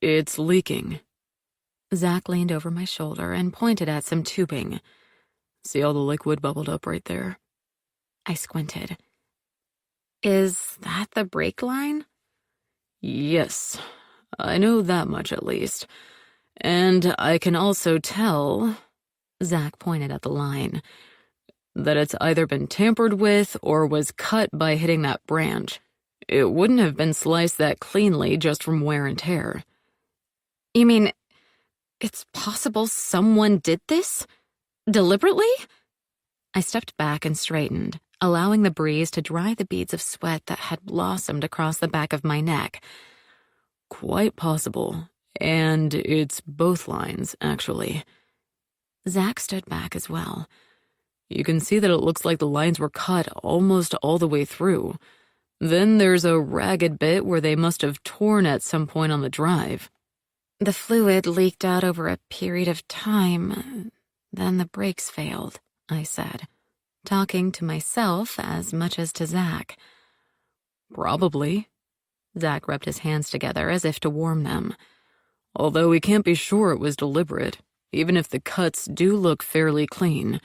It's leaking. Zach leaned over my shoulder and pointed at some tubing. See all the liquid bubbled up right there? I squinted. Is that the brake line? Yes, I know that much at least. And I can also tell, Zach pointed at the line, that it's either been tampered with or was cut by hitting that branch. It wouldn't have been sliced that cleanly just from wear and tear. You mean it's possible someone did this? Deliberately? I stepped back and straightened, allowing the breeze to dry the beads of sweat that had blossomed across the back of my neck. Quite possible. And it's both lines, actually. Zach stood back as well. You can see that it looks like the lines were cut almost all the way through. Then there's a ragged bit where they must have torn at some point on the drive. The fluid leaked out over a period of time. Then the brakes failed, I said, talking to myself as much as to Zach. Probably. Zach rubbed his hands together as if to warm them. Although we can't be sure it was deliberate, even if the cuts do look fairly clean.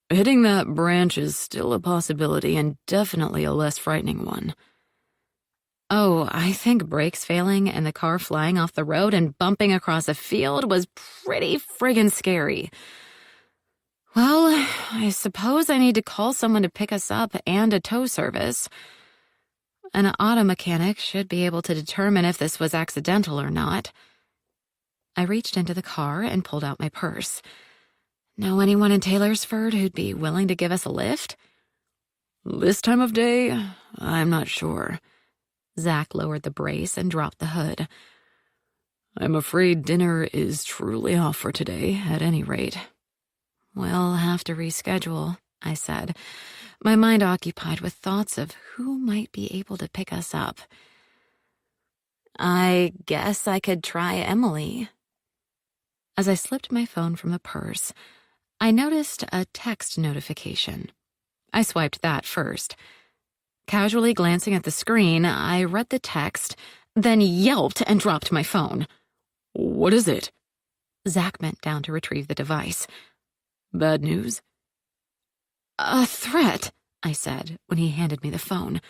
Hitting that branch is still a possibility and definitely a less frightening one. Oh, I think brakes failing and the car flying off the road and bumping across a field was pretty friggin' scary. Well, I suppose I need to call someone to pick us up and a tow service. An auto mechanic should be able to determine if this was accidental or not. I reached into the car and pulled out my purse. Know anyone in Taylorsford who'd be willing to give us a lift? This time of day, I'm not sure. Zach lowered the brace and dropped the hood. I'm afraid dinner is truly off for today, at any rate. We'll have to reschedule, I said, my mind occupied with thoughts of who might be able to pick us up. I guess I could try Emily. As I slipped my phone from the purse, I noticed a text notification. I swiped that first. Casually glancing at the screen, I read the text, then yelped and dropped my phone. What is it? Zach bent down to retrieve the device. Bad news? A threat, I said when he handed me the phone.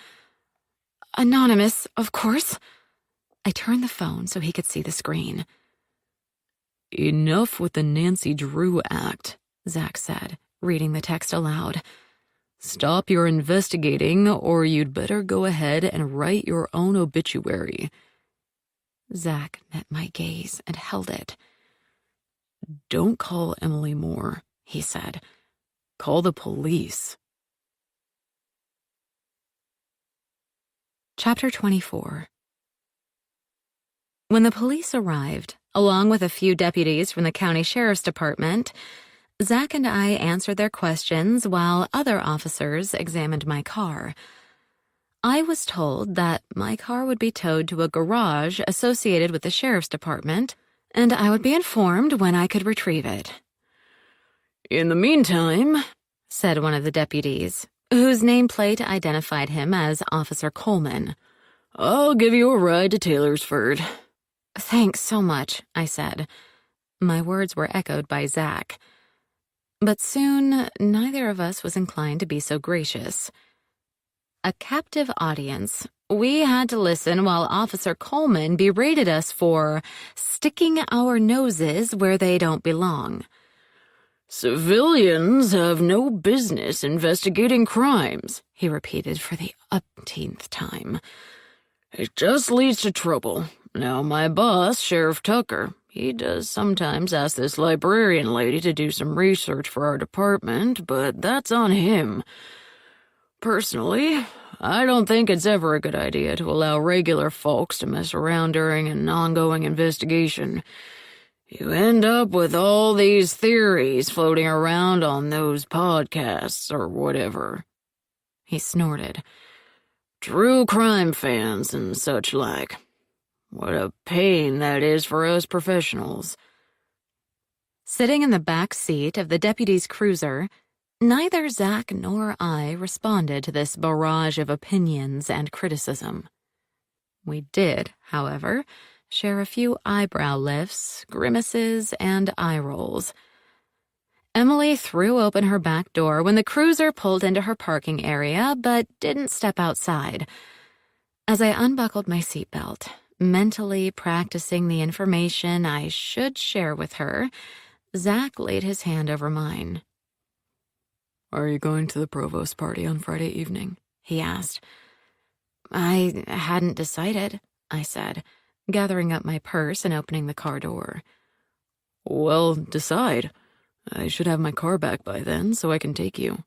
Anonymous, of course. I turned the phone so he could see the screen. Enough with the Nancy Drew act, Zach said, reading the text aloud. Stop your investigating, or you'd better go ahead and write your own obituary. Zach met my gaze and held it. Don't call Emily Moore, he said. Call the police. Chapter 24. When the police arrived, along with a few deputies from the county sheriff's department, Zach and I answered their questions while other officers examined my car. I was told that my car would be towed to a garage associated with the sheriff's department, and I would be informed when I could retrieve it. In the meantime, said one of the deputies, whose nameplate identified him as Officer Coleman, I'll give you a ride to Taylorsford. Thanks so much, I said. My words were echoed by Zach. But soon, neither of us was inclined to be so gracious. A captive audience, we had to listen while Officer Coleman berated us for sticking our noses where they don't belong. Civilians have no business investigating crimes, he repeated for the umpteenth time. It just leads to trouble. Now, my boss, Sheriff Tucker, he does sometimes ask this librarian lady to do some research for our department, but that's on him. Personally, I don't think it's ever a good idea to allow regular folks to mess around during an ongoing investigation. You end up with all these theories floating around on those podcasts or whatever. He snorted. True crime fans and such like. What a pain that is for us professionals. Sitting in the back seat of the deputy's cruiser, neither Zach nor I responded to this barrage of opinions and criticism. We did, however, share a few eyebrow lifts, grimaces, and eye rolls. Emily threw open her back door when the cruiser pulled into her parking area, but didn't step outside. As I unbuckled my seatbelt, mentally practicing the information I should share with her, Zach laid his hand over mine. Are you going to the provost party on Friday evening? He asked. I hadn't decided, I said, gathering up my purse and opening the car door. Well, decide. I should have my car back by then, so I can take you.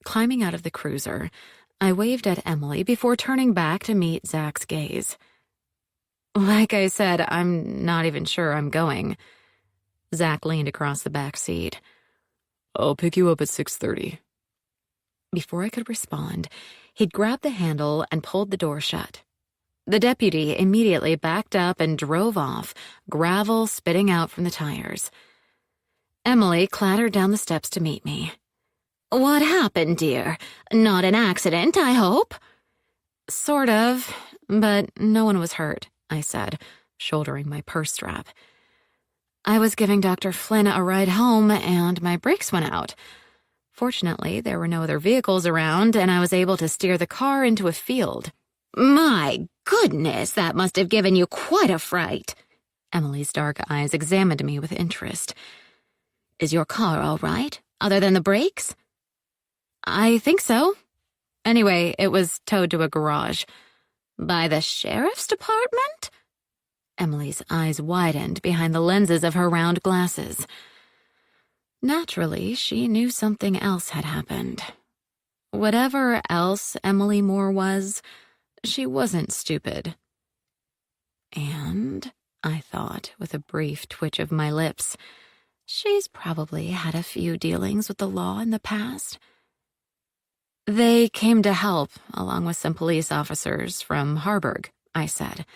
Climbing out of the cruiser, I waved at Emily before turning back to meet Zach's gaze. Like I said, I'm not even sure I'm going. Zach leaned across the back seat. I'll pick you up at 6:30. Before I could respond, he'd grabbed the handle and pulled the door shut. The deputy immediately backed up and drove off, gravel spitting out from the tires. Emily clattered down the steps to meet me. "What happened, dear? Not an accident, I hope?" "Sort of, but no one was hurt," I said, shouldering my purse strap. "I was giving Dr. Flynn a ride home, and my brakes went out. Fortunately, there were no other vehicles around, and I was able to steer the car into a field." "My goodness, that must have given you quite a fright." Emily's dark eyes examined me with interest. "Is your car all right, other than the brakes?" "I think so. Anyway, it was towed to a garage." "By the sheriff's department?" Emily's eyes widened behind the lenses of her round glasses. Naturally, she knew something else had happened. Whatever else Emily Moore was, she wasn't stupid. And, I thought, with a brief twitch of my lips, she's probably had a few dealings with the law in the past. "They came to help, along with some police officers from Harburg," I said.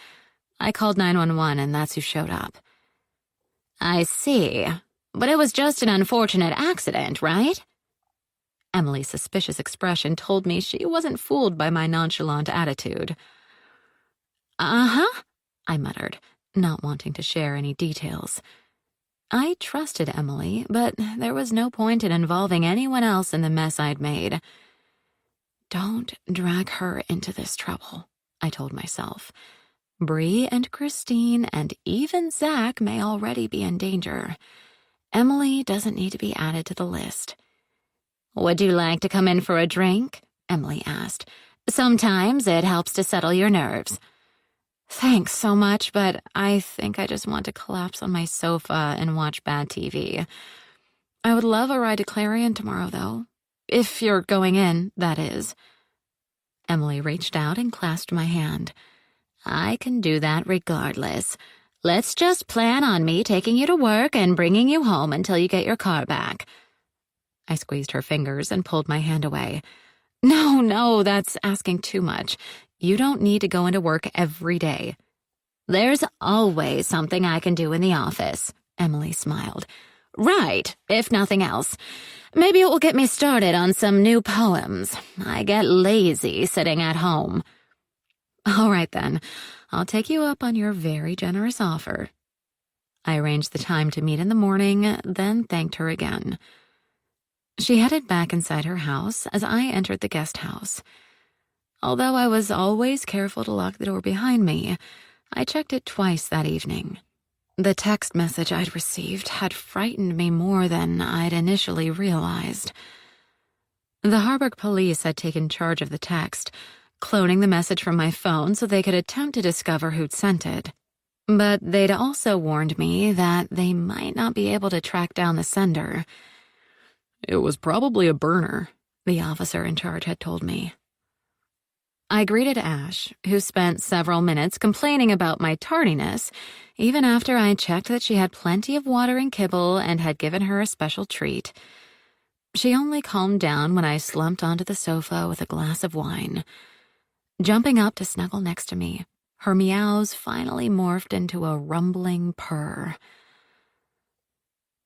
"I called 911 and that's who showed up." "I see. But it was just an unfortunate accident, right?" Emily's suspicious expression told me she wasn't fooled by my nonchalant attitude. "Uh-huh," I muttered, not wanting to share any details. I trusted Emily, but there was no point in involving anyone else in the mess I'd made. Don't drag her into this trouble, I told myself. Bree and Christine and even Zach may already be in danger. Emily doesn't need to be added to the list. "Would you like to come in for a drink?" Emily asked. "Sometimes it helps to settle your nerves." "Thanks so much, but I think I just want to collapse on my sofa and watch bad TV. I would love a ride to Clarion tomorrow, though. If you're going in, that is." Emily reached out and clasped my hand. "I can do that regardless. Let's just plan on me taking you to work and bringing you home until you get your car back." I squeezed her fingers and pulled my hand away. No, that's asking too much. You don't need to go into work every day." "There's always something I can do in the office," Emily smiled. "Right, if nothing else. Maybe it will get me started on some new poems. I get lazy sitting at home." "All right then, I'll take you up on your very generous offer." I arranged the time to meet in the morning, then thanked her again. She headed back inside her house as I entered the guest house. Although I was always careful to lock the door behind me, I checked it twice that evening. The text message I'd received had frightened me more than I'd initially realized. The Harburg police had taken charge of the text, cloning the message from my phone so they could attempt to discover who'd sent it. But they'd also warned me that they might not be able to track down the sender. "It was probably a burner," the officer in charge had told me. I greeted Ash, who spent several minutes complaining about my tardiness, even after I checked that she had plenty of water and kibble and had given her a special treat. She only calmed down when I slumped onto the sofa with a glass of wine. Jumping up to snuggle next to me, her meows finally morphed into a rumbling purr.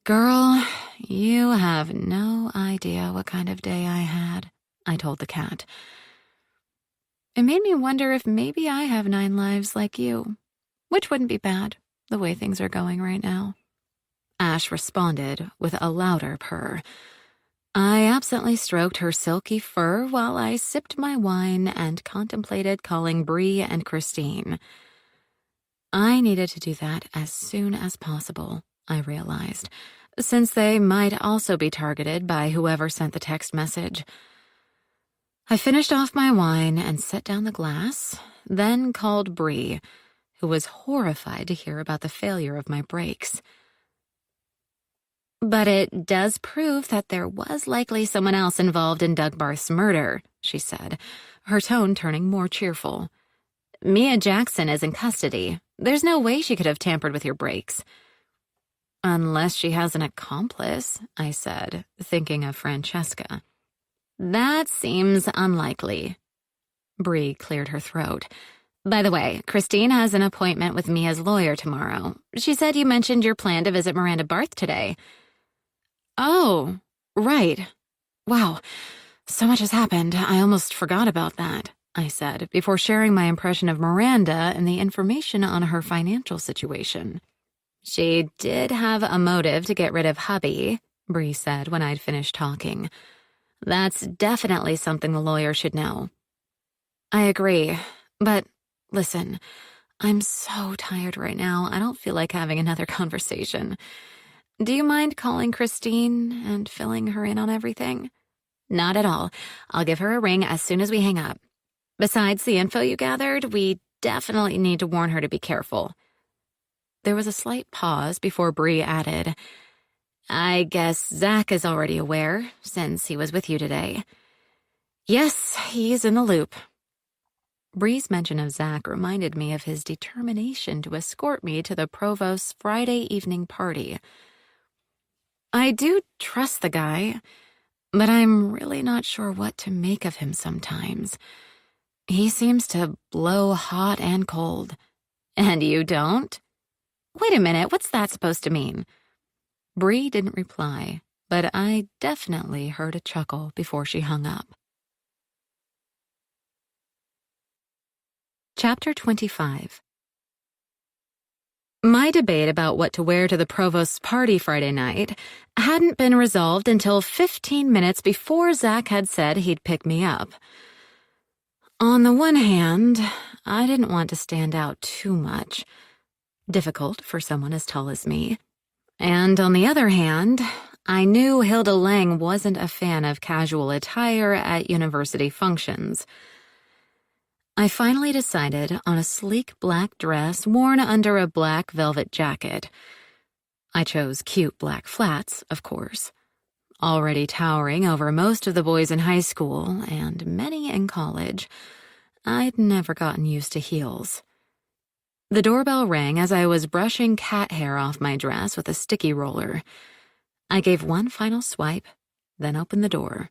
"Girl, you have no idea what kind of day I had," I told the cat. It made me wonder if maybe I have 9 lives like you, which wouldn't be bad, the way things are going right now. Ash responded with a louder purr. I absently stroked her silky fur while I sipped my wine and contemplated calling Bree and Christine. I needed to do that as soon as possible, I realized, since they might also be targeted by whoever sent the text message. I finished off my wine and set down the glass, then called Bree, who was horrified to hear about the failure of my brakes. "But it does prove that there was likely someone else involved in Doug Barth's murder," she said, her tone turning more cheerful. "Mia Jackson is in custody. There's no way she could have tampered with your brakes." "Unless she has an accomplice," I said, thinking of Francesca. "That seems unlikely." Bree cleared her throat. "By the way, Christine has an appointment with Mia's lawyer tomorrow. She said you mentioned your plan to visit Miranda Barth today." Oh, right. Wow, so much has happened. I almost forgot about that, I said, before sharing my impression of Miranda and the information on her financial situation. She did have a motive to get rid of hubby, Bree said when I'd finished talking. That's definitely something the lawyer should know. I agree, but listen, I'm so tired right now. I don't feel like having another conversation. Do you mind calling Christine and filling her in on everything? Not at all. I'll give her a ring as soon as we hang up. Besides the info you gathered, we definitely need to warn her to be careful. There was a slight pause before Bree added, I guess Zach is already aware, since he was with you today. Yes, he's in the loop. Bree's mention of Zach reminded me of his determination to escort me to the provost's Friday evening party. I do trust the guy, but I'm really not sure what to make of him sometimes. He seems to blow hot and cold. And you don't? Wait a minute, what's that supposed to mean? Bree didn't reply, but I definitely heard a chuckle before she hung up. Chapter 25. My debate about what to wear to the provost's party Friday night hadn't been resolved until 15 minutes before Zach had said he'd pick me up. On the one hand, I didn't want to stand out too much. Difficult for someone as tall as me. And on the other hand, I knew Hilda Lang wasn't a fan of casual attire at university functions. I finally decided on a sleek black dress worn under a black velvet jacket. I chose cute black flats, of course. Already towering over most of the boys in high school and many in college, I'd never gotten used to heels. The doorbell rang as I was brushing cat hair off my dress with a sticky roller. I gave one final swipe, then opened the door.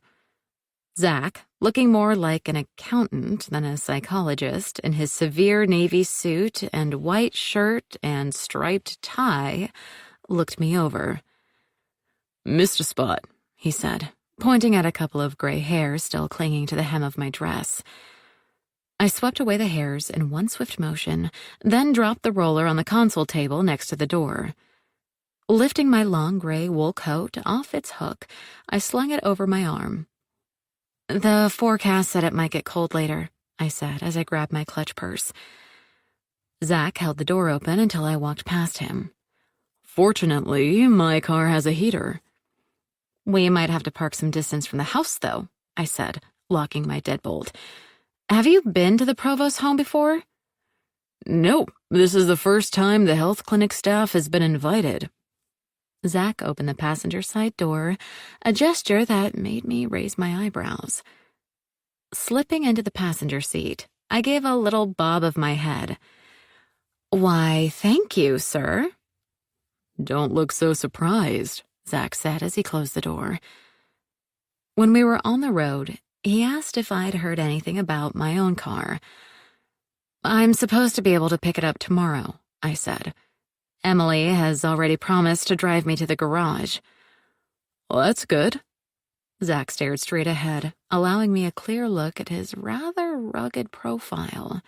Zach, looking more like an accountant than a psychologist in his severe navy suit and white shirt and striped tie, looked me over. Missed a spot, he said, pointing at a couple of gray hairs still clinging to the hem of my dress. I swept away the hairs in one swift motion, then dropped the roller on the console table next to the door. Lifting my long gray wool coat off its hook, I slung it over my arm. The forecast said it might get cold later, I said as I grabbed my clutch purse. Zach held the door open until I walked past him. Fortunately, my car has a heater. We might have to park some distance from the house, though, I said, locking my deadbolt. Have you been to the provost's home before? Nope, this is the first time the health clinic staff has been invited. Zach opened the passenger side door, a gesture that made me raise my eyebrows. Slipping into the passenger seat, I gave a little bob of my head. Why, thank you, sir. Don't look so surprised, Zach said as he closed the door. When we were on the road, he asked if I'd heard anything about my own car. I'm supposed to be able to pick it up tomorrow, I said. Emily has already promised to drive me to the garage. Well, that's good. Zach stared straight ahead, allowing me a clear look at his rather rugged profile.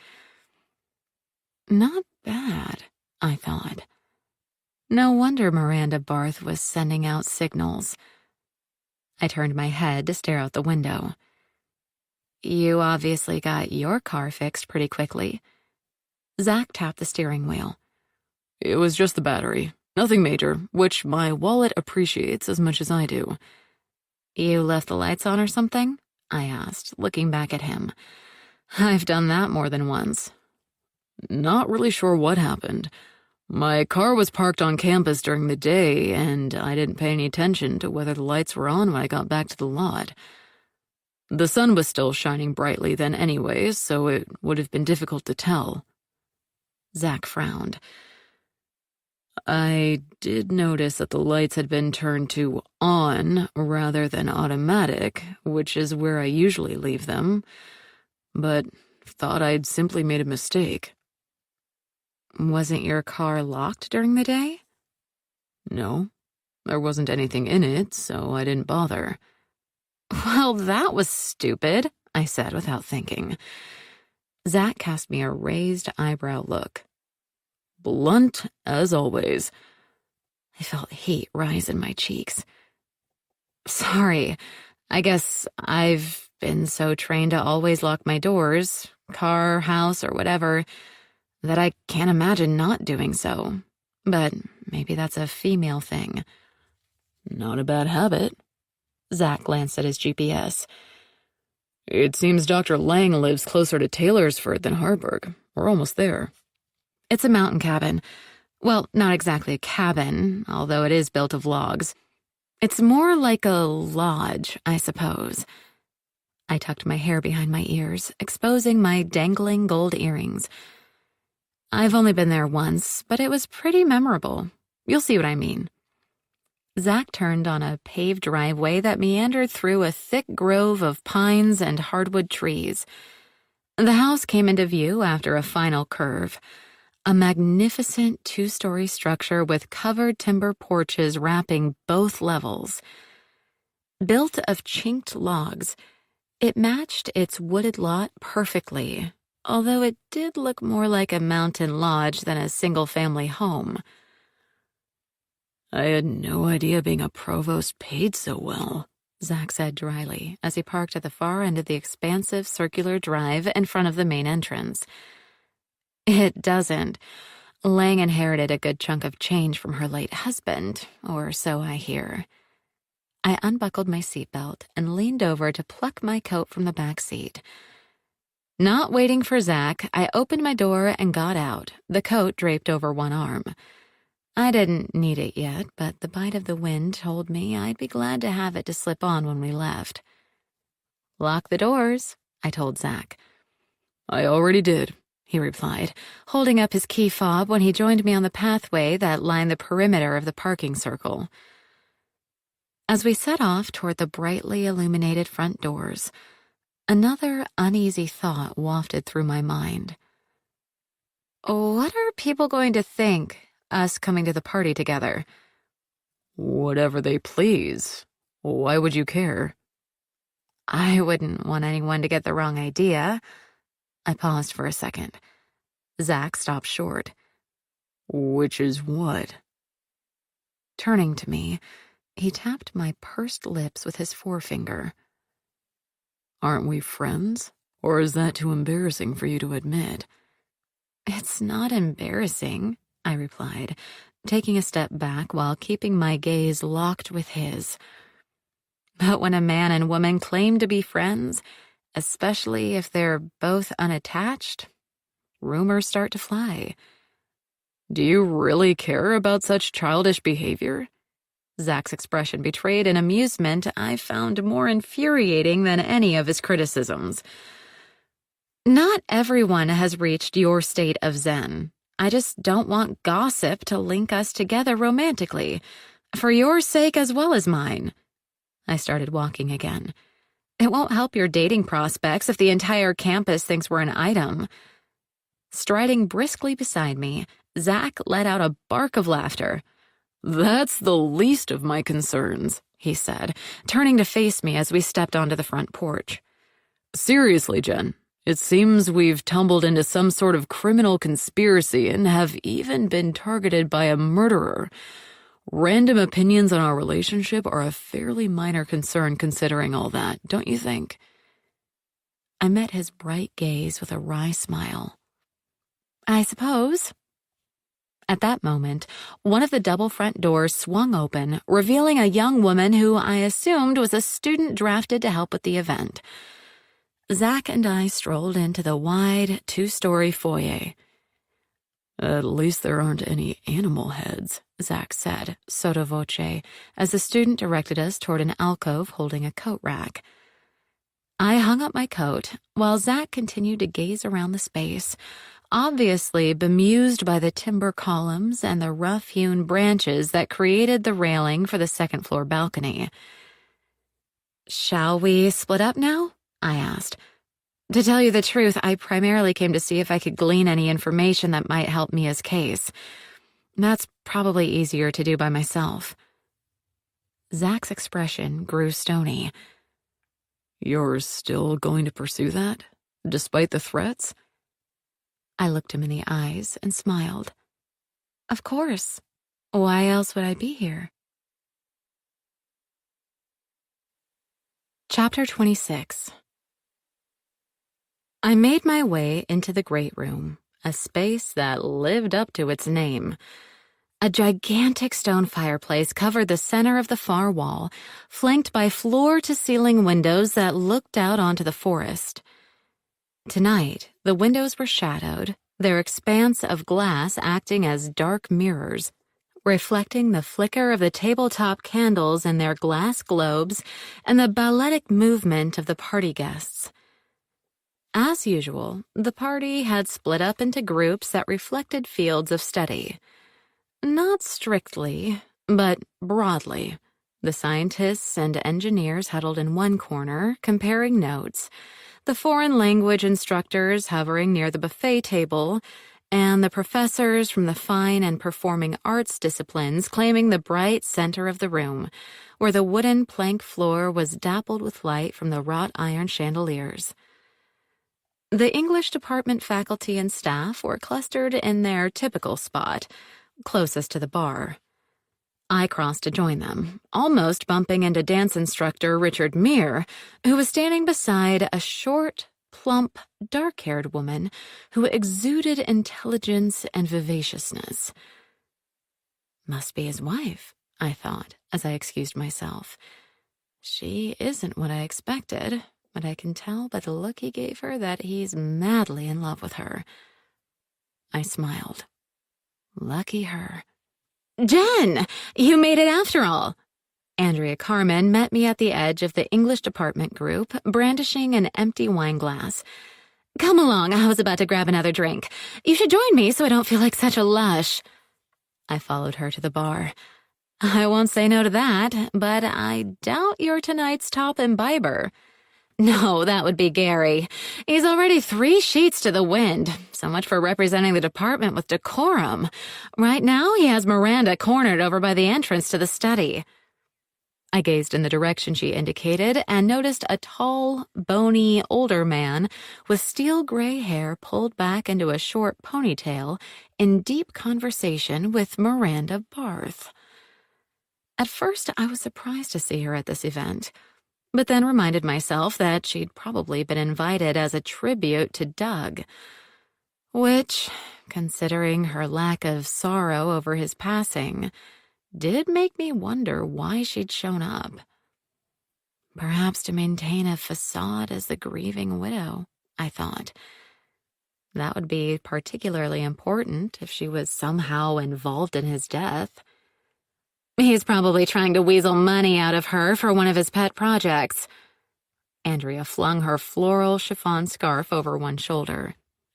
Not bad, I thought. No wonder Miranda Barth was sending out signals. I turned my head to stare out the window. You obviously got your car fixed pretty quickly. Zach tapped the steering wheel. It was just the battery. Nothing major, which my wallet appreciates as much as I do. You left the lights on or something? I asked, looking back at him. I've done that more than once. Not really sure what happened. My car was parked on campus during the day, and I didn't pay any attention to whether the lights were on when I got back to the lot. The sun was still shining brightly then anyways, so it would have been difficult to tell. Zach frowned. I did notice that the lights had been turned to on rather than automatic, which is where I usually leave them, but thought I'd simply made a mistake. Wasn't your car locked during the day? No. There wasn't anything in it, so I didn't bother. Well, that was stupid, I said without thinking. Zach cast me a raised eyebrow look. Blunt as always. I felt heat rise in my cheeks. Sorry, I guess I've been so trained to always lock my doors, car, house, or whatever, that I can't imagine not doing so. But maybe that's a female thing. Not a bad habit. Zach glanced at his GPS. It seems Dr. Lang lives closer to Taylorsford than Harburg. We're almost there. It's a mountain cabin. Well, not exactly a cabin, although it is built of logs. It's more like a lodge, I suppose. I tucked my hair behind my ears, exposing my dangling gold earrings. I've only been there once, but it was pretty memorable. You'll see what I mean. Zach turned on a paved driveway that meandered through a thick grove of pines and hardwood trees. The house came into view after a final curve. A magnificent two-story structure with covered timber porches wrapping both levels. Built of chinked logs, it matched its wooded lot perfectly, although it did look more like a mountain lodge than a single-family home. I had no idea being a provost paid so well, Zach said dryly as he parked at the far end of the expansive circular drive in front of the main entrance. It doesn't. Lang inherited a good chunk of change from her late husband, or so I hear. I unbuckled my seatbelt and leaned over to pluck my coat from the back seat. Not waiting for Zach, I opened my door and got out, the coat draped over one arm. I didn't need it yet, but the bite of the wind told me I'd be glad to have it to slip on when we left. Lock the doors, I told Zach. I already did, he replied, holding up his key fob when he joined me on the pathway that lined the perimeter of the parking circle. As we set off toward the brightly illuminated front doors, another uneasy thought wafted through my mind. What are people going to think, us coming to the party together? Whatever they please. Why would you care? I wouldn't want anyone to get the wrong idea. I paused for a second. Zach stopped short. Which is what? Turning to me, he tapped my pursed lips with his forefinger. Aren't we friends? Or is that too embarrassing for you to admit? It's not embarrassing, I replied, taking a step back while keeping my gaze locked with his. But when a man and woman claim to be friends, especially if they're both unattached, rumors start to fly. Do you really care about such childish behavior? Zach's expression betrayed an amusement I found more infuriating than any of his criticisms. Not everyone has reached your state of zen. I just don't want gossip to link us together romantically, for your sake as well as mine. I started walking again. It won't help your dating prospects if the entire campus thinks we're an item. Striding briskly beside me, Zach let out a bark of laughter. That's the least of my concerns, he said, turning to face me as we stepped onto the front porch. Seriously, Jen, it seems we've tumbled into some sort of criminal conspiracy and have even been targeted by a murderer. Random opinions on our relationship are a fairly minor concern considering all that, don't you think? I met his bright gaze with a wry smile. I suppose. At that moment, one of the double front doors swung open, revealing a young woman who I assumed was a student drafted to help with the event. Zach and I strolled into the wide, two-story foyer. At least there aren't any animal heads, Zach said, sotto voce, as the student directed us toward an alcove holding a coat rack. I hung up my coat, while Zach continued to gaze around the space, obviously bemused by the timber columns and the rough-hewn branches that created the railing for the second-floor balcony. Shall we split up now? I asked. To tell you the truth, I primarily came to see if I could glean any information that might help Mia's case. That's probably easier to do by myself. Zach's expression grew stony. You're still going to pursue that, despite the threats? I looked him in the eyes and smiled. Of course. Why else would I be here? Chapter 26. I made my way into the great room, a space that lived up to its name. A gigantic stone fireplace covered the center of the far wall, flanked by floor-to-ceiling windows that looked out onto the forest. Tonight, the windows were shadowed, their expanse of glass acting as dark mirrors, reflecting the flicker of the tabletop candles in their glass globes and the balletic movement of the party guests. As usual, the party had split up into groups that reflected fields of study. Not strictly, but broadly. The scientists and engineers huddled in one corner, comparing notes, the foreign language instructors hovering near the buffet table, and the professors from the fine and performing arts disciplines claiming the bright center of the room, where the wooden plank floor was dappled with light from the wrought iron chandeliers. The English department faculty and staff were clustered in their typical spot, closest to the bar. I crossed to join them, almost bumping into dance instructor Richard Meere, who was standing beside a short, plump, dark-haired woman who exuded intelligence and vivaciousness. Must be his wife, I thought, as I excused myself. She isn't what I expected, but I can tell by the look he gave her that he's madly in love with her. I smiled. Lucky her. Jen! You made it after all! Andrea Carmen met me at the edge of the English department group, brandishing an empty wine glass. Come along, I was about to grab another drink. You should join me so I don't feel like such a lush. I followed her to the bar. I won't say no to that, but I doubt you're tonight's top imbiber. No, that would be Gary. He's already 3 sheets to the wind. So much for representing the department with decorum. Right now, he has Miranda cornered over by the entrance to the study. I gazed in the direction she indicated and noticed a tall, bony, older man with steel gray hair pulled back into a short ponytail in deep conversation with Miranda Barth. At first, I was surprised to see her at this event, but then reminded myself that she'd probably been invited as a tribute to Doug, which, considering her lack of sorrow over his passing, did make me wonder why she'd shown up. Perhaps to maintain a facade as the grieving widow, I thought. That would be particularly important if she was somehow involved in his death. He's probably trying to weasel money out of her for one of his pet projects. Andrea flung her floral chiffon scarf over one shoulder.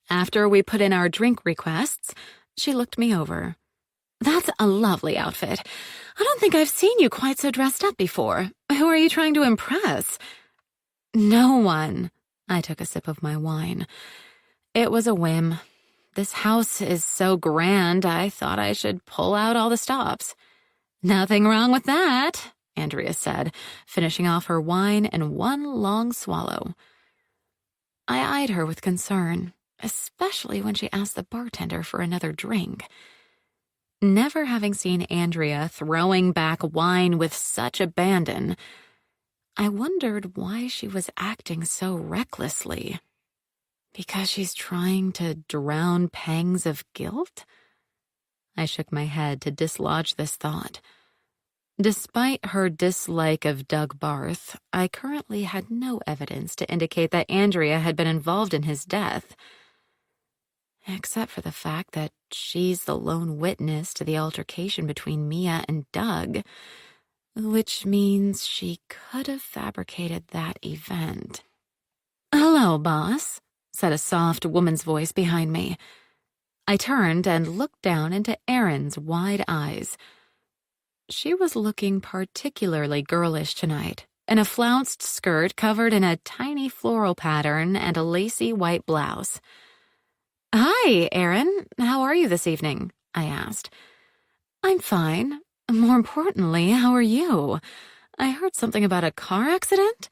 After we put in our drink requests, she looked me over. That's a lovely outfit. I don't think I've seen you quite so dressed up before. Who are you trying to impress? No one. I took a sip of my wine. It was a whim. This house is so grand, I thought I should pull out all the stops. Nothing wrong with that, Andrea said, finishing off her wine in one long swallow. I eyed her with concern, especially when she asked the bartender for another drink. Never having seen Andrea throwing back wine with such abandon, I wondered why she was acting so recklessly. Because she's trying to drown pangs of guilt? I shook my head to dislodge this thought. Despite her dislike of Doug Barth, I currently had no evidence to indicate that Andrea had been involved in his death, except for the fact that she's the lone witness to the altercation between Mia and Doug, which means she could have fabricated that event. "Hello, boss," said a soft woman's voice behind me. I turned and looked down into Erin's wide eyes. She was looking particularly girlish tonight, in a flounced skirt covered in a tiny floral pattern and a lacy white blouse. "Hi, Erin. How are you this evening?" I asked. "I'm fine. More importantly, how are you? I heard something about a car accident?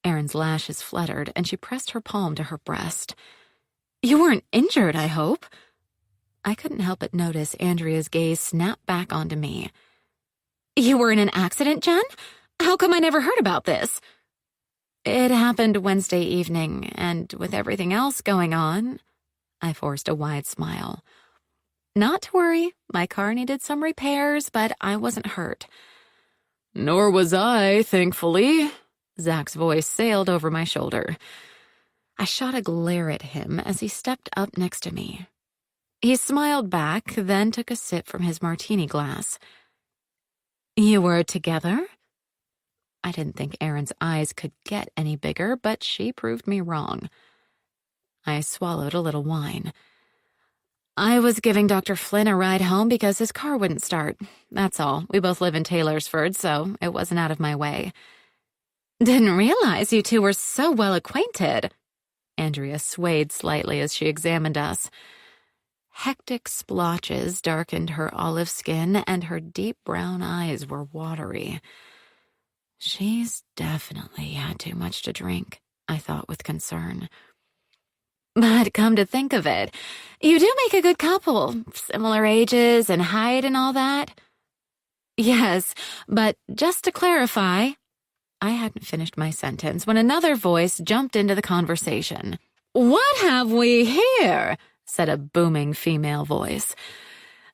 Erin's lashes fluttered, and she pressed her palm to her breast. You weren't injured, I hope? I couldn't help but notice Andrea's gaze snap back onto me. You were in an accident, Jen? How come I never heard about this? It happened Wednesday evening, and with everything else going on, I forced a wide smile. Not to worry, my car needed some repairs, but I wasn't hurt. Nor was I, thankfully. Zach's voice sailed over my shoulder. I shot a glare at him as he stepped up next to me. He smiled back, then took a sip from his martini glass. You were together? I didn't think Erin's eyes could get any bigger, but she proved me wrong. I swallowed a little wine. I was giving Dr. Flynn a ride home because his car wouldn't start. That's all. We both live in Taylorsford, so it wasn't out of my way. Didn't realize you two were so well acquainted. Andrea swayed slightly as she examined us. Hectic splotches darkened her olive skin, and her deep brown eyes were watery. She's definitely had too much to drink, I thought with concern. But come to think of it, you do make a good couple, similar ages and height and all that. Yes, but just to clarify, I hadn't finished my sentence when another voice jumped into the conversation. What have we here? Said a booming female voice.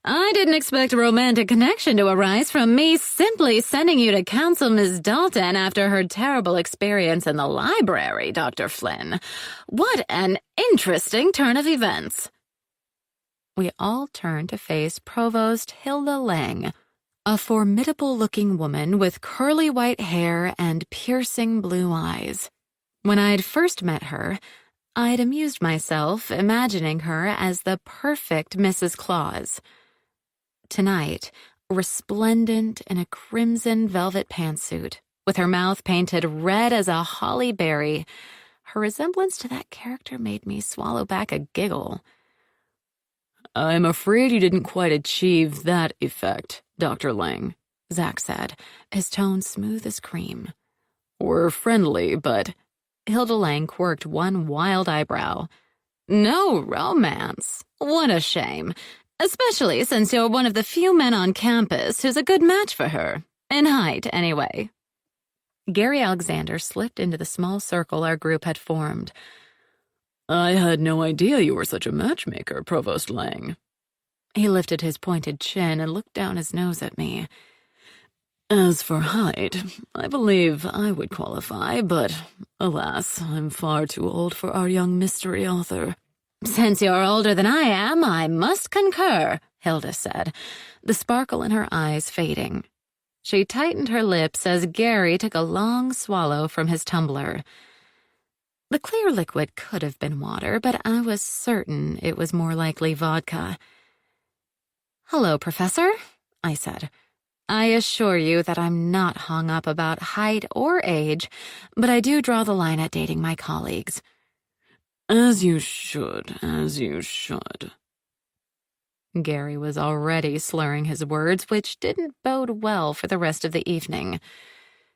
I didn't expect a romantic connection to arise from me simply sending you to counsel Miss Dalton after her terrible experience in the library, Dr. Flynn. What an interesting turn of events. We all turned to face Provost Hilda Lang, a formidable-looking woman with curly white hair and piercing blue eyes. When I'd first met her, I'd amused myself imagining her as the perfect Mrs. Claus. Tonight, resplendent in a crimson velvet pantsuit, with her mouth painted red as a holly berry, her resemblance to that character made me swallow back a giggle. I'm afraid you didn't quite achieve that effect, Dr. Lang, Zach said, his tone smooth as cream. We're friendly, but... Hilda Lang quirked one wild eyebrow. No romance. What a shame. Especially since you're one of the few men on campus who's a good match for her. In height, anyway. Gary Alexander slipped into the small circle our group had formed. I had no idea you were such a matchmaker, Provost Lang. He lifted his pointed chin and looked down his nose at me. As for height, I believe I would qualify, but alas, I'm far too old for our young mystery author. Since you're older than I am, I must concur, Hilda said, the sparkle in her eyes fading. She tightened her lips as Gary took a long swallow from his tumbler. The clear liquid could have been water, but I was certain it was more likely vodka. Hello, Professor, I said. I assure you that I'm not hung up about height or age, but I do draw the line at dating my colleagues. As you should, as you should. Gary was already slurring his words, which didn't bode well for the rest of the evening.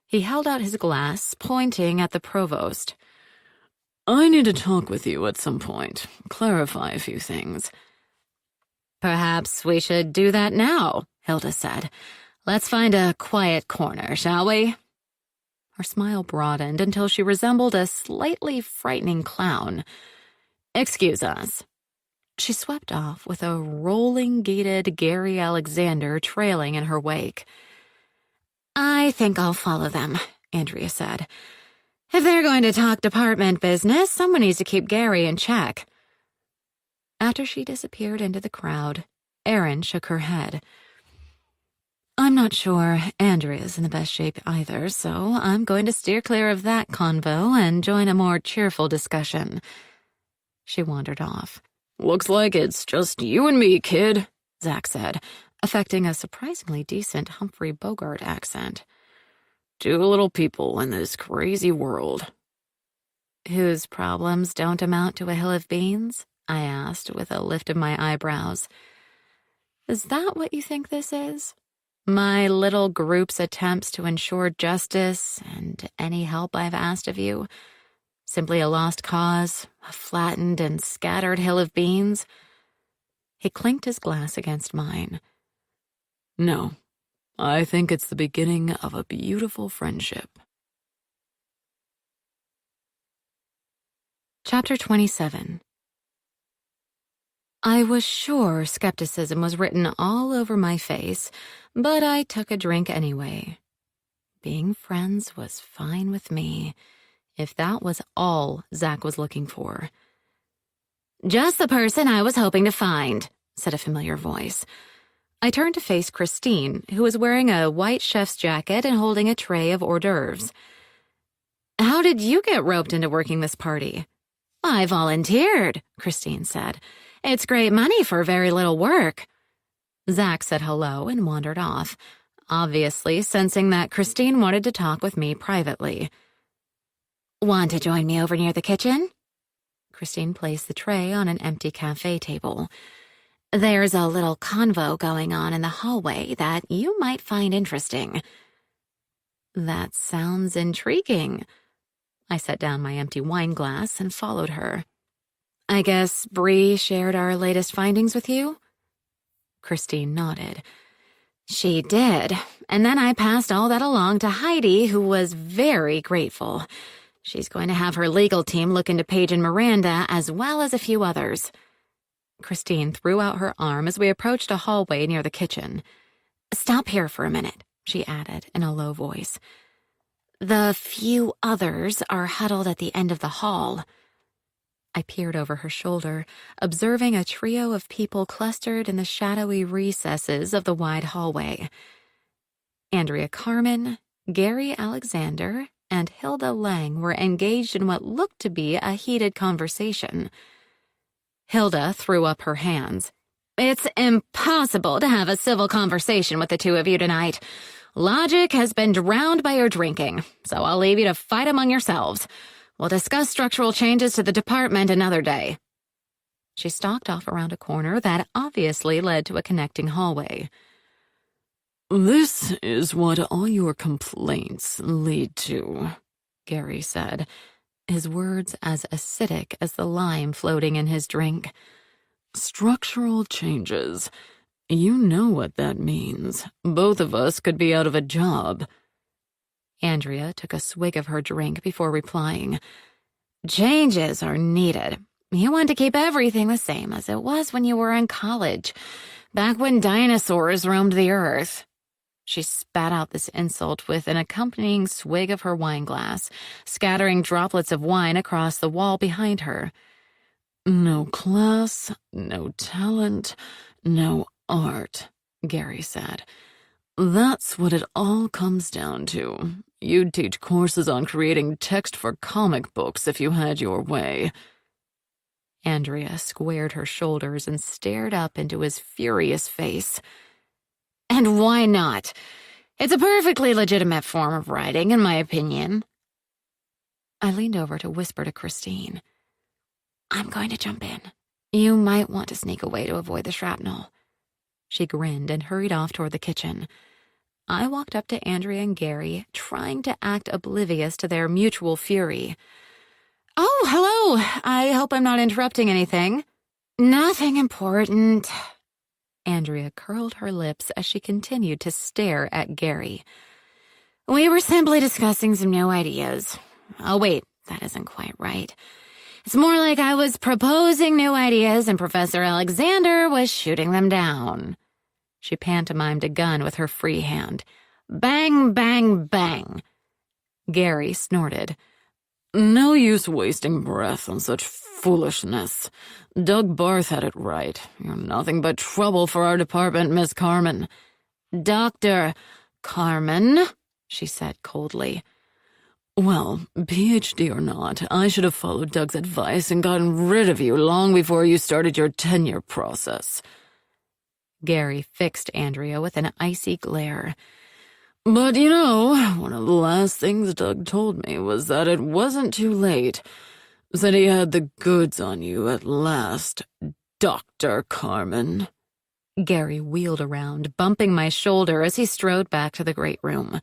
He held out his glass, pointing at the provost. I need to talk with you at some point, clarify a few things. Perhaps we should do that now, Hilda said. Let's find a quiet corner, shall we? Her smile broadened until she resembled a slightly frightening clown. Excuse us. She swept off with a rolling-gaited Gary Alexander trailing in her wake. I think I'll follow them, Andrea said. If they're going to talk department business, someone needs to keep Gary in check. After she disappeared into the crowd, Erin shook her head. I'm not sure Andrea's in the best shape either, so I'm going to steer clear of that convo and join a more cheerful discussion. She wandered off. Looks like it's just you and me, kid, Zach said, affecting a surprisingly decent Humphrey Bogart accent. Two little people in this crazy world. Whose problems don't amount to a hill of beans? I asked with a lift of my eyebrows. Is that what you think this is? My little group's attempts to ensure justice and any help I've asked of you, simply a lost cause, a flattened and scattered hill of beans? He clinked his glass against mine. No, I think it's the beginning of a beautiful friendship. Chapter 27. I was sure skepticism was written all over my face, but I took a drink anyway. Being friends was fine with me, if that was all Zach was looking for. "Just the person I was hoping to find," said a familiar voice. I turned to face Christine, who was wearing a white chef's jacket and holding a tray of hors d'oeuvres. "How did you get roped into working this party?" "I volunteered," Christine said. "It's great money for very little work." Zach said hello and wandered off, obviously sensing that Christine wanted to talk with me privately. "Want to join me over near the kitchen?" Christine placed the tray on an empty cafe table. "There's a little convo going on in the hallway that you might find interesting." That sounds intriguing. I set down my empty wine glass and followed her. "I guess Bree shared our latest findings with you?" Christine nodded. "She did, and then I passed all that along to Heidi, who was very grateful. She's going to have her legal team look into Paige and Miranda, as well as a few others." Christine threw out her arm as we approached a hallway near the kitchen. "Stop here for a minute," she added in a low voice. "The few others are huddled at the end of the hall." I peered over her shoulder, observing a trio of people clustered in the shadowy recesses of the wide hallway. Andrea Carmen, Gary Alexander, and Hilda Lang were engaged in what looked to be a heated conversation. Hilda threw up her hands. "It's impossible to have a civil conversation with the two of you tonight. Logic has been drowned by your drinking, so I'll leave you to fight among yourselves. We'll discuss structural changes to the department another day." She stalked off around a corner that obviously led to a connecting hallway. "This is what all your complaints lead to," Gary said, his words as acidic as the lime floating in his drink. "Structural changes. You know what that means. Both of us could be out of a job." Andrea took a swig of her drink before replying. "Changes are needed. You want to keep everything the same as it was when you were in college, back when dinosaurs roamed the earth." She spat out this insult with an accompanying swig of her wine glass, scattering droplets of wine across the wall behind her. "No class, no talent, no art," Gary said. "That's what it all comes down to. You'd teach courses on creating text for comic books if you had your way." Andrea squared her shoulders and stared up into his furious face. "And why not? It's a perfectly legitimate form of writing, in my opinion." I leaned over to whisper to Christine. "I'm going to jump in. You might want to sneak away to avoid the shrapnel." She grinned and hurried off toward the kitchen. I walked up to Andrea and Gary, trying to act oblivious to their mutual fury. "Oh, hello. I hope I'm not interrupting anything." "Nothing important." Andrea curled her lips as she continued to stare at Gary. "We were simply discussing some new ideas. Oh, wait, that isn't quite right. It's more like I was proposing new ideas and Professor Alexander was shooting them down." She pantomimed a gun with her free hand. "Bang, bang, bang." Gary snorted. "No use wasting breath on such foolishness. Doug Barth had it right. You're nothing but trouble for our department, Miss Carmen." "Dr. Carmen," she said coldly. "Well, PhD or not, I should have followed Doug's advice and gotten rid of you long before you started your tenure process." Gary fixed Andrea with an icy glare. "But you know, one of the last things Doug told me was that it wasn't too late. Said he had the goods on you at last, Dr. Carmen." Gary wheeled around, bumping my shoulder as he strode back to the great room.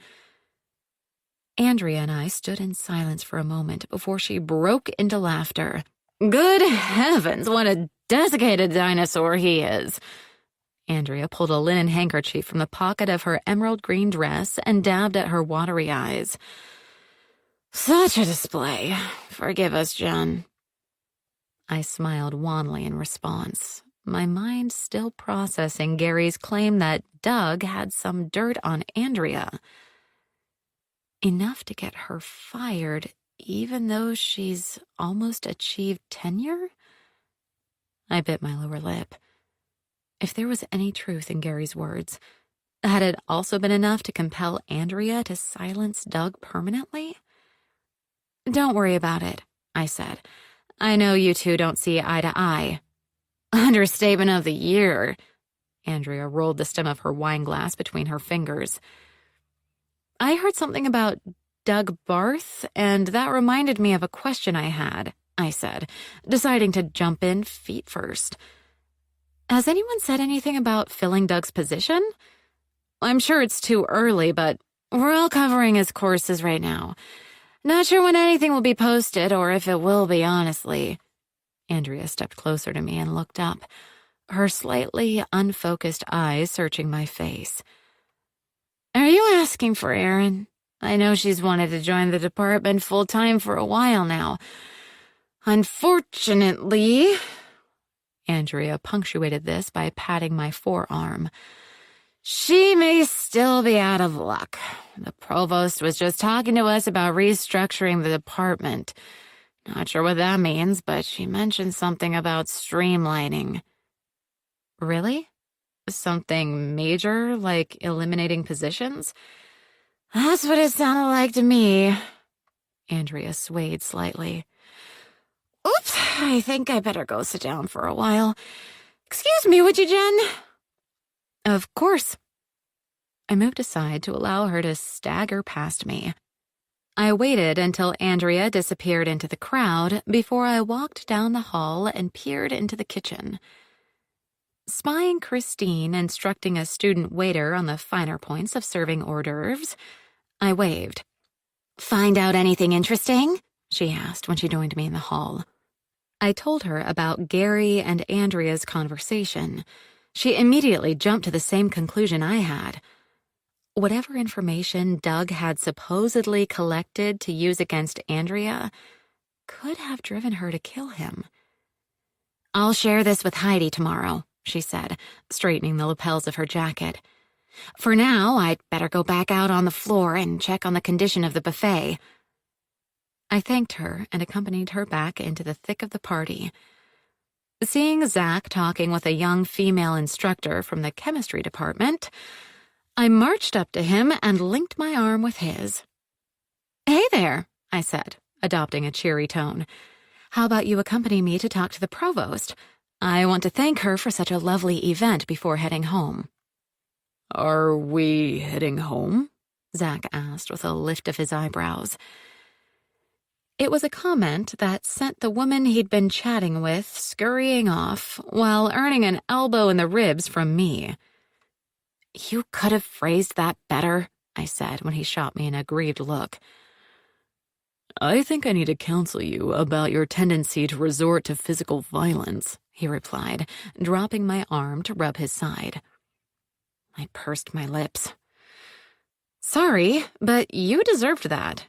Andrea and I stood in silence for a moment before she broke into laughter. Good heavens, what a desiccated dinosaur he is! Andrea pulled a linen handkerchief from the pocket of her emerald green dress and dabbed at her watery eyes. Such a display. Forgive us, Jen. I smiled wanly in response, my mind still processing Gary's claim that Doug had some dirt on Andrea. Enough to get her fired, even though she's almost achieved tenure? I bit my lower lip. If there was any truth in Gary's words, had it also been enough to compel Andrea to silence Doug permanently? Don't worry about it, I said. I know you two don't see eye to eye. Understatement of the year. Andrea rolled the stem of her wine glass between her fingers. I heard something about Doug Barth, and that reminded me of a question I had, I said, deciding to jump in feet first. Has anyone said anything about filling Doug's position? I'm sure it's too early, but we're all covering his courses right now. Not sure when anything will be posted or if it will be, honestly. Andrea stepped closer to me and looked up, her slightly unfocused eyes searching my face. Are you asking for Erin? I know she's wanted to join the department full-time for a while now. Unfortunately, Andrea punctuated this by patting my forearm, she may still be out of luck. The provost was just talking to us about restructuring the department. Not sure what that means, but she mentioned something about streamlining. Really? Something major, like eliminating positions? That's what it sounded like to me. Andrea swayed slightly. Oops, I think I better go sit down for a while. Excuse me, would you, Jen? Of course. I moved aside to allow her to stagger past me. I waited until Andrea disappeared into the crowd before I walked down the hall and peered into the kitchen. Spying Christine instructing a student waiter on the finer points of serving hors d'oeuvres, I waved. Find out anything interesting? She asked when she joined me in the hall. I told her about Gary and Andrea's conversation. She immediately jumped to the same conclusion I had. Whatever information Doug had supposedly collected to use against Andrea could have driven her to kill him. I'll share this with Heidi tomorrow, she said, straightening the lapels of her jacket. For now, I'd better go back out on the floor and check on the condition of the buffet. I thanked her and accompanied her back into the thick of the party. Seeing Zach talking with a young female instructor from the chemistry department, I marched up to him and linked my arm with his. Hey there, I said, adopting a cheery tone. How about you accompany me to talk to the provost? I want to thank her for such a lovely event before heading home. Are we heading home? Zach asked with a lift of his eyebrows. It was a comment that sent the woman he'd been chatting with scurrying off while earning an elbow in the ribs from me. You could have phrased that better, I said when he shot me an aggrieved look. I think I need to counsel you about your tendency to resort to physical violence, he replied, dropping my arm to rub his side. I pursed my lips. Sorry, but you deserved that.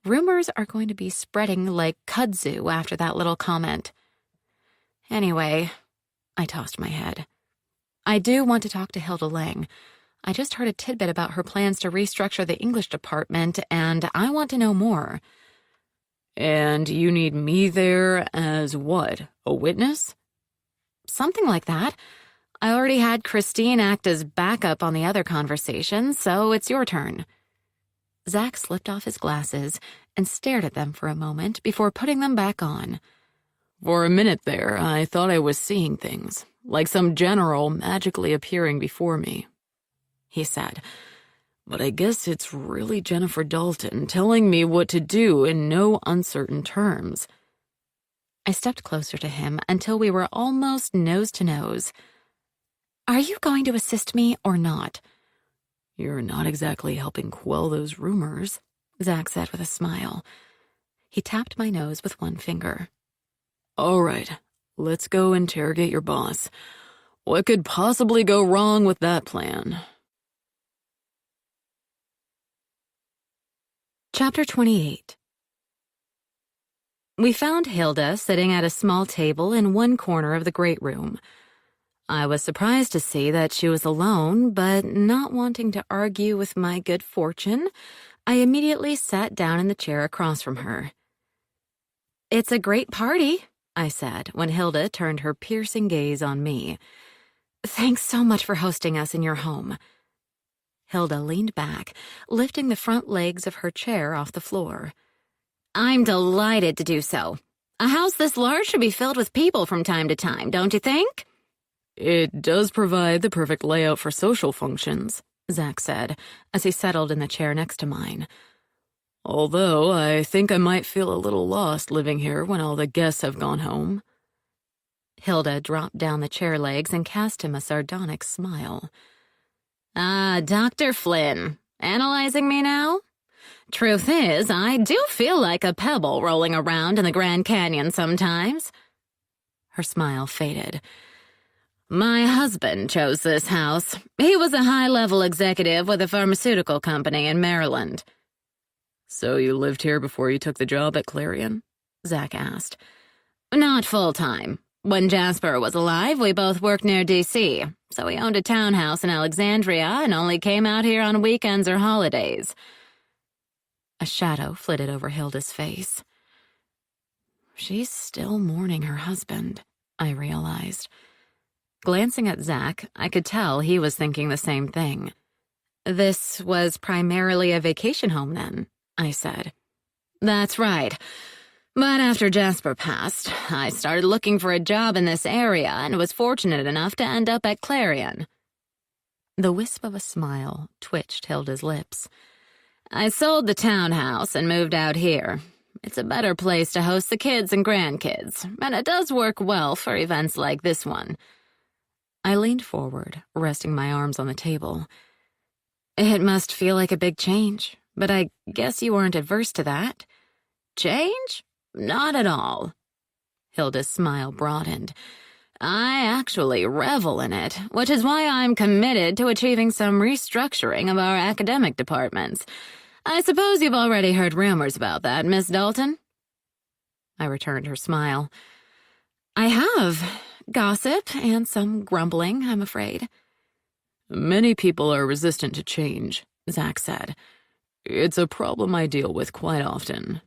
Rumors are going to be spreading like kudzu after that little comment. Anyway, I tossed my head. I do want to talk to Hilda Lang. I just heard a tidbit about her plans to restructure the English department, and I want to know more. And you need me there as what, a witness? Something like that. I already had Christine act as backup on the other conversation, so it's your turn. Zach slipped off his glasses and stared at them for a moment before putting them back on. For a minute there, I thought I was seeing things, like some general magically appearing before me, he said. But I guess it's really Jennifer Dalton telling me what to do in no uncertain terms. I stepped closer to him until we were almost nose to nose. Are you going to assist me or not? You're not exactly helping quell those rumors, Zach said with a smile. He tapped my nose with one finger. All right, let's go interrogate your boss. What could possibly go wrong with that plan? Chapter 28. We found Hilda sitting at a small table in one corner of the great room. I was surprised to see that she was alone, but not wanting to argue with my good fortune, I immediately sat down in the chair across from her. "It's a great party," I said when Hilda turned her piercing gaze on me. "Thanks so much for hosting us in your home." Hilda leaned back, lifting the front legs of her chair off the floor. "I'm delighted to do so. A house this large should be filled with people from time to time, don't you think?" It does provide the perfect layout for social functions, Zach said, as he settled in the chair next to mine. Although I think I might feel a little lost living here when all the guests have gone home. Hilda dropped down the chair legs and cast him a sardonic smile. "Ah, Dr. Flynn, analyzing me now? Truth is, I do feel like a pebble rolling around in the Grand Canyon sometimes." Her smile faded. "My husband chose this house. He was a high-level executive with a pharmaceutical company in Maryland." "So you lived here before you took the job at Clarion?" Zach asked. "Not full-time. When Jasper was alive, we both worked near D.C., so we owned a townhouse in Alexandria and only came out here on weekends or holidays." A shadow flitted over Hilda's face. She's still mourning her husband, I realized. Glancing at Zach, I could tell he was thinking the same thing. "This was primarily a vacation home then," I said. "That's right. But after Jasper passed, I started looking for a job in this area and was fortunate enough to end up at Clarion." The wisp of a smile twitched Hilda's lips. "I sold the townhouse and moved out here. It's a better place to host the kids and grandkids, and it does work well for events like this one." I leaned forward, resting my arms on the table. "It must feel like a big change, but I guess you weren't adverse to that." "Change? Not at all." Hilda's smile broadened. "I actually revel in it, which is why I'm committed to achieving some restructuring of our academic departments. I suppose you've already heard rumors about that, Miss Dalton?" I returned her smile. "I have. Gossip and some grumbling, I'm afraid." "Many people are resistant to change," Zach said. "It's a problem I deal with quite often."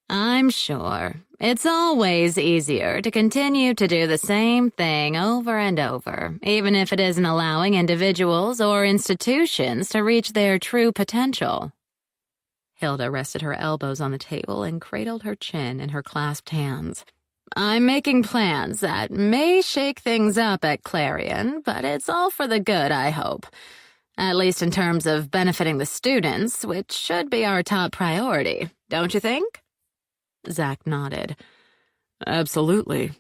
"I'm sure. It's always easier to continue to do the same thing over and over, even if it isn't allowing individuals or institutions to reach their true potential." Hilda rested her elbows on the table and cradled her chin in her clasped hands. "I'm making plans that may shake things up at Clarion, but it's all for the good, I hope. At least in terms of benefiting the students, which should be our top priority, don't you think?" Zach nodded. "Absolutely."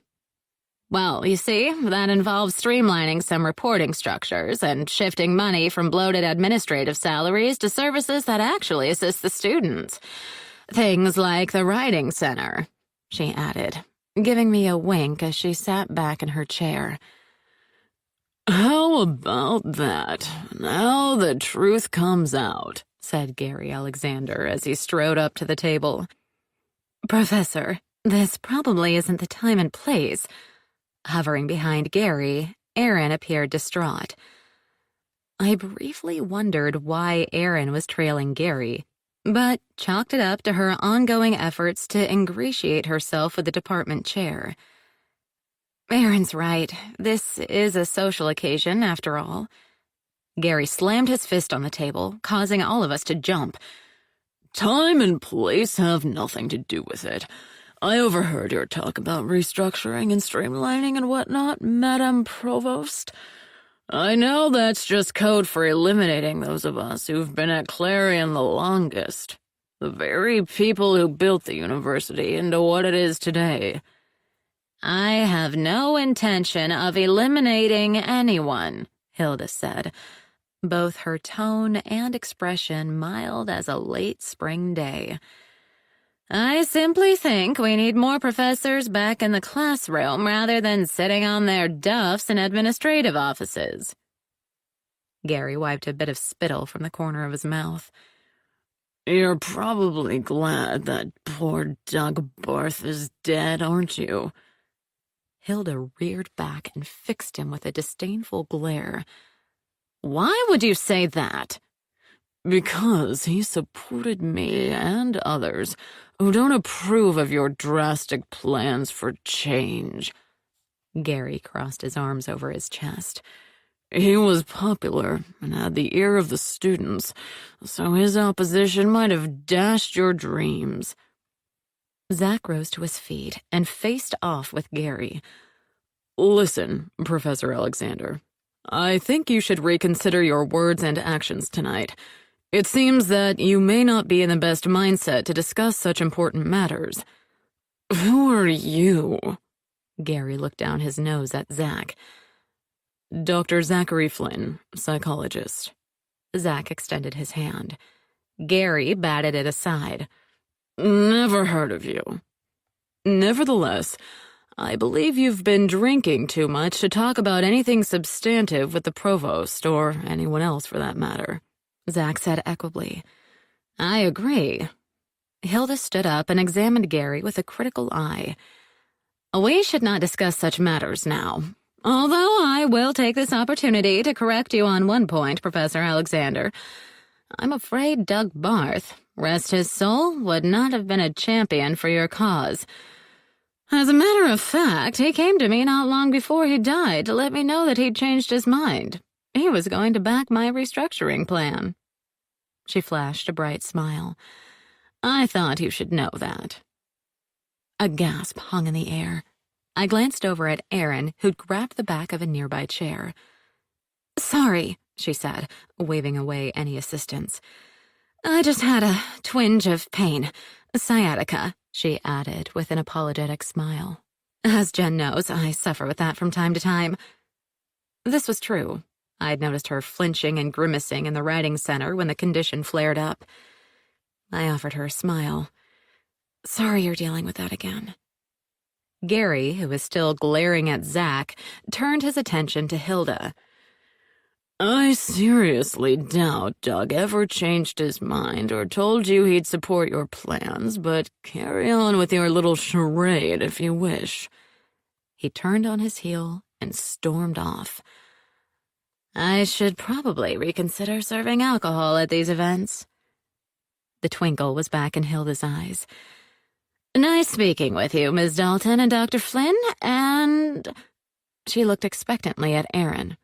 "Well, you see, that involves streamlining some reporting structures and shifting money from bloated administrative salaries to services that actually assist the students. Things like the writing center," she added, giving me a wink as she sat back in her chair. "How about that? Now the truth comes out," said Gary Alexander as he strode up to the table. "Professor, this probably isn't the time and place." Hovering behind Gary, Aaron appeared distraught. I briefly wondered why Aaron was trailing Gary, but chalked it up to her ongoing efforts to ingratiate herself with the department chair. "Aaron's right. This is a social occasion, after all." Gary slammed his fist on the table, causing all of us to jump. "Time and place have nothing to do with it. I overheard your talk about restructuring and streamlining and whatnot, Madame Provost. I know that's just code for eliminating those of us who've been at Clarion the longest. The very people who built the university into what it is today." "I have no intention of eliminating anyone," Hilda said, both her tone and expression mild as a late spring day. I simply think we need more professors back in the classroom rather than sitting on their duffs in administrative offices. Gary wiped a bit of spittle from the corner of his mouth. You're probably glad that poor Doug Barth is dead, aren't you? Hilda reared back and fixed him with a disdainful glare. Why would you say that? Because he supported me and others who don't approve of your drastic plans for change. Gary crossed his arms over his chest. He was popular and had the ear of the students, so his opposition might have dashed your dreams. Zach rose to his feet and faced off with Gary. Listen, Professor Alexander, I think you should reconsider your words and actions tonight. It seems that you may not be in the best mindset to discuss such important matters. Who are you? Gary looked down his nose at Zach. Dr. Zachary Flynn, psychologist. Zach extended his hand. Gary batted it aside. Never heard of you. Nevertheless, I believe you've been drinking too much to talk about anything substantive with the provost, or anyone else for that matter. Zach said equably. I agree. Hilda stood up and examined Gary with a critical eye. We should not discuss such matters now. Although I will take this opportunity to correct you on one point, Professor Alexander. I'm afraid Doug Barth, rest his soul, would not have been a champion for your cause. As a matter of fact, he came to me not long before he died to let me know that he'd changed his mind. He was going to back my restructuring plan. She flashed a bright smile. I thought you should know that. A gasp hung in the air. I glanced over at Erin, who'd grabbed the back of a nearby chair. Sorry, she said, waving away any assistance. I just had a twinge of pain. Sciatica, she added with an apologetic smile. As Jen knows, I suffer with that from time to time. This was true. I'd noticed her flinching and grimacing in the writing center when the condition flared up. I offered her a smile. Sorry you're dealing with that again. Gary, who was still glaring at Zach, turned his attention to Hilda. I seriously doubt Doug ever changed his mind or told you he'd support your plans, but carry on with your little charade if you wish. He turned on his heel and stormed off. I should probably reconsider serving alcohol at these events. The twinkle was back in Hilda's eyes. Nice speaking with you, Ms. Dalton and Dr. Flynn, and... She looked expectantly at Erin.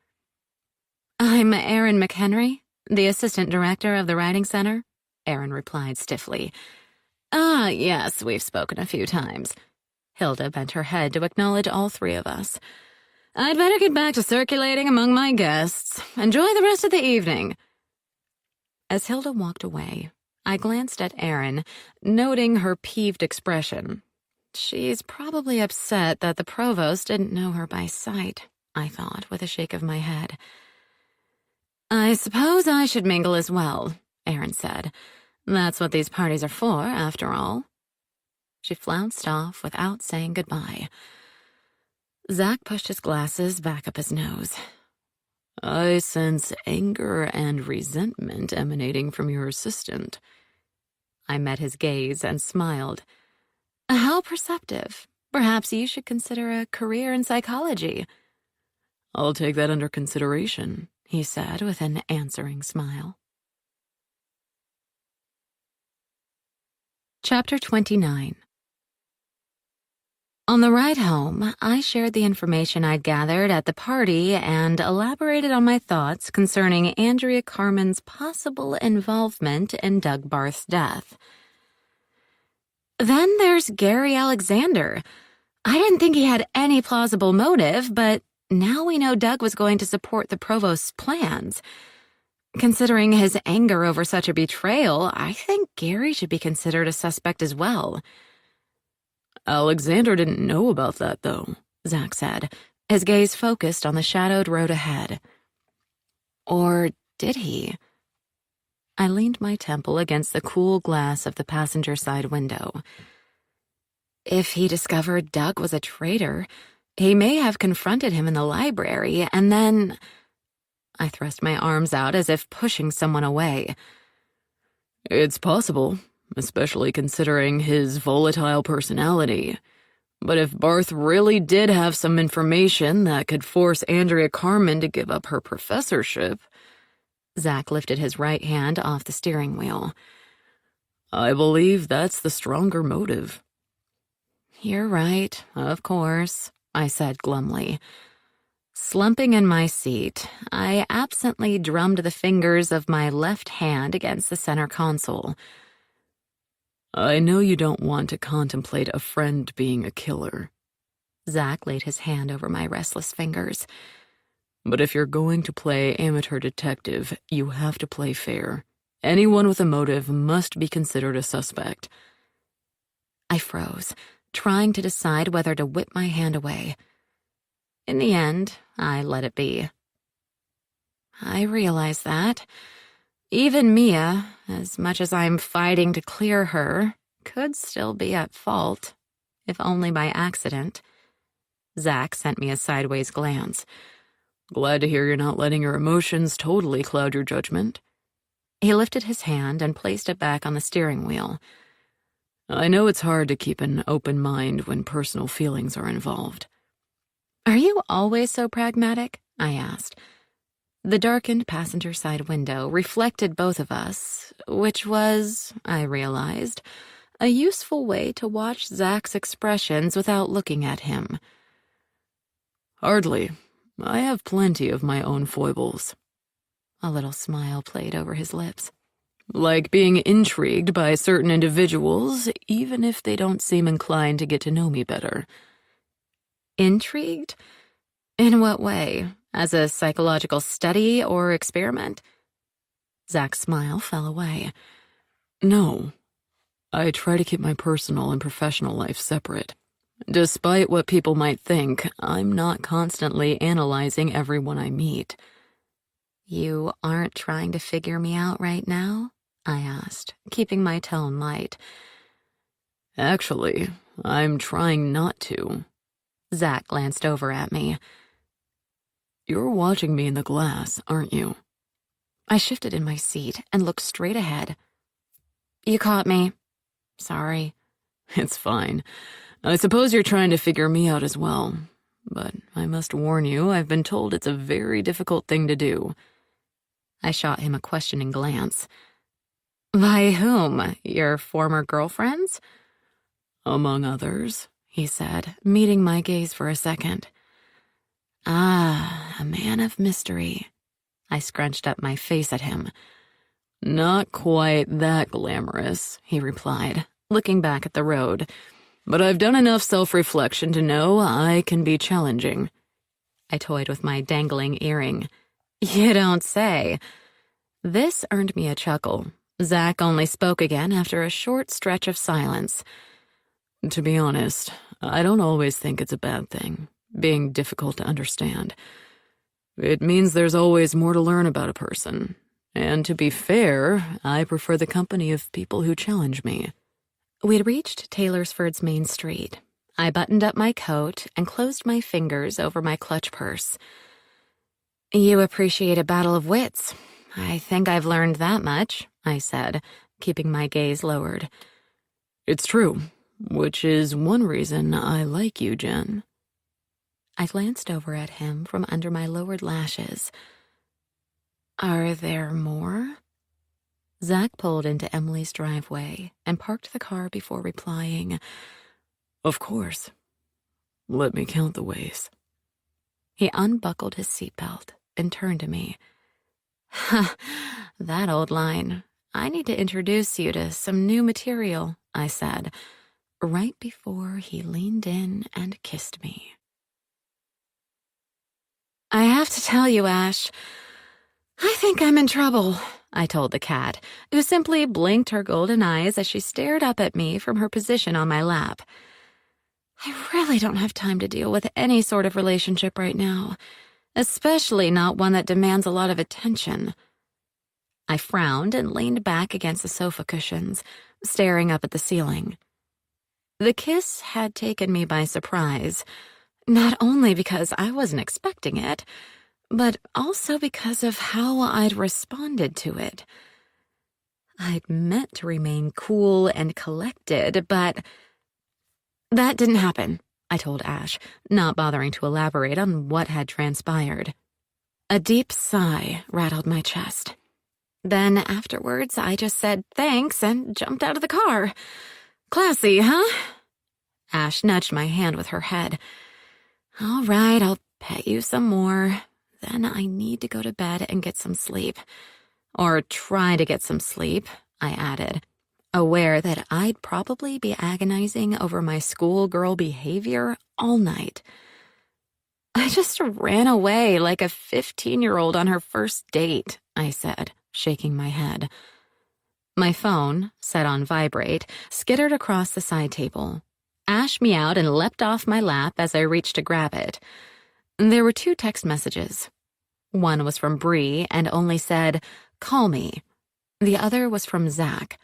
I'm Erin McHenry, the assistant director of the Writing Center, Erin replied stiffly. Ah, yes, we've spoken a few times. Hilda bent her head to acknowledge all three of us. I'd better get back to circulating among my guests. Enjoy the rest of the evening. As Hilda walked away, I glanced at Erin, noting her peeved expression. She's probably upset that the provost didn't know her by sight, I thought, with a shake of my head. I suppose I should mingle as well, Erin said. That's what these parties are for, after all. She flounced off without saying goodbye. Zach pushed his glasses back up his nose. I sense anger and resentment emanating from your assistant. I met his gaze and smiled. How perceptive. Perhaps you should consider a career in psychology. I'll take that under consideration, he said with an answering smile. Chapter 29. On the ride home, I shared the information I'd gathered at the party and elaborated on my thoughts concerning Andrea Carmen's possible involvement in Doug Barth's death. Then there's Gary Alexander. I didn't think he had any plausible motive, but now we know Doug was going to support the provost's plans. Considering his anger over such a betrayal, I think Gary should be considered a suspect as well. Alexander didn't know about that, though, Zach said, his gaze focused on the shadowed road ahead. Or did he? I leaned my temple against the cool glass of the passenger side window. If he discovered Doug was a traitor, he may have confronted him in the library, and then... I thrust my arms out as if pushing someone away. It's possible, especially considering his volatile personality. But if Barth really did have some information that could force Andrea Carmen to give up her professorship... Zach lifted his right hand off the steering wheel. I believe that's the stronger motive. You're right, of course, I said glumly. Slumping in my seat, I absently drummed the fingers of my left hand against the center console. I know you don't want to contemplate a friend being a killer. Zach laid his hand over my restless fingers. But if you're going to play amateur detective, you have to play fair. Anyone with a motive must be considered a suspect. I froze, trying to decide whether to whip my hand away. In the end, I let it be. I realize that. Even Mia, as much as I'm fighting to clear her, could still be at fault, if only by accident. Zach sent me a sideways glance. Glad to hear you're not letting your emotions totally cloud your judgment. He lifted his hand and placed it back on the steering wheel. I know it's hard to keep an open mind when personal feelings are involved. Are you always so pragmatic? I asked. The darkened passenger side window reflected both of us, which was, I realized, a useful way to watch Zach's expressions without looking at him. Hardly. I have plenty of my own foibles. A little smile played over his lips. Like being intrigued by certain individuals, even if they don't seem inclined to get to know me better. Intrigued? In what way? As a psychological study or experiment? Zach's smile fell away. No. I try to keep my personal and professional life separate. Despite what people might think, I'm not constantly analyzing everyone I meet. You aren't trying to figure me out right now? I asked, keeping my tone light. Actually, I'm trying not to. Zach glanced over at me. You're watching me in the glass, aren't you? I shifted in my seat and looked straight ahead. You caught me. Sorry. It's fine. I suppose you're trying to figure me out as well. But I must warn you, I've been told it's a very difficult thing to do. I shot him a questioning glance. By whom? Your former girlfriends? Among others, he said, meeting my gaze for a second. Ah, a man of mystery. I scrunched up my face at him. Not quite that glamorous, he replied, looking back at the road. But I've done enough self-reflection to know I can be challenging. I toyed with my dangling earring. You don't say. This earned me a chuckle. Zach only spoke again after a short stretch of silence. To be honest, I don't always think it's a bad thing, being difficult to understand. It means there's always more to learn about a person. And to be fair, I prefer the company of people who challenge me. We'd reached Taylorsford's main street. I buttoned up my coat and closed my fingers over my clutch purse. You appreciate a battle of wits. I think I've learned that much, I said, keeping my gaze lowered. It's true, which is one reason I like you, Jen. I glanced over at him from under my lowered lashes. Are there more? Zach pulled into Emily's driveway and parked the car before replying, Of course. Let me count the ways. He unbuckled his seatbelt and turned to me. Ha, that old line. I need to introduce you to some new material, I said, right before he leaned in and kissed me. I have to tell you, Ash, I think I'm in trouble, I told the cat, who simply blinked her golden eyes as she stared up at me from her position on my lap. I really don't have time to deal with any sort of relationship right now. especially not one that demands a lot of attention. I frowned and leaned back against the sofa cushions, staring up at the ceiling. The kiss had taken me by surprise, not only because I wasn't expecting it, but also because of how I'd responded to it. I'd meant to remain cool and collected, but that didn't happen, I told Ash, not bothering to elaborate on what had transpired. A deep sigh rattled my chest. Then afterwards, I just said thanks and jumped out of the car. Classy, huh? Ash nudged my hand with her head. All right, I'll pet you some more. Then I need to go to bed and get some sleep. Or try to get some sleep, I added, aware that I'd probably be agonizing over my schoolgirl behavior all night. I just ran away like a 15-year-old on her first date, I said, shaking my head. My phone, set on vibrate, skittered across the side table. Ash meowed and leapt off my lap as I reached to grab it. There were 2 text messages. One was from Bree and only said, "Call me." The other was from Zach.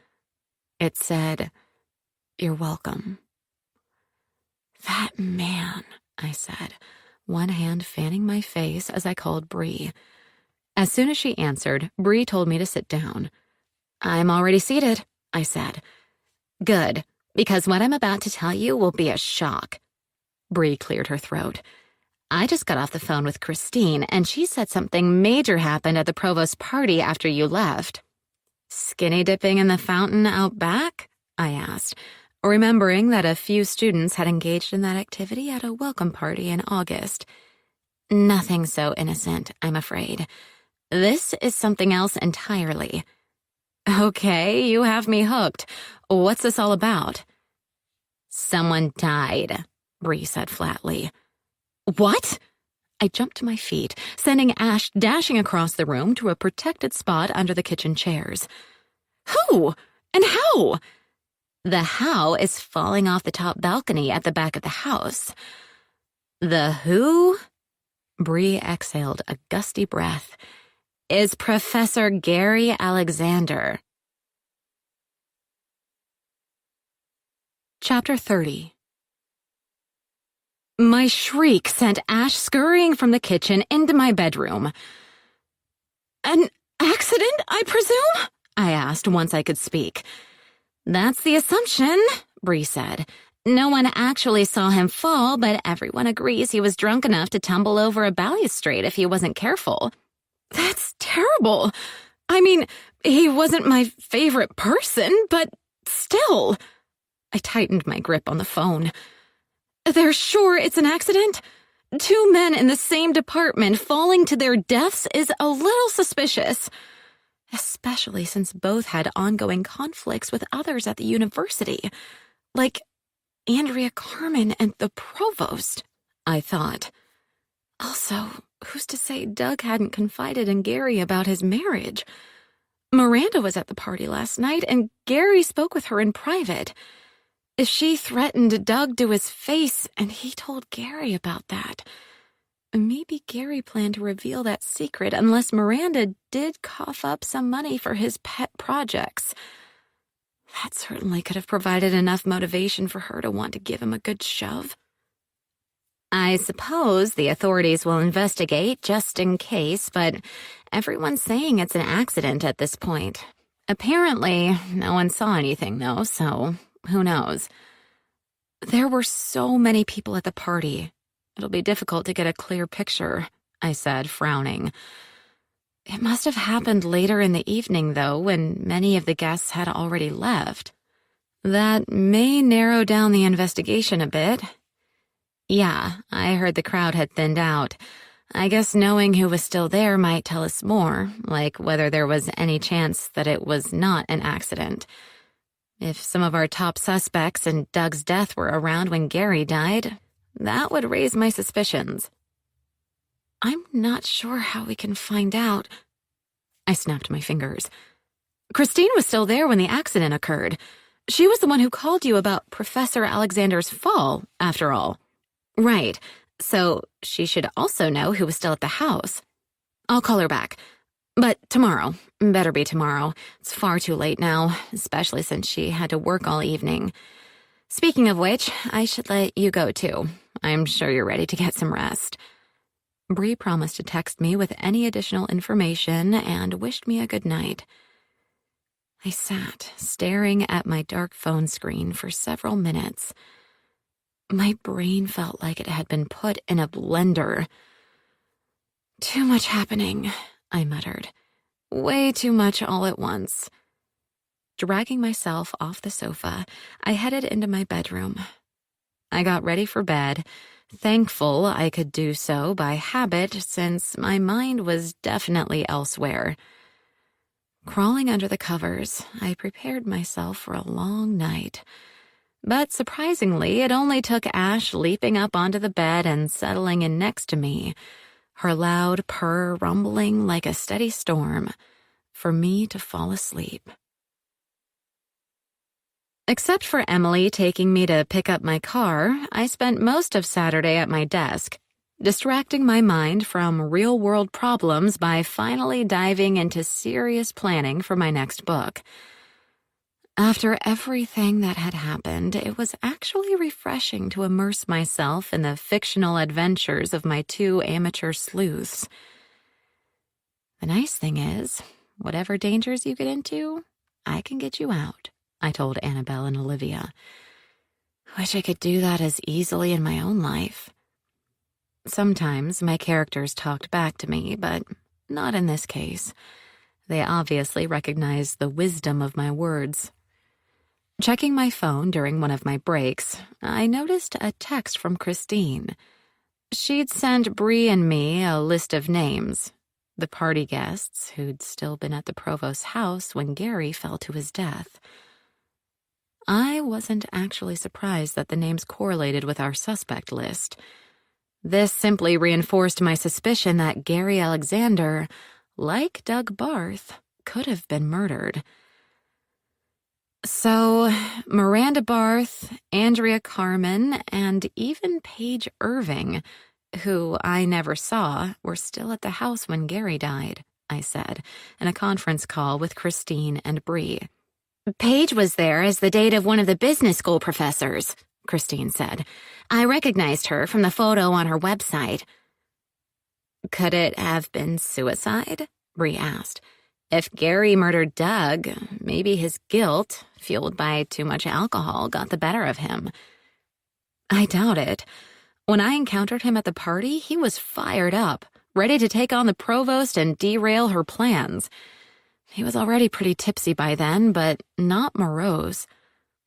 It said, "You're welcome." That man, I said, one hand fanning my face as I called Bree. As soon as she answered, Bree told me to sit down. I'm already seated, I said. Good, because what I'm about to tell you will be a shock. Bree cleared her throat. I just got off the phone with Christine, and she said something major happened at the provost party after you left. Skinny dipping in the fountain out back? I asked, remembering that a few students had engaged in that activity at a welcome party in August. Nothing so innocent, I'm afraid. This is something else entirely. Okay, you have me hooked. What's this all about? Someone died, Bree said flatly. What? I jumped to my feet, sending Ash dashing across the room to a protected spot under the kitchen chairs. Who? And how? The how is falling off the top balcony at the back of the house. The who? Bree exhaled a gusty breath. Is Professor Gary Alexander. Chapter 30. My shriek sent Ash scurrying from the kitchen into my bedroom. An accident, I presume? I asked once I could speak. That's the assumption, Bree said. No one actually saw him fall, but everyone agrees he was drunk enough to tumble over a balustrade if he wasn't careful. That's terrible. I mean, he wasn't my favorite person, but still. I tightened my grip on the phone. They're sure it's an accident? 2 men in the same department falling to their deaths is a little suspicious, especially since both had ongoing conflicts with others at the university, like Andrea Carmen and the provost, I thought. Also, who's to say Doug hadn't confided in Gary about his marriage? Miranda was at the party last night, and Gary spoke with her in private. She threatened Doug to his face, and he told Gary about that. Maybe Gary planned to reveal that secret unless Miranda did cough up some money for his pet projects. That certainly could have provided enough motivation for her to want to give him a good shove. I suppose the authorities will investigate just in case, but everyone's saying it's an accident at this point. Apparently, no one saw anything, though, so who knows? There were so many people at the party. It'll be difficult to get a clear picture, I said, frowning. It must have happened later in the evening, though, when many of the guests had already left. That may narrow down the investigation a bit. Yeah, I heard the crowd had thinned out. I guess knowing who was still there might tell us more, like whether there was any chance that it was not an accident. If some of our top suspects in Doug's death were around when Gary died, that would raise my suspicions. I'm not sure how we can find out. I snapped my fingers. Christine was still there when the accident occurred. She was the one who called you about Professor Alexander's fall, after all. Right. So she should also know who was still at the house. I'll call her back. But tomorrow. Better be tomorrow. It's far too late now, especially since she had to work all evening. Speaking of which, I should let you go too. I'm sure you're ready to get some rest. Bree promised to text me with any additional information and wished me a good night. I sat, staring at my dark phone screen for several minutes. My brain felt like it had been put in a blender. Too much happening, I muttered. Way too much all at once. Dragging myself off the sofa, I headed into my bedroom. I got ready for bed, thankful I could do so by habit since my mind was definitely elsewhere. Crawling under the covers, I prepared myself for a long night. But surprisingly, it only took Ash leaping up onto the bed and settling in next to me, her loud purr rumbling like a steady storm, for me to fall asleep. Except for Emily taking me to pick up my car, I spent most of Saturday at my desk, distracting my mind from real-world problems by finally diving into serious planning for my next book. After everything that had happened, it was actually refreshing to immerse myself in the fictional adventures of my two amateur sleuths. The nice thing is, whatever dangers you get into, I can get you out, I told Annabelle and Olivia. Wish I could do that as easily in my own life. Sometimes my characters talked back to me, but not in this case. They obviously recognized the wisdom of my words. Checking my phone during one of my breaks, I noticed a text from Christine. She'd sent Bree and me a list of names, the party guests who'd still been at the provost's house when Gary fell to his death. I wasn't actually surprised that the names correlated with our suspect list. This simply reinforced my suspicion that Gary Alexander, like Doug Barth, could have been murdered. So, Miranda Barth, Andrea Carmen, and even Paige Irving, who I never saw, were still at the house when Gary died, I said, in a conference call with Christine and Bree. Paige was there as the date of one of the business school professors, Christine said. I recognized her from the photo on her website. Could it have been suicide? Bree asked. If Gary murdered Doug, maybe his guilt, fueled by too much alcohol, got the better of him. I doubt it. When I encountered him at the party, he was fired up, ready to take on the provost and derail her plans. He was already pretty tipsy by then, but not morose.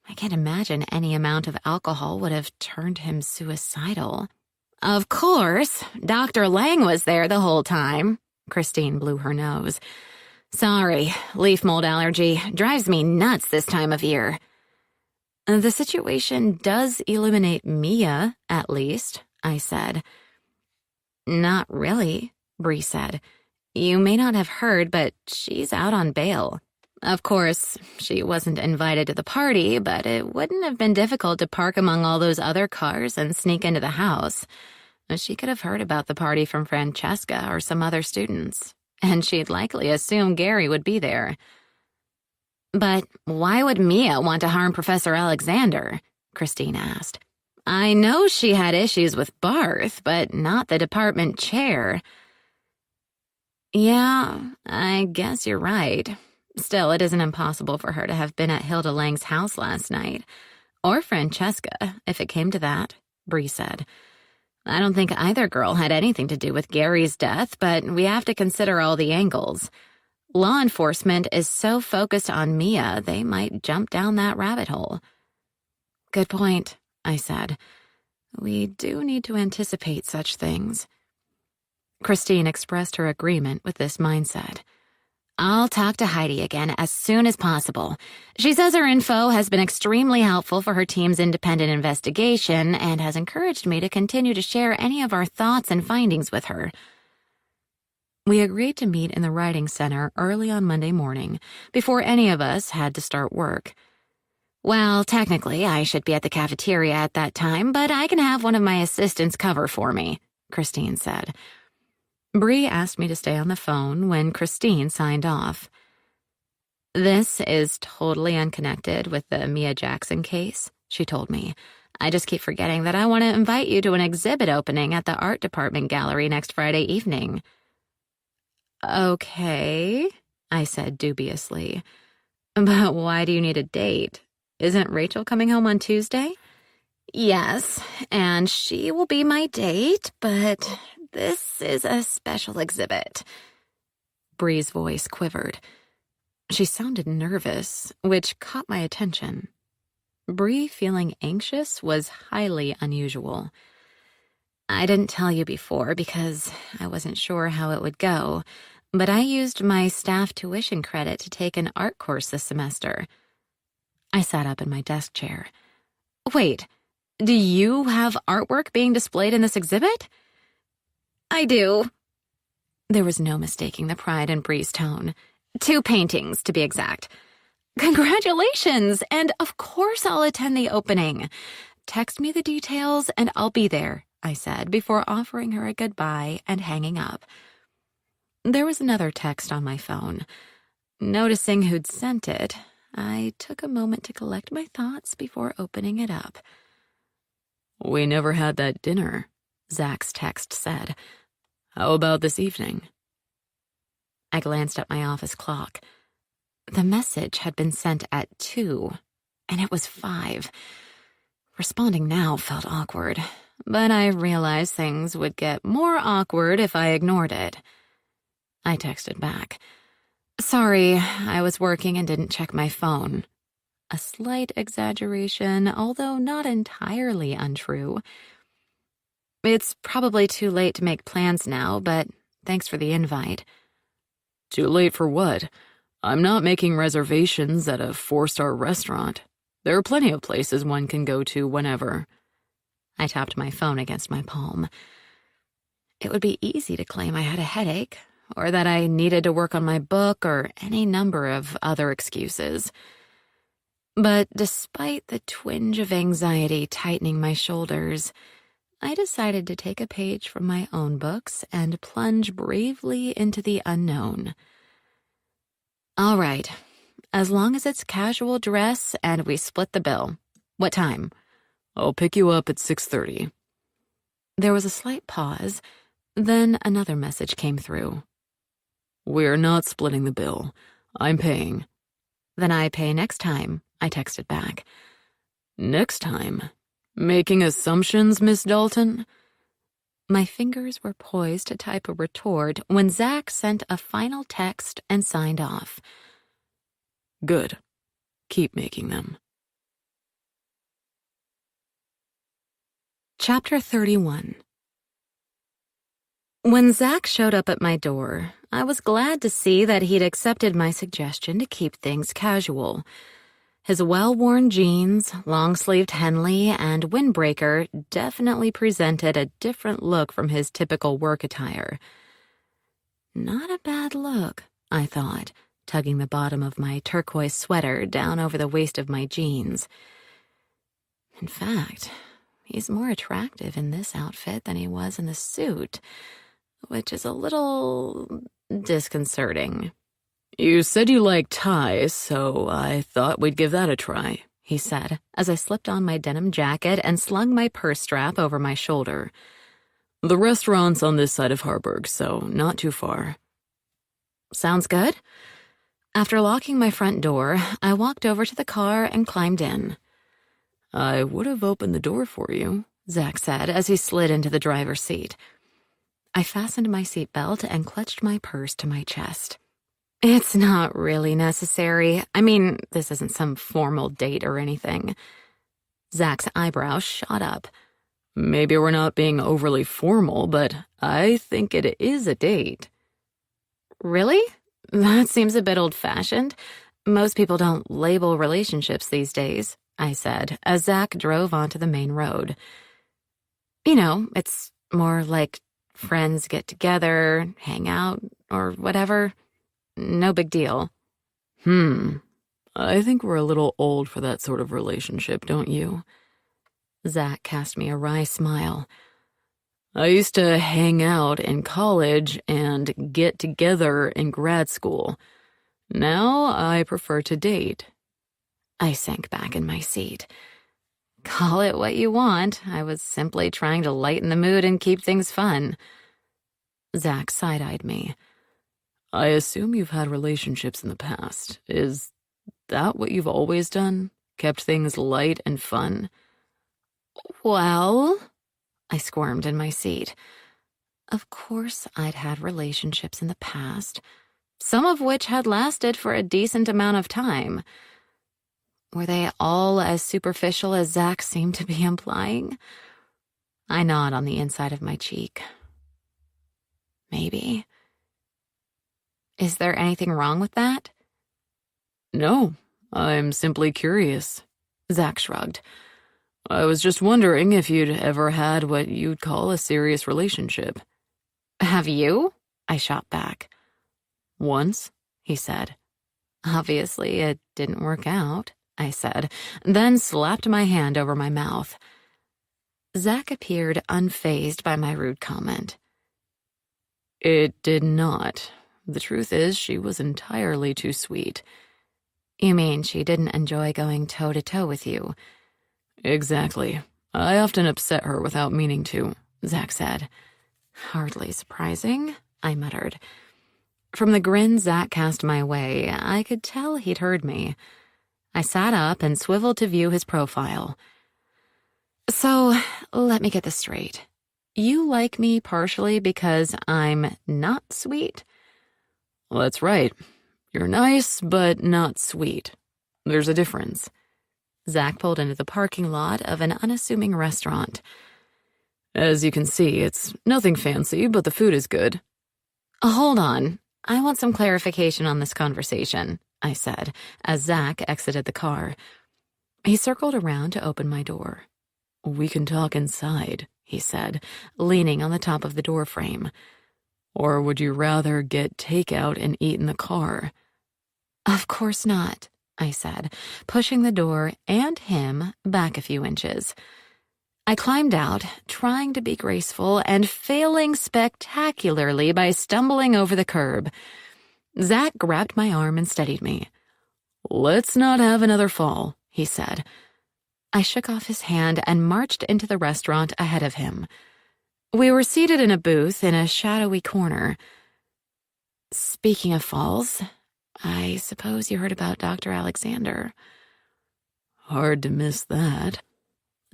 I can't imagine any amount of alcohol would have turned him suicidal. Of course, Dr. Lang was there the whole time. Christine blew her nose. Sorry, leaf mold allergy drives me nuts this time of year. The situation does illuminate Mia, at least, I said. Not really, Bree said. You may not have heard, but she's out on bail. Of course, she wasn't invited to the party, but it wouldn't have been difficult to park among all those other cars and sneak into the house. She could have heard about the party from Francesca or some other students, and she'd likely assume Gary would be there. But why would Mia want to harm Professor Alexander? Christine asked. I know she had issues with Barth, but not the department chair. Yeah, I guess you're right. Still, it isn't impossible for her to have been at Hilda Lang's house last night. Or Francesca, if it came to that, Bree said. I don't think either girl had anything to do with Gary's death, but we have to consider all the angles. Law enforcement is so focused on Mia, they might jump down that rabbit hole. Good point, I said. We do need to anticipate such things. Christine expressed her agreement with this mindset. I'll talk to Heidi again as soon as possible. She says her info has been extremely helpful for her team's independent investigation and has encouraged me to continue to share any of our thoughts and findings with her. We agreed to meet in the writing center early on Monday morning, before any of us had to start work. Well, technically, I should be at the cafeteria at that time, but I can have one of my assistants cover for me, Christine said. Bree asked me to stay on the phone when Christine signed off. This is totally unconnected with the Mia Jackson case, she told me. I just keep forgetting that I want to invite you to an exhibit opening at the art department gallery next Friday evening. Okay, I said dubiously. But why do you need a date? Isn't Rachel coming home on Tuesday? Yes, and she will be my date, but this is a special exhibit. Bree's voice quivered. She sounded nervous, which caught my attention. Bree feeling anxious was highly unusual. I didn't tell you before because I wasn't sure how it would go, but I used my staff tuition credit to take an art course this semester. I sat up in my desk chair. Wait, do you have artwork being displayed in this exhibit? I do. There was no mistaking the pride in Bree's tone. 2 paintings, to be exact. Congratulations, and of course I'll attend the opening. Text me the details and I'll be there, I said before offering her a goodbye and hanging up. There was another text on my phone. Noticing who'd sent it, I took a moment to collect my thoughts before opening it up. We never had that dinner, Zach's text said. How about this evening? I glanced at my office clock. The message had been sent at 2, and it was 5. Responding now felt awkward, but I realized things would get more awkward if I ignored it. I texted back. Sorry, I was working and didn't check my phone. A slight exaggeration, although not entirely untrue. It's probably too late to make plans now, but thanks for the invite. Too late for what? I'm not making reservations at a 4-star restaurant. There are plenty of places one can go to whenever. I tapped my phone against my palm. It would be easy to claim I had a headache, or that I needed to work on my book, or any number of other excuses. But despite the twinge of anxiety tightening my shoulders, I decided to take a page from my own books and plunge bravely into the unknown. All right, as long as it's casual dress and we split the bill. What time? I'll pick you up at 6:30. There was a slight pause, then another message came through. We're not splitting the bill. I'm paying. Then I pay next time, I texted back. Next time? Making assumptions, Miss Dalton? My fingers were poised to type a retort when Zach sent a final text and signed off. Good. Keep making them. Chapter 31. When Zach showed up at my door, I was glad to see that he'd accepted my suggestion to keep things casual. His well-worn jeans, long-sleeved Henley, and windbreaker definitely presented a different look from his typical work attire. Not a bad look, I thought, tugging the bottom of my turquoise sweater down over the waist of my jeans. In fact, he's more attractive in this outfit than he was in the suit, which is a little disconcerting. You said you like ties, so I thought we'd give that a try, he said, as I slipped on my denim jacket and slung my purse strap over my shoulder. The restaurant's on this side of Harburg, so not too far. Sounds good. After locking my front door, I walked over to the car and climbed in. I would have opened the door for you, Zach said as he slid into the driver's seat. I fastened my seatbelt and clutched my purse to my chest. It's not really necessary. I mean, this isn't some formal date or anything. Zach's eyebrows shot up. Maybe we're not being overly formal, but I think it is a date. Really? That seems a bit old-fashioned. Most people don't label relationships these days, I said, as Zach drove onto the main road. You know, it's more like friends get together, hang out, or whatever. No big deal. I think we're a little old for that sort of relationship, don't you? Zach cast me a wry smile. I used to hang out in college and get together in grad school. Now I prefer to date. I sank back in my seat. Call it what you want. I was simply trying to lighten the mood and keep things fun. Zach side-eyed me. I assume you've had relationships in the past. Is that what you've always done? Kept things light and fun? Well, I squirmed in my seat. Of course I'd had relationships in the past, some of which had lasted for a decent amount of time. Were they all as superficial as Zach seemed to be implying? I gnawed on the inside of my cheek. Maybe. Is there anything wrong with that? No, I'm simply curious. Zach shrugged. I was just wondering if you'd ever had what you'd call a serious relationship. Have you? I shot back. Once, he said. Obviously, it didn't work out, I said, then slapped my hand over my mouth. Zach appeared unfazed by my rude comment. It did not. The truth is, she was entirely too sweet. You mean she didn't enjoy going toe-to-toe with you? Exactly. I often upset her without meaning to, Zach said. Hardly surprising, I muttered. From the grin Zach cast my way, I could tell he'd heard me. I sat up and swiveled to view his profile. So, let me get this straight. You like me partially because I'm not sweet? Well, that's right. You're nice, but not sweet. There's a difference. Zach pulled into the parking lot of an unassuming restaurant. As you can see, it's nothing fancy, but the food is good. Hold on. I want some clarification on this conversation, I said, as Zach exited the car. He circled around to open my door. We can talk inside, he said, leaning on the top of the door frame. Or would you rather get takeout and eat in the car? Of course not, I said, pushing the door and him back a few inches. I climbed out, trying to be graceful and failing spectacularly by stumbling over the curb. Zach grabbed my arm and steadied me. Let's not have another fall, he said. I shook off his hand and marched into the restaurant ahead of him. We were seated in a booth in a shadowy corner. Speaking of falls, I suppose you heard about Dr. Alexander. Hard to miss that.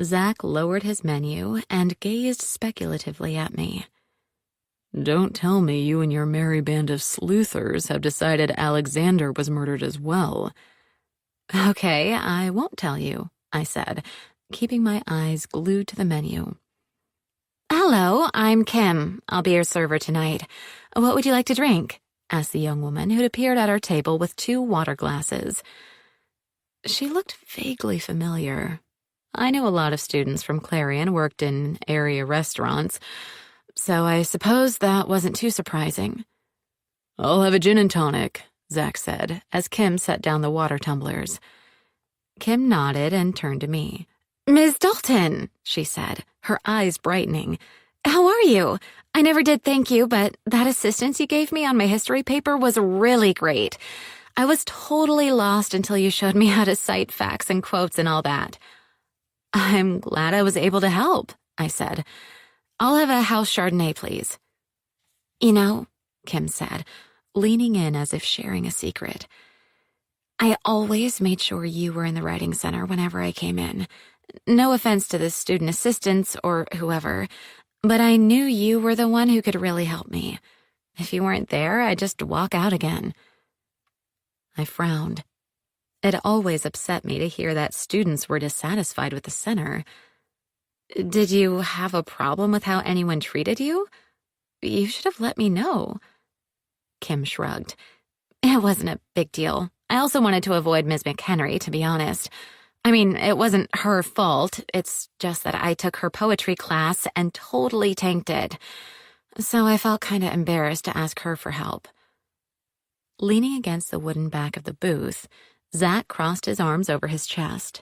Zach lowered his menu and gazed speculatively at me. Don't tell me you and your merry band of sleuthers have decided Alexander was murdered as well. Okay, I won't tell you, I said, keeping my eyes glued to the menu. Hello, I'm Kim. I'll be your server tonight. What would you like to drink? Asked the young woman who'd appeared at our table with 2 water glasses. She looked vaguely familiar. I knew a lot of students from Clarion worked in area restaurants, so I suppose that wasn't too surprising. I'll have a gin and tonic, Zach said, as Kim set down the water tumblers. Kim nodded and turned to me. Ms. Dalton, she said, her eyes brightening. How are you? I never did thank you, but that assistance you gave me on my history paper was really great. I was totally lost until you showed me how to cite facts and quotes and all that. I'm glad I was able to help, I said. I'll have a house Chardonnay, please. You know, Kim said, leaning in as if sharing a secret. I always made sure you were in the writing center whenever I came in. No offense to the student assistants or whoever, but I knew you were the one who could really help me. If you weren't there, I'd just walk out again. I frowned. It always upset me to hear that students were dissatisfied with the center. Did you have a problem with how anyone treated you? You should have let me know. Kim shrugged. It wasn't a big deal. I also wanted to avoid Ms. McHenry, to be honest. I mean, it wasn't her fault. It's just that I took her poetry class and totally tanked it. So I felt kind of embarrassed to ask her for help. Leaning against the wooden back of the booth, Zach crossed his arms over his chest.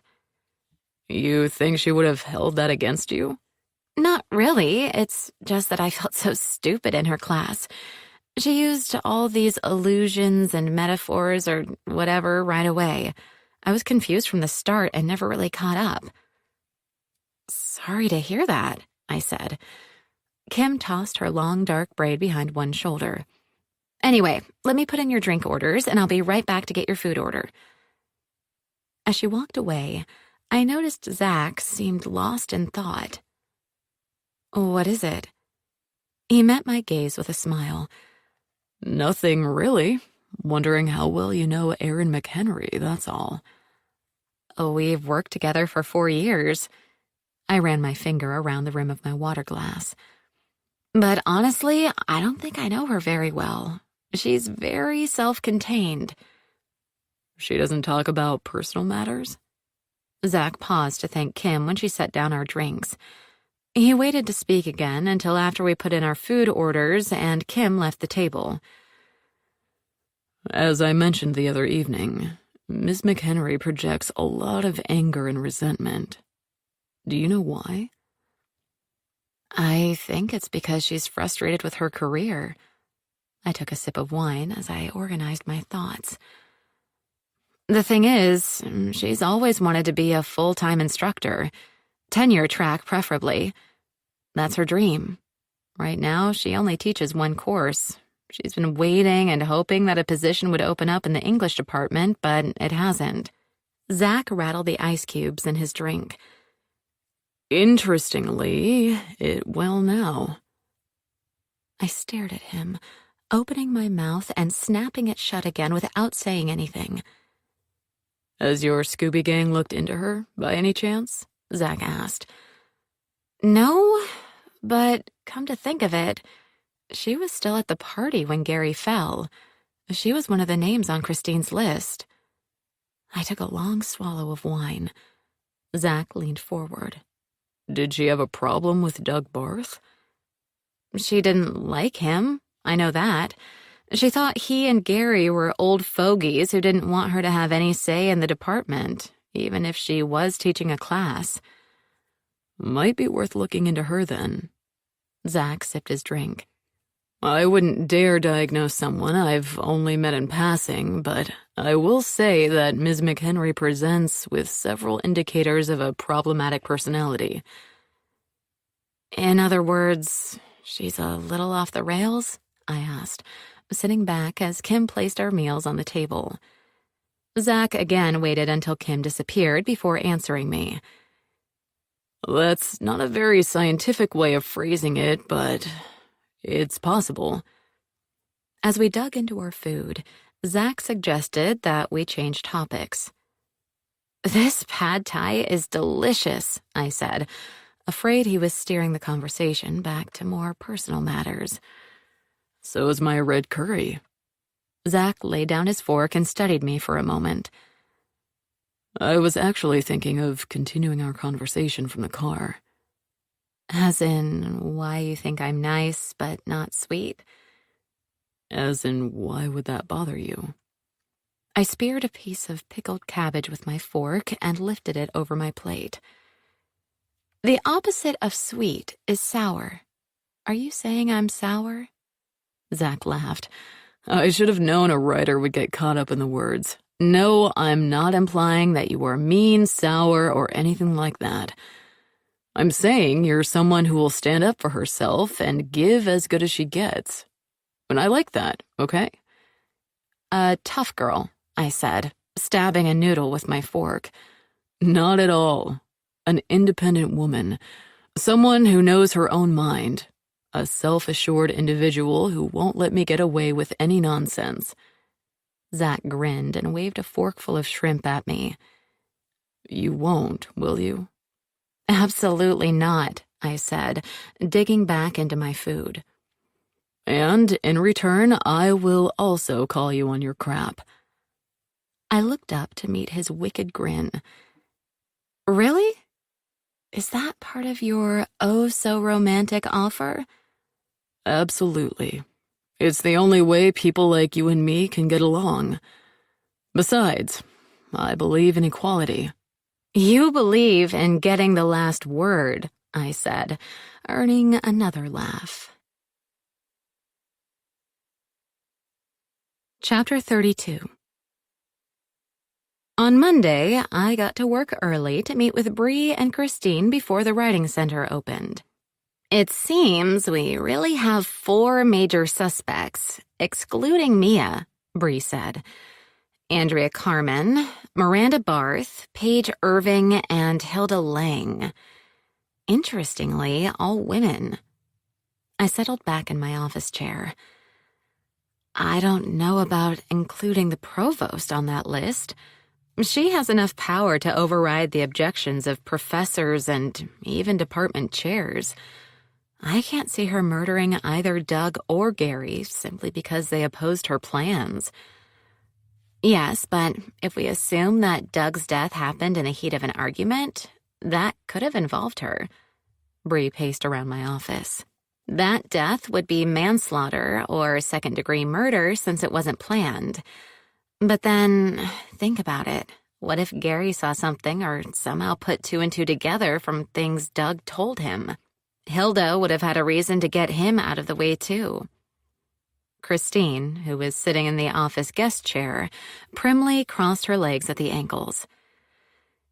You think she would have held that against you? Not really. It's just that I felt so stupid in her class. She used all these allusions and metaphors or whatever right away. I was confused from the start and never really caught up. Sorry to hear that, I said. Kim tossed her long dark braid behind one shoulder. Anyway, let me put in your drink orders and I'll be right back to get your food order. As she walked away, I noticed Zach seemed lost in thought. What is it? He met my gaze with a smile. Nothing, really. Wondering how well you know Aaron McHenry, that's all. We've worked together for 4 years. I ran my finger around the rim of my water glass. But honestly, I don't think I know her very well. She's very self-contained. She doesn't talk about personal matters? Zach paused to thank Kim when she set down our drinks. He waited to speak again until after we put in our food orders and Kim left the table. As I mentioned the other evening, Miss McHenry projects a lot of anger and resentment. Do you know why? I think it's because she's frustrated with her career. I took a sip of wine as I organized my thoughts. The thing is, she's always wanted to be a full-time instructor, tenure track preferably. That's her dream. Right now, she only teaches one course. She's been waiting and hoping that a position would open up in the English department, but it hasn't. Zach rattled the ice cubes in his drink. Interestingly, it will now. I stared at him, opening my mouth and snapping it shut again without saying anything. Has your Scooby Gang looked into her, by any chance? Zach asked. No, but come to think of it, she was still at the party when Gary fell. She was one of the names on Christine's list. I took a long swallow of wine. Zach leaned forward. Did she have a problem with Doug Barth? She didn't like him, I know that. She thought he and Gary were old fogies who didn't want her to have any say in the department, even if she was teaching a class. Might be worth looking into her then. Zach sipped his drink. I wouldn't dare diagnose someone I've only met in passing, but I will say that Ms. McHenry presents with several indicators of a problematic personality. In other words, she's a little off the rails? I asked, sitting back as Kim placed our meals on the table. Zach again waited until Kim disappeared before answering me. That's not a very scientific way of phrasing it, but it's possible. As we dug into our food, Zach suggested that we change topics. This pad thai is delicious, I said, afraid he was steering the conversation back to more personal matters. So is my red curry. Zach laid down his fork and studied me for a moment. I was actually thinking of continuing our conversation from the car. As in, why you think I'm nice but not sweet? As in, why would that bother you? I speared a piece of pickled cabbage with my fork and lifted it over my plate. The opposite of sweet is sour. Are you saying I'm sour? Zach laughed. I should have known a writer would get caught up in the words. No, I'm not implying that you are mean, sour, or anything like that. I'm saying you're someone who will stand up for herself and give as good as she gets. And I like that, okay? A tough girl, I said, stabbing a noodle with my fork. Not at all. An independent woman. Someone who knows her own mind. A self-assured individual who won't let me get away with any nonsense. Zach grinned and waved a forkful of shrimp at me. You won't, will you? Absolutely not, I said, digging back into my food. And in return, I will also call you on your crap. I looked up to meet his wicked grin. Really? Is that part of your oh-so-romantic offer? Absolutely. It's the only way people like you and me can get along. Besides, I believe in equality. You believe in getting the last word, I said, earning another laugh. Chapter 32. On Monday, I got to work early to meet with Bree and Christine before the writing center opened. It seems we really have 4 major suspects, excluding Mia, Bree said. Andrea Carmen, Miranda Barth, Paige Irving, and Hilda Lang. Interestingly, all women. I settled back in my office chair. I don't know about including the provost on that list. She has enough power to override the objections of professors and even department chairs. I can't see her murdering either Doug or Gary simply because they opposed her plans. Yes, but if we assume that Doug's death happened in the heat of an argument, that could have involved her. Bree paced around my office. That death would be manslaughter or second-degree murder since it wasn't planned. But then, think about it. What if Gary saw something or somehow put 2 and 2 together from things Doug told him? Hilda would have had a reason to get him out of the way, too. Christine, who was sitting in the office guest chair, primly crossed her legs at the ankles.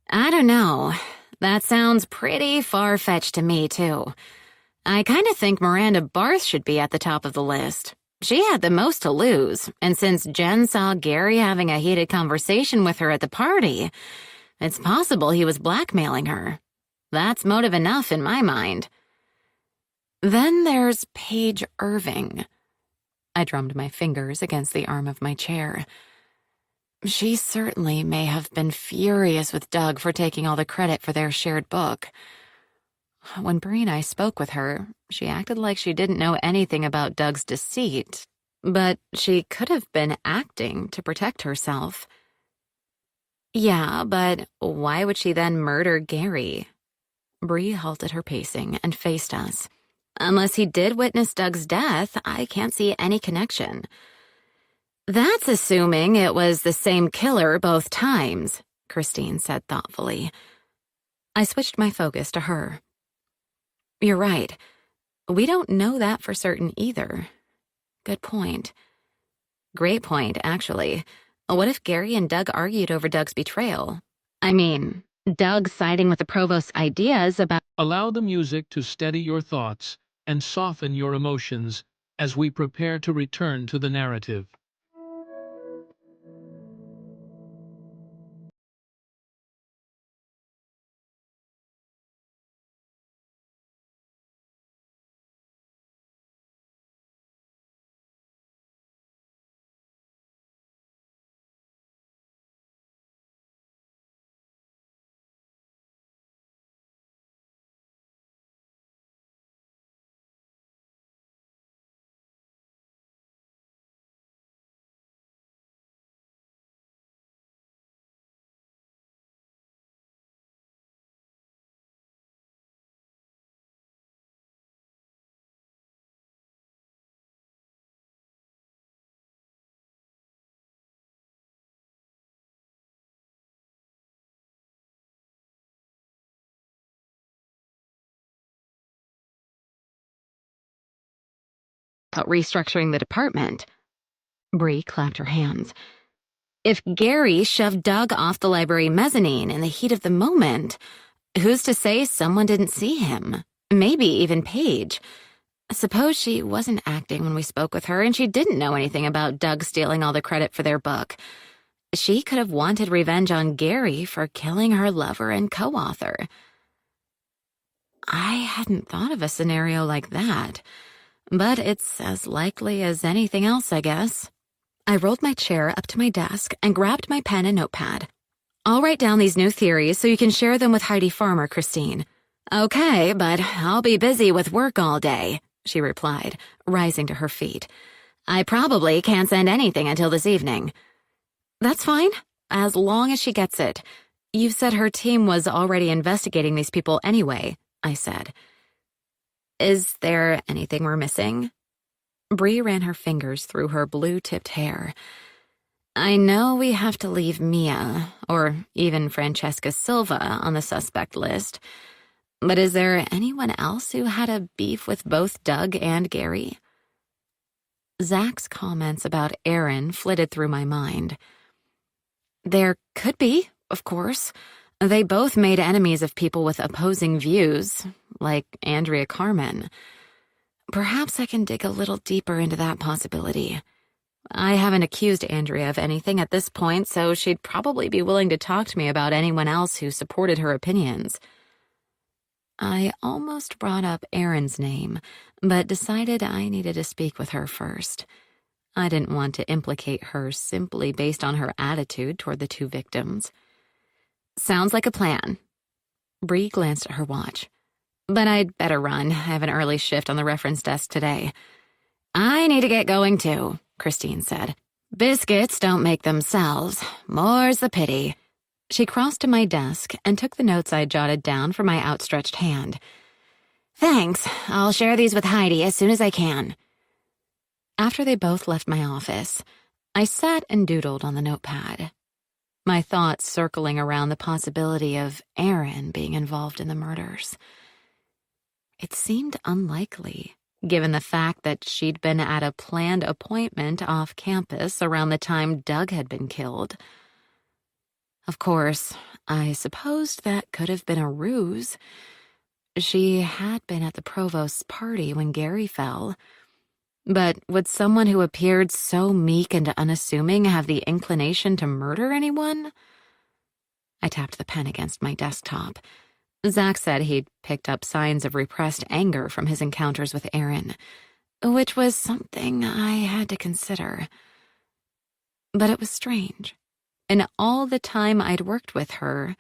I don't know. That sounds pretty far-fetched to me, too. I kind of think Miranda Barth should be at the top of the list. She had the most to lose, and since Jen saw Gary having a heated conversation with her at the party, it's possible he was blackmailing her. That's motive enough in my mind. Then there's Paige Irving. I drummed my fingers against the arm of my chair. She certainly may have been furious with Doug for taking all the credit for their shared book. When Bree and I spoke with her, she acted like she didn't know anything about Doug's deceit, but she could have been acting to protect herself. Yeah, but why would she then murder Gary? Bree halted her pacing and faced us. Unless he did witness Doug's death, I can't see any connection. That's assuming it was the same killer both times, Christine said thoughtfully. I switched my focus to her. You're right. We don't know that for certain either. Good point. Great point, actually. What if Gary and Doug argued over Doug's betrayal? I mean, Doug siding with the provost's ideas about— Allow the music to steady your thoughts and soften your emotions as we prepare to return to the narrative. restructuring the department. Bree clapped her hands. If Gary shoved Doug off the library mezzanine in the heat of the moment, who's to say someone didn't see him? Maybe even Paige. Suppose she wasn't acting when we spoke with her and she didn't know anything about Doug stealing all the credit for their book. She could have wanted revenge on Gary for killing her lover and co-author. I hadn't thought of a scenario like that, but it's as likely as anything else, I guess. I rolled my chair up to my desk and grabbed my pen and notepad. I'll write down these new theories so you can share them with Heidi Farmer, Christine. Okay, but I'll be busy with work all day, she replied, rising to her feet. I probably can't send anything until this evening. That's fine, as long as she gets it. You said her team was already investigating these people anyway, I said. Is there anything we're missing? Bree ran her fingers through her blue-tipped hair. I know we have to leave Mia, or even Francesca Silva, on the suspect list, but is there anyone else who had a beef with both Doug and Gary? Zach's comments about Aaron flitted through my mind. There could be, of course. They both made enemies of people with opposing views, like Andrea Carmen. Perhaps I can dig a little deeper into that possibility. I haven't accused Andrea of anything at this point, so she'd probably be willing to talk to me about anyone else who supported her opinions. I almost brought up Erin's name, but decided I needed to speak with her first. I didn't want to implicate her simply based on her attitude toward the two victims. Sounds like a plan. Bree glanced at her watch. But I'd better run. I have an early shift on the reference desk today. I need to get going too, Christine said. Biscuits don't make themselves. More's the pity. She crossed to my desk and took the notes I'd jotted down from my outstretched hand. Thanks. I'll share these with Heidi as soon as I can. After they both left my office, I sat and doodled on the notepad, my thoughts circling around the possibility of Aaron being involved in the murders. It seemed unlikely, given the fact that she'd been at a planned appointment off campus around the time Doug had been killed. Of course, I supposed that could have been a ruse. She had been at the provost's party when Gary fell. But would someone who appeared so meek and unassuming have the inclination to murder anyone? I tapped the pen against my desktop. Zach said he'd picked up signs of repressed anger from his encounters with Aaron, which was something I had to consider. But it was strange. In all the time I'd worked with her,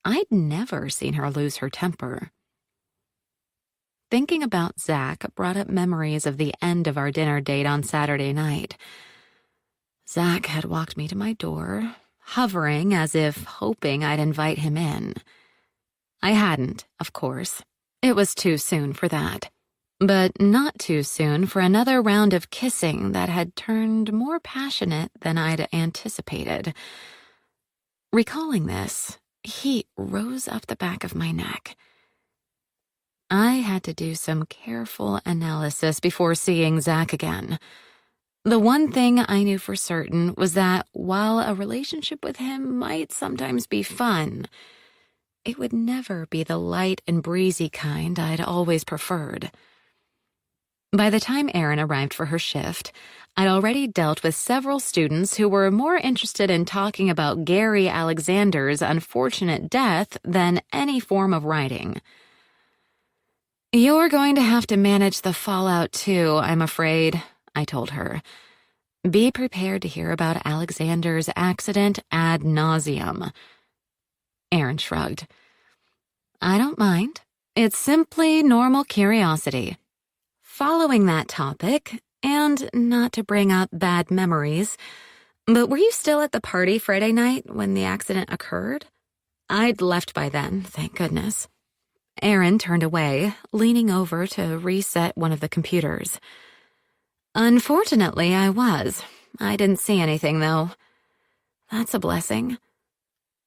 I'd never seen her lose her temper. Thinking about Zach brought up memories of the end of our dinner date on Saturday night. Zach had walked me to my door, hovering as if hoping I'd invite him in. I hadn't, of course. It was too soon for that. But not too soon for another round of kissing that had turned more passionate than I'd anticipated. Recalling this, heat rose up the back of my neck. I had to do some careful analysis before seeing Zach again. The one thing I knew for certain was that while a relationship with him might sometimes be fun, it would never be the light and breezy kind I'd always preferred. By the time Erin arrived for her shift, I'd already dealt with several students who were more interested in talking about Gary Alexander's unfortunate death than any form of writing. You're going to have to manage the fallout too, I'm afraid, I told her. Be prepared to hear about Alexander's accident ad nauseum. Erin shrugged. I don't mind. It's simply normal curiosity. Following that topic, and not to bring up bad memories, but were you still at the party Friday night when the accident occurred? I'd left by then, thank goodness. Erin turned away, leaning over to reset one of the computers. Unfortunately, I was. I didn't see anything, though. That's a blessing.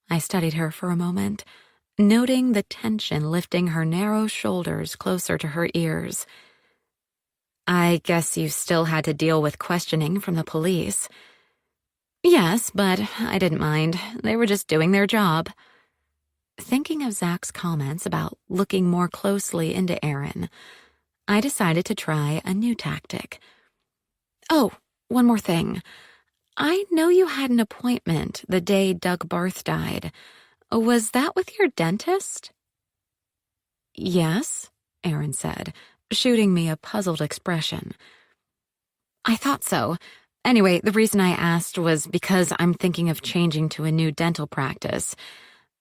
I studied her for a moment, noting the tension lifting her narrow shoulders closer to her ears. I guess you still had to deal with questioning from the police. Yes, but I didn't mind. They were just doing their job. Thinking of Zach's comments about looking more closely into Erin, I decided to try a new tactic. Oh, one more thing. I know you had an appointment the day Doug Barth died. Was that with your dentist? Yes, Erin said, shooting me a puzzled expression. I thought so. Anyway, the reason I asked was because I'm thinking of changing to a new dental practice.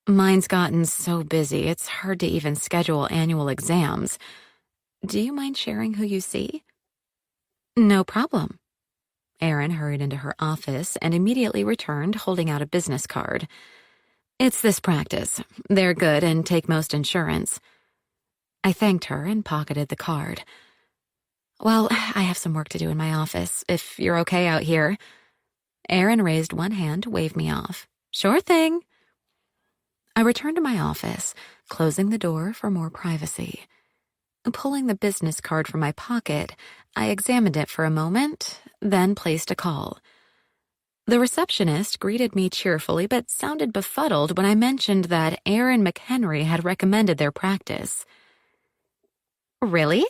Mine's gotten so busy, it's hard to even schedule annual exams. Do you mind sharing who you see? No problem. Erin hurried into her office and immediately returned, holding out a business card. It's this practice. They're good and take most insurance. I thanked her and pocketed the card. Well, I have some work to do in my office, if you're okay out here. Erin raised one hand to wave me off. Sure thing. I returned to my office, closing the door for more privacy. Pulling the business card from my pocket, I examined it for a moment, then placed a call. The receptionist greeted me cheerfully but sounded befuddled when I mentioned that Erin McHenry had recommended their practice. Really?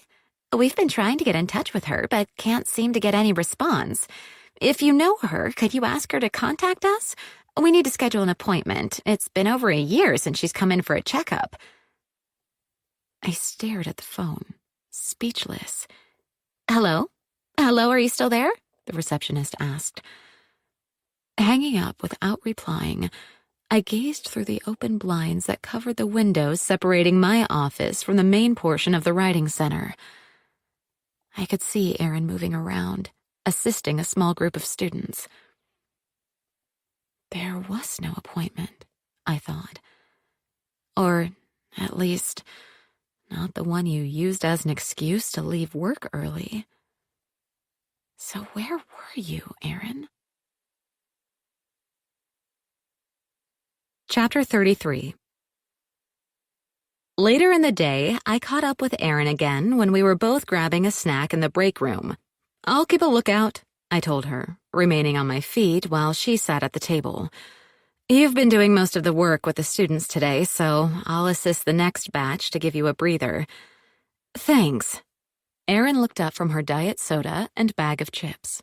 We've been trying to get in touch with her, but can't seem to get any response. If you know her, could you ask her to contact us? We need to schedule an appointment. It's been over a year since she's come in for a checkup. I stared at the phone, speechless. Hello? Hello, are you still there? The receptionist asked. Hanging up without replying, I gazed through the open blinds that covered the windows separating my office from the main portion of the writing center. I could see Erin moving around, assisting a small group of students. There was no appointment, I thought. Or, at least, not the one you used as an excuse to leave work early. So where were you, Erin? Chapter 33. Later in the day, I caught up with Erin again when we were both grabbing a snack in the break room. I'll keep a lookout, I told her, remaining on my feet while she sat at the table. You've been doing most of the work with the students today, so I'll assist the next batch to give you a breather. Thanks. Erin looked up from her diet soda and bag of chips.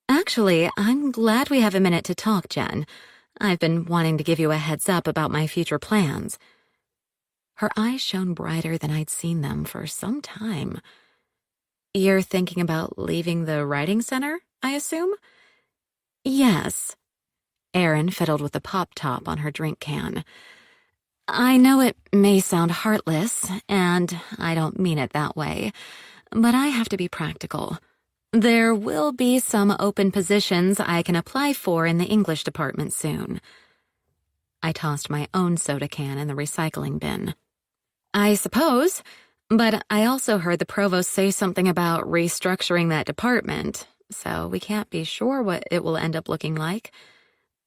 Actually, I'm glad we have a minute to talk, Jen. I've been wanting to give you a heads up about my future plans. Her eyes shone brighter than I'd seen them for some time. You're thinking about leaving the writing center, I assume? Yes. Erin fiddled with the pop top on her drink can. I know it may sound heartless, and I don't mean it that way, but I have to be practical. There will be some open positions I can apply for in the English department soon. I tossed my own soda can in the recycling bin. I suppose, but I also heard the provost say something about restructuring that department, so we can't be sure what it will end up looking like.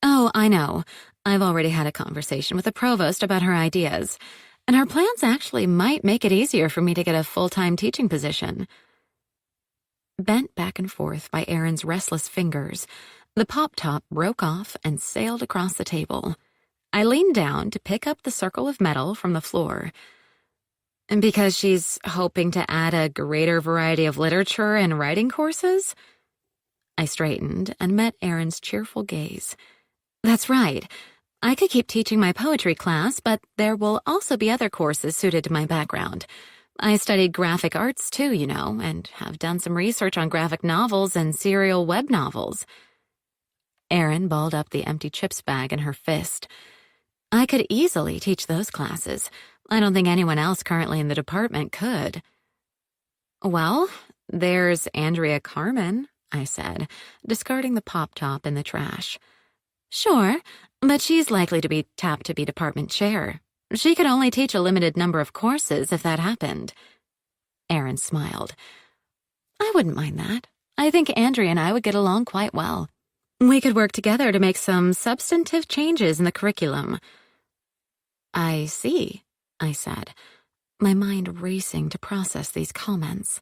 Oh, I know. I've already had a conversation with the provost about her ideas, and her plans actually might make it easier for me to get a full-time teaching position. Bent back and forth by Erin's restless fingers, the pop-top broke off and sailed across the table. I leaned down to pick up the circle of metal from the floor. And because she's hoping to add a greater variety of literature and writing courses? I straightened and met Erin's cheerful gaze. That's right. I could keep teaching my poetry class, but there will also be other courses suited to my background. I studied graphic arts too, you know, and have done some research on graphic novels and serial web novels. Erin balled up the empty chips bag in her fist. I could easily teach those classes. I don't think anyone else currently in the department could. Well, there's Andrea Carmen, I said, discarding the pop-top in the trash. Sure, but she's likely to be tapped to be department chair. She could only teach a limited number of courses if that happened. Erin smiled. I wouldn't mind that. I think Andrea and I would get along quite well. We could work together to make some substantive changes in the curriculum. I see, I said, my mind racing to process these comments.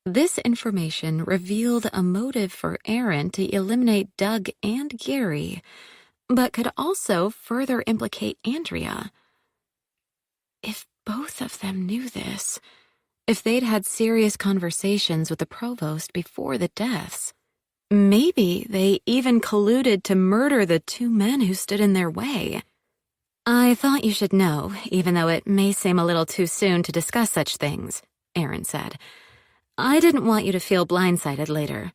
This information revealed a motive for Erin to eliminate Doug and Gary, but could also further implicate Andrea. If both of them knew this, if they'd had serious conversations with the provost before the deaths, maybe they even colluded to murder the two men who stood in their way. I thought you should know, even though it may seem a little too soon to discuss such things, Erin said. I didn't want you to feel blindsided later.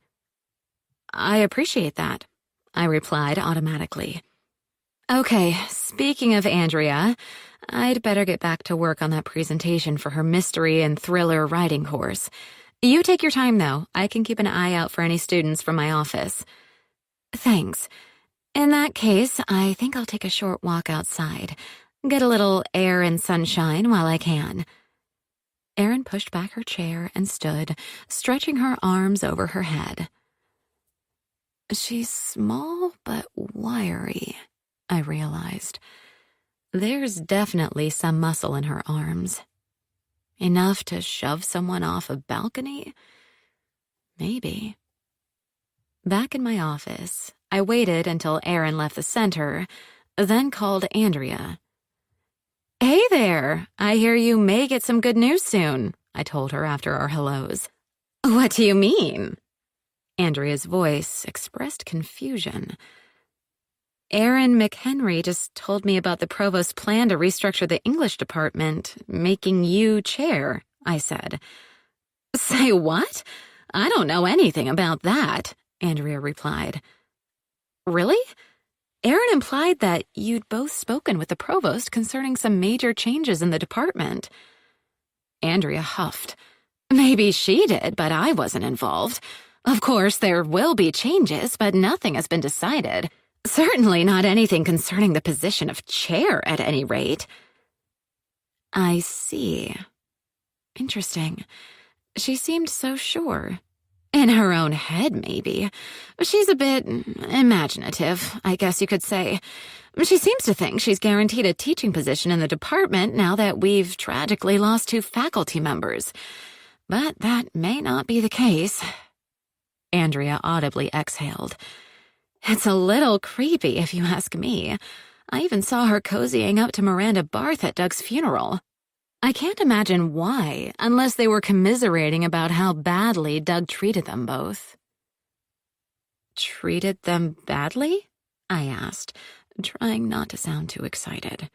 I appreciate that, I replied automatically. Okay, speaking of Andrea, I'd better get back to work on that presentation for her mystery and thriller writing course. You take your time, though. I can keep an eye out for any students from my office. Thanks. In that case, I think I'll take a short walk outside, get a little air and sunshine while I can. Erin pushed back her chair and stood, stretching her arms over her head. She's small but wiry, I realized. There's definitely some muscle in her arms. Enough to shove someone off a balcony? Maybe. Back in my office, I waited until Aaron left the center, then called Andrea. "Hey there, I hear you may get some good news soon," I told her after our hellos. "What do you mean?" Andrea's voice expressed confusion. "Aaron McHenry just told me about the provost's plan to restructure the English department, making you chair," I said. "Say what? I don't know anything about that," Andrea replied. "Really? Aaron implied that you'd both spoken with the provost concerning some major changes in the department." Andrea huffed. "Maybe she did, but I wasn't involved. Of course, there will be changes, but nothing has been decided. Certainly not anything concerning the position of chair, at any rate." "I see. Interesting. She seemed so sure. In her own head, maybe. She's a bit imaginative, I guess you could say. She seems to think she's guaranteed a teaching position in the department now that we've tragically lost 2 faculty members. But that may not be the case." Andrea audibly exhaled. "It's a little creepy, if you ask me. I even saw her cozying up to Miranda Barth at Doug's funeral. I can't imagine why, unless they were commiserating about how badly Doug treated them both." "Treated them badly?" I asked, trying not to sound too excited.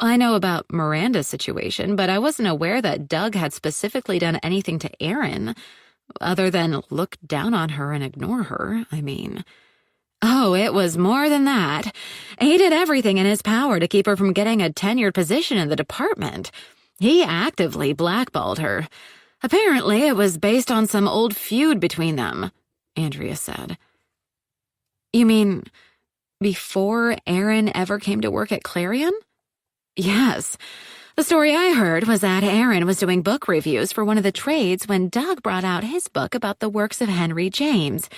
"I know about Miranda's situation, but I wasn't aware that Doug had specifically done anything to Aaron, other than look down on her and ignore her, I mean. Oh, it was more than that. He did everything in his power to keep her from getting a tenured position in the department. He actively blackballed her. Apparently, it was based on some old feud between them," Andrea said. "You mean before Aaron ever came to work at Clarion?" "Yes. The story I heard was that Aaron was doing book reviews for one of the trades when Doug brought out his book about the works of Henry James.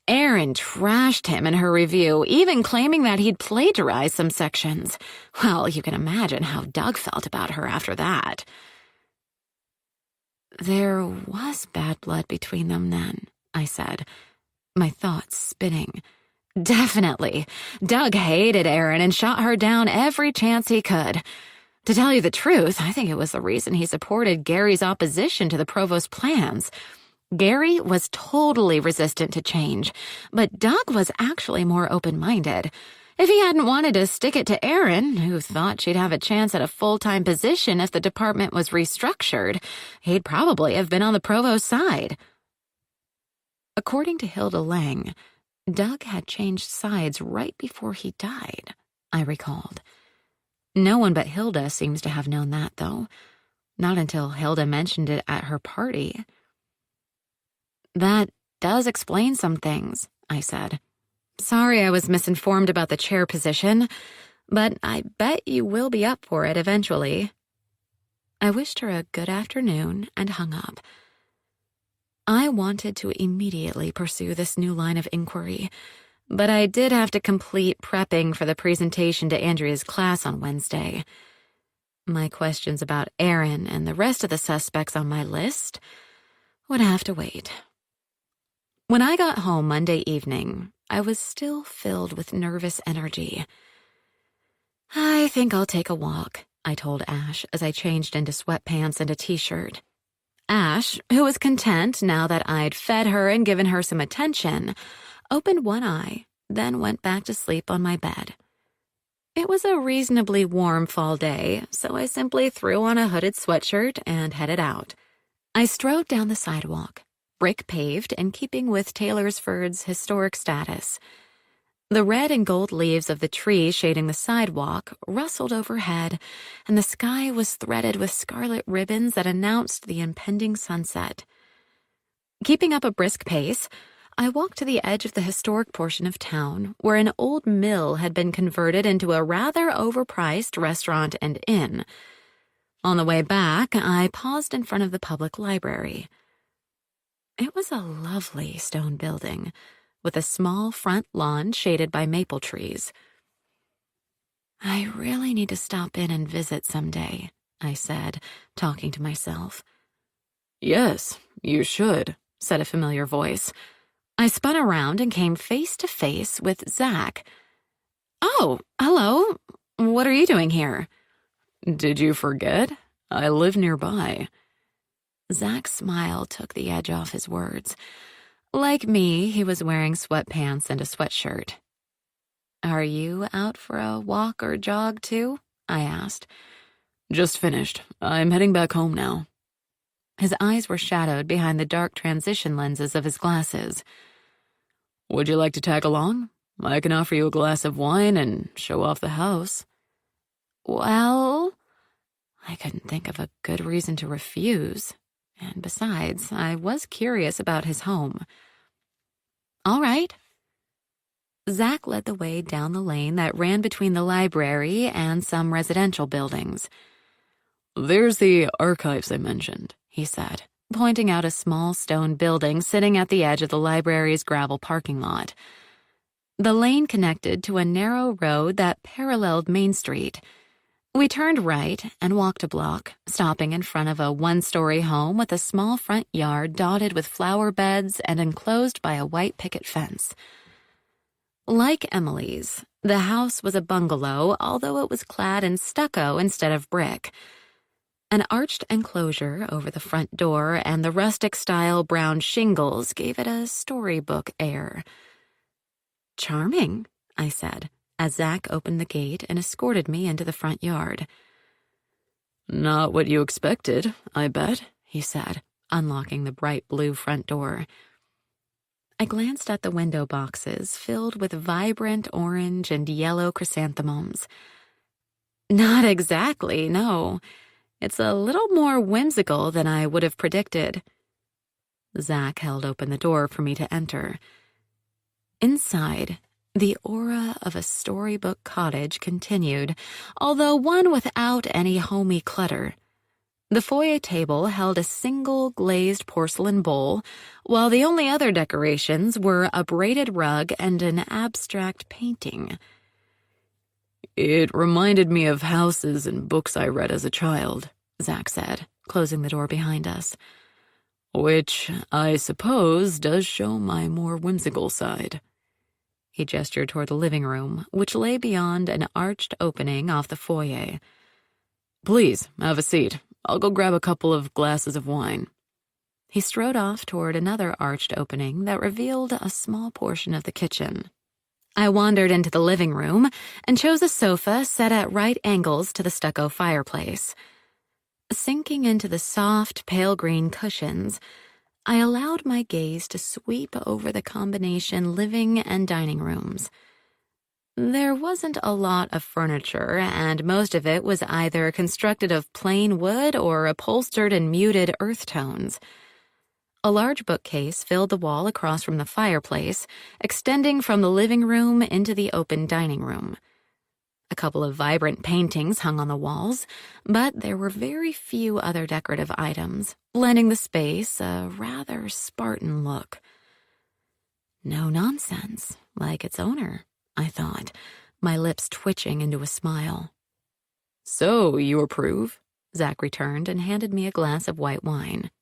Aaron trashed him in her review, even claiming that he'd plagiarized some sections. Well, you can imagine how Doug felt about her after that." "There was bad blood between them then," I said, my thoughts spinning. "Definitely. Doug hated Aaron and shot her down every chance he could. To tell you the truth, I think it was the reason he supported Gary's opposition to the provost's plans. Gary was totally resistant to change, but Doug was actually more open-minded. If he hadn't wanted to stick it to Aaron, who thought she'd have a chance at a full-time position if the department was restructured, he'd probably have been on the provost's side." According to Hilda Lang, Doug had changed sides right before he died, I recalled. No one but Hilda seems to have known that, though. Not until Hilda mentioned it at her party. "That does explain some things," I said. "Sorry I was misinformed about the chair position, but I bet you will be up for it eventually." I wished her a good afternoon and hung up. I wanted to immediately pursue this new line of inquiry, but I did have to complete prepping for the presentation to Andrea's class on Wednesday. My questions about Aaron and the rest of the suspects on my list would have to wait. When I got home Monday evening, I was still filled with nervous energy. "I think I'll take a walk," I told Ash as I changed into sweatpants and a t-shirt. Ash, who was content now that I'd fed her and given her some attention, opened one eye, then went back to sleep on my bed. It was a reasonably warm fall day, so I simply threw on a hooded sweatshirt and headed out. I strode down the sidewalk, brick-paved in keeping with Taylorsford's historic status. The red and gold leaves of the tree shading the sidewalk rustled overhead, and the sky was threaded with scarlet ribbons that announced the impending sunset. Keeping up a brisk pace, I walked to the edge of the historic portion of town where an old mill had been converted into a rather overpriced restaurant and inn. On the way back, I paused in front of the public library. It was a lovely stone building, with a small front lawn shaded by maple trees. "I really need to stop in and visit someday," I said, talking to myself. "Yes, you should," said a familiar voice. I spun around and came face to face with Zach. "Oh, hello. What are you doing here?" "Did you forget? I live nearby." Zach's smile took the edge off his words. Like me, he was wearing sweatpants and a sweatshirt. "Are you out for a walk or jog, too?" I asked. "Just finished. I'm heading back home now." His eyes were shadowed behind the dark transition lenses of his glasses. "Would you like to tag along? I can offer you a glass of wine and show off the house." Well, I couldn't think of a good reason to refuse. And besides, I was curious about his home. All right. Zach led the way down the lane that ran between the library and some residential buildings. "There's the archives I mentioned," he said, pointing out a small stone building sitting at the edge of the library's gravel parking lot. The lane connected to a narrow road that paralleled Main Street. We turned right and walked a block, stopping in front of a one-story home with a small front yard dotted with flower beds and enclosed by a white picket fence. Like Emily's, the house was a bungalow, although it was clad in stucco instead of brick. An arched enclosure over the front door and the rustic-style brown shingles gave it a storybook air. "Charming," I said, as Zach opened the gate and escorted me into the front yard. "Not what you expected, I bet," he said, unlocking the bright blue front door. I glanced at the window boxes filled with vibrant orange and yellow chrysanthemums. "Not exactly, no. It's a little more whimsical than I would have predicted." Zach held open the door for me to enter. Inside, the aura of a storybook cottage continued, although one without any homey clutter. The foyer table held a single glazed porcelain bowl, while the only other decorations were a braided rug and an abstract painting. "It reminded me of houses and books I read as a child," Zach said, closing the door behind us. "Which, I suppose, does show my more whimsical side." He gestured toward the living room, which lay beyond an arched opening off the foyer. "Please, have a seat. I'll go grab a couple of glasses of wine." He strode off toward another arched opening that revealed a small portion of the kitchen. I wandered into the living room and chose a sofa set at right angles to the stucco fireplace. Sinking into the soft, pale green cushions, I allowed my gaze to sweep over the combination living and dining rooms. There wasn't a lot of furniture, and most of it was either constructed of plain wood or upholstered in muted earth tones. A large bookcase filled the wall across from the fireplace, extending from the living room into the open dining room. A couple of vibrant paintings hung on the walls, but there were very few other decorative items, lending the space a rather Spartan look. No nonsense, like its owner, I thought, my lips twitching into a smile. "So, you approve?" Zach returned and handed me a glass of white wine.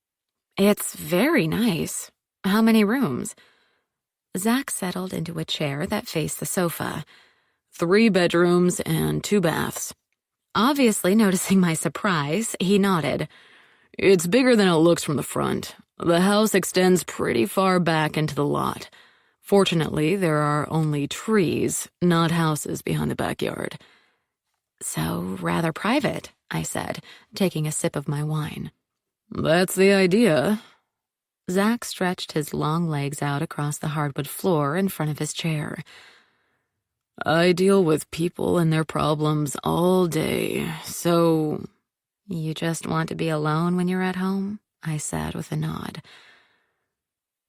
"It's very nice. How many rooms?" Zach settled into a chair that faced the sofa. 3 bedrooms and 2 baths. Obviously noticing my surprise, he nodded. "It's bigger than it looks from the front. The house extends pretty far back into the lot. Fortunately, there are only trees, not houses behind the backyard." "So rather private," I said, taking a sip of my wine. "That's the idea." Zach stretched his long legs out across the hardwood floor in front of his chair. "I deal with people and their problems all day, so—" "You just want to be alone when you're at home?" I said with a nod.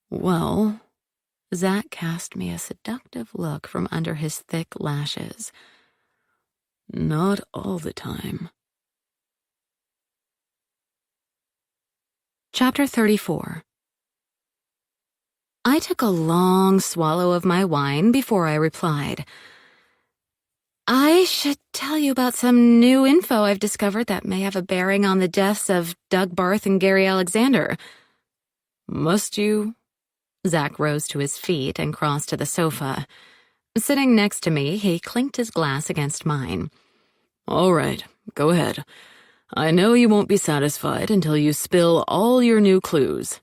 "Well—" Zach cast me a seductive look from under his thick lashes. "Not all the time." Chapter 34. I took a long swallow of my wine before I replied. I should tell you about some new info I've discovered that may have a bearing on the deaths of Doug Barth and Gary Alexander. Must you? Zach rose to his feet and crossed to the sofa. Sitting next to me, he clinked his glass against mine. All right, go ahead. I know you won't be satisfied until you spill all your new clues.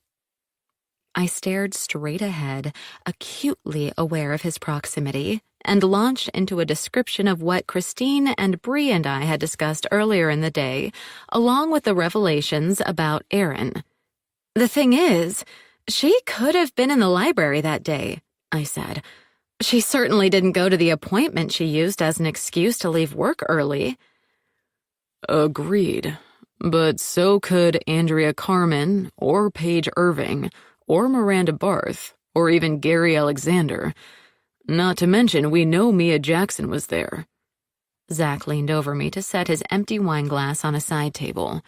I stared straight ahead, acutely aware of his proximity, and launched into a description of what Christine and Bree and I had discussed earlier in the day, along with the revelations about Aaron. The thing is, she could have been in the library that day, I said. She certainly didn't go to the appointment she used as an excuse to leave work early. Agreed. But so could Andrea Carmen, or Paige Irving, or Miranda Barth, or even Gary Alexander. Not to mention, we know Mia Jackson was there. Zach leaned over me to set his empty wine glass on a side table.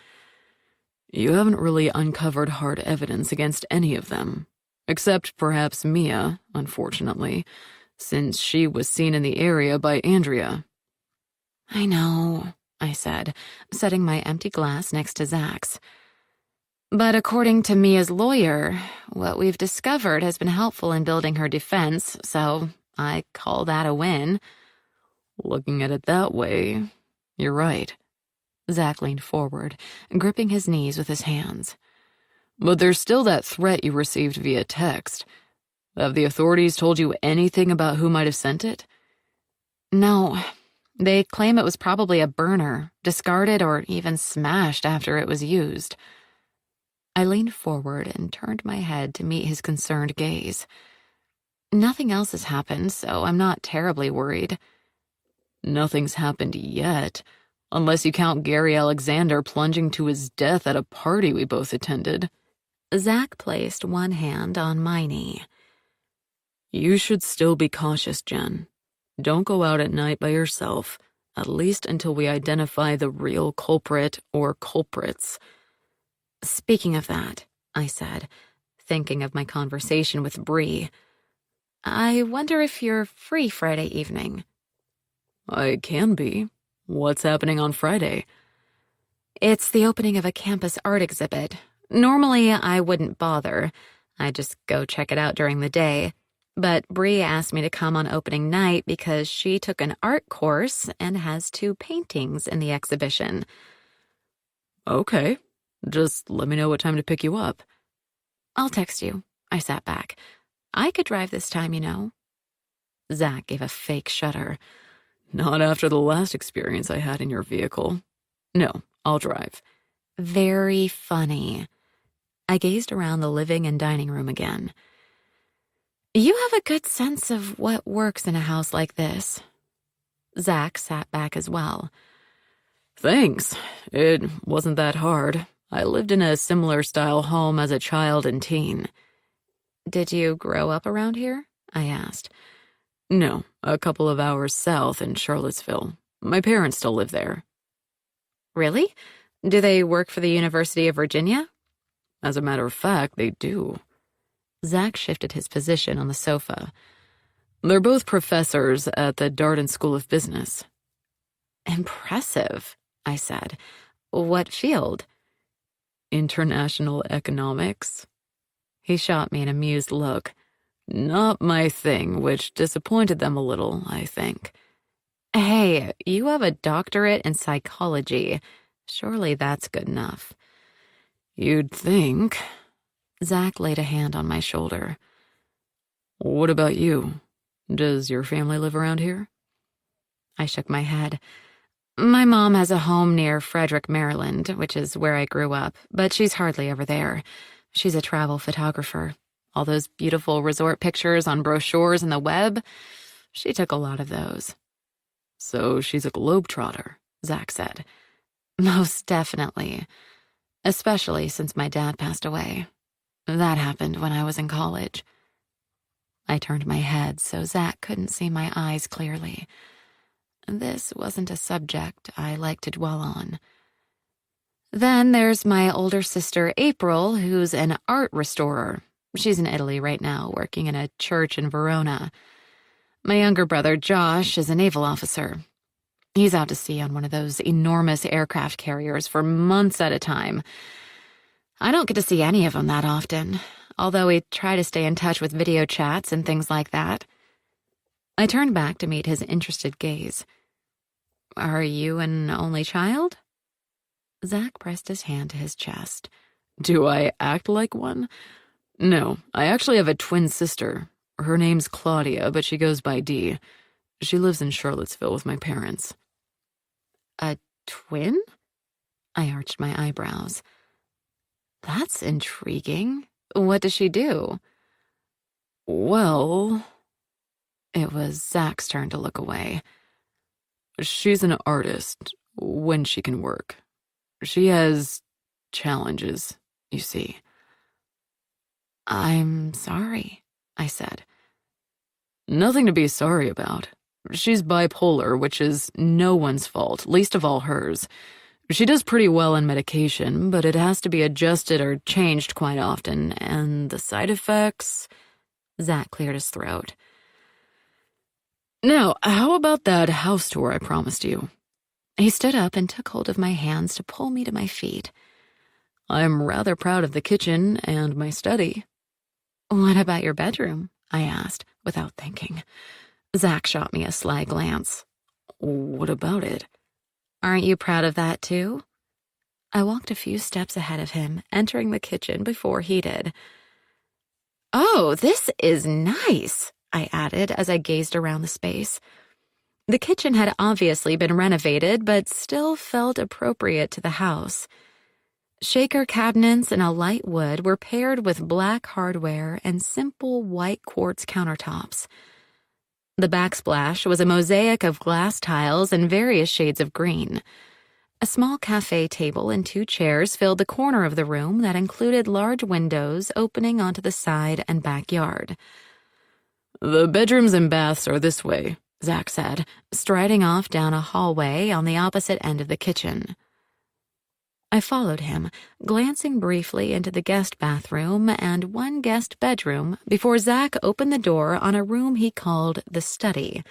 You haven't really uncovered hard evidence against any of them, except perhaps Mia, unfortunately, since she was seen in the area by Andrea. I know, I said, setting my empty glass next to Zach's. But according to Mia's lawyer, what we've discovered has been helpful in building her defense, so I call that a win. Looking at it that way, you're right. Zach leaned forward, gripping his knees with his hands. But there's still that threat you received via text. Have the authorities told you anything about who might have sent it? No. They claim it was probably a burner, discarded or even smashed after it was used. I leaned forward and turned my head to meet his concerned gaze. Nothing else has happened, so I'm not terribly worried. Nothing's happened yet, unless you count Gary Alexander plunging to his death at a party we both attended. Zach placed one hand on my knee. You should still be cautious, Jen. Don't go out at night by yourself, at least until we identify the real culprit or culprits. Speaking of that, I said, thinking of my conversation with Bree, I wonder if you're free Friday evening. I can be. What's happening on Friday? It's the opening of a campus art exhibit. Normally, I wouldn't bother. I'd just go check it out during the day. But Bree asked me to come on opening night because she took an art course and has 2 paintings in the exhibition. Okay. Just let me know what time to pick you up. I'll text you. I sat back. I could drive this time, you know. Zach gave a fake shudder. Not after the last experience I had in your vehicle. No, I'll drive. Very funny. I gazed around the living and dining room again. You have a good sense of what works in a house like this. Zach sat back as well. Thanks. It wasn't that hard. I lived in a similar style home as a child and teen. Did you grow up around here? I asked. No, a couple of hours south in Charlottesville. My parents still live there. Really? Do they work for the University of Virginia? As a matter of fact, they do. Zach shifted his position on the sofa. They're both professors at the Darden School of Business. Impressive, I said. What field? International economics. He shot me an amused look. Not my thing, which disappointed them a little, I think. Hey, you have a doctorate in psychology. Surely that's good enough. You'd think. Zach laid a hand on my shoulder. What about you? Does your family live around here? I shook my head. My mom has a home near Frederick, Maryland, which is where I grew up, but she's hardly ever there. She's a travel photographer. All those beautiful resort pictures on brochures and the web, she took a lot of those. So she's a globetrotter, Zach said. Most definitely. Especially since my dad passed away. That happened when I was in college. I turned my head so Zach couldn't see my eyes clearly. This wasn't a subject I like to dwell on. Then there's my older sister, April, who's an art restorer. She's in Italy right now, working in a church in Verona. My younger brother, Josh, is a naval officer. He's out to sea on one of those enormous aircraft carriers for months at a time. I don't get to see any of them that often, although we try to stay in touch with video chats and things like that. I turned back to meet his interested gaze. Are you an only child? Zach pressed his hand to his chest. Do I act like one? No, I actually have a twin sister. Her name's Claudia, but she goes by Dee. She lives in Charlottesville with my parents. A twin? I arched my eyebrows. That's intriguing. What does she do? Well, it was Zach's turn to look away. She's an artist when she can work. She has challenges, you see. I'm sorry, I said. Nothing to be sorry about. She's bipolar, which is no one's fault, least of all hers. She does pretty well on medication, but it has to be adjusted or changed quite often, and the side effects... Zach cleared his throat. Now, how about that house tour I promised you? He stood up and took hold of my hands to pull me to my feet. I'm rather proud of the kitchen and my study. What about your bedroom? I asked, without thinking. Zach shot me a sly glance. What about it? Aren't you proud of that, too? I walked a few steps ahead of him, entering the kitchen before he did. Oh, this is nice, I added as I gazed around the space. The kitchen had obviously been renovated, but still felt appropriate to the house. Shaker cabinets and a light wood were paired with black hardware and simple white quartz countertops. The backsplash was a mosaic of glass tiles and various shades of green. A small cafe table and 2 chairs filled the corner of the room that included large windows opening onto the side and backyard. The bedrooms and baths are this way, Zach said, striding off down a hallway on the opposite end of the kitchen. I followed him, glancing briefly into the guest bathroom and one guest bedroom before Zach opened the door on a room he called the study.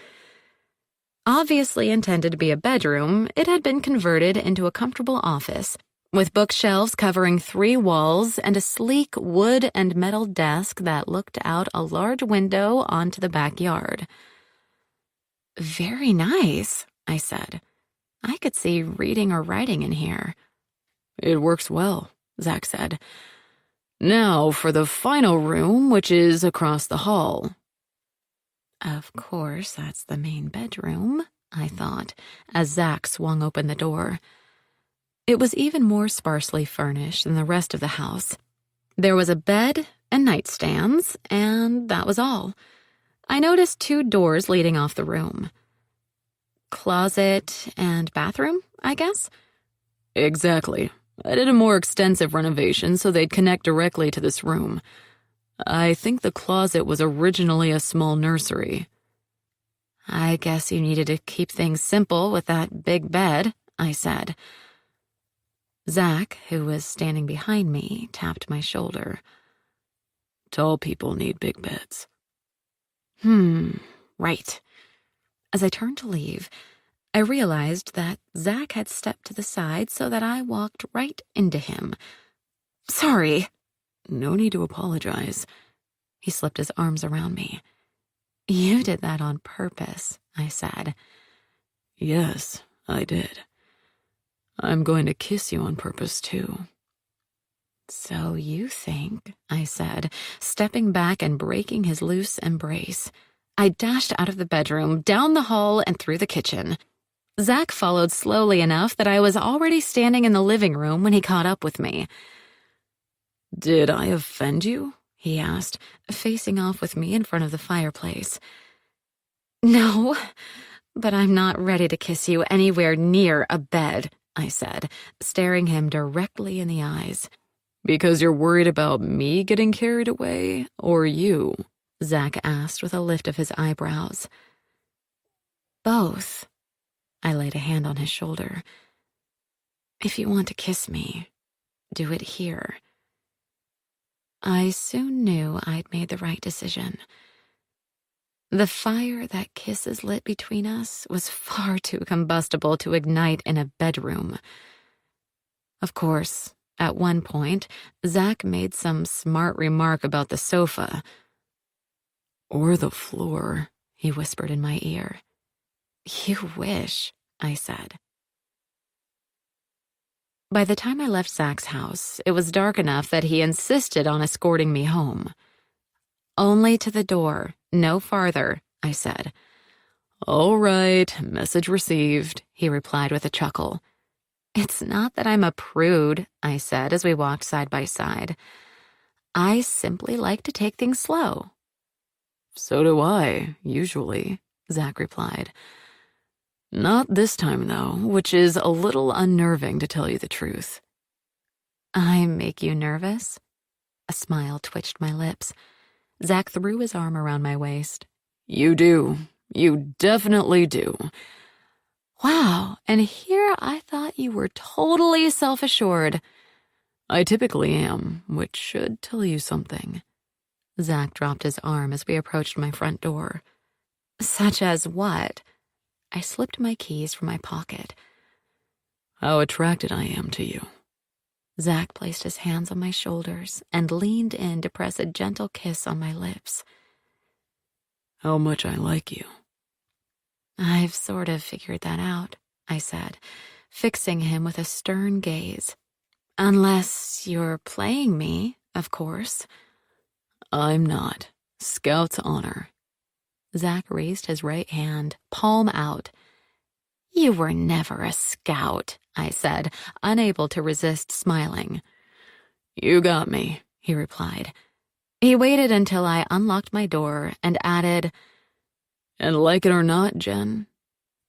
Obviously intended to be a bedroom, it had been converted into a comfortable office, with bookshelves covering 3 walls and a sleek wood and metal desk that looked out a large window onto the backyard. Very nice, I said. I could see reading or writing in here. It works well, Zach said. Now for the final room, which is across the hall. Of course, that's the main bedroom, I thought, as Zach swung open the door. It was even more sparsely furnished than the rest of the house. There was a bed and nightstands, and that was all. I noticed 2 doors leading off the room. Closet and bathroom, I guess? Exactly. I did a more extensive renovation so they'd connect directly to this room. I think the closet was originally a small nursery. I guess you needed to keep things simple with that big bed, I said. Zach, who was standing behind me, tapped my shoulder. Tall people need big beds. Right. As I turned to leave, I realized that Zach had stepped to the side so that I walked right into him. Sorry. No need to apologize. He slipped his arms around me. You did that on purpose, I said. Yes, I did. I'm going to kiss you on purpose, too. So you think, I said, stepping back and breaking his loose embrace. I dashed out of the bedroom, down the hall, and through the kitchen. Zach followed slowly enough that I was already standing in the living room when he caught up with me. Did I offend you? He asked, facing off with me in front of the fireplace. No, but I'm not ready to kiss you anywhere near a bed, I said, staring him directly in the eyes. Because you're worried about me getting carried away, or you? Zach asked with a lift of his eyebrows. Both. I laid a hand on his shoulder. If you want to kiss me, do it here. I soon knew I'd made the right decision. The fire that kisses lit between us was far too combustible to ignite in a bedroom. Of course, at one point, Zach made some smart remark about the sofa. Or the floor, he whispered in my ear. You wish, I said. By the time I left Zach's house, it was dark enough that he insisted on escorting me home. Only to the door, no farther, I said. All right, message received, he replied with a chuckle. It's not that I'm a prude, I said as we walked side by side. I simply like to take things slow. So do I, usually, Zach replied. Not this time, though, which is a little unnerving to tell you the truth. I make you nervous? A smile twitched my lips. Zach threw his arm around my waist. You do. You definitely do. Wow, and here I thought you were totally self-assured. I typically am, which should tell you something. Zach dropped his arm as we approached my front door. Such as what? I slipped my keys from my pocket. How attracted I am to you. Zach placed his hands on my shoulders and leaned in to press a gentle kiss on my lips. How much I like you. I've sort of figured that out, I said, fixing him with a stern gaze. Unless you're playing me, of course. I'm not. Scout's honor. Zach raised his right hand, palm out. You were never a scout, I said, unable to resist smiling. You got me, he replied. He waited until I unlocked my door and added, and like it or not, Jen,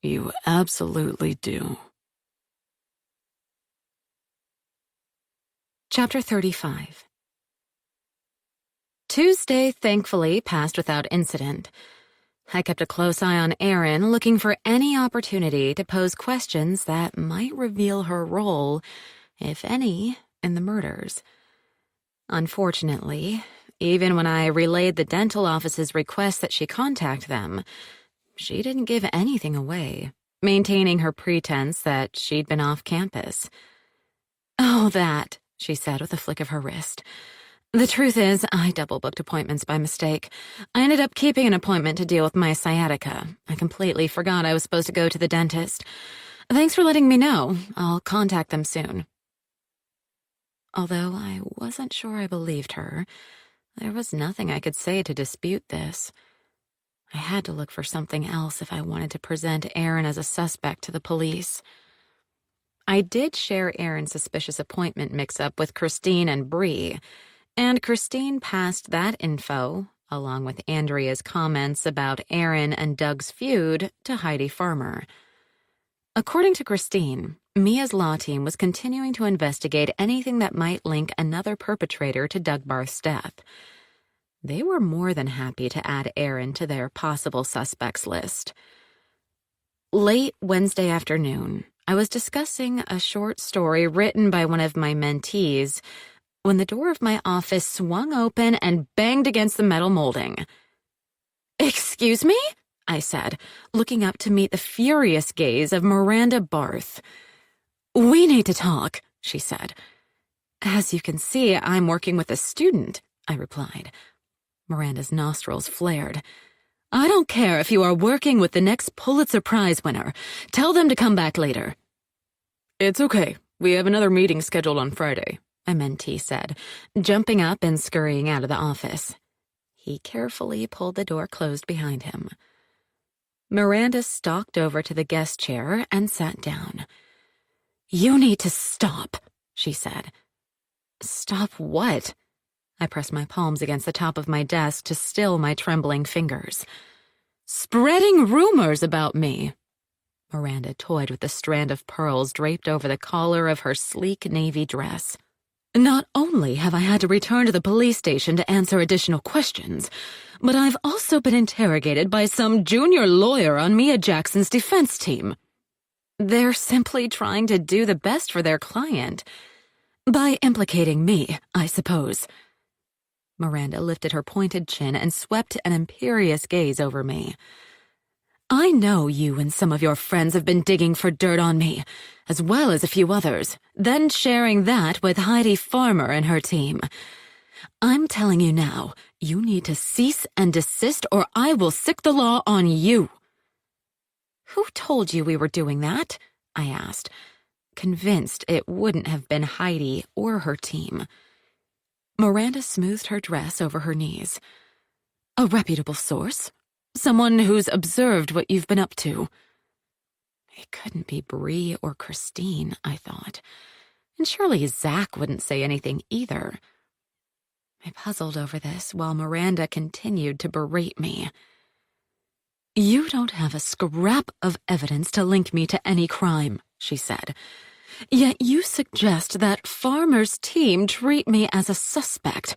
you absolutely do. Chapter 35. Tuesday, thankfully, passed without incident. I kept a close eye on Erin, looking for any opportunity to pose questions that might reveal her role, if any, in the murders. Unfortunately, even when I relayed the dental office's request that she contact them, she didn't give anything away, maintaining her pretense that she'd been off campus. Oh, that, she said with a flick of her wrist. The truth is, I double-booked appointments by mistake. I ended up keeping an appointment to deal with my sciatica. I completely forgot I was supposed to go to the dentist. Thanks for letting me know. I'll contact them soon. Although I wasn't sure I believed her, there was nothing I could say to dispute this. I had to look for something else if I wanted to present Erin as a suspect to the police. I did share Erin's suspicious appointment mix-up with Christine and Bree, and Christine passed that info, along with Andrea's comments about Erin and Doug's feud, to Heidi Farmer. According to Christine, Mia's law team was continuing to investigate anything that might link another perpetrator to Doug Barth's death. They were more than happy to add Erin to their possible suspects list. Late Wednesday afternoon, I was discussing a short story written by one of my mentees when the door of my office swung open and banged against the metal molding. "Excuse me?" I said, looking up to meet the furious gaze of Miranda Barth. "We need to talk," she said. "As you can see, I'm working with a student," I replied. Miranda's nostrils flared. "I don't care if you are working with the next Pulitzer Prize winner. Tell them to come back later." "It's okay. We have another meeting scheduled on Friday," a mentee said, jumping up and scurrying out of the office. He carefully pulled the door closed behind him. Miranda stalked over to the guest chair and sat down. "You need to stop," she said. "Stop what?" I pressed my palms against the top of my desk to still my trembling fingers. "Spreading rumors about me." Miranda toyed with the strand of pearls draped over the collar of her sleek navy dress. "Not only have I had to return to the police station to answer additional questions, but I've also been interrogated by some junior lawyer on Mia Jackson's defense team. They're simply trying to do the best for their client. By implicating me, I suppose." Miranda lifted her pointed chin and swept an imperious gaze over me. I know you and some of your friends have been digging for dirt on me, as well as a few others, then sharing that with Heidi Farmer and her team. I'm telling you now, you need to cease and desist or I will sic the law on you. Who told you we were doing that? I asked, convinced it wouldn't have been Heidi or her team. Miranda smoothed her dress over her knees. A reputable source? Someone who's observed what you've been up to. It couldn't be Bree or Christine, I thought. And surely Zach wouldn't say anything either. I puzzled over this while Miranda continued to berate me. You don't have a scrap of evidence to link me to any crime, she said. Yet you suggest that Farmer's team treat me as a suspect,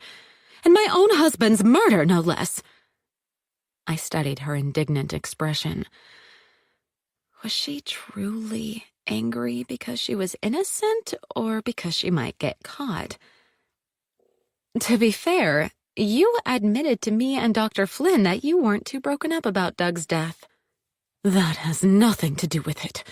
and my own husband's murder, no less. I studied her indignant expression. Was she truly angry because she was innocent, or because she might get caught? To be fair, you admitted to me and Dr. Flynn that you weren't too broken up about Doug's death. That has nothing to do with it.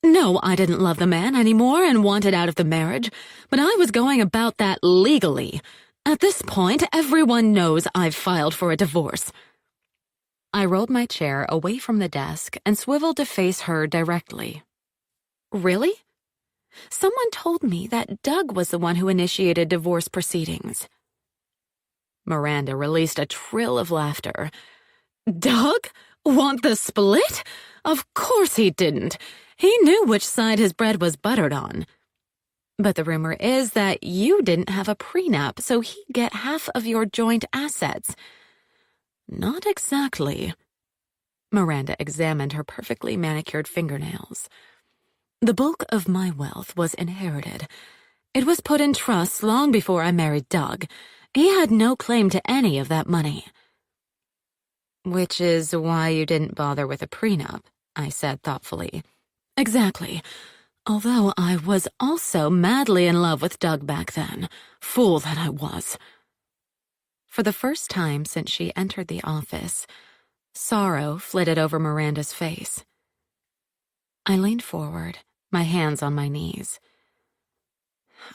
No, I didn't love the man anymore and wanted out of the marriage, but I was going about that legally. At this point, everyone knows I've filed for a divorce. I rolled my chair away from the desk and swiveled to face her directly. Really? Someone told me that Doug was the one who initiated divorce proceedings. Miranda released a trill of laughter. Doug? Want the split? Of course he didn't. He knew which side his bread was buttered on. But the rumor is that you didn't have a prenup, so he'd get half of your joint assets. Not exactly. Miranda examined her perfectly manicured fingernails. The bulk of my wealth was inherited. It was put in trusts long before I married Doug. He had no claim to any of that money. Which is why you didn't bother with a prenup, I said thoughtfully. Exactly. Although I was also madly in love with Doug back then. Fool that I was. For the first time since she entered the office, sorrow flitted over Miranda's face. I leaned forward, my hands on my knees.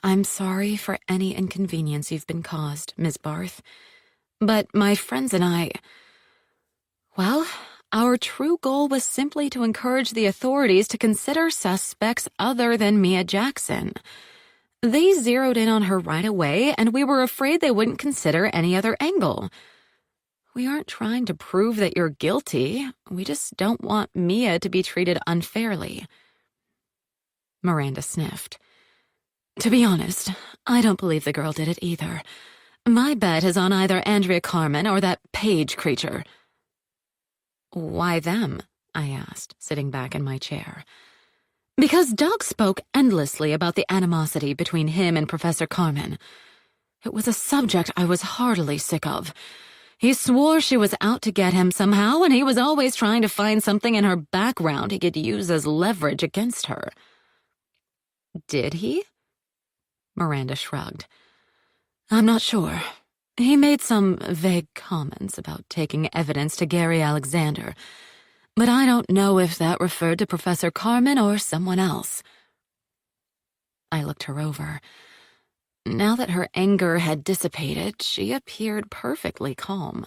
I'm sorry for any inconvenience you've been caused, Ms. Barth. But my friends and I... Well, our true goal was simply to encourage the authorities to consider suspects other than Mia Jackson. They zeroed in on her right away, and we were afraid they wouldn't consider any other angle. We aren't trying to prove that you're guilty. We just don't want Mia to be treated unfairly. Miranda sniffed. To be honest, I don't believe the girl did it either. My bet is on either Andrea Carmen or that Page creature. Why them? I asked, sitting back in my chair. Because Doug spoke endlessly about the animosity between him and Professor Carmen. It was a subject I was heartily sick of. He swore she was out to get him somehow, and he was always trying to find something in her background he could use as leverage against her. Did he? Miranda shrugged. I'm not sure. He made some vague comments about taking evidence to Gary Alexander, but I don't know if that referred to Professor Carmen or someone else. I looked her over. Now that her anger had dissipated, she appeared perfectly calm.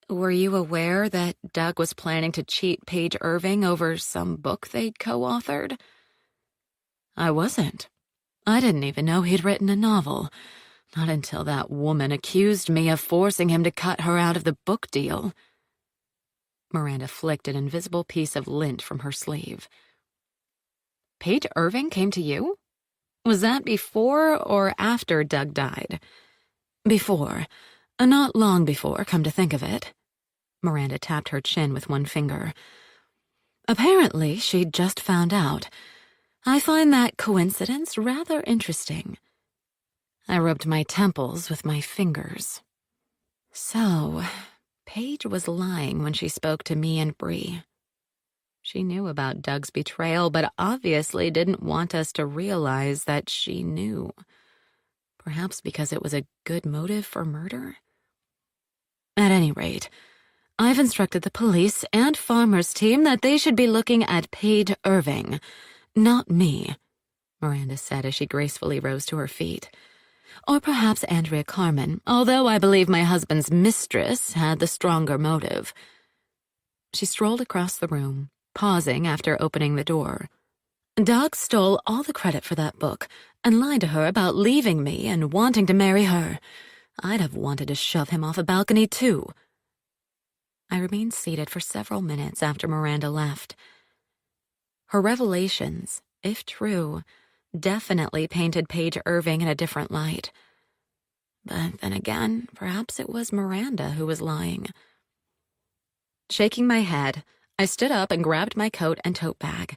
Were you aware that Doug was planning to cheat Paige Irving over some book they'd co-authored? I wasn't. I didn't even know he'd written a novel. Not until that woman accused me of forcing him to cut her out of the book deal. Miranda flicked an invisible piece of lint from her sleeve. Paige Irving came to you? Was that before or after Doug died? Before. Not long before, come to think of it. Miranda tapped her chin with one finger. Apparently, she'd just found out. I find that coincidence rather interesting. I rubbed my temples with my fingers. So, Paige was lying when she spoke to me and Bree. She knew about Doug's betrayal, but obviously didn't want us to realize that she knew. Perhaps because it was a good motive for murder? At any rate, I've instructed the police and farmers team that they should be looking at Paige Irving, not me, Miranda said as she gracefully rose to her feet. Or perhaps Andrea Carmen, although I believe my husband's mistress had the stronger motive. She strolled across the room, pausing after opening the door. Doug stole all the credit for that book and lied to her about leaving me and wanting to marry her. I'd have wanted to shove him off a balcony, too. I remained seated for several minutes after Miranda left. Her revelations, if true, definitely painted Paige Irving in a different light. But then again, perhaps it was Miranda who was lying. Shaking my head, I stood up and grabbed my coat and tote bag.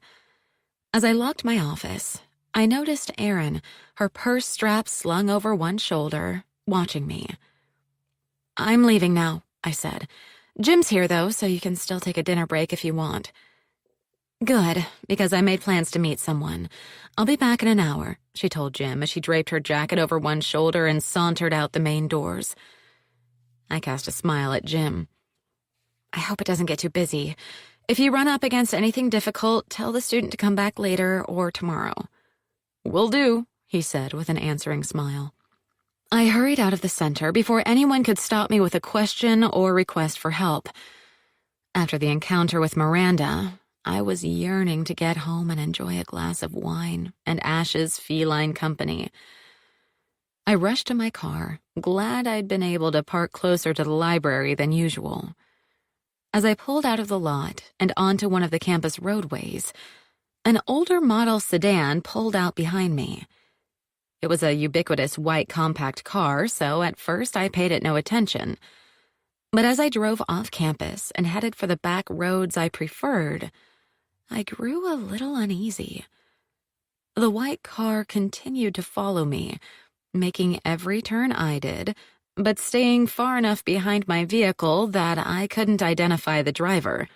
As I locked my office, I noticed Erin, her purse strap slung over one shoulder, watching me. "I'm leaving now," I said. "Jim's here, though, so you can still take a dinner break if you want." "Good, because I made plans to meet someone. I'll be back in an hour," she told Jim as she draped her jacket over one shoulder and sauntered out the main doors. I cast a smile at Jim. "I hope it doesn't get too busy. If you run up against anything difficult, tell the student to come back later or tomorrow." "Will do," he said with an answering smile. I hurried out of the center before anyone could stop me with a question or request for help. After the encounter with Miranda, I was yearning to get home and enjoy a glass of wine and Ash's feline company. I rushed to my car, glad I'd been able to park closer to the library than usual. As I pulled out of the lot and onto one of the campus roadways, an older model sedan pulled out behind me. It was a ubiquitous white compact car, so at first I paid it no attention. But as I drove off campus and headed for the back roads I preferred, I grew a little uneasy. The white car continued to follow me, making every turn I did, but staying far enough behind my vehicle that I couldn't identify the driver.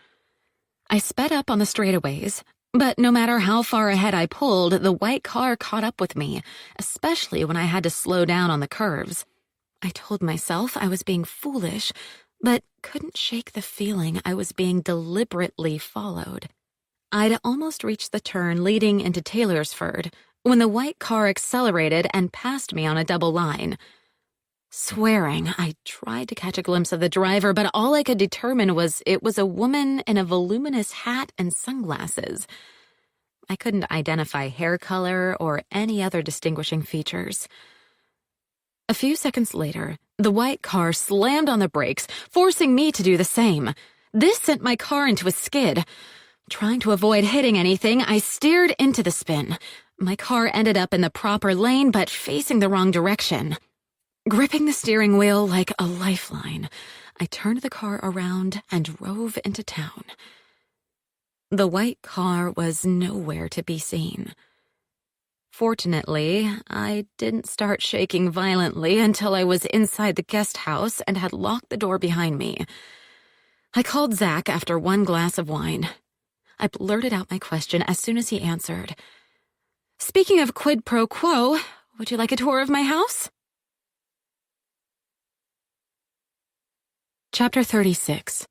I sped up on the straightaways, but no matter how far ahead I pulled, the white car caught up with me, especially when I had to slow down on the curves. I told myself I was being foolish, but couldn't shake the feeling I was being deliberately followed. I'd almost reached the turn leading into Taylorsford when the white car accelerated and passed me on a double line. Swearing, I tried to catch a glimpse of the driver, but all I could determine was it was a woman in a voluminous hat and sunglasses. I couldn't identify hair color or any other distinguishing features. A few seconds later, the white car slammed on the brakes, forcing me to do the same. This sent my car into a skid. Trying to avoid hitting anything, I steered into the spin. My car ended up in the proper lane, but facing the wrong direction. Gripping the steering wheel like a lifeline, I turned the car around and drove into town. The white car was nowhere to be seen. Fortunately, I didn't start shaking violently until I was inside the guest house and had locked the door behind me. I called Zach after one glass of wine. I blurted out my question as soon as he answered. "Speaking of quid pro quo, would you like a tour of my house?" Chapter 36.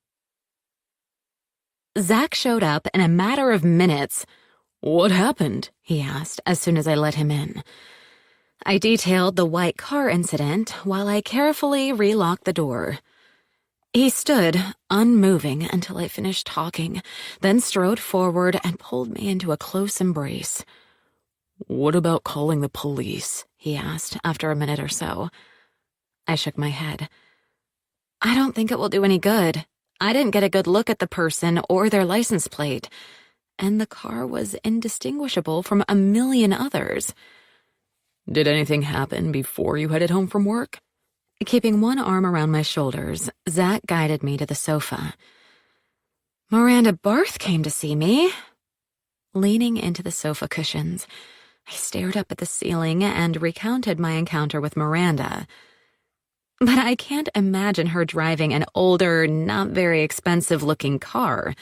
Zach showed up in a matter of minutes. "What happened?" he asked as soon as I let him in. I detailed the white car incident while I carefully relocked the door. He stood, unmoving, until I finished talking, then strode forward and pulled me into a close embrace. "What about calling the police?" he asked after a minute or so. I shook my head. "I don't think it will do any good. I didn't get a good look at the person or their license plate, and the car was indistinguishable from a million others." "Did anything happen before you headed home from work?" Keeping one arm around my shoulders, Zach guided me to the sofa. "Miranda Barth came to see me." Leaning into the sofa cushions, I stared up at the ceiling and recounted my encounter with Miranda. But I can't imagine her driving an older, not very expensive-looking car.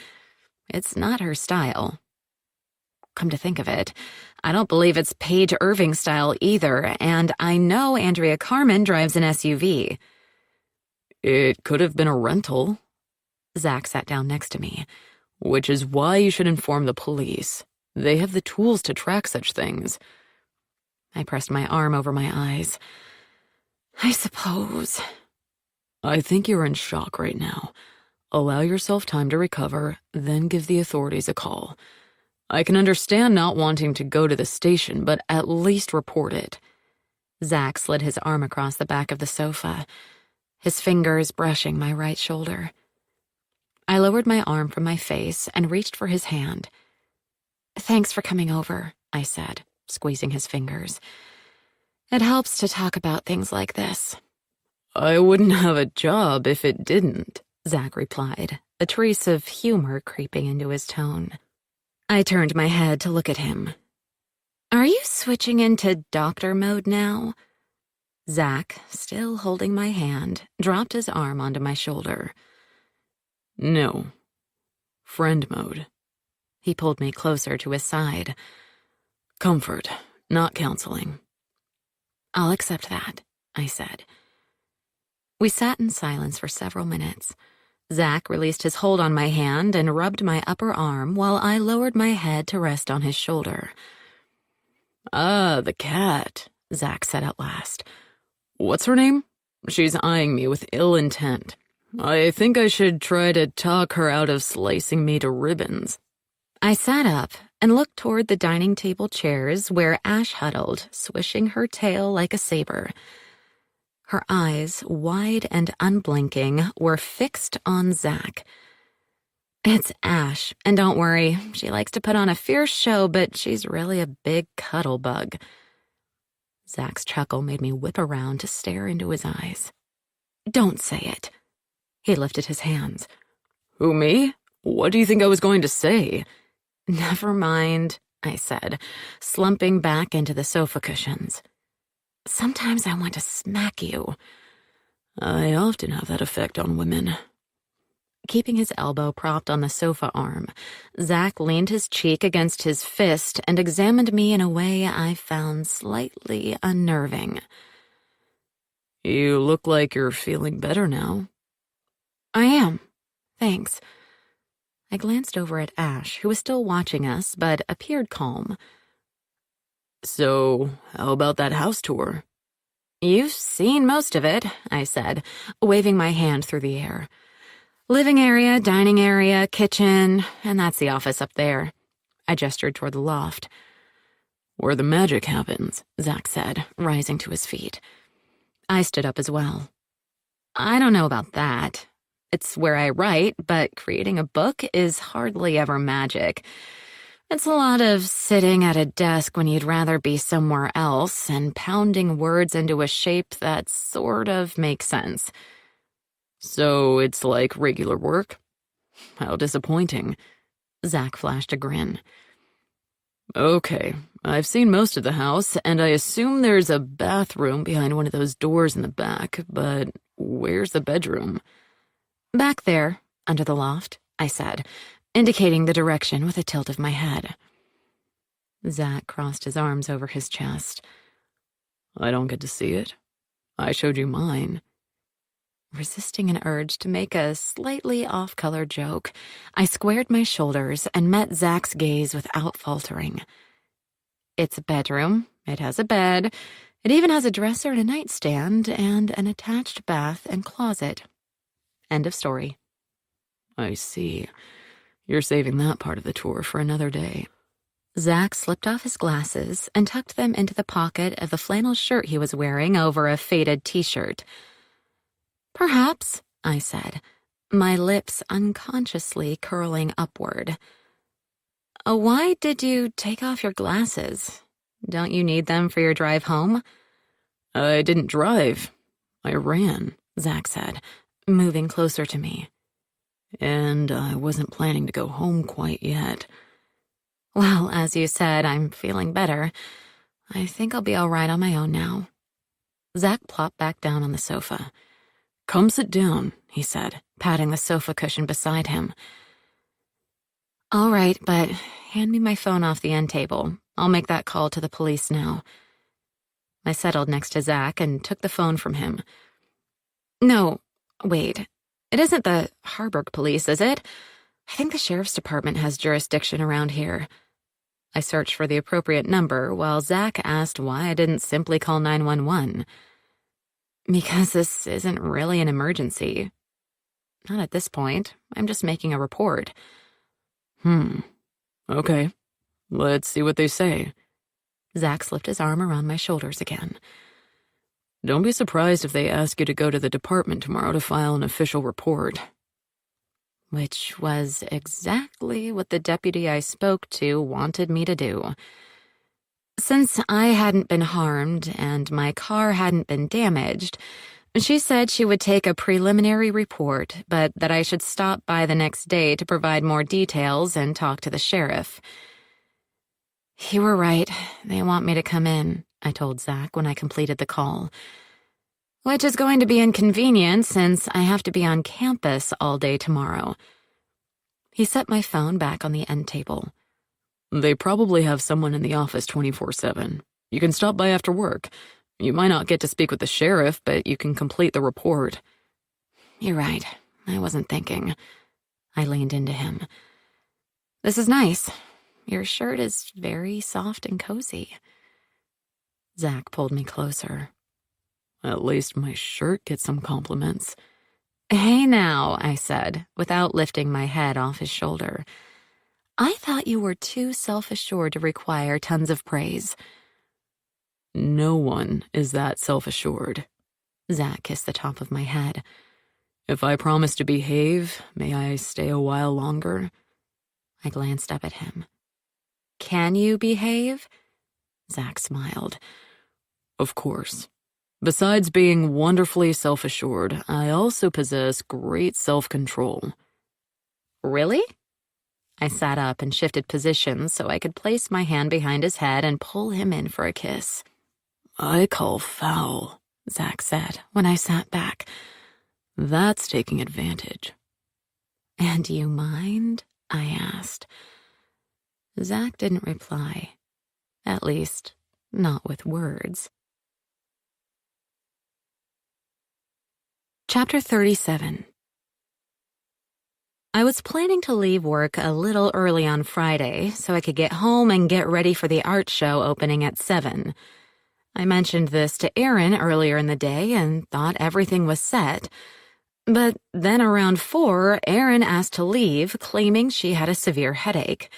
It's not her style. come to think of it. I don't believe it's Paige Irving style either, and I know Andrea Carmen drives an SUV. It could have been a rental. Zach sat down next to me. Which is why you should inform the police. They have the tools to track such things. I pressed my arm over my eyes. I suppose. I think you're in shock right now. Allow yourself time to recover, then give the authorities a call. I can understand not wanting to go to the station, but at least report it. Zach slid his arm across the back of the sofa, his fingers brushing my right shoulder. I lowered my arm from my face and reached for his hand. "Thanks for coming over," I said, squeezing his fingers. "It helps to talk about things like this." I wouldn't have a job if it didn't, Zach replied, a trace of humor creeping into his tone. I turned my head to look at him. "Are you switching into doctor mode now?" Zach, still holding my hand, dropped his arm onto my shoulder. No. Friend mode. He pulled me closer to his side. Comfort, not counseling. "I'll accept that," I said. We sat in silence for several minutes. Zach released his hold on my hand and rubbed my upper arm while I lowered my head to rest on his shoulder. "Ah, the cat," Zach said at last. "What's her name? She's eyeing me with ill intent. I think I should try to talk her out of slicing me to ribbons." I sat up and looked toward the dining table chairs where Ash huddled, swishing her tail like a saber. Her eyes, wide and unblinking, were fixed on Zach. "It's Ash, and don't worry, she likes to put on a fierce show, but she's really a big cuddle bug." Zach's chuckle made me whip around to stare into his eyes. "Don't say it." He lifted his hands. "Who, me? What do you think I was going to say?" "Never mind," I said, slumping back into the sofa cushions. "Sometimes I want to smack you." I often have that effect on women. Keeping his elbow propped on the sofa arm, Zach leaned his cheek against his fist and examined me in a way I found slightly unnerving. "You look like you're feeling better now." "I am. Thanks." I glanced over at Ash, who was still watching us, but appeared calm. "So, how about that house tour?" "You've seen most of it," I said, waving my hand through the air. "Living area, dining area, kitchen, and that's the office up there." I gestured toward the loft. "Where the magic happens," Zach said, rising to his feet. I stood up as well. "I don't know about that. It's where I write, but creating a book is hardly ever magic. It's a lot of sitting at a desk when you'd rather be somewhere else and pounding words into a shape that sort of makes sense." "So it's like regular work? How disappointing." Zach flashed a grin. "Okay, I've seen most of the house, and I assume there's a bathroom behind one of those doors in the back, but where's the bedroom?" "Back there, under the loft," I said, indicating the direction with a tilt of my head. Zach crossed his arms over his chest. "I don't get to see it. I showed you mine." Resisting an urge to make a slightly off-color joke, I squared my shoulders and met Zach's gaze without faltering. "It's a bedroom. It has a bed. It even has a dresser and a nightstand and an attached bath and closet. End of story." "I see. You're saving that part of the tour for another day." Zach slipped off his glasses and tucked them into the pocket of the flannel shirt he was wearing over a faded t-shirt. "Perhaps," I said, my lips unconsciously curling upward. "Why did you take off your glasses? Don't you need them for your drive home?" "I didn't drive. I ran," Zach said, moving closer to me. "And I wasn't planning to go home quite yet." "Well, as you said, I'm feeling better. I think I'll be all right on my own now." Zach plopped back down on the sofa. "Come sit down," he said, patting the sofa cushion beside him. "All right, but hand me my phone off the end table. I'll make that call to the police now. I settled next to Zach and took the phone from him. No, wait. It isn't the Harburg police, is it? I think the sheriff's department has jurisdiction around here. I searched for the appropriate number while Zach asked why I didn't simply call 911. Because this isn't really an emergency. Not at this point. I'm just making a report. Okay. Let's see what they say. Zach slipped his arm around my shoulders again. Don't be surprised if they ask you to go to the department tomorrow to file an official report. Which was exactly what the deputy I spoke to wanted me to do. Since I hadn't been harmed and my car hadn't been damaged, she said she would take a preliminary report, but that I should stop by the next day to provide more details and talk to the sheriff. You were right. They want me to come in, I told Zach when I completed the call. Which is going to be inconvenient since I have to be on campus all day tomorrow. He set my phone back on the end table. They probably have someone in the office 24/7. You can stop by after work. You might not get to speak with the sheriff, but you can complete the report. You're right. I wasn't thinking. I leaned into him. This is nice. Your shirt is very soft and cozy. Zach pulled me closer. At least my shirt gets some compliments. Hey now, I said, without lifting my head off his shoulder. I thought you were too self-assured to require tons of praise. No one is that self-assured. Zach kissed the top of my head. If I promise to behave, may I stay a while longer? I glanced up at him. Can you behave? Zach smiled. Of course. Besides being wonderfully self-assured, I also possess great self-control. Really? I sat up and shifted positions so I could place my hand behind his head and pull him in for a kiss. I call foul, Zach said when I sat back. That's taking advantage. And you mind? I asked. Zach didn't reply. At least, not with words. Chapter 37. I was planning to leave work a little early on Friday so I could get home and get ready for the art show opening at 7. I mentioned this to Erin earlier in the day and thought everything was set. But then around 4, Erin asked to leave, claiming she had a severe headache.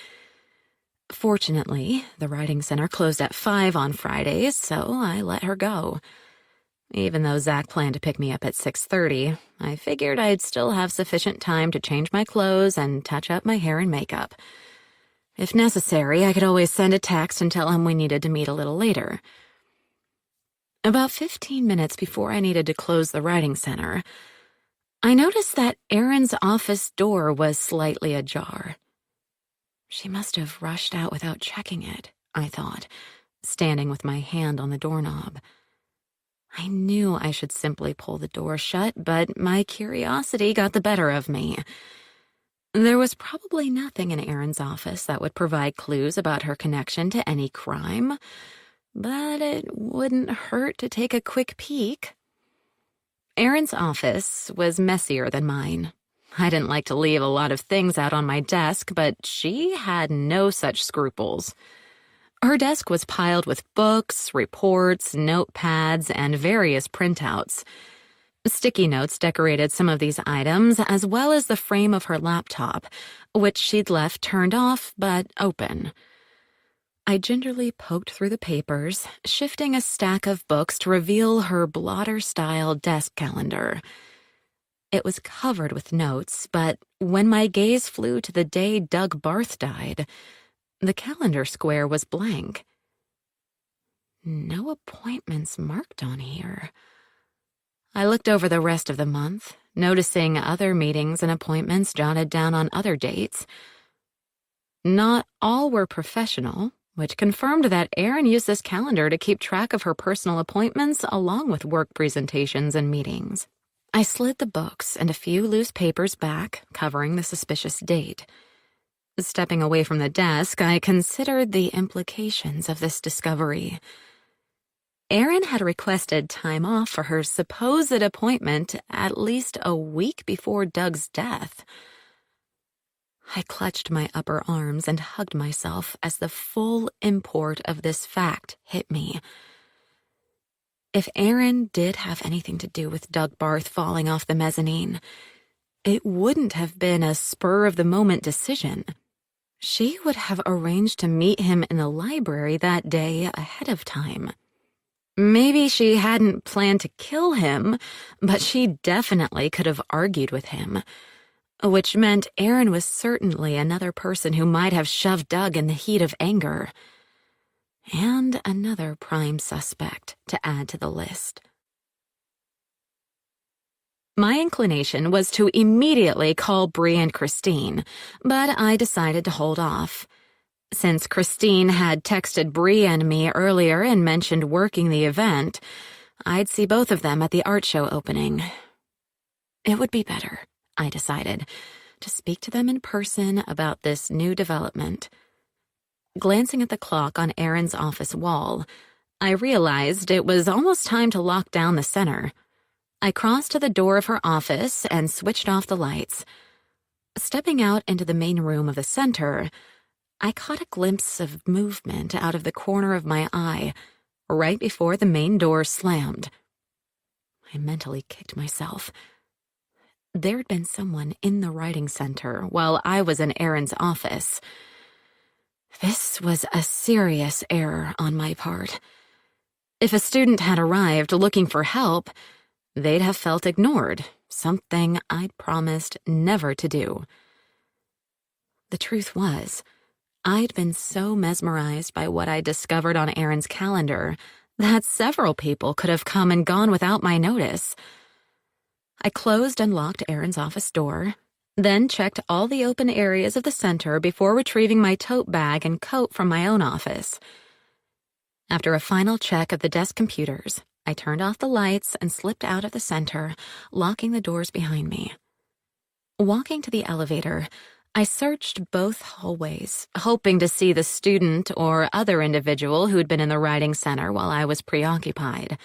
Fortunately, the writing center closed at 5 on Fridays, so I let her go. Even though Zach planned to pick me up at 6:30, I figured I'd still have sufficient time to change my clothes and touch up my hair and makeup. If necessary, I could always send a text and tell him we needed to meet a little later. About 15 minutes before I needed to close the writing center, I noticed that Erin's office door was slightly ajar. She must have rushed out without checking it, I thought, standing with my hand on the doorknob. I knew I should simply pull the door shut, but my curiosity got the better of me. There was probably nothing in Erin's office that would provide clues about her connection to any crime, but it wouldn't hurt to take a quick peek. Erin's office was messier than mine. I didn't like to leave a lot of things out on my desk, but she had no such scruples. Her desk was piled with books, reports, notepads, and various printouts. Sticky notes decorated some of these items, as well as the frame of her laptop, which she'd left turned off but open. I gingerly poked through the papers, shifting a stack of books to reveal her blotter-style desk calendar. It was covered with notes, but when my gaze flew to the day Doug Barth died, the calendar square was blank. No appointments marked on here. I looked over the rest of the month, noticing other meetings and appointments jotted down on other dates. Not all were professional, which confirmed that Erin used this calendar to keep track of her personal appointments along with work presentations and meetings. I slid the books and a few loose papers back, covering the suspicious date. Stepping away from the desk, I considered the implications of this discovery. Erin had requested time off for her supposed appointment at least a week before Doug's death. I clutched my upper arms and hugged myself as the full import of this fact hit me. If Erin did have anything to do with Doug Barth falling off the mezzanine, it wouldn't have been a spur-of-the-moment decision. She would have arranged to meet him in the library that day ahead of time. Maybe she hadn't planned to kill him, but she definitely could have argued with him, which meant Erin was certainly another person who might have shoved Doug in the heat of anger. And another prime suspect to add to the list. My inclination was to immediately call Bree and Christine, but I decided to hold off. Since Christine had texted Bree and me earlier and mentioned working the event, I'd see both of them at the art show opening. It would be better, I decided, to speak to them in person about this new development. Glancing at the clock on Erin's office wall, I realized it was almost time to lock down the center. I crossed to the door of her office and switched off the lights. Stepping out into the main room of the center, I caught a glimpse of movement out of the corner of my eye, right before the main door slammed. I mentally kicked myself. There'd been someone in the writing center while I was in Erin's office. This was a serious error on my part. If a student had arrived looking for help, they'd have felt ignored, something I'd promised never to do. The truth was, I'd been so mesmerized by what I discovered on Erin's calendar that several people could have come and gone without my notice. I closed and locked Erin's office door, then checked all the open areas of the center before retrieving my tote bag and coat from my own office. After a final check of the desk computers, I turned off the lights and slipped out of the center, locking the doors behind me. Walking to the elevator, I searched both hallways, hoping to see the student or other individual who'd been in the writing center while I was preoccupied.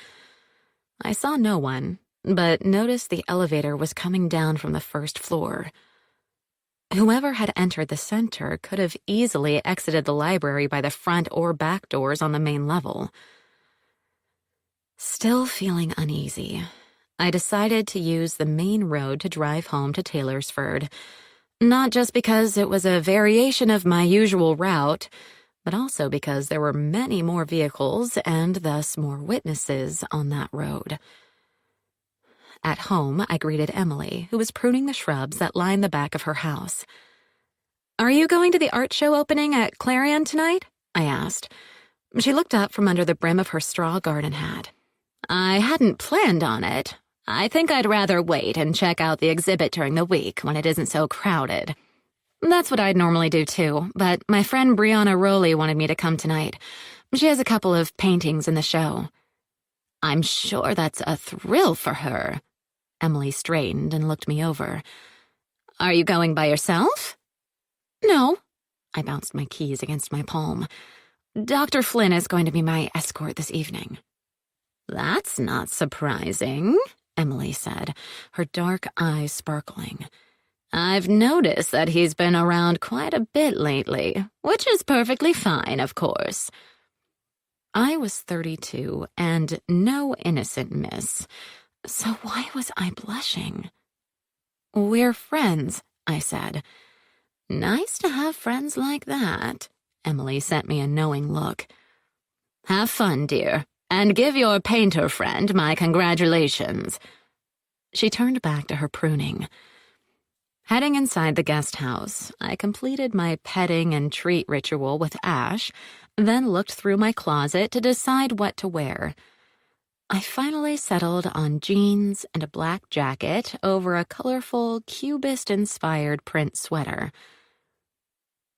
I saw no one, but noticed the elevator was coming down from the first floor. Whoever had entered the center could have easily exited the library by the front or back doors on the main level. Still feeling uneasy, I decided to use the main road to drive home to Taylorsford, not just because it was a variation of my usual route, but also because there were many more vehicles and thus more witnesses on that road. At home, I greeted Emily, who was pruning the shrubs that lined the back of her house. "Are you going to the art show opening at Clarion tonight?" I asked. She looked up from under the brim of her straw garden hat. "I hadn't planned on it. I think I'd rather wait and check out the exhibit during the week when it isn't so crowded." That's what I'd normally do too, but my friend Brianna Rowley wanted me to come tonight. She has a couple of paintings in the show. "I'm sure that's a thrill for her." Emily straightened and looked me over. "Are you going by yourself?" "No." I bounced my keys against my palm. "Dr. Flynn is going to be my escort this evening." "That's not surprising," Emily said, her dark eyes sparkling. "I've noticed that he's been around quite a bit lately, which is perfectly fine, of course." I was 32 and no innocent miss, so why was I blushing? "We're friends," I said. "Nice to have friends like that." Emily sent me a knowing look. "Have fun, dear, and give your painter friend my congratulations." She turned back to her pruning. Heading inside the guest house, I completed my petting and treat ritual with Ash, then looked through my closet to decide what to wear. I finally settled on jeans and a black jacket over a colorful, cubist-inspired print sweater.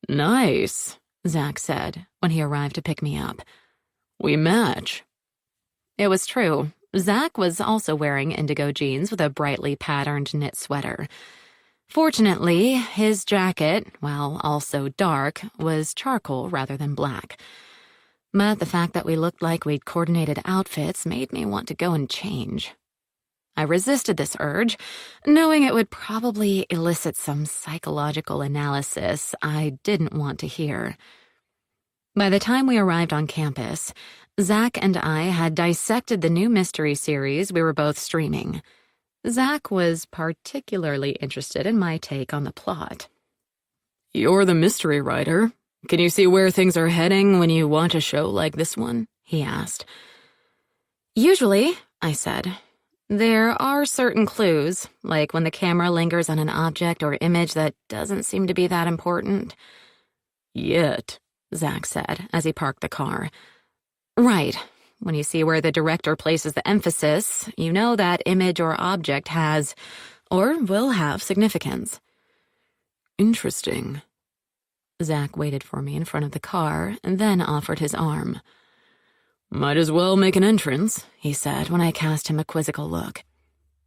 "Nice," Zach said when he arrived to pick me up. "We match." It was true. Zach was also wearing indigo jeans with a brightly patterned knit sweater. Fortunately, his jacket, while also dark, was charcoal rather than black. But the fact that we looked like we'd coordinated outfits made me want to go and change. I resisted this urge, knowing it would probably elicit some psychological analysis I didn't want to hear. By the time we arrived on campus, Zach and I had dissected the new mystery series we were both streaming. Zach was particularly interested in my take on the plot. You're the mystery writer. Can you see where things are heading when you watch a show like this one? He asked. Usually, I said. There are certain clues, like when the camera lingers on an object or image that doesn't seem to be that important. Yet, Zach said as he parked the car. Right. When you see where the director places the emphasis, you know that image or object has, or will have, significance. Interesting. Zach waited for me in front of the car and then offered his arm. Might as well make an entrance, he said when I cast him a quizzical look.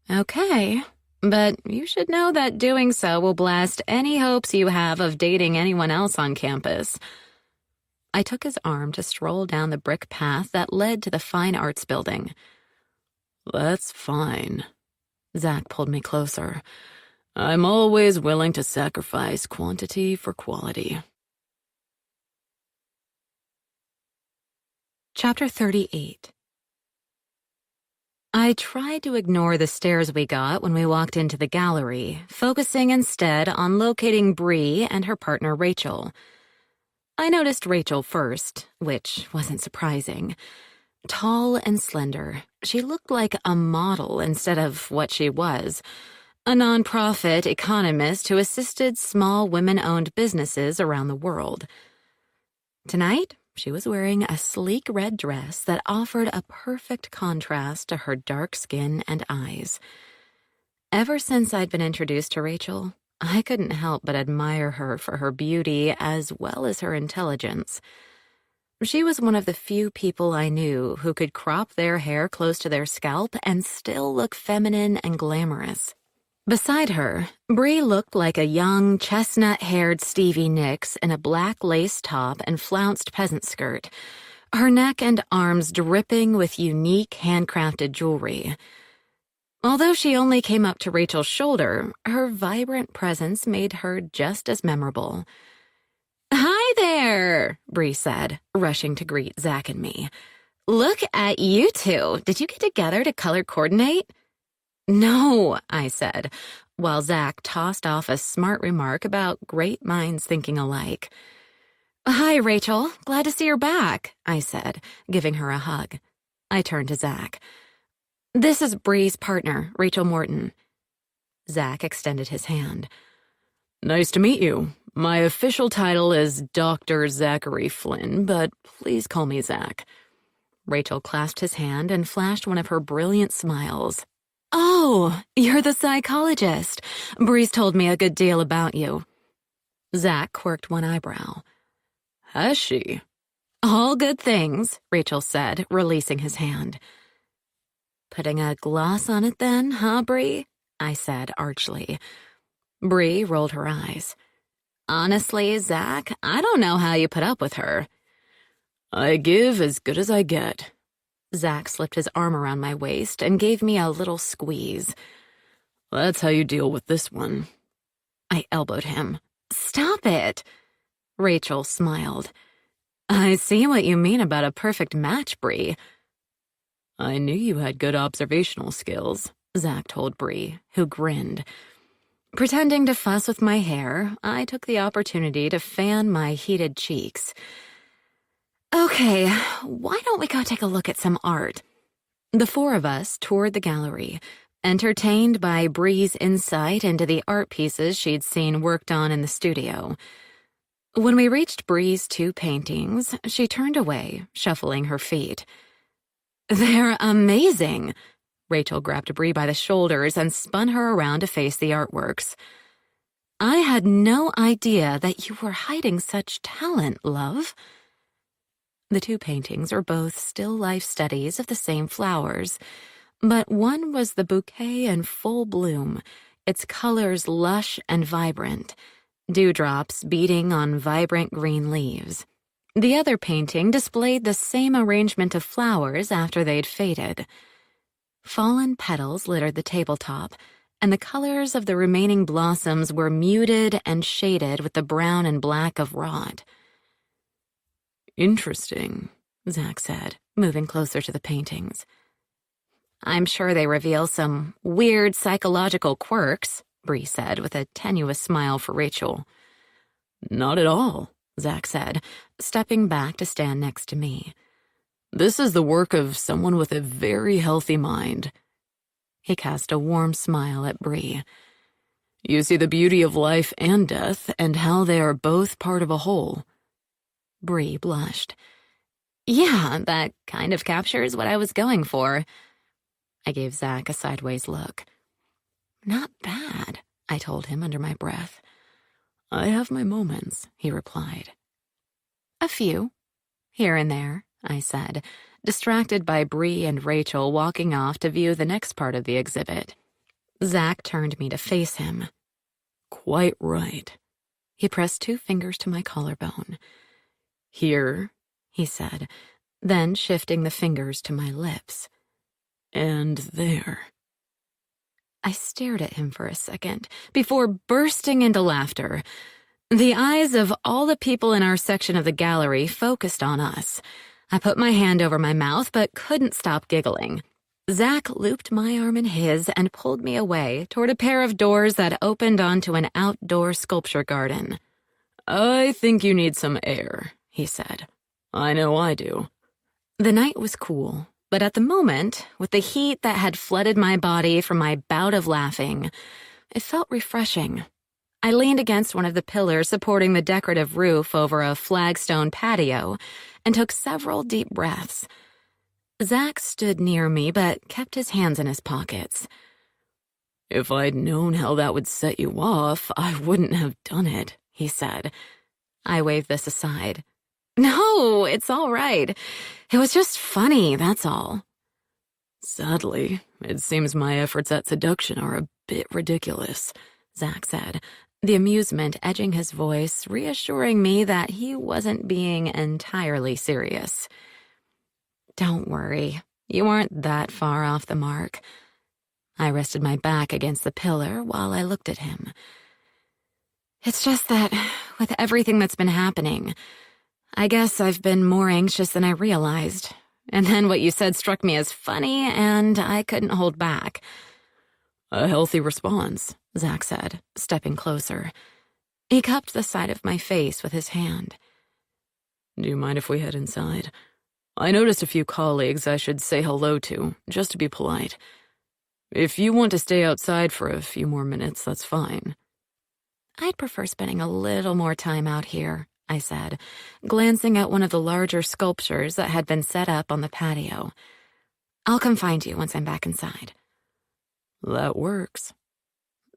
Okay, but you should know that doing so will blast any hopes you have of dating anyone else on campus. I took his arm to stroll down the brick path that led to the Fine Arts building. That's fine. Zach pulled me closer. I'm always willing to sacrifice quantity for quality. Chapter 38. I tried to ignore the stares we got when we walked into the gallery, focusing instead on locating Bree and her partner Rachel. I noticed Rachel first, which wasn't surprising. Tall and slender, she looked like a model instead of what she was, a nonprofit economist who assisted small women-owned businesses around the world. Tonight, she was wearing a sleek red dress that offered a perfect contrast to her dark skin and eyes. Ever since I'd been introduced to Rachel, I couldn't help but admire her for her beauty as well as her intelligence. She was one of the few people I knew who could crop their hair close to their scalp and still look feminine and glamorous. Beside her, Bree looked like a young, chestnut-haired Stevie Nicks in a black lace top and flounced peasant skirt, her neck and arms dripping with unique handcrafted jewelry. Although she only came up to Rachel's shoulder, her vibrant presence made her just as memorable. "Hi there," Bree said, rushing to greet Zach and me. "Look at you two. Did you get together to color coordinate?" "No," I said, while Zach tossed off a smart remark about great minds thinking alike. "Hi, Rachel. Glad to see you're back," I said, giving her a hug. I turned to Zach. "This is Bree's partner, Rachel Morton." Zach extended his hand. Nice to meet you. My official title is Dr. Zachary Flynn, but please call me Zach. Rachel clasped his hand and flashed one of her brilliant smiles. "Oh, you're the psychologist. Bree's told me a good deal about you." Zach quirked one eyebrow. Has she? "All good things," Rachel said, releasing his hand. "Putting a gloss on it then, huh, Bree?" I said archly. Bree rolled her eyes. "Honestly, Zach, I don't know how you put up with her." I give as good as I get. Zach slipped his arm around my waist and gave me a little squeeze. That's how you deal with this one. I elbowed him. "Stop it." Rachel smiled. "I see what you mean about a perfect match, Bree." I knew you had good observational skills, Zach told Bree, who grinned. Pretending to fuss with my hair, I took the opportunity to fan my heated cheeks. "Okay, why don't we go take a look at some art?" The four of us toured the gallery, entertained by Bree's insight into the art pieces she'd seen worked on in the studio. When we reached Bree's two paintings, she turned away, shuffling her feet. "They're amazing." Rachel grabbed Bree by the shoulders and spun her around to face the artworks. "I had no idea that you were hiding such talent, love." The two paintings are both still life studies of the same flowers, but one was the bouquet in full bloom, its colors lush and vibrant, dewdrops beating on vibrant green leaves. The other painting displayed the same arrangement of flowers after they'd faded. Fallen petals littered the tabletop, and the colors of the remaining blossoms were muted and shaded with the brown and black of rot. Interesting, Zach said, moving closer to the paintings. I'm sure they reveal some weird psychological quirks, Bree said with a tenuous smile for Rachel. Not at all, Zach said, stepping back to stand next to me. This is the work of someone with a very healthy mind. He cast a warm smile at Bree. You see the beauty of life and death and how they are both part of a whole. Bree blushed. Yeah, that kind of captures what I was going for. I gave Zach a sideways look. Not bad, I told him under my breath. I have my moments, he replied. A few. Here and there, I said, distracted by Bree and Rachel walking off to view the next part of the exhibit. Zach turned me to face him. Quite right. He pressed 2 fingers to my collarbone. Here, he said, then shifting the fingers to my lips. And there. I stared at him for a second before bursting into laughter. The eyes of all the people in our section of the gallery focused on us. I put my hand over my mouth but couldn't stop giggling. Zach looped my arm in his and pulled me away toward a pair of doors that opened onto an outdoor sculpture garden. I think you need some air, he said. I know I do. The night was cool, but at the moment, with the heat that had flooded my body from my bout of laughing, it felt refreshing. I leaned against one of the pillars supporting the decorative roof over a flagstone patio and took several deep breaths. Zach stood near me but kept his hands in his pockets. If I'd known how that would set you off, I wouldn't have done it, he said. I waved this aside. No, it's all right. It was just funny, that's all. Sadly, it seems my efforts at seduction are a bit ridiculous, Zach said, the amusement edging his voice, reassuring me that he wasn't being entirely serious. Don't worry, you weren't that far off the mark. I rested my back against the pillar while I looked at him. It's just that, with everything that's been happening, I guess I've been more anxious than I realized. And then what you said struck me as funny, and I couldn't hold back. A healthy response, Zach said, stepping closer. He cupped the side of my face with his hand. Do you mind if we head inside? I noticed a few colleagues I should say hello to, just to be polite. If you want to stay outside for a few more minutes, that's fine. I'd prefer spending a little more time out here, I said, glancing at one of the larger sculptures that had been set up on the patio. I'll come find you once I'm back inside. That works.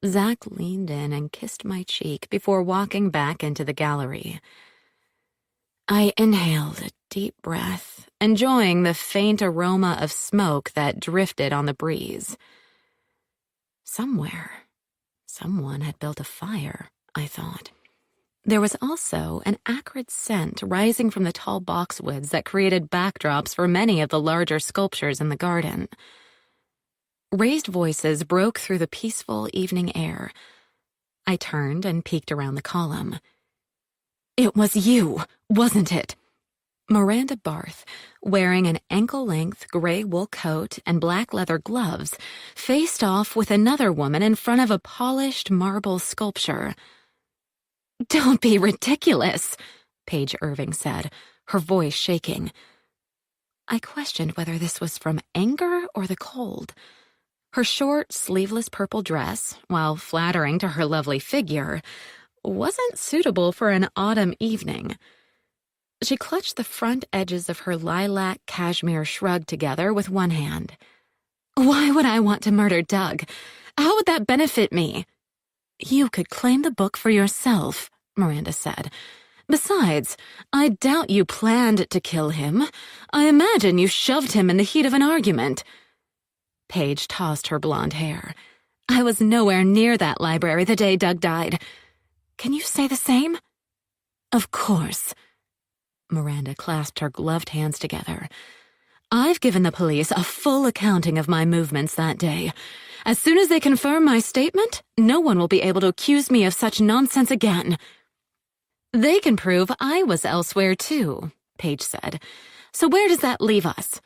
Zach leaned in and kissed my cheek before walking back into the gallery. I inhaled a deep breath, enjoying the faint aroma of smoke that drifted on the breeze. Somewhere, someone had built a fire, I thought. There was also an acrid scent rising from the tall boxwoods that created backdrops for many of the larger sculptures in the garden. Raised voices broke through the peaceful evening air. I turned and peeked around the column. It was you, wasn't it? Miranda Barth, wearing an ankle-length gray wool coat and black leather gloves, faced off with another woman in front of a polished marble sculpture. Don't be ridiculous, Paige Irving said, her voice shaking. I questioned whether this was from anger or the cold. Her short, sleeveless purple dress, while flattering to her lovely figure, wasn't suitable for an autumn evening. She clutched the front edges of her lilac cashmere shrug together with one hand. Why would I want to murder Doug? How would that benefit me? You could claim the book for yourself, Miranda said. Besides, I doubt you planned to kill him. I imagine you shoved him in the heat of an argument. Paige tossed her blonde hair. I was nowhere near that library the day Doug died. Can you say the same? Of course. Miranda clasped her gloved hands together. I've given the police a full accounting of my movements that day. As soon as they confirm my statement, no one will be able to accuse me of such nonsense again. They can prove I was elsewhere, too, Paige said. So where does that leave us?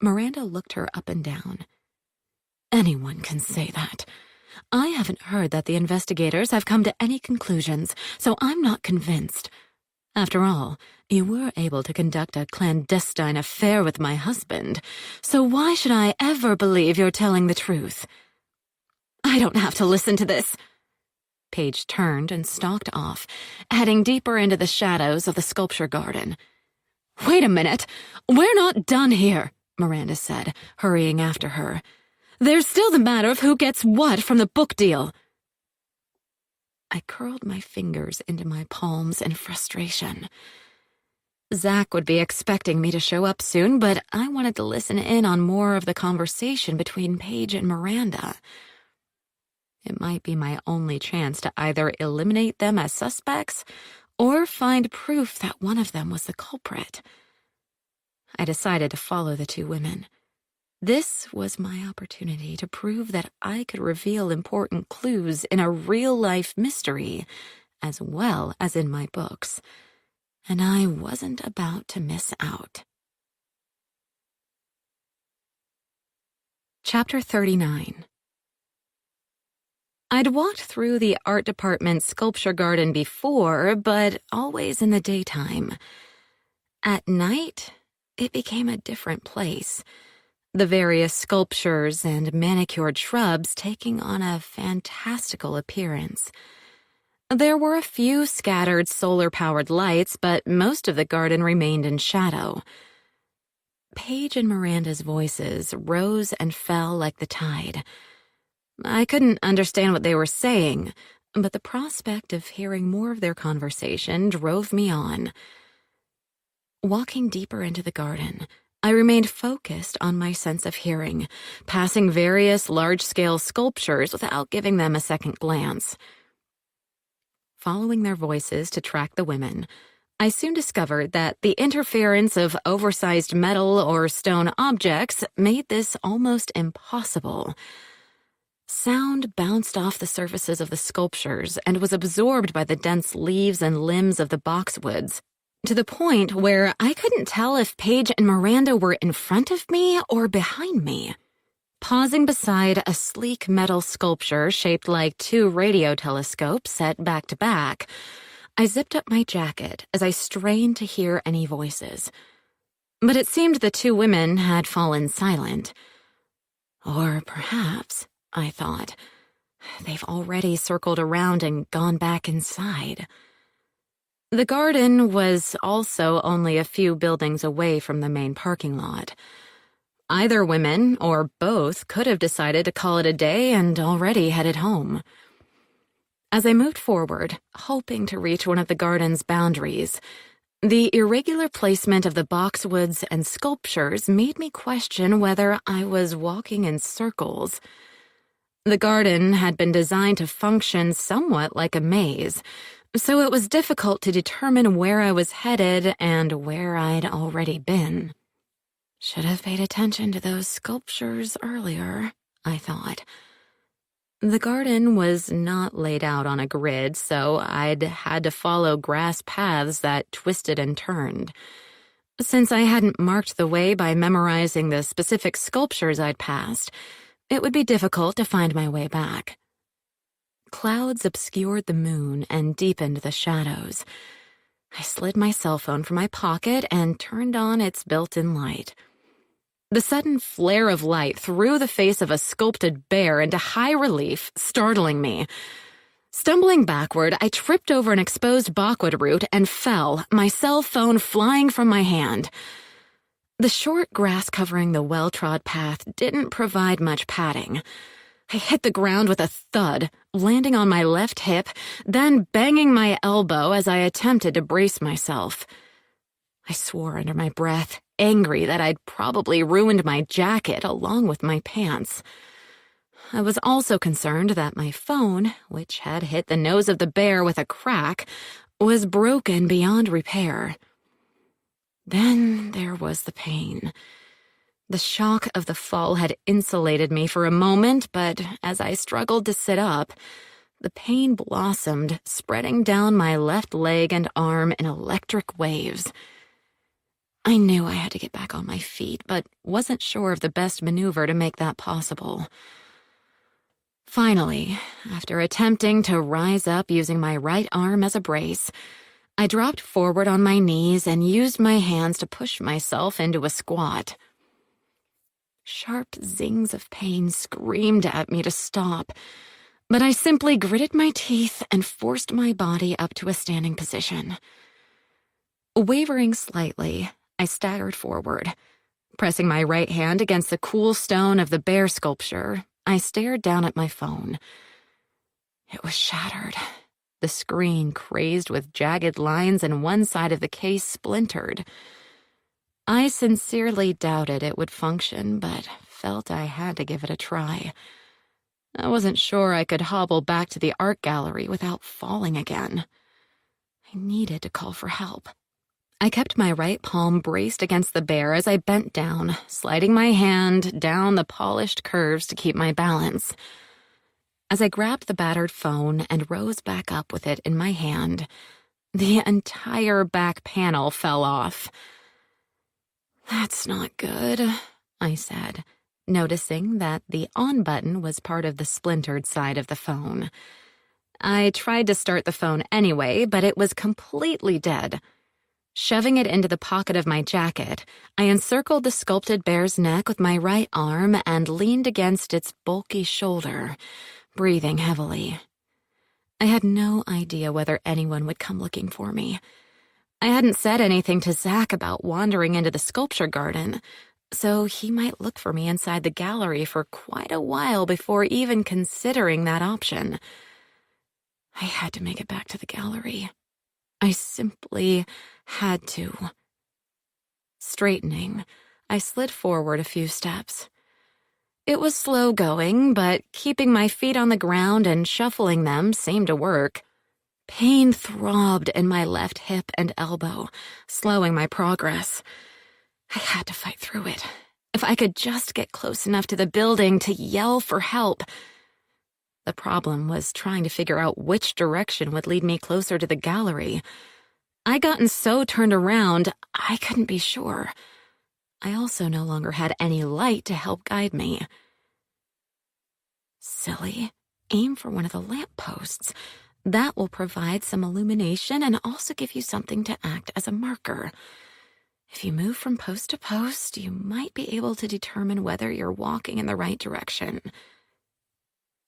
Miranda looked her up and down. Anyone can say that. I haven't heard that the investigators have come to any conclusions, so I'm not convinced. After all, you were able to conduct a clandestine affair with my husband, so why should I ever believe you're telling the truth? I don't have to listen to this. Paige turned and stalked off, heading deeper into the shadows of the sculpture garden. Wait a minute. We're not done here, Miranda said, hurrying after her. There's still the matter of who gets what from the book deal. I curled my fingers into my palms in frustration. Zach would be expecting me to show up soon, but I wanted to listen in on more of the conversation between Paige and Miranda. It might be my only chance to either eliminate them as suspects or find proof that one of them was the culprit. I decided to follow the two women. This was my opportunity to prove that I could reveal important clues in a real-life mystery, as well as in my books, and I wasn't about to miss out. Chapter 39. I'd walked through the art department's sculpture garden before, but always in the daytime. At night, it became a different place. The various sculptures and manicured shrubs taking on a fantastical appearance. There were a few scattered solar-powered lights, but most of the garden remained in shadow. Paige and Miranda's voices rose and fell like the tide. I couldn't understand what they were saying, but the prospect of hearing more of their conversation drove me on. Walking deeper into the garden, I remained focused on my sense of hearing, passing various large-scale sculptures without giving them a second glance. Following their voices to track the women, I soon discovered that the interference of oversized metal or stone objects made this almost impossible. Sound bounced off the surfaces of the sculptures and was absorbed by the dense leaves and limbs of the boxwoods, to the point where I couldn't tell if Paige and Miranda were in front of me or behind me. Pausing beside a sleek metal sculpture shaped like two radio telescopes set back to back, I zipped up my jacket as I strained to hear any voices. But it seemed the two women had fallen silent. Or perhaps, I thought, they've already circled around and gone back inside. The garden was also only a few buildings away from the main parking lot. Either women, or both, could have decided to call it a day and already headed home. As I moved forward, hoping to reach one of the garden's boundaries, the irregular placement of the boxwoods and sculptures made me question whether I was walking in circles. The garden had been designed to function somewhat like a maze, so it was difficult to determine where I was headed and where I'd already been. Should have paid attention to those sculptures earlier, I thought. The garden was not laid out on a grid, so I'd had to follow grass paths that twisted and turned. Since I hadn't marked the way by memorizing the specific sculptures I'd passed, it would be difficult to find my way back. Clouds obscured the moon and deepened the shadows. I slid my cell phone from my pocket and turned on its built-in light. The sudden flare of light threw the face of a sculpted bear into high relief, startling me. Stumbling backward, I tripped over an exposed boxwood root and fell, my cell phone flying from my hand. The short grass covering the well-trod path didn't provide much padding. I hit the ground with a thud, landing on my left hip, then banging my elbow as I attempted to brace myself. I swore under my breath, angry that I'd probably ruined my jacket along with my pants. I was also concerned that my phone, which had hit the nose of the bear with a crack, was broken beyond repair. Then there was the pain. The shock of the fall had insulated me for a moment, but as I struggled to sit up, the pain blossomed, spreading down my left leg and arm in electric waves. I knew I had to get back on my feet, but wasn't sure of the best maneuver to make that possible. Finally, after attempting to rise up using my right arm as a brace, I dropped forward on my knees and used my hands to push myself into a squat. Sharp zings of pain screamed at me to stop, but I simply gritted my teeth and forced my body up to a standing position. Wavering slightly, I staggered forward. Pressing my right hand against the cool stone of the bear sculpture, I stared down at my phone. It was shattered. The screen, crazed with jagged lines, and one side of the case splintered. I sincerely doubted it would function, but felt I had to give it a try. I wasn't sure I could hobble back to the art gallery without falling again. I needed to call for help. I kept my right palm braced against the bear as I bent down, sliding my hand down the polished curves to keep my balance. As I grabbed the battered phone and rose back up with it in my hand, the entire back panel fell off. "That's not good," I said, noticing that the on button was part of the splintered side of the phone. I tried to start the phone anyway, but it was completely dead. Shoving it into the pocket of my jacket, I encircled the sculpted bear's neck with my right arm and leaned against its bulky shoulder, breathing heavily. I had no idea whether anyone would come looking for me. I hadn't said anything to Zach about wandering into the sculpture garden, so he might look for me inside the gallery for quite a while before even considering that option. I had to make it back to the gallery. I simply had to. Straightening, I slid forward a few steps. It was slow going, but keeping my feet on the ground and shuffling them seemed to work. Pain throbbed in my left hip and elbow, slowing my progress. I had to fight through it. If I could just get close enough to the building to yell for help. The problem was trying to figure out which direction would lead me closer to the gallery. I'd gotten so turned around, I couldn't be sure. I also no longer had any light to help guide me. Silly. Aim for one of the lampposts. That will provide some illumination and also give you something to act as a marker. If you move from post to post, you might be able to determine whether you're walking in the right direction.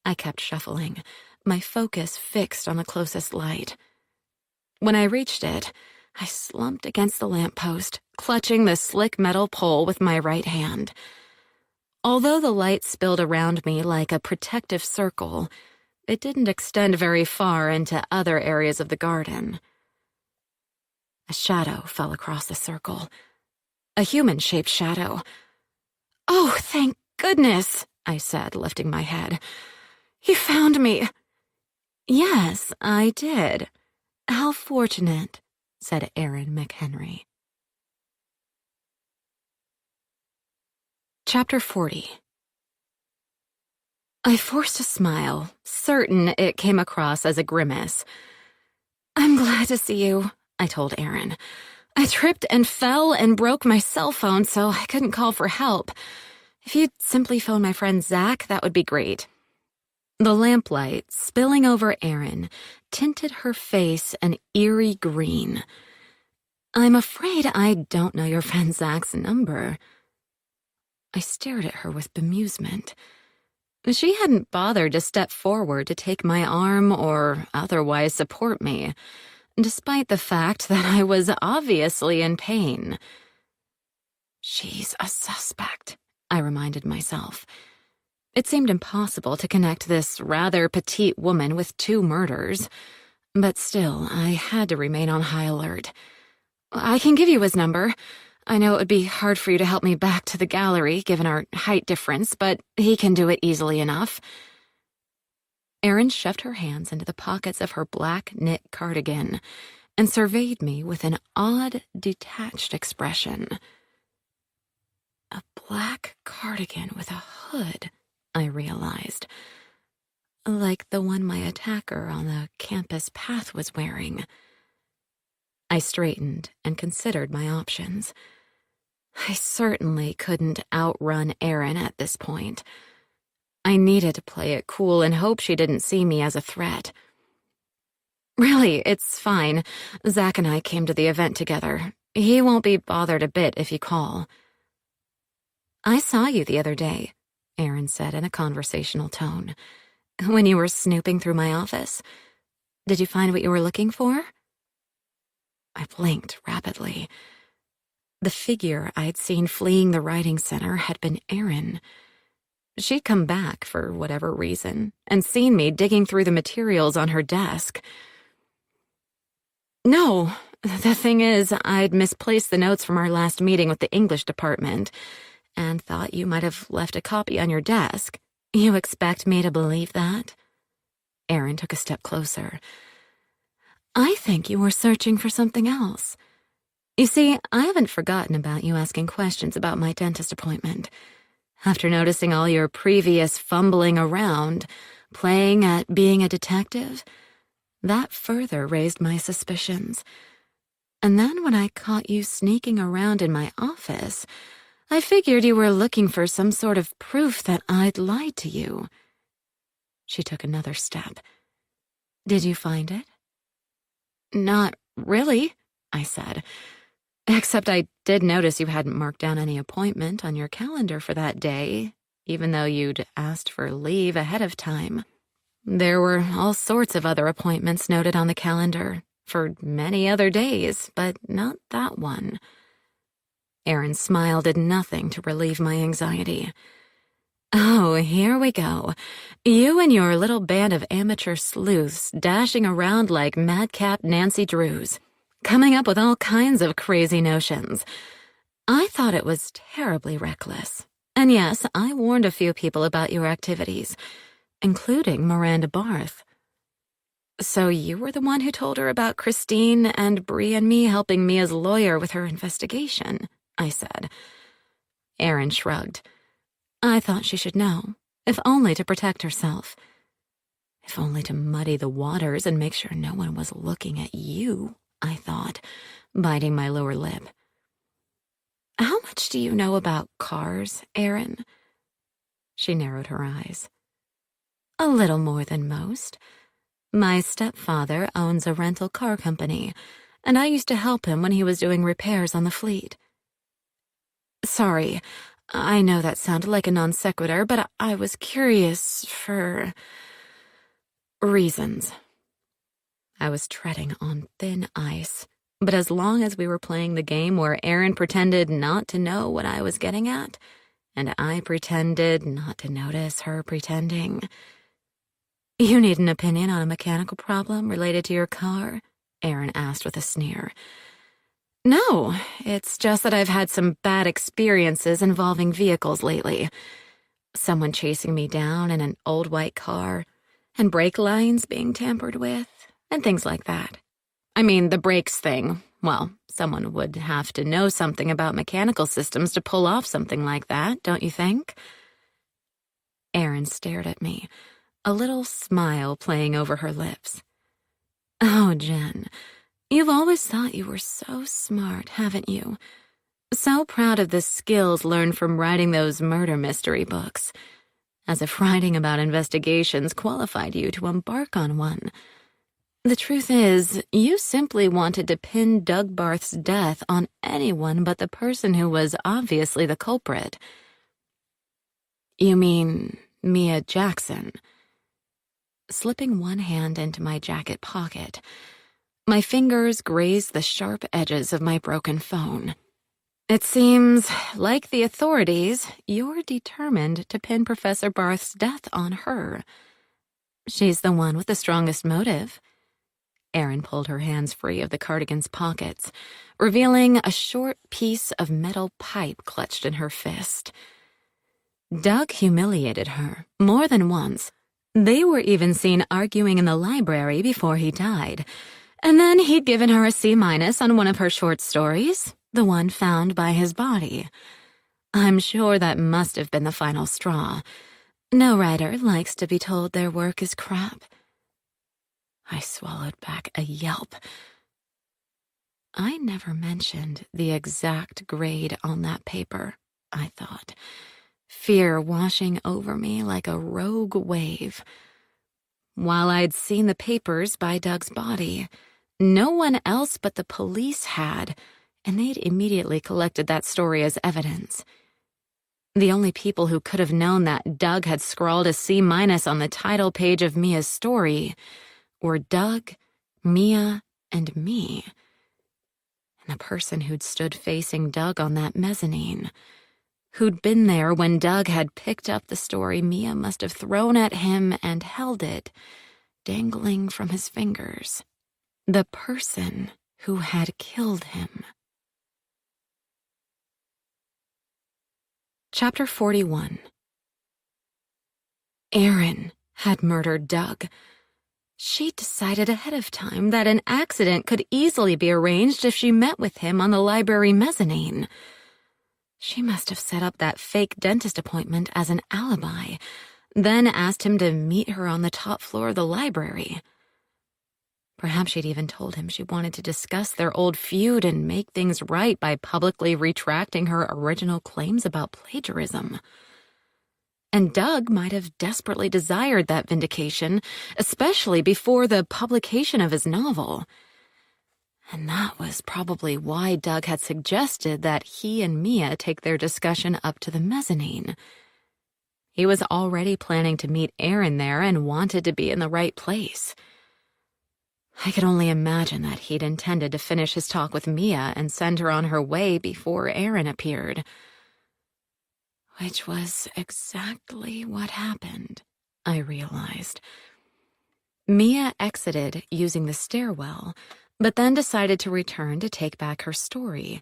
I kept shuffling, my focus fixed on the closest light. When I reached it, I slumped against the lamppost, clutching the slick metal pole with my right hand. Although the light spilled around me like a protective circle, it didn't extend very far into other areas of the garden. A shadow fell across the circle. A human-shaped shadow. "Oh, thank goodness," I said, lifting my head. "You found me." "Yes, I did. How fortunate," said Erin McHenry. Chapter 40. I forced a smile, certain it came across as a grimace. "I'm glad to see you," I told Erin. "I tripped and fell and broke my cell phone, so I couldn't call for help. If you'd simply phone my friend Zach, that would be great." The lamplight, spilling over Erin, tinted her face an eerie green. "I'm afraid I don't know your friend Zach's number." I stared at her with bemusement. She hadn't bothered to step forward to take my arm or otherwise support me, despite the fact that I was obviously in pain. She's a suspect, I reminded myself. It seemed impossible to connect this rather petite woman with 2 murders, but still, I had to remain on high alert. "I can give you his number. I know it would be hard for you to help me back to the gallery, given our height difference, but he can do it easily enough." Erin shoved her hands into the pockets of her black knit cardigan and surveyed me with an odd, detached expression. A black cardigan with a hood, I realized. Like the one my attacker on the campus path was wearing. I straightened and considered my options. I certainly couldn't outrun Erin at this point. I needed to play it cool and hope she didn't see me as a threat. "Really, it's fine. Zach and I came to the event together. He won't be bothered a bit if you call." "I saw you the other day," Erin said in a conversational tone, "when you were snooping through my office. Did you find what you were looking for?" I blinked rapidly. The figure I'd seen fleeing the writing center had been Erin. She'd come back for whatever reason and seen me digging through the materials on her desk. "No, the thing is, I'd misplaced the notes from our last meeting with the English department and thought you might have left a copy on your desk. You expect me to believe that?" Erin took a step closer. "I think you were searching for something else. You see, I haven't forgotten about you asking questions about my dentist appointment. After noticing all your previous fumbling around, playing at being a detective, that further raised my suspicions. And then when I caught you sneaking around in my office, I figured you were looking for some sort of proof that I'd lied to you." She took another step. "Did you find it?" "Not really," I said. "Except I did notice you hadn't marked down any appointment on your calendar for that day, even though you'd asked for leave ahead of time. There were all sorts of other appointments noted on the calendar for many other days, but not that one." Erin's smile did nothing to relieve my anxiety. "Oh, here we go. You and your little band of amateur sleuths dashing around like madcap Nancy Drews, coming up with all kinds of crazy notions. I thought it was terribly reckless. And yes, I warned a few people about your activities, including Miranda Barth." "So you were the one who told her about Christine and Bree and me helping Mia's lawyer with her investigation," I said. Erin shrugged. "I thought she should know, if only to protect herself. If only to muddy the waters and make sure no one was looking at you," I thought, biting my lower lip. "How much do you know about cars, Erin?" She narrowed her eyes. "A little more than most. My stepfather owns a rental car company, and I used to help him when he was doing repairs on the fleet." "Sorry, I know that sounded like a non sequitur, but I was curious for reasons." I was treading on thin ice, but as long as we were playing the game where Erin pretended not to know what I was getting at, and I pretended not to notice her pretending. "You need an opinion on a mechanical problem related to your car?" Erin asked with a sneer. "No, it's just that I've had some bad experiences involving vehicles lately. Someone chasing me down in an old white car, and brake lines being tampered with, and things like that. I mean, the brakes thing, well, someone would have to know something about mechanical systems to pull off something like that, don't you think?" Erin stared at me, a little smile playing over her lips. "Oh, Jen, you've always thought you were so smart, haven't you? So proud of the skills learned from writing those murder mystery books. As if writing about investigations qualified you to embark on one. The truth is, you simply wanted to pin Doug Barth's death on anyone but the person who was obviously the culprit." "You mean Mia Jackson?" Slipping one hand into my jacket pocket, my fingers grazed the sharp edges of my broken phone. "It seems, like the authorities, you're determined to pin Professor Barth's death on her. She's the one with the strongest motive. Erin pulled her hands free of the cardigan's pockets, revealing a short piece of metal pipe clutched in her fist. Doug humiliated her more than once. They were even seen arguing in the library before he died. And then he'd given her a C- on one of her short stories, the one found by his body. I'm sure that must have been the final straw. No writer likes to be told their work is crap. I swallowed back a yelp. I never mentioned the exact grade on that paper, I thought, fear washing over me like a rogue wave. While I'd seen the papers by Doug's body, no one else but the police had, and they'd immediately collected that story as evidence. The only people who could have known that Doug had scrawled a C- on the title page of Mia's story were Doug, Mia, and me. And the person who'd stood facing Doug on that mezzanine, who'd been there when Doug had picked up the story Mia must have thrown at him and held it, dangling from his fingers. The person who had killed him. Chapter 41. Erin had murdered Doug. She decided ahead of time that an accident could easily be arranged if she met with him on the library mezzanine. She must have set up that fake dentist appointment as an alibi, then asked him to meet her on the top floor of the library. Perhaps she'd even told him she wanted to discuss their old feud and make things right by publicly retracting her original claims about plagiarism. And Doug might have desperately desired that vindication, especially before the publication of his novel. And that was probably why Doug had suggested that he and Mia take their discussion up to the mezzanine. He was already planning to meet Erin there and wanted to be in the right place. I could only imagine that he'd intended to finish his talk with Mia and send her on her way before Erin appeared. Which was exactly what happened, I realized. Mia exited using the stairwell, but then decided to return to take back her story.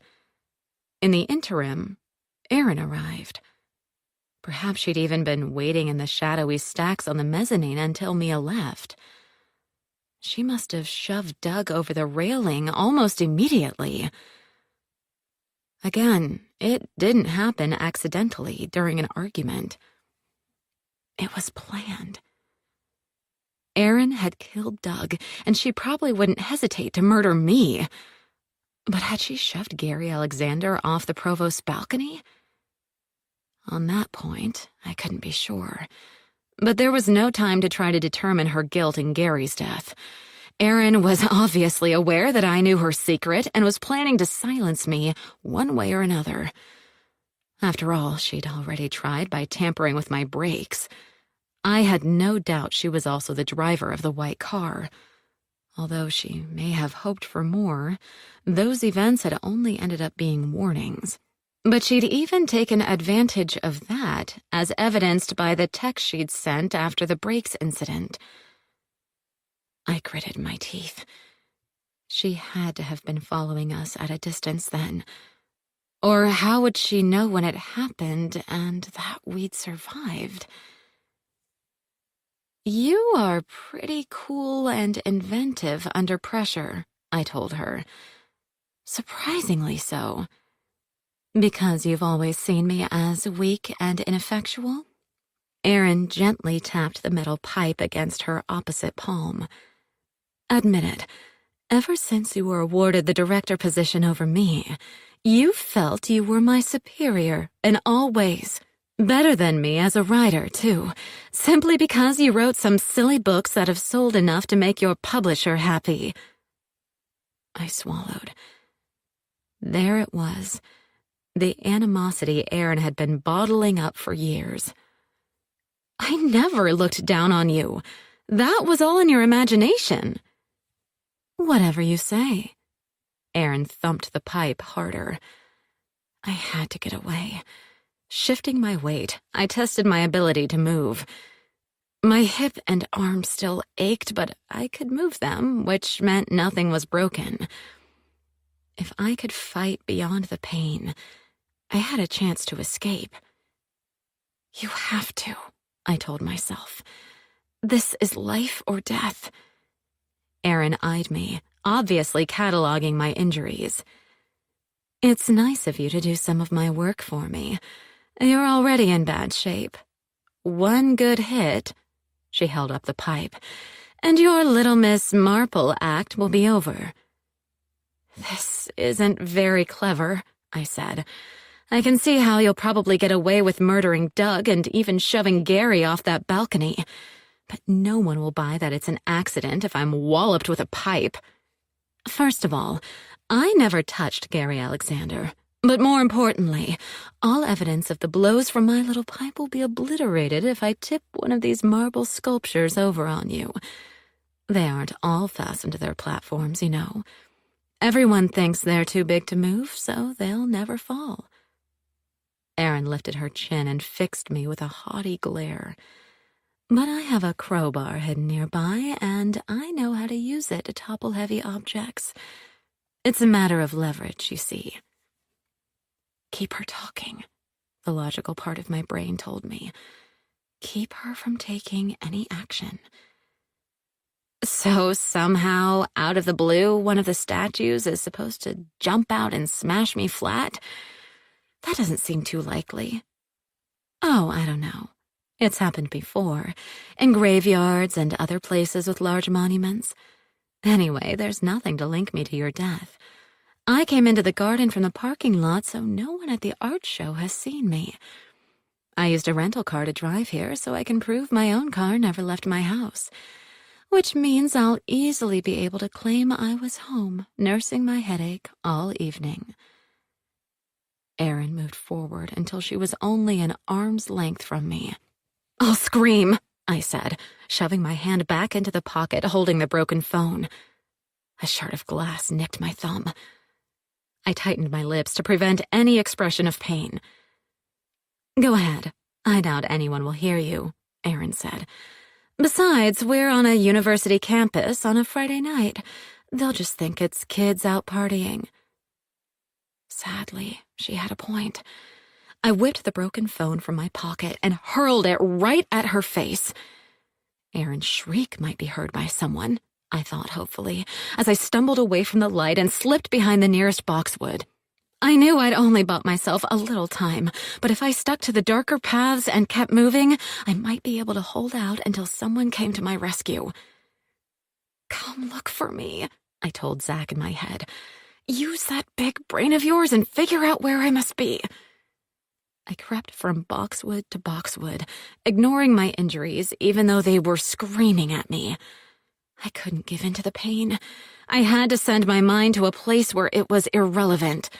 In the interim, Erin arrived. Perhaps she'd even been waiting in the shadowy stacks on the mezzanine until Mia left. She must have shoved Doug over the railing almost immediately. Again, it didn't happen accidentally during an argument. It was planned. Erin had killed Doug, and she probably wouldn't hesitate to murder me. But had she shoved Gary Alexander off the provost's balcony? On that point, I couldn't be sure. But there was no time to try to determine her guilt in Gary's death. Erin was obviously aware that I knew her secret and was planning to silence me one way or another. After all, she'd already tried by tampering with my brakes. I had no doubt she was also the driver of the white car. Although she may have hoped for more, those events had only ended up being warnings. But she'd even taken advantage of that, as evidenced by the text she'd sent after the brakes incident. I gritted my teeth. She had to have been following us at a distance then. Or how would she know when it happened and that we'd survived? You are pretty cool and inventive under pressure, I told her. Surprisingly so. Because you've always seen me as weak and ineffectual? Erin gently tapped the metal pipe against her opposite palm. Admit it, ever since you were awarded the director position over me, you felt you were my superior in all ways. Better than me as a writer, too, simply because you wrote some silly books that have sold enough to make your publisher happy. I swallowed. There it was. The animosity Erin had been bottling up for years. I never looked down on you. That was all in your imagination. Whatever you say. Erin thumped the pipe harder. I had to get away. Shifting my weight, I tested my ability to move. My hip and arm still ached, but I could move them, which meant nothing was broken. If I could fight beyond the pain, I had a chance to escape. You have to, I told myself. This is life or death. Aaron eyed me, obviously cataloging my injuries. It's nice of you to do some of my work for me. You're already in bad shape. One good hit, she held up the pipe, and your Little Miss Marple act will be over. This isn't very clever, I said. I can see how you'll probably get away with murdering Doug and even shoving Gary off that balcony. But no one will buy that it's an accident if I'm walloped with a pipe. First of all, I never touched Gary Alexander. But more importantly, all evidence of the blows from my little pipe will be obliterated if I tip one of these marble sculptures over on you. They aren't all fastened to their platforms, you know. Everyone thinks they're too big to move, so they'll never fall. Erin lifted her chin and fixed me with a haughty glare. But I have a crowbar hidden nearby, and I know how to use it to topple heavy objects. It's a matter of leverage, you see. Keep her talking, the logical part of my brain told me. Keep her from taking any action. So somehow, out of the blue, one of the statues is supposed to jump out and smash me flat? That doesn't seem too likely. Oh, I don't know. It's happened before, in graveyards and other places with large monuments. Anyway, there's nothing to link me to your death. I came into the garden from the parking lot, so no one at the art show has seen me. I used a rental car to drive here so I can prove my own car never left my house, which means I'll easily be able to claim I was home, nursing my headache all evening. Erin moved forward until she was only an arm's length from me. I'll scream, I said, shoving my hand back into the pocket holding the broken phone. A shard of glass nicked my thumb. I tightened my lips to prevent any expression of pain. Go ahead. I doubt anyone will hear you, Erin said. Besides, we're on a university campus on a Friday night. They'll just think it's kids out partying. Sadly, she had a point. I whipped the broken phone from my pocket and hurled it right at her face. Erin's shriek might be heard by someone, I thought hopefully, as I stumbled away from the light and slipped behind the nearest boxwood. I knew I'd only bought myself a little time, but if I stuck to the darker paths and kept moving, I might be able to hold out until someone came to my rescue. Come look for me, I told Zach in my head. Use that big brain of yours and figure out where I must be. I crept from boxwood to boxwood, ignoring my injuries even though they were screaming at me. I couldn't give in to the pain. I had to send my mind to a place where it was irrelevant.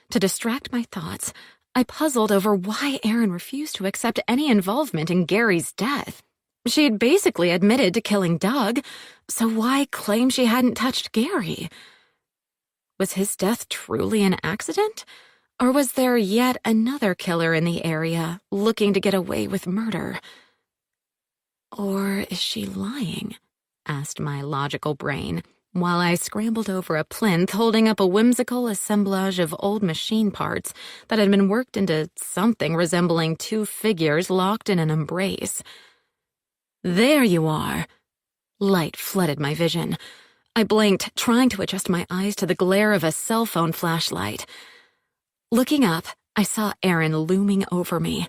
To distract my thoughts, I puzzled over why Erin refused to accept any involvement in Gary's death. She'd basically admitted to killing Doug, so why claim she hadn't touched Gary? Was his death truly an accident? Or was there yet another killer in the area looking to get away with murder? Or is she lying? Asked my logical brain, while I scrambled over a plinth holding up a whimsical assemblage of old machine parts that had been worked into something resembling two figures locked in an embrace. There you are. Light flooded my vision. I blinked, trying to adjust my eyes to the glare of a cell phone flashlight. Looking up, I saw Erin looming over me.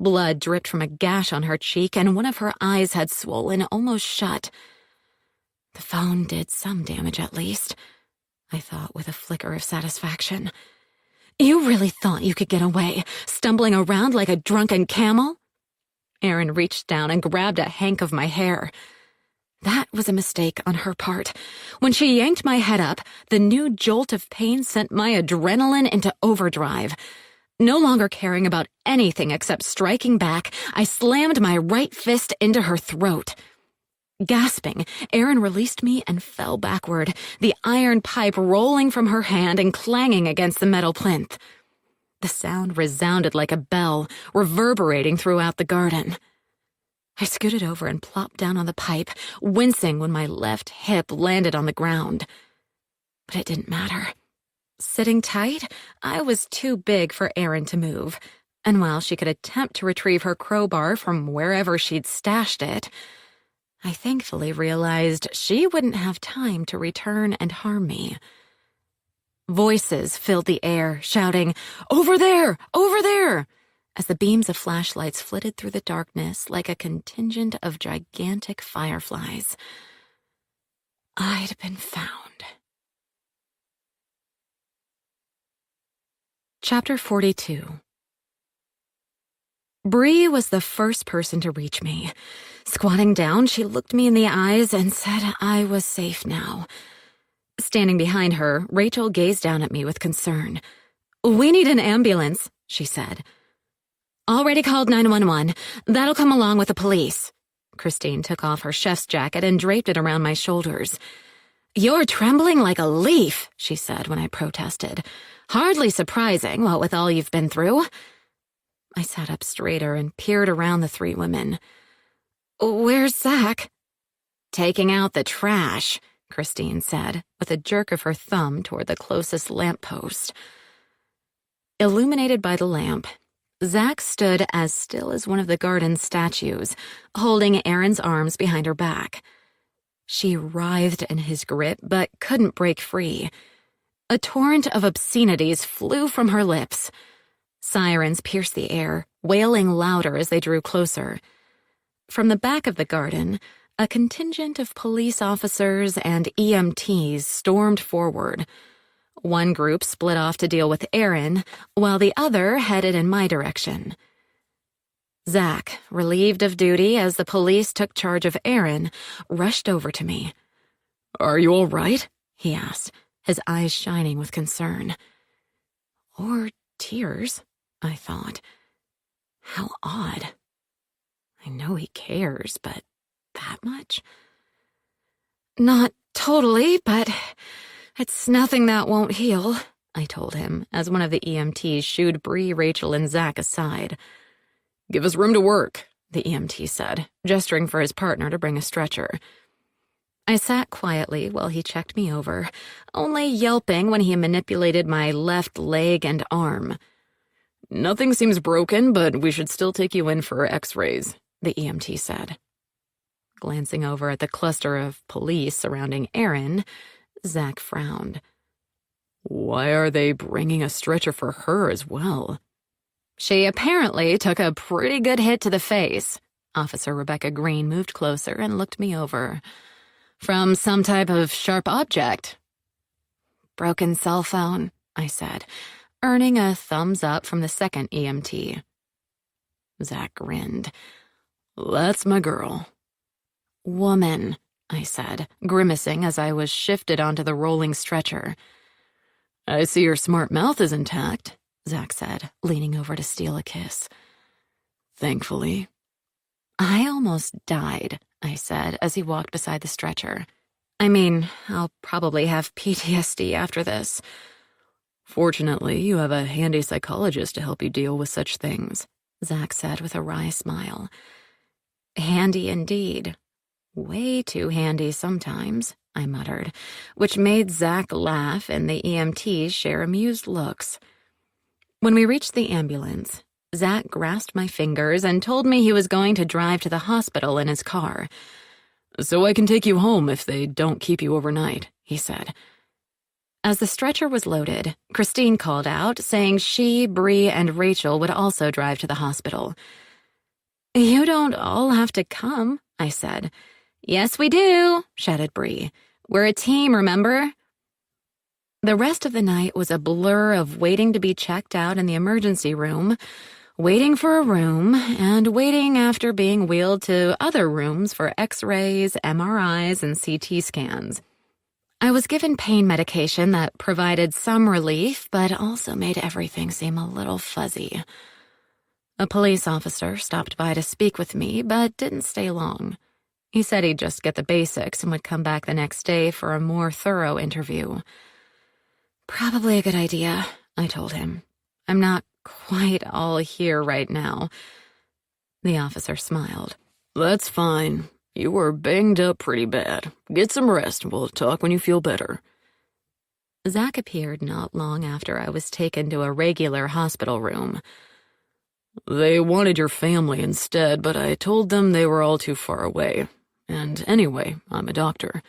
Blood dripped from a gash on her cheek, and one of her eyes had swollen almost shut. The phone did some damage at least, I thought with a flicker of satisfaction. You really thought you could get away, stumbling around like a drunken camel? Erin reached down and grabbed a hank of my hair. That was a mistake on her part. When she yanked my head up, the new jolt of pain sent my adrenaline into overdrive. No longer caring about anything except striking back, I slammed my right fist into her throat. Gasping, Erin released me and fell backward, the iron pipe rolling from her hand and clanging against the metal plinth. The sound resounded like a bell, reverberating throughout the garden. I scooted over and plopped down on the pipe, wincing when my left hip landed on the ground. But it didn't matter. Sitting tight, I was too big for Erin to move, and while she could attempt to retrieve her crowbar from wherever she'd stashed it, I thankfully realized she wouldn't have time to return and harm me. Voices filled the air, shouting, "Over there! Over there!" as the beams of flashlights flitted through the darkness like a contingent of gigantic fireflies. I'd been found. Chapter 42. Bree was the first person to reach me. Squatting down, she looked me in the eyes and said I was safe now. Standing behind her, Rachel gazed down at me with concern. "We need an ambulance," she said. "Already called 911. That'll come along with the police." Christine took off her chef's jacket and draped it around my shoulders. "You're trembling like a leaf," she said when I protested. "Hardly surprising, what with all you've been through." I sat up straighter and peered around the three women. "Where's Zach?" "Taking out the trash," Christine said, with a jerk of her thumb toward the closest lamppost. Illuminated by the lamp, Zach stood as still as one of the garden statues, holding Erin's arms behind her back. She writhed in his grip, but couldn't break free. A torrent of obscenities flew from her lips. Sirens pierced the air, wailing louder as they drew closer. From the back of the garden, a contingent of police officers and EMTs stormed forward. One group split off to deal with Erin, while the other headed in my direction. Zach, relieved of duty as the police took charge of Erin, rushed over to me. "Are you all right?" he asked, his eyes shining with concern. Or tears, I thought. How odd. I know he cares, but that much? "Not totally, but it's nothing that won't heal," I told him, as one of the EMTs shooed Bree, Rachel, and Zach aside. "Give us room to work," the EMT said, gesturing for his partner to bring a stretcher. I sat quietly while he checked me over, only yelping when he manipulated my left leg and arm. "Nothing seems broken, but we should still take you in for x-rays," the EMT said. Glancing over at the cluster of police surrounding Erin, Zach frowned. "Why are they bringing a stretcher for her as well?" "She apparently took a pretty good hit to the face." Officer Rebecca Green moved closer and looked me over. "From some type of sharp object." "Broken cell phone," I said, earning a thumbs up from the second EMT. Zach grinned. "That's my girl." "Woman," I said, grimacing as I was shifted onto the rolling stretcher. "I see your smart mouth is intact," Zach said, leaning over to steal a kiss. "Thankfully." "I almost died," I said as he walked beside the stretcher. "I mean, I'll probably have PTSD after this." "Fortunately, you have a handy psychologist to help you deal with such things," Zach said with a wry smile. "Handy indeed. Way too handy sometimes," I muttered, which made Zach laugh and the EMTs share amused looks. When we reached the ambulance, Zach grasped my fingers and told me he was going to drive to the hospital in his car. "So I can take you home if they don't keep you overnight," he said. As the stretcher was loaded, Christine called out, saying she, Bree, and Rachel would also drive to the hospital. "You don't all have to come," I said. "Yes, we do," shouted Bree. "We're a team, remember?" The rest of the night was a blur of waiting to be checked out in the emergency room, waiting for a room, and waiting after being wheeled to other rooms for X-rays, MRIs, and CT scans. I was given pain medication that provided some relief, but also made everything seem a little fuzzy. A police officer stopped by to speak with me, but didn't stay long. He said he'd just get the basics and would come back the next day for a more thorough interview. "Probably a good idea," I told him. "I'm not quite all here right now." The officer smiled. That's fine. You were banged up pretty bad. Get some rest. We'll talk when you feel better. Zach appeared not long after I was taken to a regular hospital room. They wanted your family instead, but I told them they were all too far away. And anyway, I'm a doctor.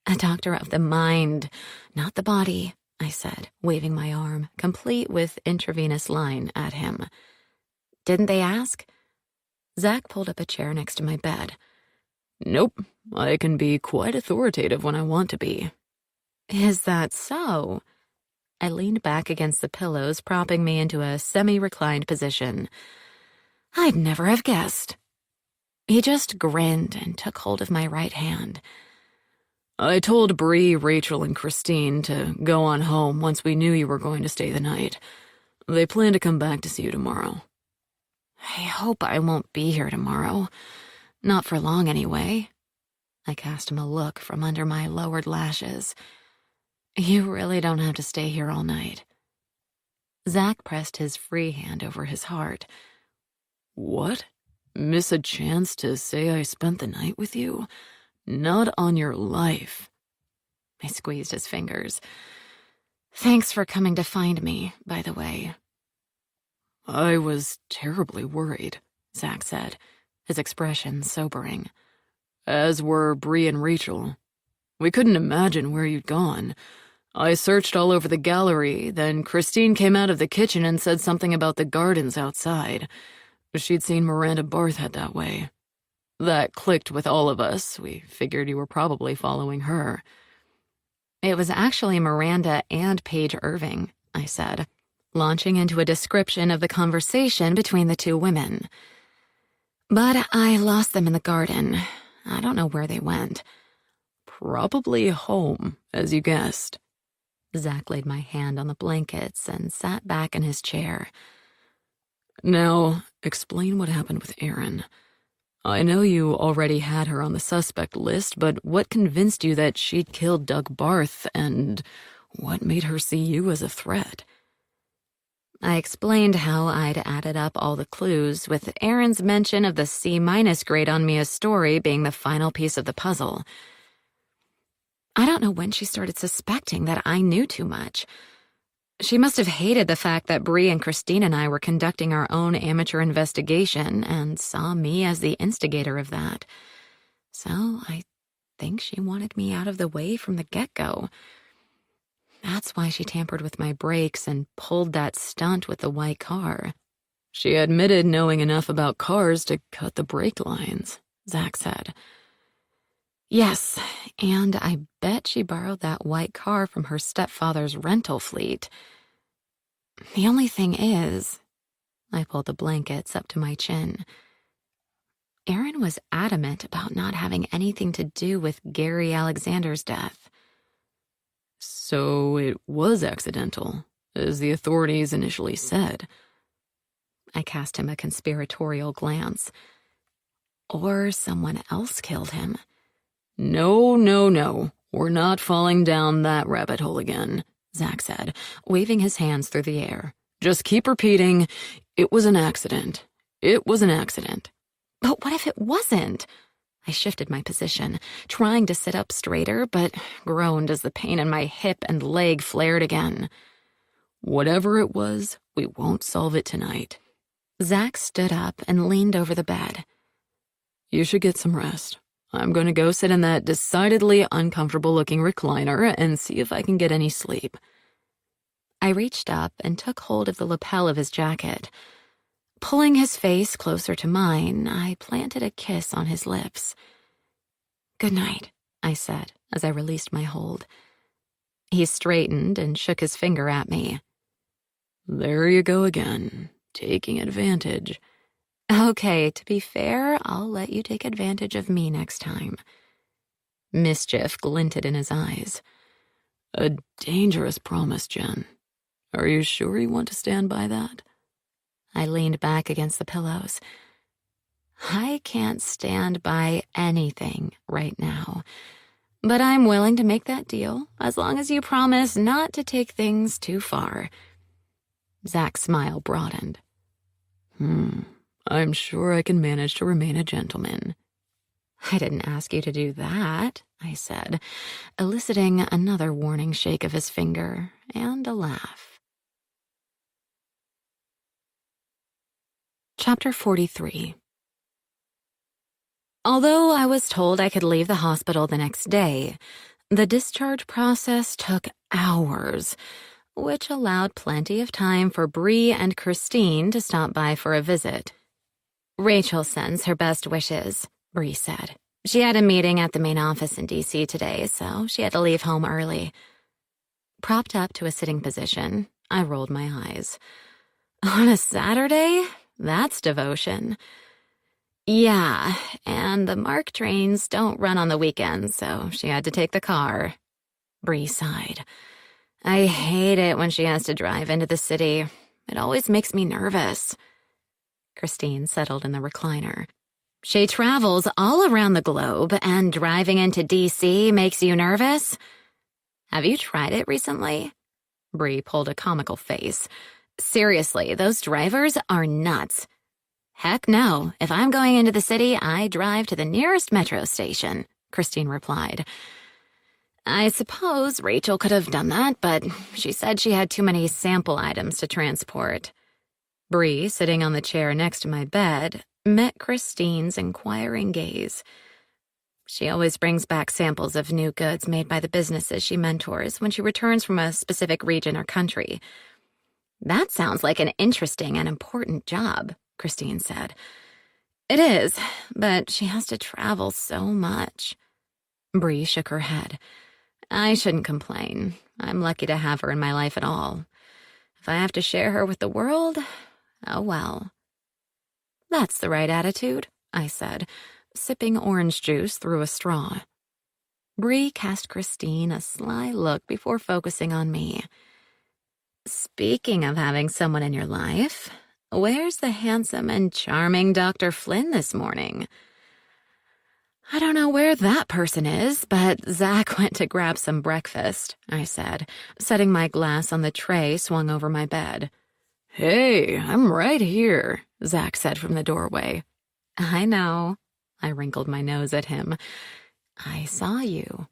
A doctor of the mind, not the body, I said, waving my arm, complete with intravenous line, at him. Didn't they ask? Zach pulled up a chair next to my bed. Nope, I can be quite authoritative when I want to be. Is that so? I leaned back against the pillows, propping me into a semi-reclined position. I'd never have guessed. He just grinned and took hold of my right hand. I told Bree, Rachel, and Christine to go on home once we knew you were going to stay the night. They plan to come back to see you tomorrow. I hope I won't be here tomorrow. Not for long, anyway. I cast him a look from under my lowered lashes. You really don't have to stay here all night. Zach pressed his free hand over his heart. What? Miss a chance to say I spent the night with you? Not on your life. I squeezed his fingers. Thanks for coming to find me, by the way. I was terribly worried, Zach said, his expression sobering. As were Bree and Rachel. We couldn't imagine where you'd gone. I searched all over the gallery, then Christine came out of the kitchen and said something about the gardens outside. She'd seen Miranda Barth head that way. That clicked with all of us. We figured you were probably following her. It was actually Miranda and Paige Irving, I said, launching into a description of the conversation between the two women. But I lost them in the garden. I don't know where they went. Probably home, as you guessed. Zach laid my hand on the blankets and sat back in his chair. Now, explain what happened with Erin. I know you already had her on the suspect list, but what convinced you that she'd killed Doug Barth, and what made her see you as a threat? I explained how I'd added up all the clues, with Erin's mention of the C- grade on Mia's story being the final piece of the puzzle. I don't know when she started suspecting that I knew too much. She must have hated the fact that Bree and Christine and I were conducting our own amateur investigation and saw me as the instigator of that. So I think she wanted me out of the way from the get-go. That's why she tampered with my brakes and pulled that stunt with the white car. She admitted knowing enough about cars to cut the brake lines, Zach said. Yes, and I bet she borrowed that white car from her stepfather's rental fleet. The only thing is, I pulled the blankets up to my chin. Erin was adamant about not having anything to do with Gary Alexander's death. So it was accidental, as the authorities initially said. I cast him a conspiratorial glance. Or someone else killed him. No, no, no. We're not falling down that rabbit hole again, Zach said, waving his hands through the air. Just keep repeating, it was an accident. It was an accident. But what if it wasn't? I shifted my position, trying to sit up straighter, but groaned as the pain in my hip and leg flared again. Whatever it was, we won't solve it tonight. Zach stood up and leaned over the bed. You should get some rest. I'm going to go sit in that decidedly uncomfortable-looking recliner and see if I can get any sleep. I reached up and took hold of the lapel of his jacket. Pulling his face closer to mine, I planted a kiss on his lips. Good night, I said as I released my hold. He straightened and shook his finger at me. There you go again, taking advantage. Okay, to be fair, I'll let you take advantage of me next time. Mischief glinted in his eyes. A dangerous promise, Jen. Are you sure you want to stand by that? I leaned back against the pillows. I can't stand by anything right now, but I'm willing to make that deal as long as you promise not to take things too far. Zach's smile broadened. I'm sure I can manage to remain a gentleman. I didn't ask you to do that, I said, eliciting another warning shake of his finger and a laugh. Chapter 43. Although I was told I could leave the hospital the next day, the discharge process took hours, which allowed plenty of time for Bree and Christine to stop by for a visit. Rachel sends her best wishes, Bree said. She had a meeting at the main office in D.C. today, so she had to leave home early. Propped up to a sitting position, I rolled my eyes. On a Saturday? That's devotion. Yeah, and the MARC trains don't run on the weekends, so she had to take the car. Bree sighed. I hate it when she has to drive into the city. It always makes me nervous. Christine settled in the recliner. She travels all around the globe, and driving into D.C. makes you nervous? Have you tried it recently? Bree pulled a comical face. Seriously, those drivers are nuts. Heck no. If I'm going into the city, I drive to the nearest metro station, Christine replied. I suppose Rachel could have done that, but she said she had too many sample items to transport. Bree, sitting on the chair next to my bed, met Christine's inquiring gaze. She always brings back samples of new goods made by the businesses she mentors when she returns from a specific region or country. That sounds like an interesting and important job, Christine said. It is, but she has to travel so much. Bree shook her head. I shouldn't complain. I'm lucky to have her in my life at all. If I have to share her with the world, oh well. That's the right attitude, I said, sipping orange juice through a straw. Bree cast Christine a sly look before focusing on me. Speaking of having someone in your life, where's the handsome and charming Dr. Flynn this morning? I don't know where that person is, but Zach went to grab some breakfast, I said, setting my glass on the tray swung over my bed. Hey, I'm right here, Zach said from the doorway. I know. I wrinkled my nose at him. I saw you.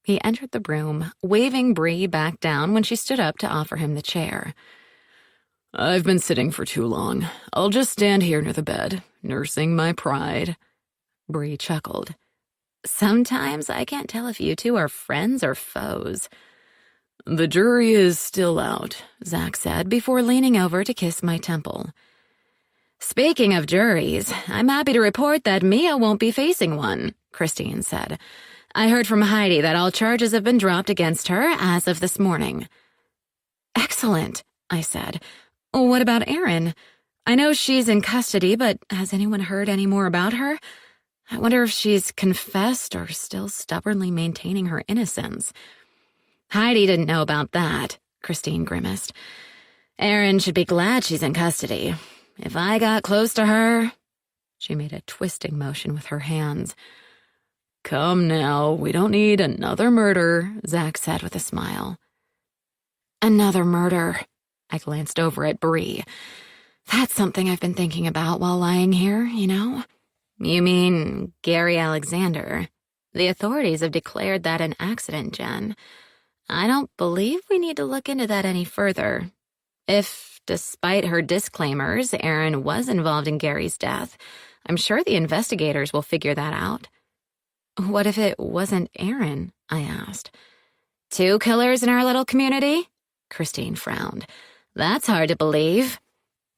He entered the room, waving Bree back down when she stood up to offer him the chair. I've been sitting for too long. I'll just stand here near the bed, nursing my pride. Bree chuckled. Sometimes I can't tell if you two are friends or foes. The jury is still out, Zach said before leaning over to kiss my temple. Speaking of juries, I'm happy to report that Mia won't be facing one, Christine said. I heard from Heidi that all charges have been dropped against her as of this morning. Excellent, I said. What about Erin? I know she's in custody, but has anyone heard any more about her? I wonder if she's confessed or still stubbornly maintaining her innocence. Heidi didn't know about that, Christine grimaced. Erin should be glad she's in custody. If I got close to her... She made a twisting motion with her hands. Come now, we don't need another murder, Zach said with a smile. Another murder. I glanced over at Bree. That's something I've been thinking about while lying here, you know? You mean Gary Alexander? The authorities have declared that an accident, Jen. I don't believe we need to look into that any further. If, despite her disclaimers, Erin was involved in Gary's death, I'm sure the investigators will figure that out. What if it wasn't Erin? I asked. 2 killers in our little community? Christine frowned. That's hard to believe.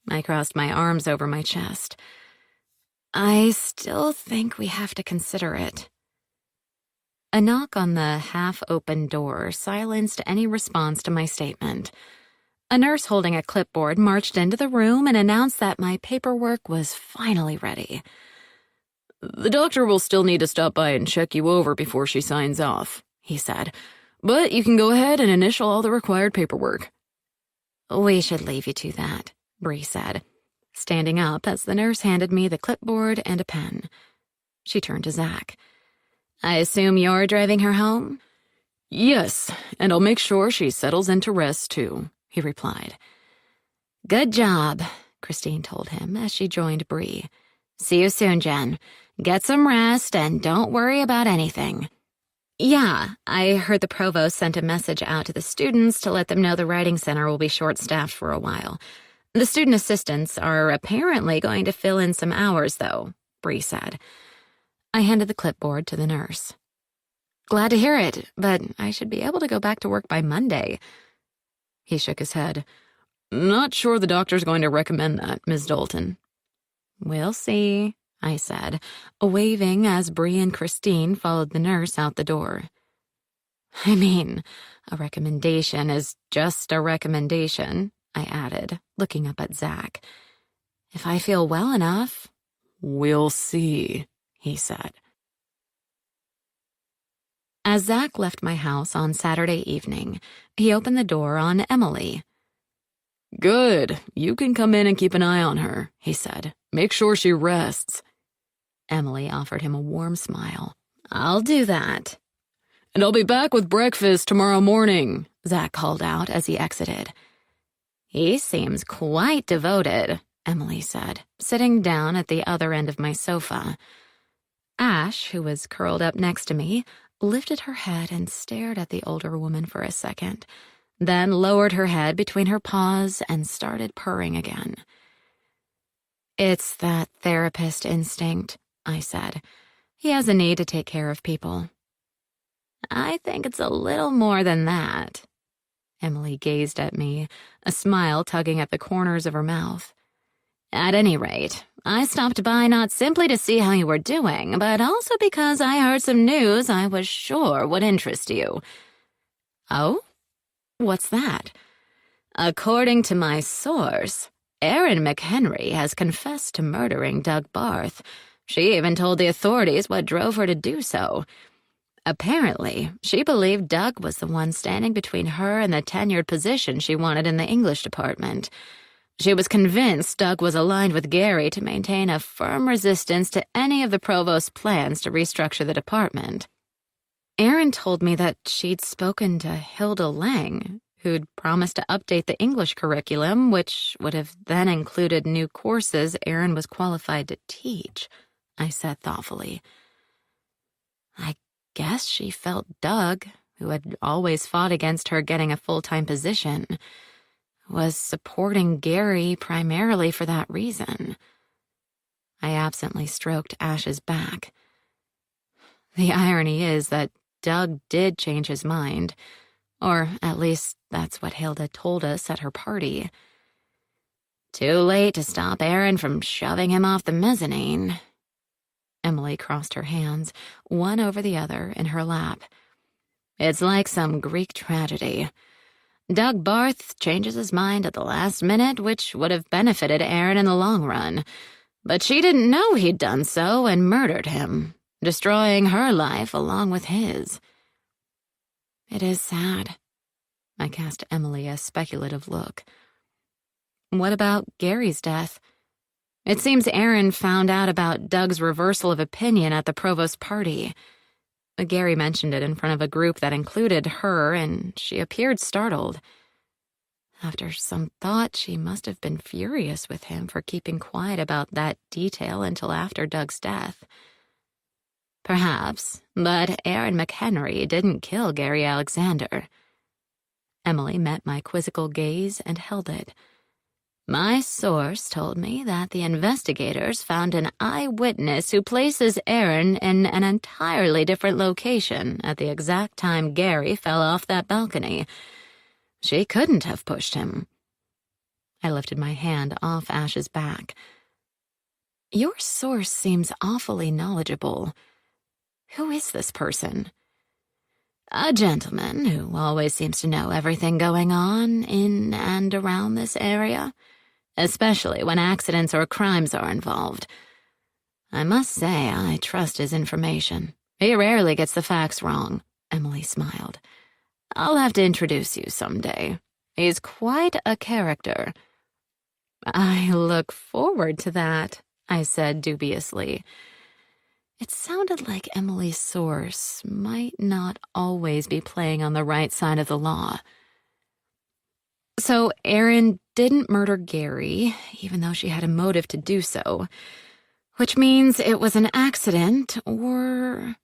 I crossed my arms over my chest. I still think we have to consider it. A knock on the half-open door silenced any response to my statement. A nurse holding a clipboard marched into the room and announced that my paperwork was finally ready. The doctor will still need to stop by and check you over before she signs off, he said. But you can go ahead and initial all the required paperwork. We should leave you to that, Bree said, standing up as the nurse handed me the clipboard and a pen. She turned to Zach. I assume you're driving her home? Yes, and I'll make sure she settles into rest, too, he replied. Good job. Christine told him as she joined Bree. "See you soon, Jen. Get some rest and don't worry about anything." "Yeah, I heard the provost sent a message out to the students to let them know the writing center will be short-staffed for a while. The student assistants are apparently going to fill in some hours, though," Bree said. I handed the clipboard to the nurse. "Glad to hear it, but I should be able to go back to work by Monday." He shook his head. "Not sure the doctor's going to recommend that, Ms. Dalton." "We'll see," I said, waving as Bree and Christine followed the nurse out the door. "I mean, a recommendation is just a recommendation," I added, looking up at Zach. "If I feel well enough—" "We'll see," he said. As Zach left my house on Saturday evening, he opened the door on Emily. "Good. You can come in and keep an eye on her," he said. "Make sure she rests." Emily offered him a warm smile. "I'll do that." "And I'll be back with breakfast tomorrow morning," Zach called out as he exited. "He seems quite devoted," Emily said, sitting down at the other end of my sofa. Ash, who was curled up next to me, lifted her head and stared at the older woman for a second, then lowered her head between her paws and started purring again. "It's that therapist instinct," I said. "He has a need to take care of people." "I think it's a little more than that." Emily gazed at me, a smile tugging at the corners of her mouth. "At any rate, I stopped by not simply to see how you were doing, but also because I heard some news I was sure would interest you." "Oh? What's that?" "According to my source, Erin McHenry has confessed to murdering Doug Barth. She even told the authorities what drove her to do so. Apparently, she believed Doug was the one standing between her and the tenured position she wanted in the English department. She was convinced Doug was aligned with Gary to maintain a firm resistance to any of the provost's plans to restructure the department. Erin told me that she'd spoken to Hilda Lang, who'd promised to update the English curriculum, which would have then included new courses Erin was qualified to teach," I said thoughtfully. "I guess she felt Doug, who had always fought against her getting a full-time position, was supporting Gary primarily for that reason." I absently stroked Ash's back. "The irony is that Doug did change his mind, or at least that's what Hilda told us at her party. Too late to stop Erin from shoving him off the mezzanine." Emily crossed her hands, one over the other, in her lap. "It's like some Greek tragedy. Doug Barth changes his mind at the last minute, which would have benefited Erin in the long run. But she didn't know he'd done so and murdered him, destroying her life along with his." "It is sad." I cast Emily a speculative look. "What about Gary's death? It seems Erin found out about Doug's reversal of opinion at the provost's party. Gary mentioned it in front of a group that included her, and she appeared startled. After some thought, she must have been furious with him for keeping quiet about that detail until after Doug's death. Perhaps, but Erin McHenry didn't kill Gary Alexander." Emily met my quizzical gaze and held it. "My source told me that the investigators found an eyewitness who places Erin in an entirely different location at the exact time Gary fell off that balcony. She couldn't have pushed him." I lifted my hand off Ash's back. "Your source seems awfully knowledgeable. Who is this person?" "A gentleman who always seems to know everything going on in and around this area, especially when accidents or crimes are involved. I must say I trust his information. He rarely gets the facts wrong," Emily smiled. "I'll have to introduce you someday. He's quite a character." "I look forward to that," I said dubiously. It sounded like Emily's source might not always be playing on the right side of the law. "So Erin didn't murder Gary, even though she had a motive to do so, which means it was an accident, or...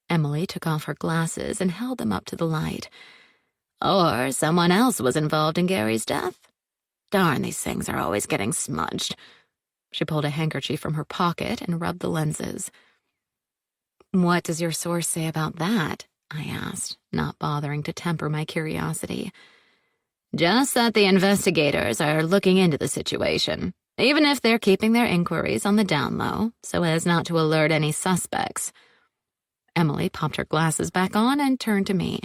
Emily took off her glasses and held them up to the light. Or someone else was involved in Gary's death. Darn, these things are always getting smudged. She pulled a handkerchief from her pocket and rubbed the lenses. What does your source say about that? I asked, not bothering to temper my curiosity. Just that the investigators are looking into the situation, even if they're keeping their inquiries on the down low, so as not to alert any suspects. Emily popped her glasses back on and turned to me.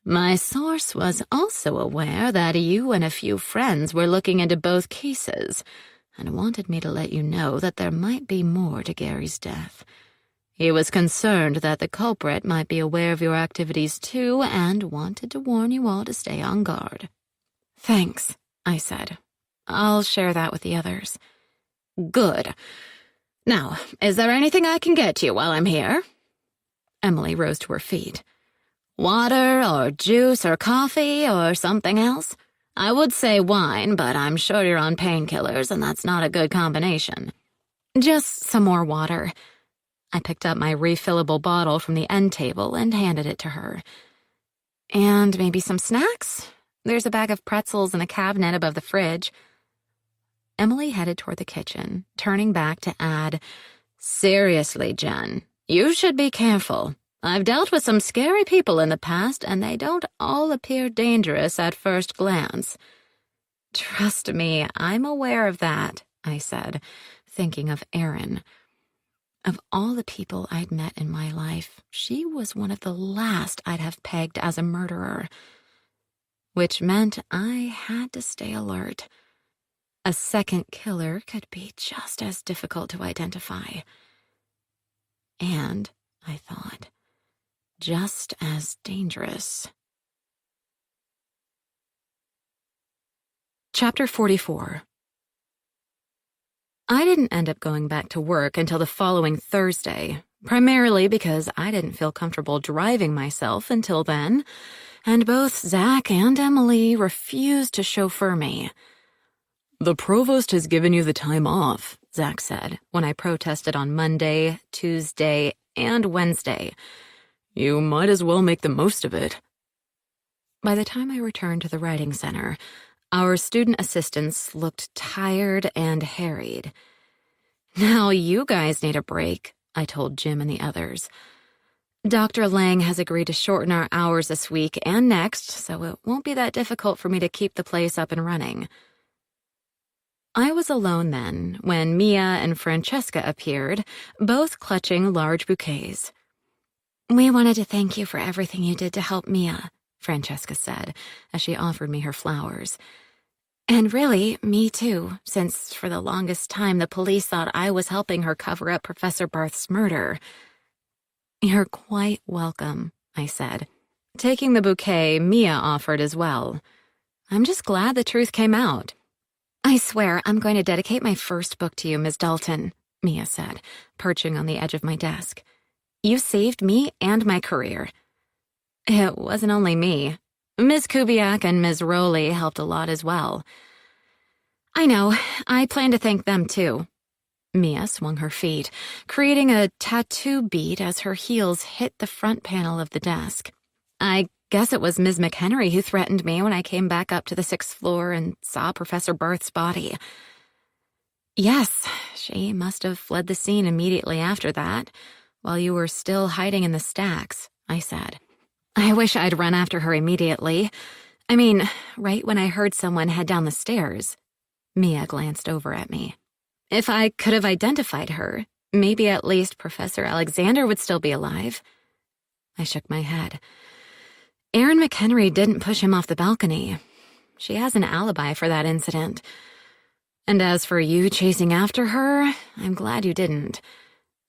My source was also aware that you and a few friends were looking into both cases, and wanted me to let you know that there might be more to Gary's death. He was concerned that the culprit might be aware of your activities too, and wanted to warn you all to stay on guard. Thanks, I said. I'll share that with the others. Good. Now, is there anything I can get you while I'm here? Emily rose to her feet. Water or juice or coffee or something else? I would say wine, but I'm sure you're on painkillers, and that's not a good combination. Just some more water. I picked up my refillable bottle from the end table and handed it to her. And maybe some snacks? There's a bag of pretzels in the cabinet above the fridge. Emily headed toward the kitchen, turning back to add, Seriously, Jen, you should be careful. I've dealt with some scary people in the past, and they don't all appear dangerous at first glance. Trust me, I'm aware of that, I said, thinking of Erin. Of all the people I'd met in my life, she was one of the last I'd have pegged as a murderer, which meant I had to stay alert. A second killer could be just as difficult to identify. And, I thought, just as dangerous. Chapter 44. I didn't end up going back to work until the following Thursday, primarily because I didn't feel comfortable driving myself until then, and both Zach and Emily refused to chauffeur me. The provost has given you the time off, Zach said, when I protested on Monday, Tuesday, and Wednesday. You might as well make the most of it. By the time I returned to the writing center, our student assistants looked tired and harried. Now you guys need a break, I told Jim and the others. Dr. Lang has agreed to shorten our hours this week and next, so it won't be that difficult for me to keep the place up and running. I was alone then when Mia and Francesca appeared, both clutching large bouquets. We wanted to thank you for everything you did to help Mia, Francesca said, as she offered me her flowers. And really, me too, since for the longest time the police thought I was helping her cover up Professor Barth's murder. You're quite welcome, I said, taking the bouquet Mia offered as well. I'm just glad the truth came out. I swear I'm going to dedicate my first book to you, Ms. Dalton, Mia said, perching on the edge of my desk. You saved me and my career. It wasn't only me. Ms. Kubiak and Ms. Rowley helped a lot as well. I know. I plan to thank them too. Mia swung her feet, creating a tattoo beat as her heels hit the front panel of the desk. I guess it was Ms. McHenry who threatened me when I came back up to the 6th floor and saw Professor Barth's body. Yes, she must have fled the scene immediately after that, while you were still hiding in the stacks, I said. I wish I'd run after her immediately. I mean, right when I heard someone head down the stairs. Mia glanced over at me. If I could have identified her, maybe at least Professor Alexander would still be alive. I shook my head. Erin McHenry didn't push him off the balcony. She has an alibi for that incident. And as for you chasing after her, I'm glad you didn't.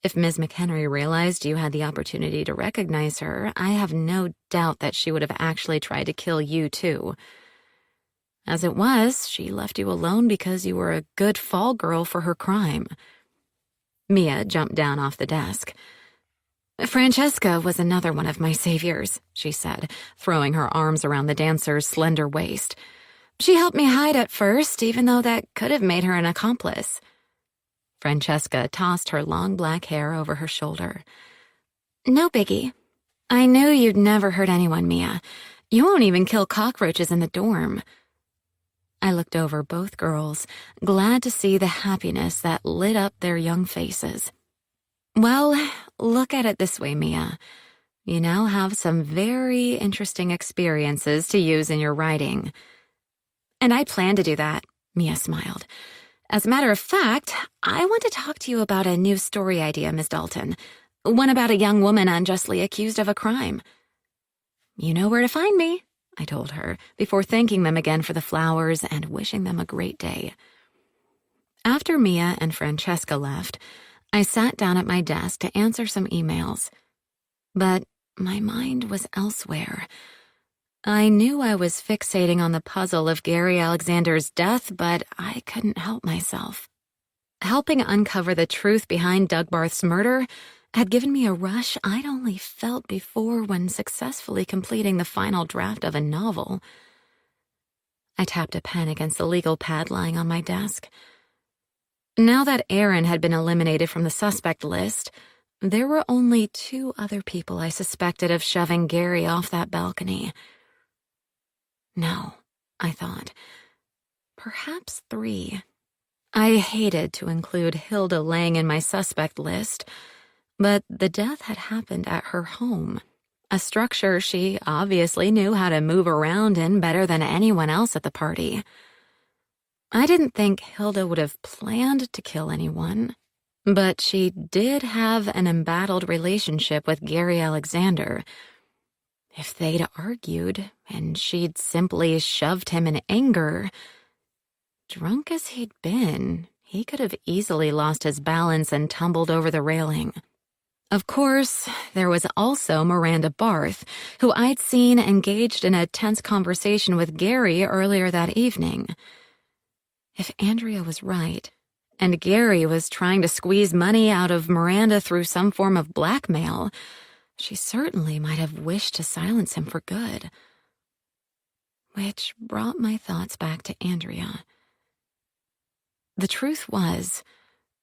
If Ms. McHenry realized you had the opportunity to recognize her, I have no doubt that she would have actually tried to kill you too. As it was, she left you alone because you were a good fall girl for her crime. Mia jumped down off the desk. Francesca was another one of my saviors, she said, throwing her arms around the dancer's slender waist. She helped me hide at first, even though that could have made her an accomplice. Francesca tossed her long black hair over her shoulder. No biggie. I knew you'd never hurt anyone, Mia. You won't even kill cockroaches in the dorm. I looked over both girls, glad to see the happiness that lit up their young faces. Well, look at it this way, Mia. You now have some very interesting experiences to use in your writing. And I plan to do that, Mia smiled. As a matter of fact, I want to talk to you about a new story idea, Miss Dalton. One about a young woman unjustly accused of a crime. You know where to find me, I told her, before thanking them again for the flowers and wishing them a great day. After Mia and Francesca left, I sat down at my desk to answer some emails. But my mind was elsewhere. I knew I was fixating on the puzzle of Gary Alexander's death, but I couldn't help myself. Helping uncover the truth behind Doug Barth's murder had given me a rush I'd only felt before when successfully completing the final draft of a novel. I tapped a pen against the legal pad lying on my desk. Now that Aaron had been eliminated from the suspect list, there were only 2 other people I suspected of shoving Gary off that balcony. No, I thought. Perhaps 3. I hated to include Hilda Lang in my suspect list, but the death had happened at her home, a structure she obviously knew how to move around in better than anyone else at the party. I didn't think Hilda would have planned to kill anyone, but she did have an embattled relationship with Gary Alexander. If they'd argued, and she'd simply shoved him in anger, drunk as he'd been, he could have easily lost his balance and tumbled over the railing. Of course, there was also Miranda Barth, who I'd seen engaged in a tense conversation with Gary earlier that evening. If Andrea was right, and Gary was trying to squeeze money out of Miranda through some form of blackmail, she certainly might have wished to silence him for good. Which brought my thoughts back to Andrea. The truth was,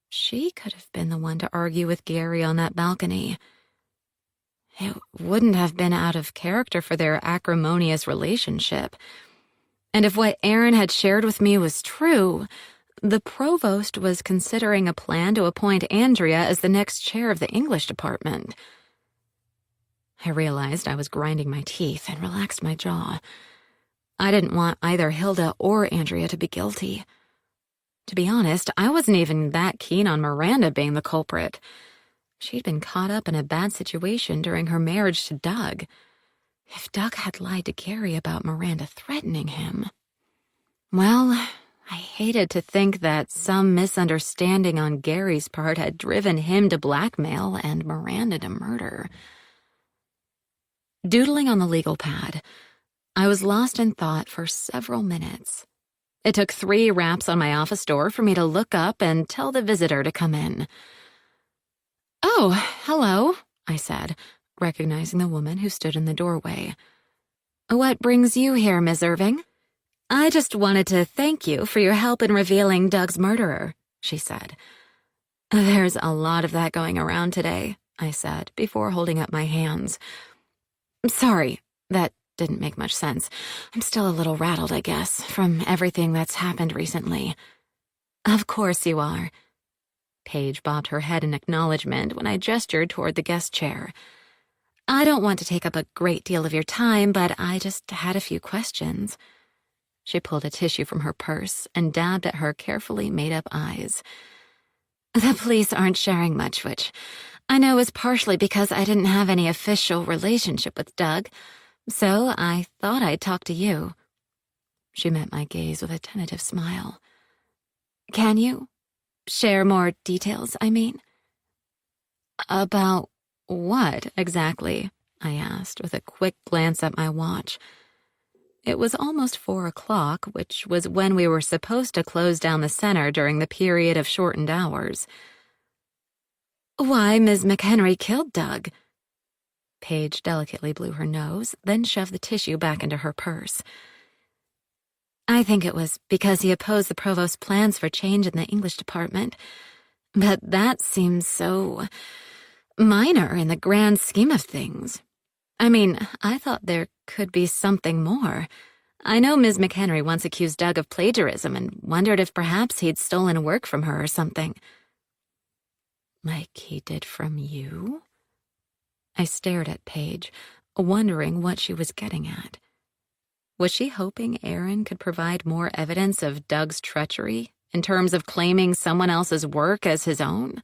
she could have been the one to argue with Gary on that balcony. It wouldn't have been out of character for their acrimonious relationship. And if what Aaron had shared with me was true, the provost was considering a plan to appoint Andrea as the next chair of the English department. I realized I was grinding my teeth and relaxed my jaw. I didn't want either Hilda or Andrea to be guilty. To be honest, I wasn't even that keen on Miranda being the culprit. She'd been caught up in a bad situation during her marriage to Doug. If Doug had lied to Gary about Miranda threatening him... Well, I hated to think that some misunderstanding on Gary's part had driven him to blackmail and Miranda to murder. Doodling on the legal pad, I was lost in thought for several minutes. It took 3 raps on my office door for me to look up and tell the visitor to come in. "Oh, hello," I said, recognizing the woman who stood in the doorway. "What brings you here, Miss Irving?" "I just wanted to thank you for your help in revealing Doug's murderer," she said. "There's a lot of that going around today," I said, before holding up my hands. "Sorry, that didn't make much sense. I'm still a little rattled, I guess, from everything that's happened recently." "Of course you are." Paige bobbed her head in acknowledgement when I gestured toward the guest chair. "I don't want to take up a great deal of your time, but I just had a few questions." She pulled a tissue from her purse and dabbed at her carefully made-up eyes. "The police aren't sharing much, which I know is partially because I didn't have any official relationship with Doug, so I thought I'd talk to you." She met my gaze with a tentative smile. "Can you share more details, I mean?" "About what, exactly?" I asked, with a quick glance at my watch. It was almost 4 o'clock, which was when we were supposed to close down the center during the period of shortened hours. "Why Ms. McHenry killed Doug." Paige delicately blew her nose, then shoved the tissue back into her purse. I think it was because he opposed the provost's plans for change in the English department. But that seems so minor in the grand scheme of things. I mean, I thought there could be something more. I know Ms. McHenry once accused Doug of plagiarism and wondered if perhaps he'd stolen work from her or something. Like he did from you? I stared at Paige, wondering what she was getting at. Was she hoping Aaron could provide more evidence of Doug's treachery in terms of claiming someone else's work as his own?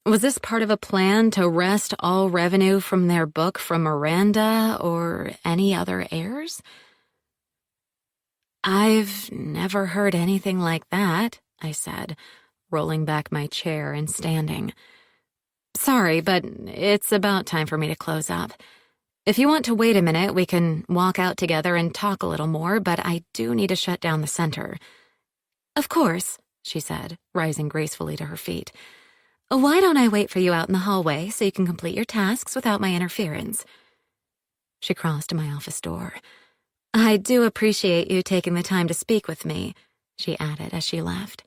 Was this part of a plan to wrest all revenue from their book from Miranda or any other heirs? I've never heard anything like that, I said, rolling back my chair and standing. Sorry, but it's about time for me to close up. If you want to wait a minute, we can walk out together and talk a little more, but I do need to shut down the center. Of course, she said, rising gracefully to her feet. Why don't I wait for you out in the hallway so you can complete your tasks without my interference? She crossed to my office door. I do appreciate you taking the time to speak with me, she added as she left.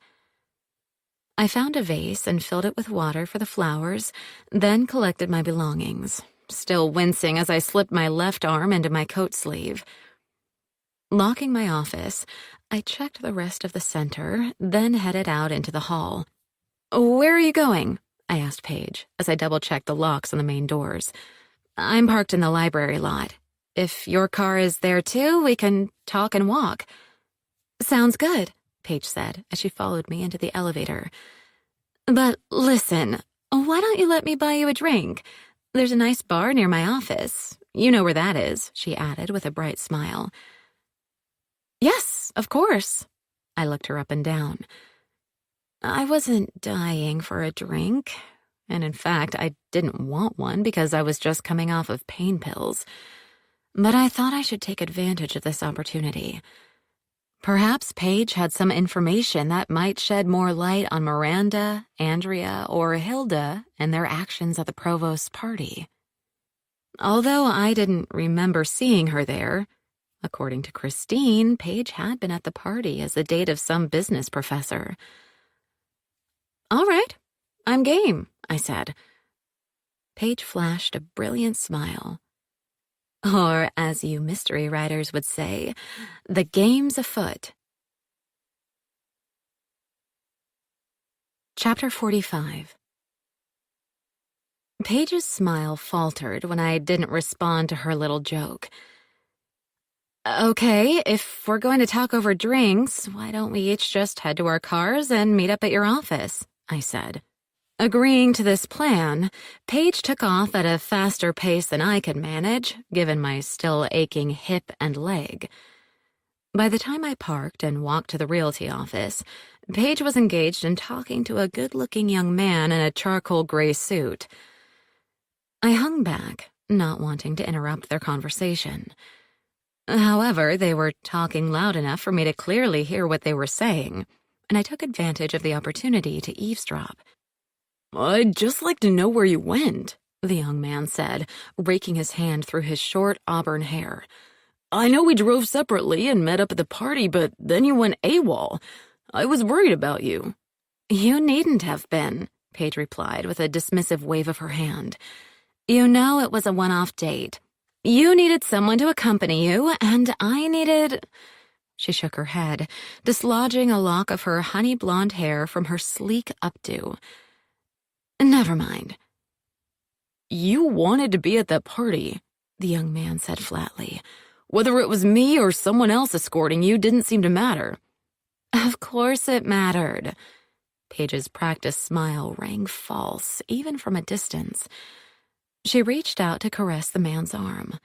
I found a vase and filled it with water for the flowers, then collected my belongings, still wincing as I slipped my left arm into my coat sleeve. Locking my office, I checked the rest of the center, then headed out into the hall. Where are you going? I asked Paige as I double-checked the locks on the main doors. I'm parked in the library lot. If your car is there too, we can talk and walk. Sounds good, Paige said as she followed me into the elevator. But listen, why don't you let me buy you a drink? There's a nice bar near my office. You know where that is, she added with a bright smile. Yes, of course. I looked her up and down. I wasn't dying for a drink, and in fact, I didn't want one because I was just coming off of pain pills. But I thought I should take advantage of this opportunity. Perhaps Paige had some information that might shed more light on Miranda, Andrea, or Hilda and their actions at the provost's party. Although I didn't remember seeing her there, according to Christine, Paige had been at the party as the date of some business professor. All right, I'm game, I said. Paige flashed a brilliant smile. Or, as you mystery writers would say, the game's afoot. Chapter 45. Paige's smile faltered when I didn't respond to her little joke. Okay, if we're going to talk over drinks, why don't we each just head to our cars and meet up at your office? I said. Agreeing to this plan, Paige took off at a faster pace than I could manage, given my still aching hip and leg. By the time I parked and walked to the realty office, Paige was engaged in talking to a good-looking young man in a charcoal gray suit. I hung back, not wanting to interrupt their conversation. However, they were talking loud enough for me to clearly hear what they were saying, and I took advantage of the opportunity to eavesdrop. I'd just like to know where you went, the young man said, raking his hand through his short auburn hair. I know we drove separately and met up at the party, but then you went AWOL. I was worried about you. You needn't have been, Paige replied with a dismissive wave of her hand. You know it was a one-off date. You needed someone to accompany you, and I needed... She shook her head, dislodging a lock of her honey blonde hair from her sleek updo. Never mind. You wanted to be at that party, the young man said flatly. Whether it was me or someone else escorting you didn't seem to matter. Of course it mattered. Paige's practiced smile rang false, even from a distance. She reached out to caress the man's arm.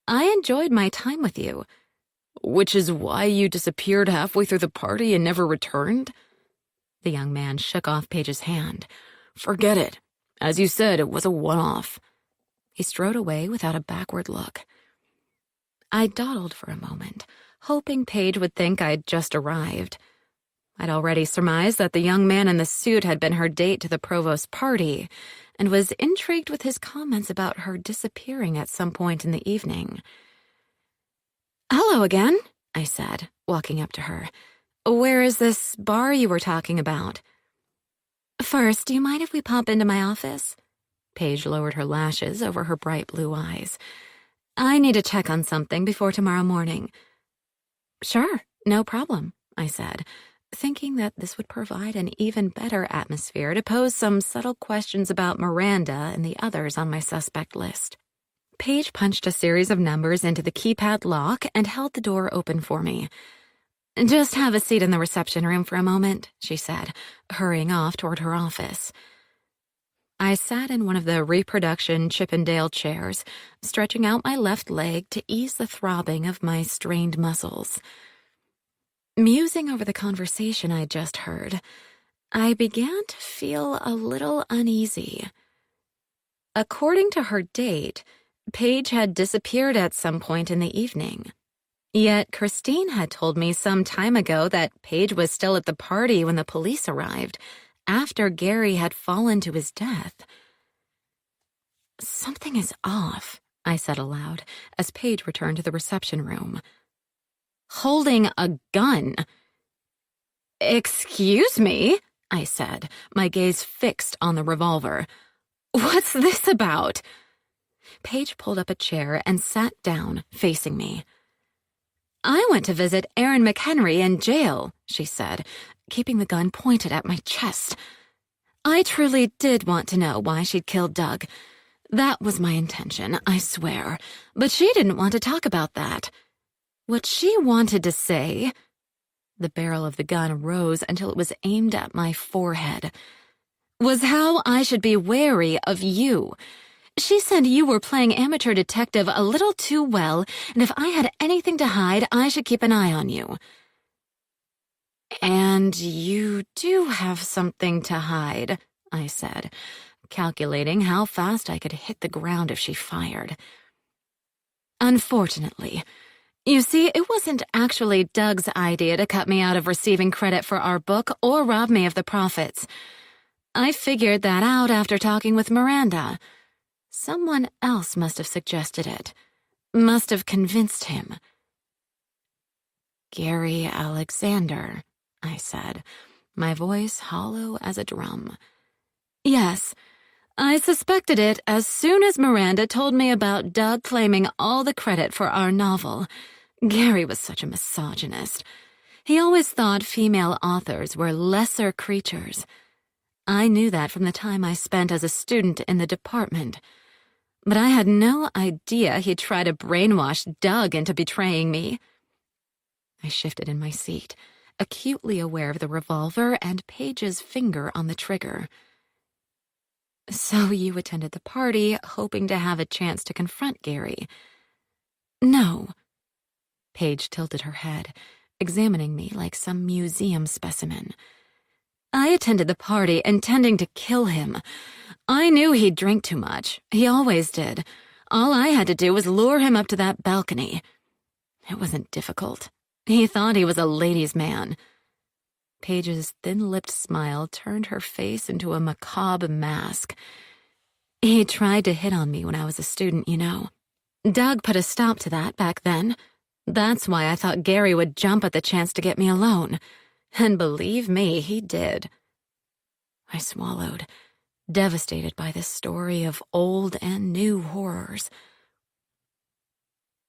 I enjoyed my time with you. Which is why you disappeared halfway through the party and never returned? The young man shook off Paige's hand. Forget it. As you said, it was a one-off. He strode away without a backward look. I dawdled for a moment, hoping Paige would think I'd just arrived. I'd already surmised that the young man in the suit had been her date to the provost's party, and was intrigued with his comments about her disappearing at some point in the evening. Hello again, I said, walking up to her. "Where is this bar you were talking about?" "First, do you mind if we pop into my office?" Paige lowered her lashes over her bright blue eyes. "I need to check on something before tomorrow morning." "Sure, no problem," I said, thinking that this would provide an even better atmosphere to pose some subtle questions about Miranda and the others on my suspect list. Paige punched a series of numbers into the keypad lock and held the door open for me. "Just have a seat in the reception room for a moment," she said, hurrying off toward her office. I sat in one of the reproduction Chippendale chairs, stretching out my left leg to ease the throbbing of my strained muscles. Musing over the conversation I'd just heard, I began to feel a little uneasy. According to her date, Paige had disappeared at some point in the evening. Yet Christine had told me some time ago that Paige was still at the party when the police arrived, after Gary had fallen to his death. "Something is off," I said aloud, as Paige returned to the reception room. "Holding a gun." "Excuse me," I said, my gaze fixed on the revolver. "What's this about?" Paige pulled up a chair and sat down, facing me. "I went to visit Aaron McHenry in jail," she said, keeping the gun pointed at my chest. "I truly did want to know why she'd killed Doug. That was my intention, I swear, but she didn't want to talk about that. What she wanted to say—" The barrel of the gun rose until it was aimed at my forehead. "Was how I should be wary of you. She said you were playing amateur detective a little too well, and if I had anything to hide, I should keep an eye on you." "And you do have something to hide," I said, calculating how fast I could hit the ground if she fired. "Unfortunately. You see, it wasn't actually Doug's idea to cut me out of receiving credit for our book or rob me of the profits. I figured that out after talking with Miranda. Someone else must have suggested it. Must have convinced him." "Gary Alexander," I said, my voice hollow as a drum. "Yes, I suspected it as soon as Miranda told me about Doug claiming all the credit for our novel. Gary was such a misogynist. He always thought female authors were lesser creatures. I knew that from the time I spent as a student in the department. But I had no idea he'd try to brainwash Doug into betraying me." I shifted in my seat, acutely aware of the revolver and Paige's finger on the trigger. "So you attended the party, hoping to have a chance to confront Gary?" "No." Paige tilted her head, examining me like some museum specimen. "I attended the party intending to kill him. I knew he'd drink too much. He always did. All I had to do was lure him up to that balcony. It wasn't difficult. He thought he was a ladies' man." Paige's thin-lipped smile turned her face into a macabre mask. "He tried to hit on me when I was a student, you know. Doug put a stop to that back then. That's why I thought Gary would jump at the chance to get me alone. And believe me, he did." I swallowed, devastated by this story of old and new horrors.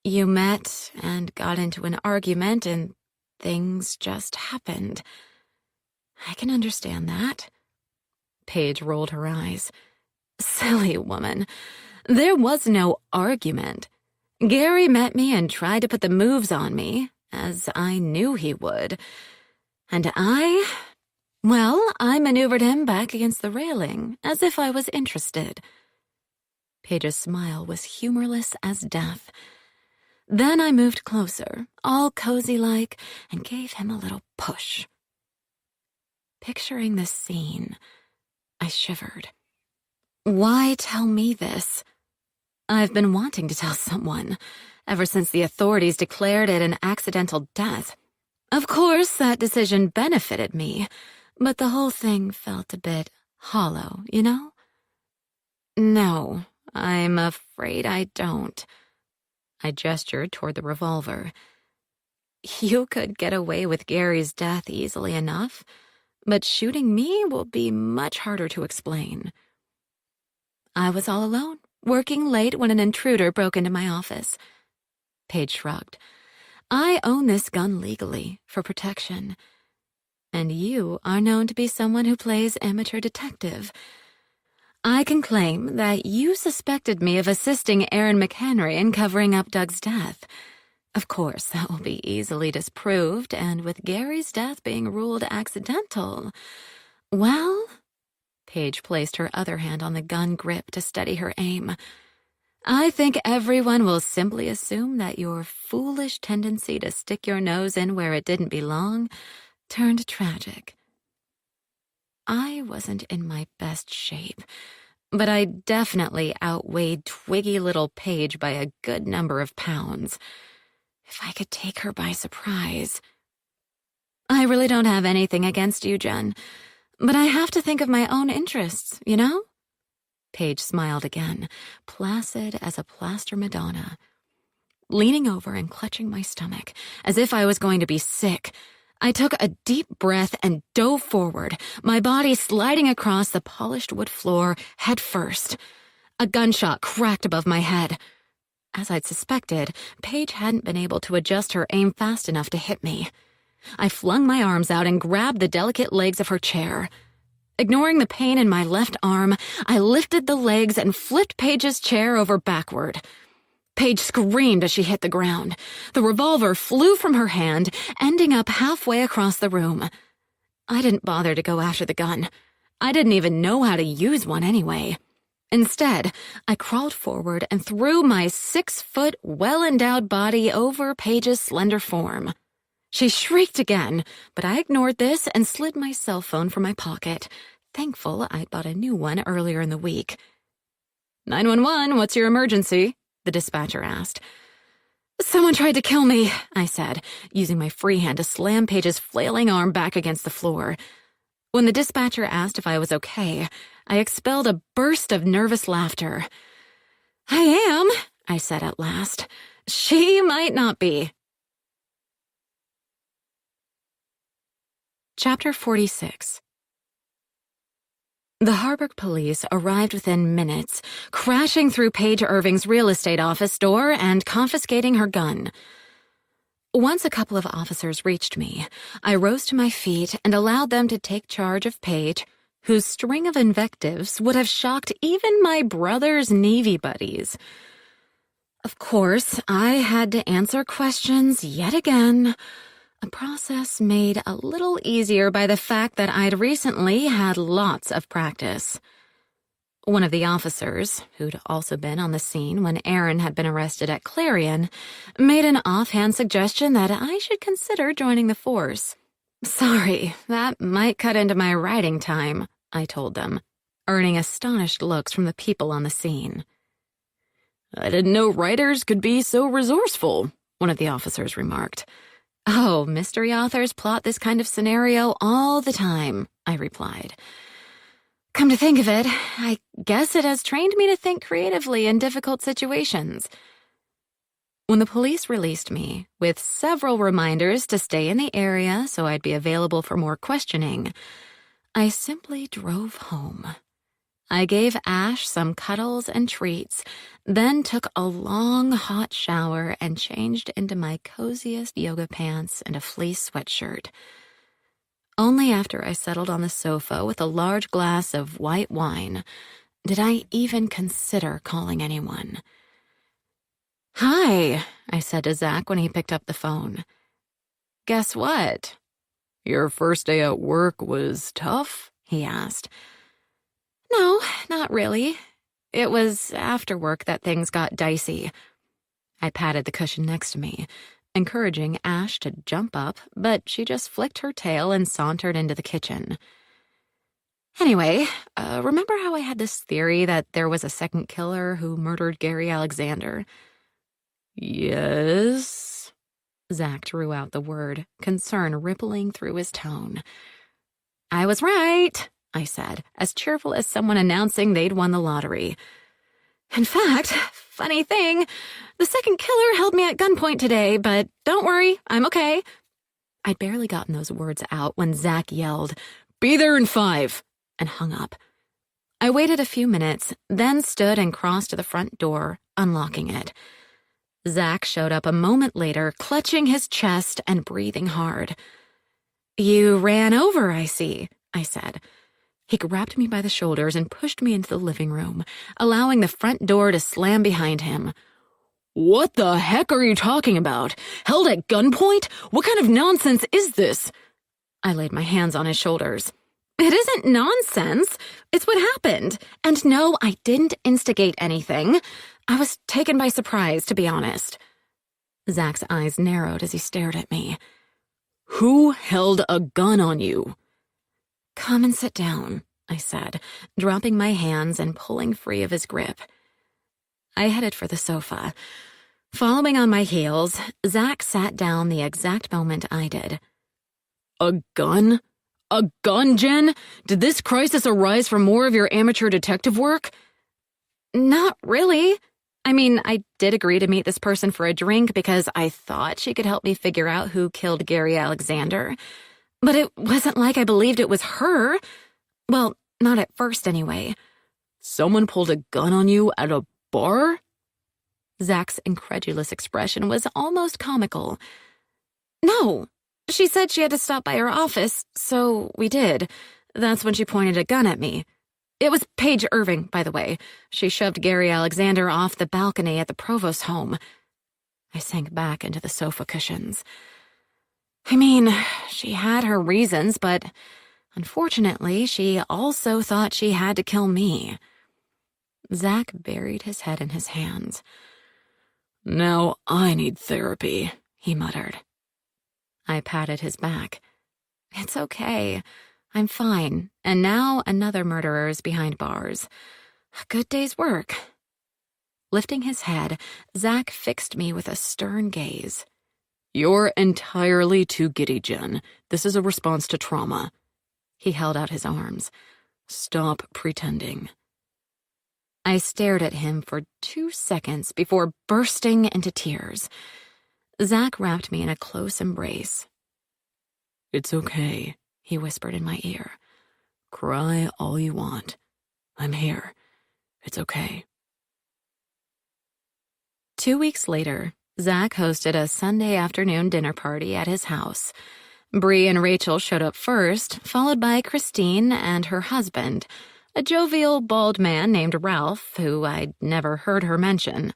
"You met and got into an argument and things just happened. I can understand that." Paige rolled her eyes. "Silly woman. There was no argument. Gary met me and tried to put the moves on me, as I knew he would. And I maneuvered him back against the railing, as if I was interested." Paige's smile was humorless as death. Then I moved closer, all cozy-like, and gave him a little push. Picturing this scene, I shivered. Why tell me this? I've been wanting to tell someone, ever since the authorities declared it an accidental death. Of course, that decision benefited me, but the whole thing felt a bit hollow, you know? "No, I'm afraid I don't." I gestured toward the revolver. You could get away with Gary's death easily enough, but shooting me will be much harder to explain. I was all alone, working late when an intruder broke into my office. Paige shrugged. I own this gun legally, for protection. And you are known to be someone who plays amateur detective. I can claim that you suspected me of assisting Aaron McHenry in covering up Doug's death. Of course, that will be easily disproved, and with Gary's death being ruled accidental, well... Paige placed her other hand on the gun grip to steady her aim. I think everyone will simply assume that your foolish tendency to stick your nose in where it didn't belong turned tragic. I wasn't in my best shape, but I definitely outweighed twiggy little Paige by a good number of pounds. If I could take her by surprise. I really don't have anything against you, Jen, but I have to think of my own interests, you know? Paige smiled again, placid as a plaster Madonna. Leaning over and clutching my stomach, as if I was going to be sick, I took a deep breath and dove forward, my body sliding across the polished wood floor head first. A gunshot cracked above my head. As I'd suspected, Paige hadn't been able to adjust her aim fast enough to hit me. I flung my arms out and grabbed the delicate legs of her chair. Ignoring the pain in my left arm, I lifted the legs and flipped Paige's chair over backward. Paige screamed as she hit the ground. The revolver flew from her hand, ending up halfway across the room. I didn't bother to go after the gun. I didn't even know how to use one anyway. Instead, I crawled forward and threw my 6-foot, well-endowed body over Paige's slender form. She shrieked again, but I ignored this and slid my cell phone from my pocket, thankful I'd bought a new one earlier in the week. 911, what's your emergency? The dispatcher asked. Someone tried to kill me, I said, using my free hand to slam Paige's flailing arm back against the floor. When the dispatcher asked if I was okay, I expelled a burst of nervous laughter. I am, I said at last. She might not be. Chapter 46. The Harburg police arrived within minutes, crashing through Paige Irving's real estate office door and confiscating her gun. Once a couple of officers reached me, I rose to my feet and allowed them to take charge of Paige, whose string of invectives would have shocked even my brother's Navy buddies. Of course, I had to answer questions yet again, a process made a little easier by the fact that I'd recently had lots of practice. One of the officers, who'd also been on the scene when Aaron had been arrested at Clarion, made an offhand suggestion that I should consider joining the force. Sorry, that might cut into my writing time, I told them, earning astonished looks from the people on the scene. I didn't know writers could be so resourceful, one of the officers remarked. Oh, mystery authors plot this kind of scenario all the time, I replied. Come to think of it, I guess it has trained me to think creatively in difficult situations. When the police released me, with several reminders to stay in the area so I'd be available for more questioning, I simply drove home. I gave Ash some cuddles and treats, then took a long, hot shower and changed into my coziest yoga pants and a fleece sweatshirt. Only after I settled on the sofa with a large glass of white wine did I even consider calling anyone. Hi, I said to Zach when he picked up the phone. Guess what? Your first day at work was tough? He asked. No, not really. It was after work that things got dicey. I patted the cushion next to me, encouraging Ash to jump up, but she just flicked her tail and sauntered into the kitchen. Anyway, remember how I had this theory that there was a second killer who murdered Gary Alexander? Yes. Zach drew out the word, concern rippling through his tone. I was right, I said, as cheerful as someone announcing they'd won the lottery. In fact, funny thing, the second killer held me at gunpoint today, but don't worry, I'm okay. I'd barely gotten those words out when Zach yelled, "Be there in 5," and hung up. I waited a few minutes, then stood and crossed to the front door, unlocking it. Zach showed up a moment later, clutching his chest and breathing hard. "You ran over, I see," I said. He grabbed me by the shoulders and pushed me into the living room, allowing the front door to slam behind him. What the heck are you talking about? Held at gunpoint? What kind of nonsense is this? I laid my hands on his shoulders. It isn't nonsense. It's what happened. And no, I didn't instigate anything. I was taken by surprise, to be honest. Zach's eyes narrowed as he stared at me. Who held a gun on you? Come and sit down, I said, dropping my hands and pulling free of his grip. I headed for the sofa. Following on my heels, Zach sat down the exact moment I did. A gun? A gun, Jen? Did this crisis arise from more of your amateur detective work? Not really. I mean, I did agree to meet this person for a drink because I thought she could help me figure out who killed Gary Alexander. But it wasn't like I believed it was her. Well, not at first anyway. Someone pulled a gun on you at a bar? Zach's incredulous expression was almost comical. No, she said she had to stop by her office, so we did. That's when she pointed a gun at me. It was Paige Irving, by the way. She shoved Gary Alexander off the balcony at the provost's home. I sank back into the sofa cushions. I mean, she had her reasons, but unfortunately, she also thought she had to kill me. Zach buried his head in his hands. Now I need therapy, he muttered. I patted his back. It's okay. I'm fine, and now another murderer is behind bars. A good day's work. Lifting his head, Zach fixed me with a stern gaze. You're entirely too giddy, Jen. This is a response to trauma. He held out his arms. Stop pretending. I stared at him for 2 seconds before bursting into tears. Zach wrapped me in a close embrace. It's okay, he whispered in my ear. Cry all you want. I'm here. It's okay. 2 weeks later, Zach hosted a Sunday afternoon dinner party at his house. Bree and Rachel showed up first, followed by Christine and her husband, a jovial, bald man named Ralph, who I'd never heard her mention.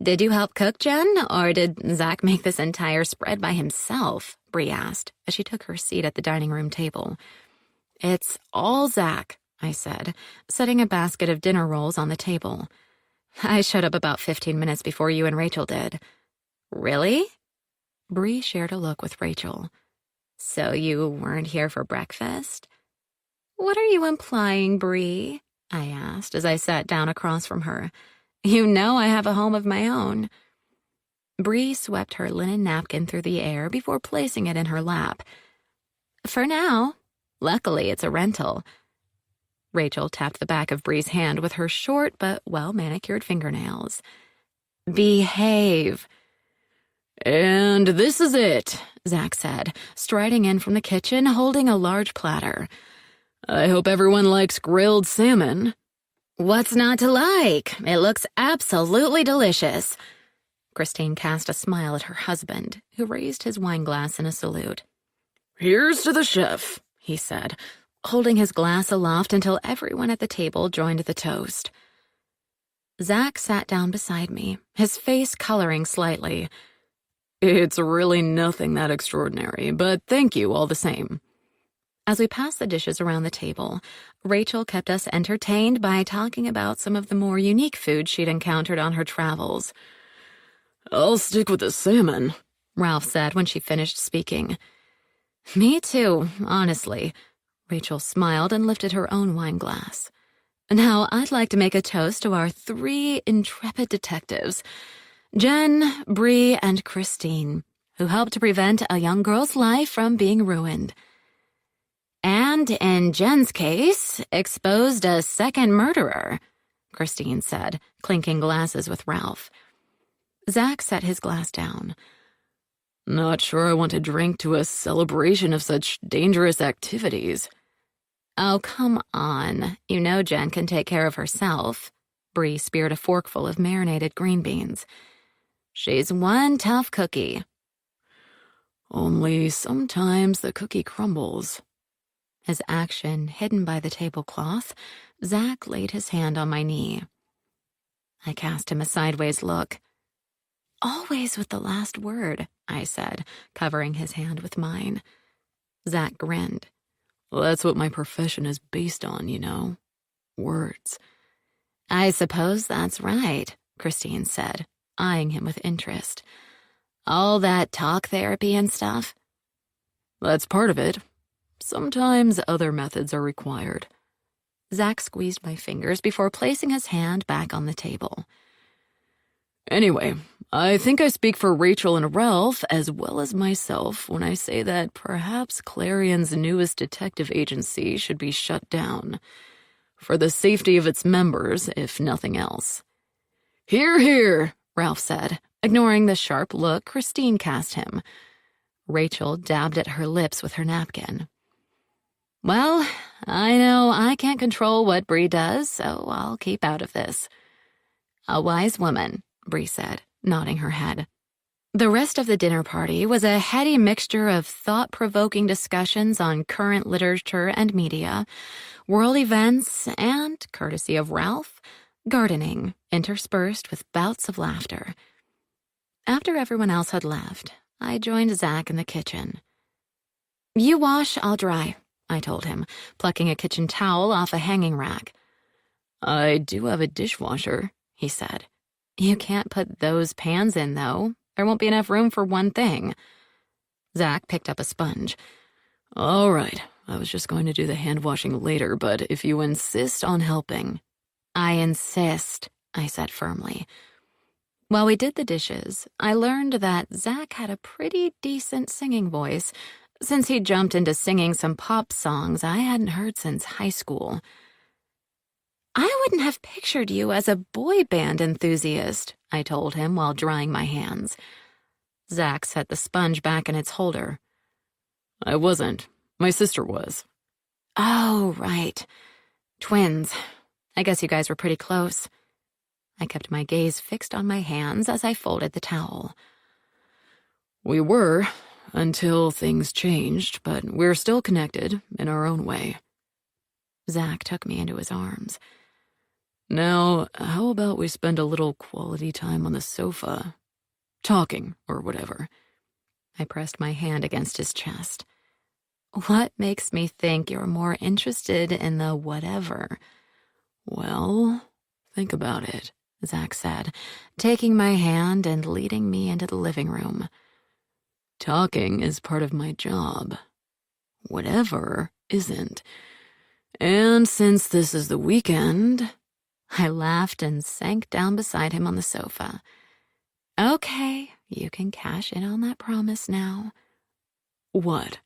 Did you help cook, Jen, or did Zach make this entire spread by himself? Bree asked, as she took her seat at the dining room table. It's all Zach, I said, setting a basket of dinner rolls on the table. I showed up about 15 minutes before you and Rachel did. Really? Bree shared a look with Rachel. So you weren't here for breakfast? What are you implying, Bree? I asked as I sat down across from her. You know I have a home of my own. Bree swept her linen napkin through the air before placing it in her lap. For now. Luckily, it's a rental. Rachel tapped the back of Bree's hand with her short but well-manicured fingernails. Behave. And this is it, Zach said, striding in from the kitchen holding a large platter. I hope everyone likes grilled salmon. What's not to like? It looks absolutely delicious. Christine cast a smile at her husband, who raised his wineglass in a salute. Here's to the chef, he said, holding his glass aloft until everyone at the table joined the toast. Zach sat down beside me, his face coloring slightly. It's really nothing that extraordinary, but thank you all the same. As we passed the dishes around the table, Rachel kept us entertained by talking about some of the more unique foods she'd encountered on her travels. I'll stick with the salmon, Ralph said when she finished speaking. Me too, honestly. Rachel smiled and lifted her own wineglass. Now I'd like to make a toast to our 3 intrepid detectives, Jen, Bree, and Christine, who helped to prevent a young girl's life from being ruined. And in Jen's case, exposed a second murderer. Christine said, clinking glasses with Ralph. Zach set his glass down. Not sure I want to drink to a celebration of such dangerous activities. Oh, come on. You know Jen can take care of herself. Bree speared a forkful of marinated green beans. She's one tough cookie. Only sometimes the cookie crumbles. His action hidden by the tablecloth, Zach laid his hand on my knee. I cast him a sideways look. Always with the last word, I said, covering his hand with mine. Zach grinned. Well, that's what my profession is based on, you know. Words. I suppose that's right, Christine said, eyeing him with interest. All that talk therapy and stuff? That's part of it. Sometimes other methods are required. Zach squeezed my fingers before placing his hand back on the table. Anyway, I think I speak for Rachel and Ralph as well as myself when I say that perhaps Clarion's newest detective agency should be shut down. For the safety of its members, if nothing else. Hear, hear, Ralph said, ignoring the sharp look Christine cast him. Rachel dabbed at her lips with her napkin. Well, I know I can't control what Bree does, so I'll keep out of this. A wise woman, Bree said, nodding her head. The rest of the dinner party was a heady mixture of thought-provoking discussions on current literature and media, world events, and, courtesy of Ralph, gardening, interspersed with bouts of laughter. After everyone else had left, I joined Zach in the kitchen. You wash, I'll dry, I told him, plucking a kitchen towel off a hanging rack. I do have a dishwasher, he said. You can't put those pans in, though. There won't be enough room for one thing. Zach picked up a sponge. All right, I was just going to do the hand washing later, but if you insist on helping. I insist, I said firmly. While we did the dishes, I learned that Zach had a pretty decent singing voice, since he jumped into singing some pop songs I hadn't heard since high school. I wouldn't have pictured you as a boy band enthusiast, I told him while drying my hands. Zach set the sponge back in its holder. I wasn't. My sister was. Oh, right. Twins. I guess you guys were pretty close. I kept my gaze fixed on my hands as I folded the towel. We were, until things changed, but we're still connected in our own way. Zach took me into his arms. Now, how about we spend a little quality time on the sofa? Talking, or whatever. I pressed my hand against his chest. What makes me think you're more interested in the whatever? Well, think about it, Zach said, taking my hand and leading me into the living room. Talking is part of my job. Whatever isn't. And since this is the weekend... I laughed and sank down beside him on the sofa. Okay, you can cash in on that promise now. What?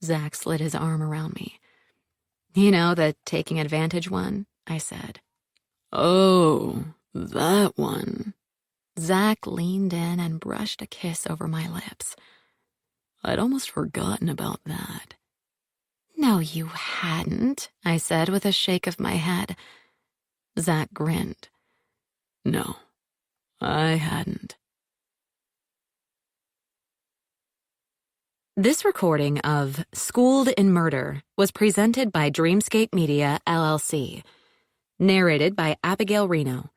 Zach slid his arm around me. You know, the taking advantage one, I said. Oh, that one. Zach leaned in and brushed a kiss over my lips. I'd almost forgotten about that. No, you hadn't, I said with a shake of my head. Zach grinned. No, I hadn't. This recording of Schooled in Murder was presented by Dreamscape Media, LLC. Narrated by Abigail Reno.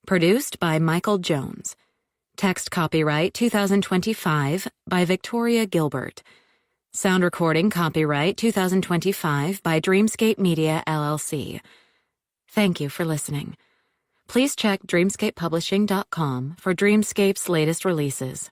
Produced by Michael Jones. Text copyright 2025 by Victoria Gilbert. Sound recording copyright 2025 by Dreamscape Media, LLC. Thank you for listening. Please check dreamscapepublishing.com for Dreamscape's latest releases.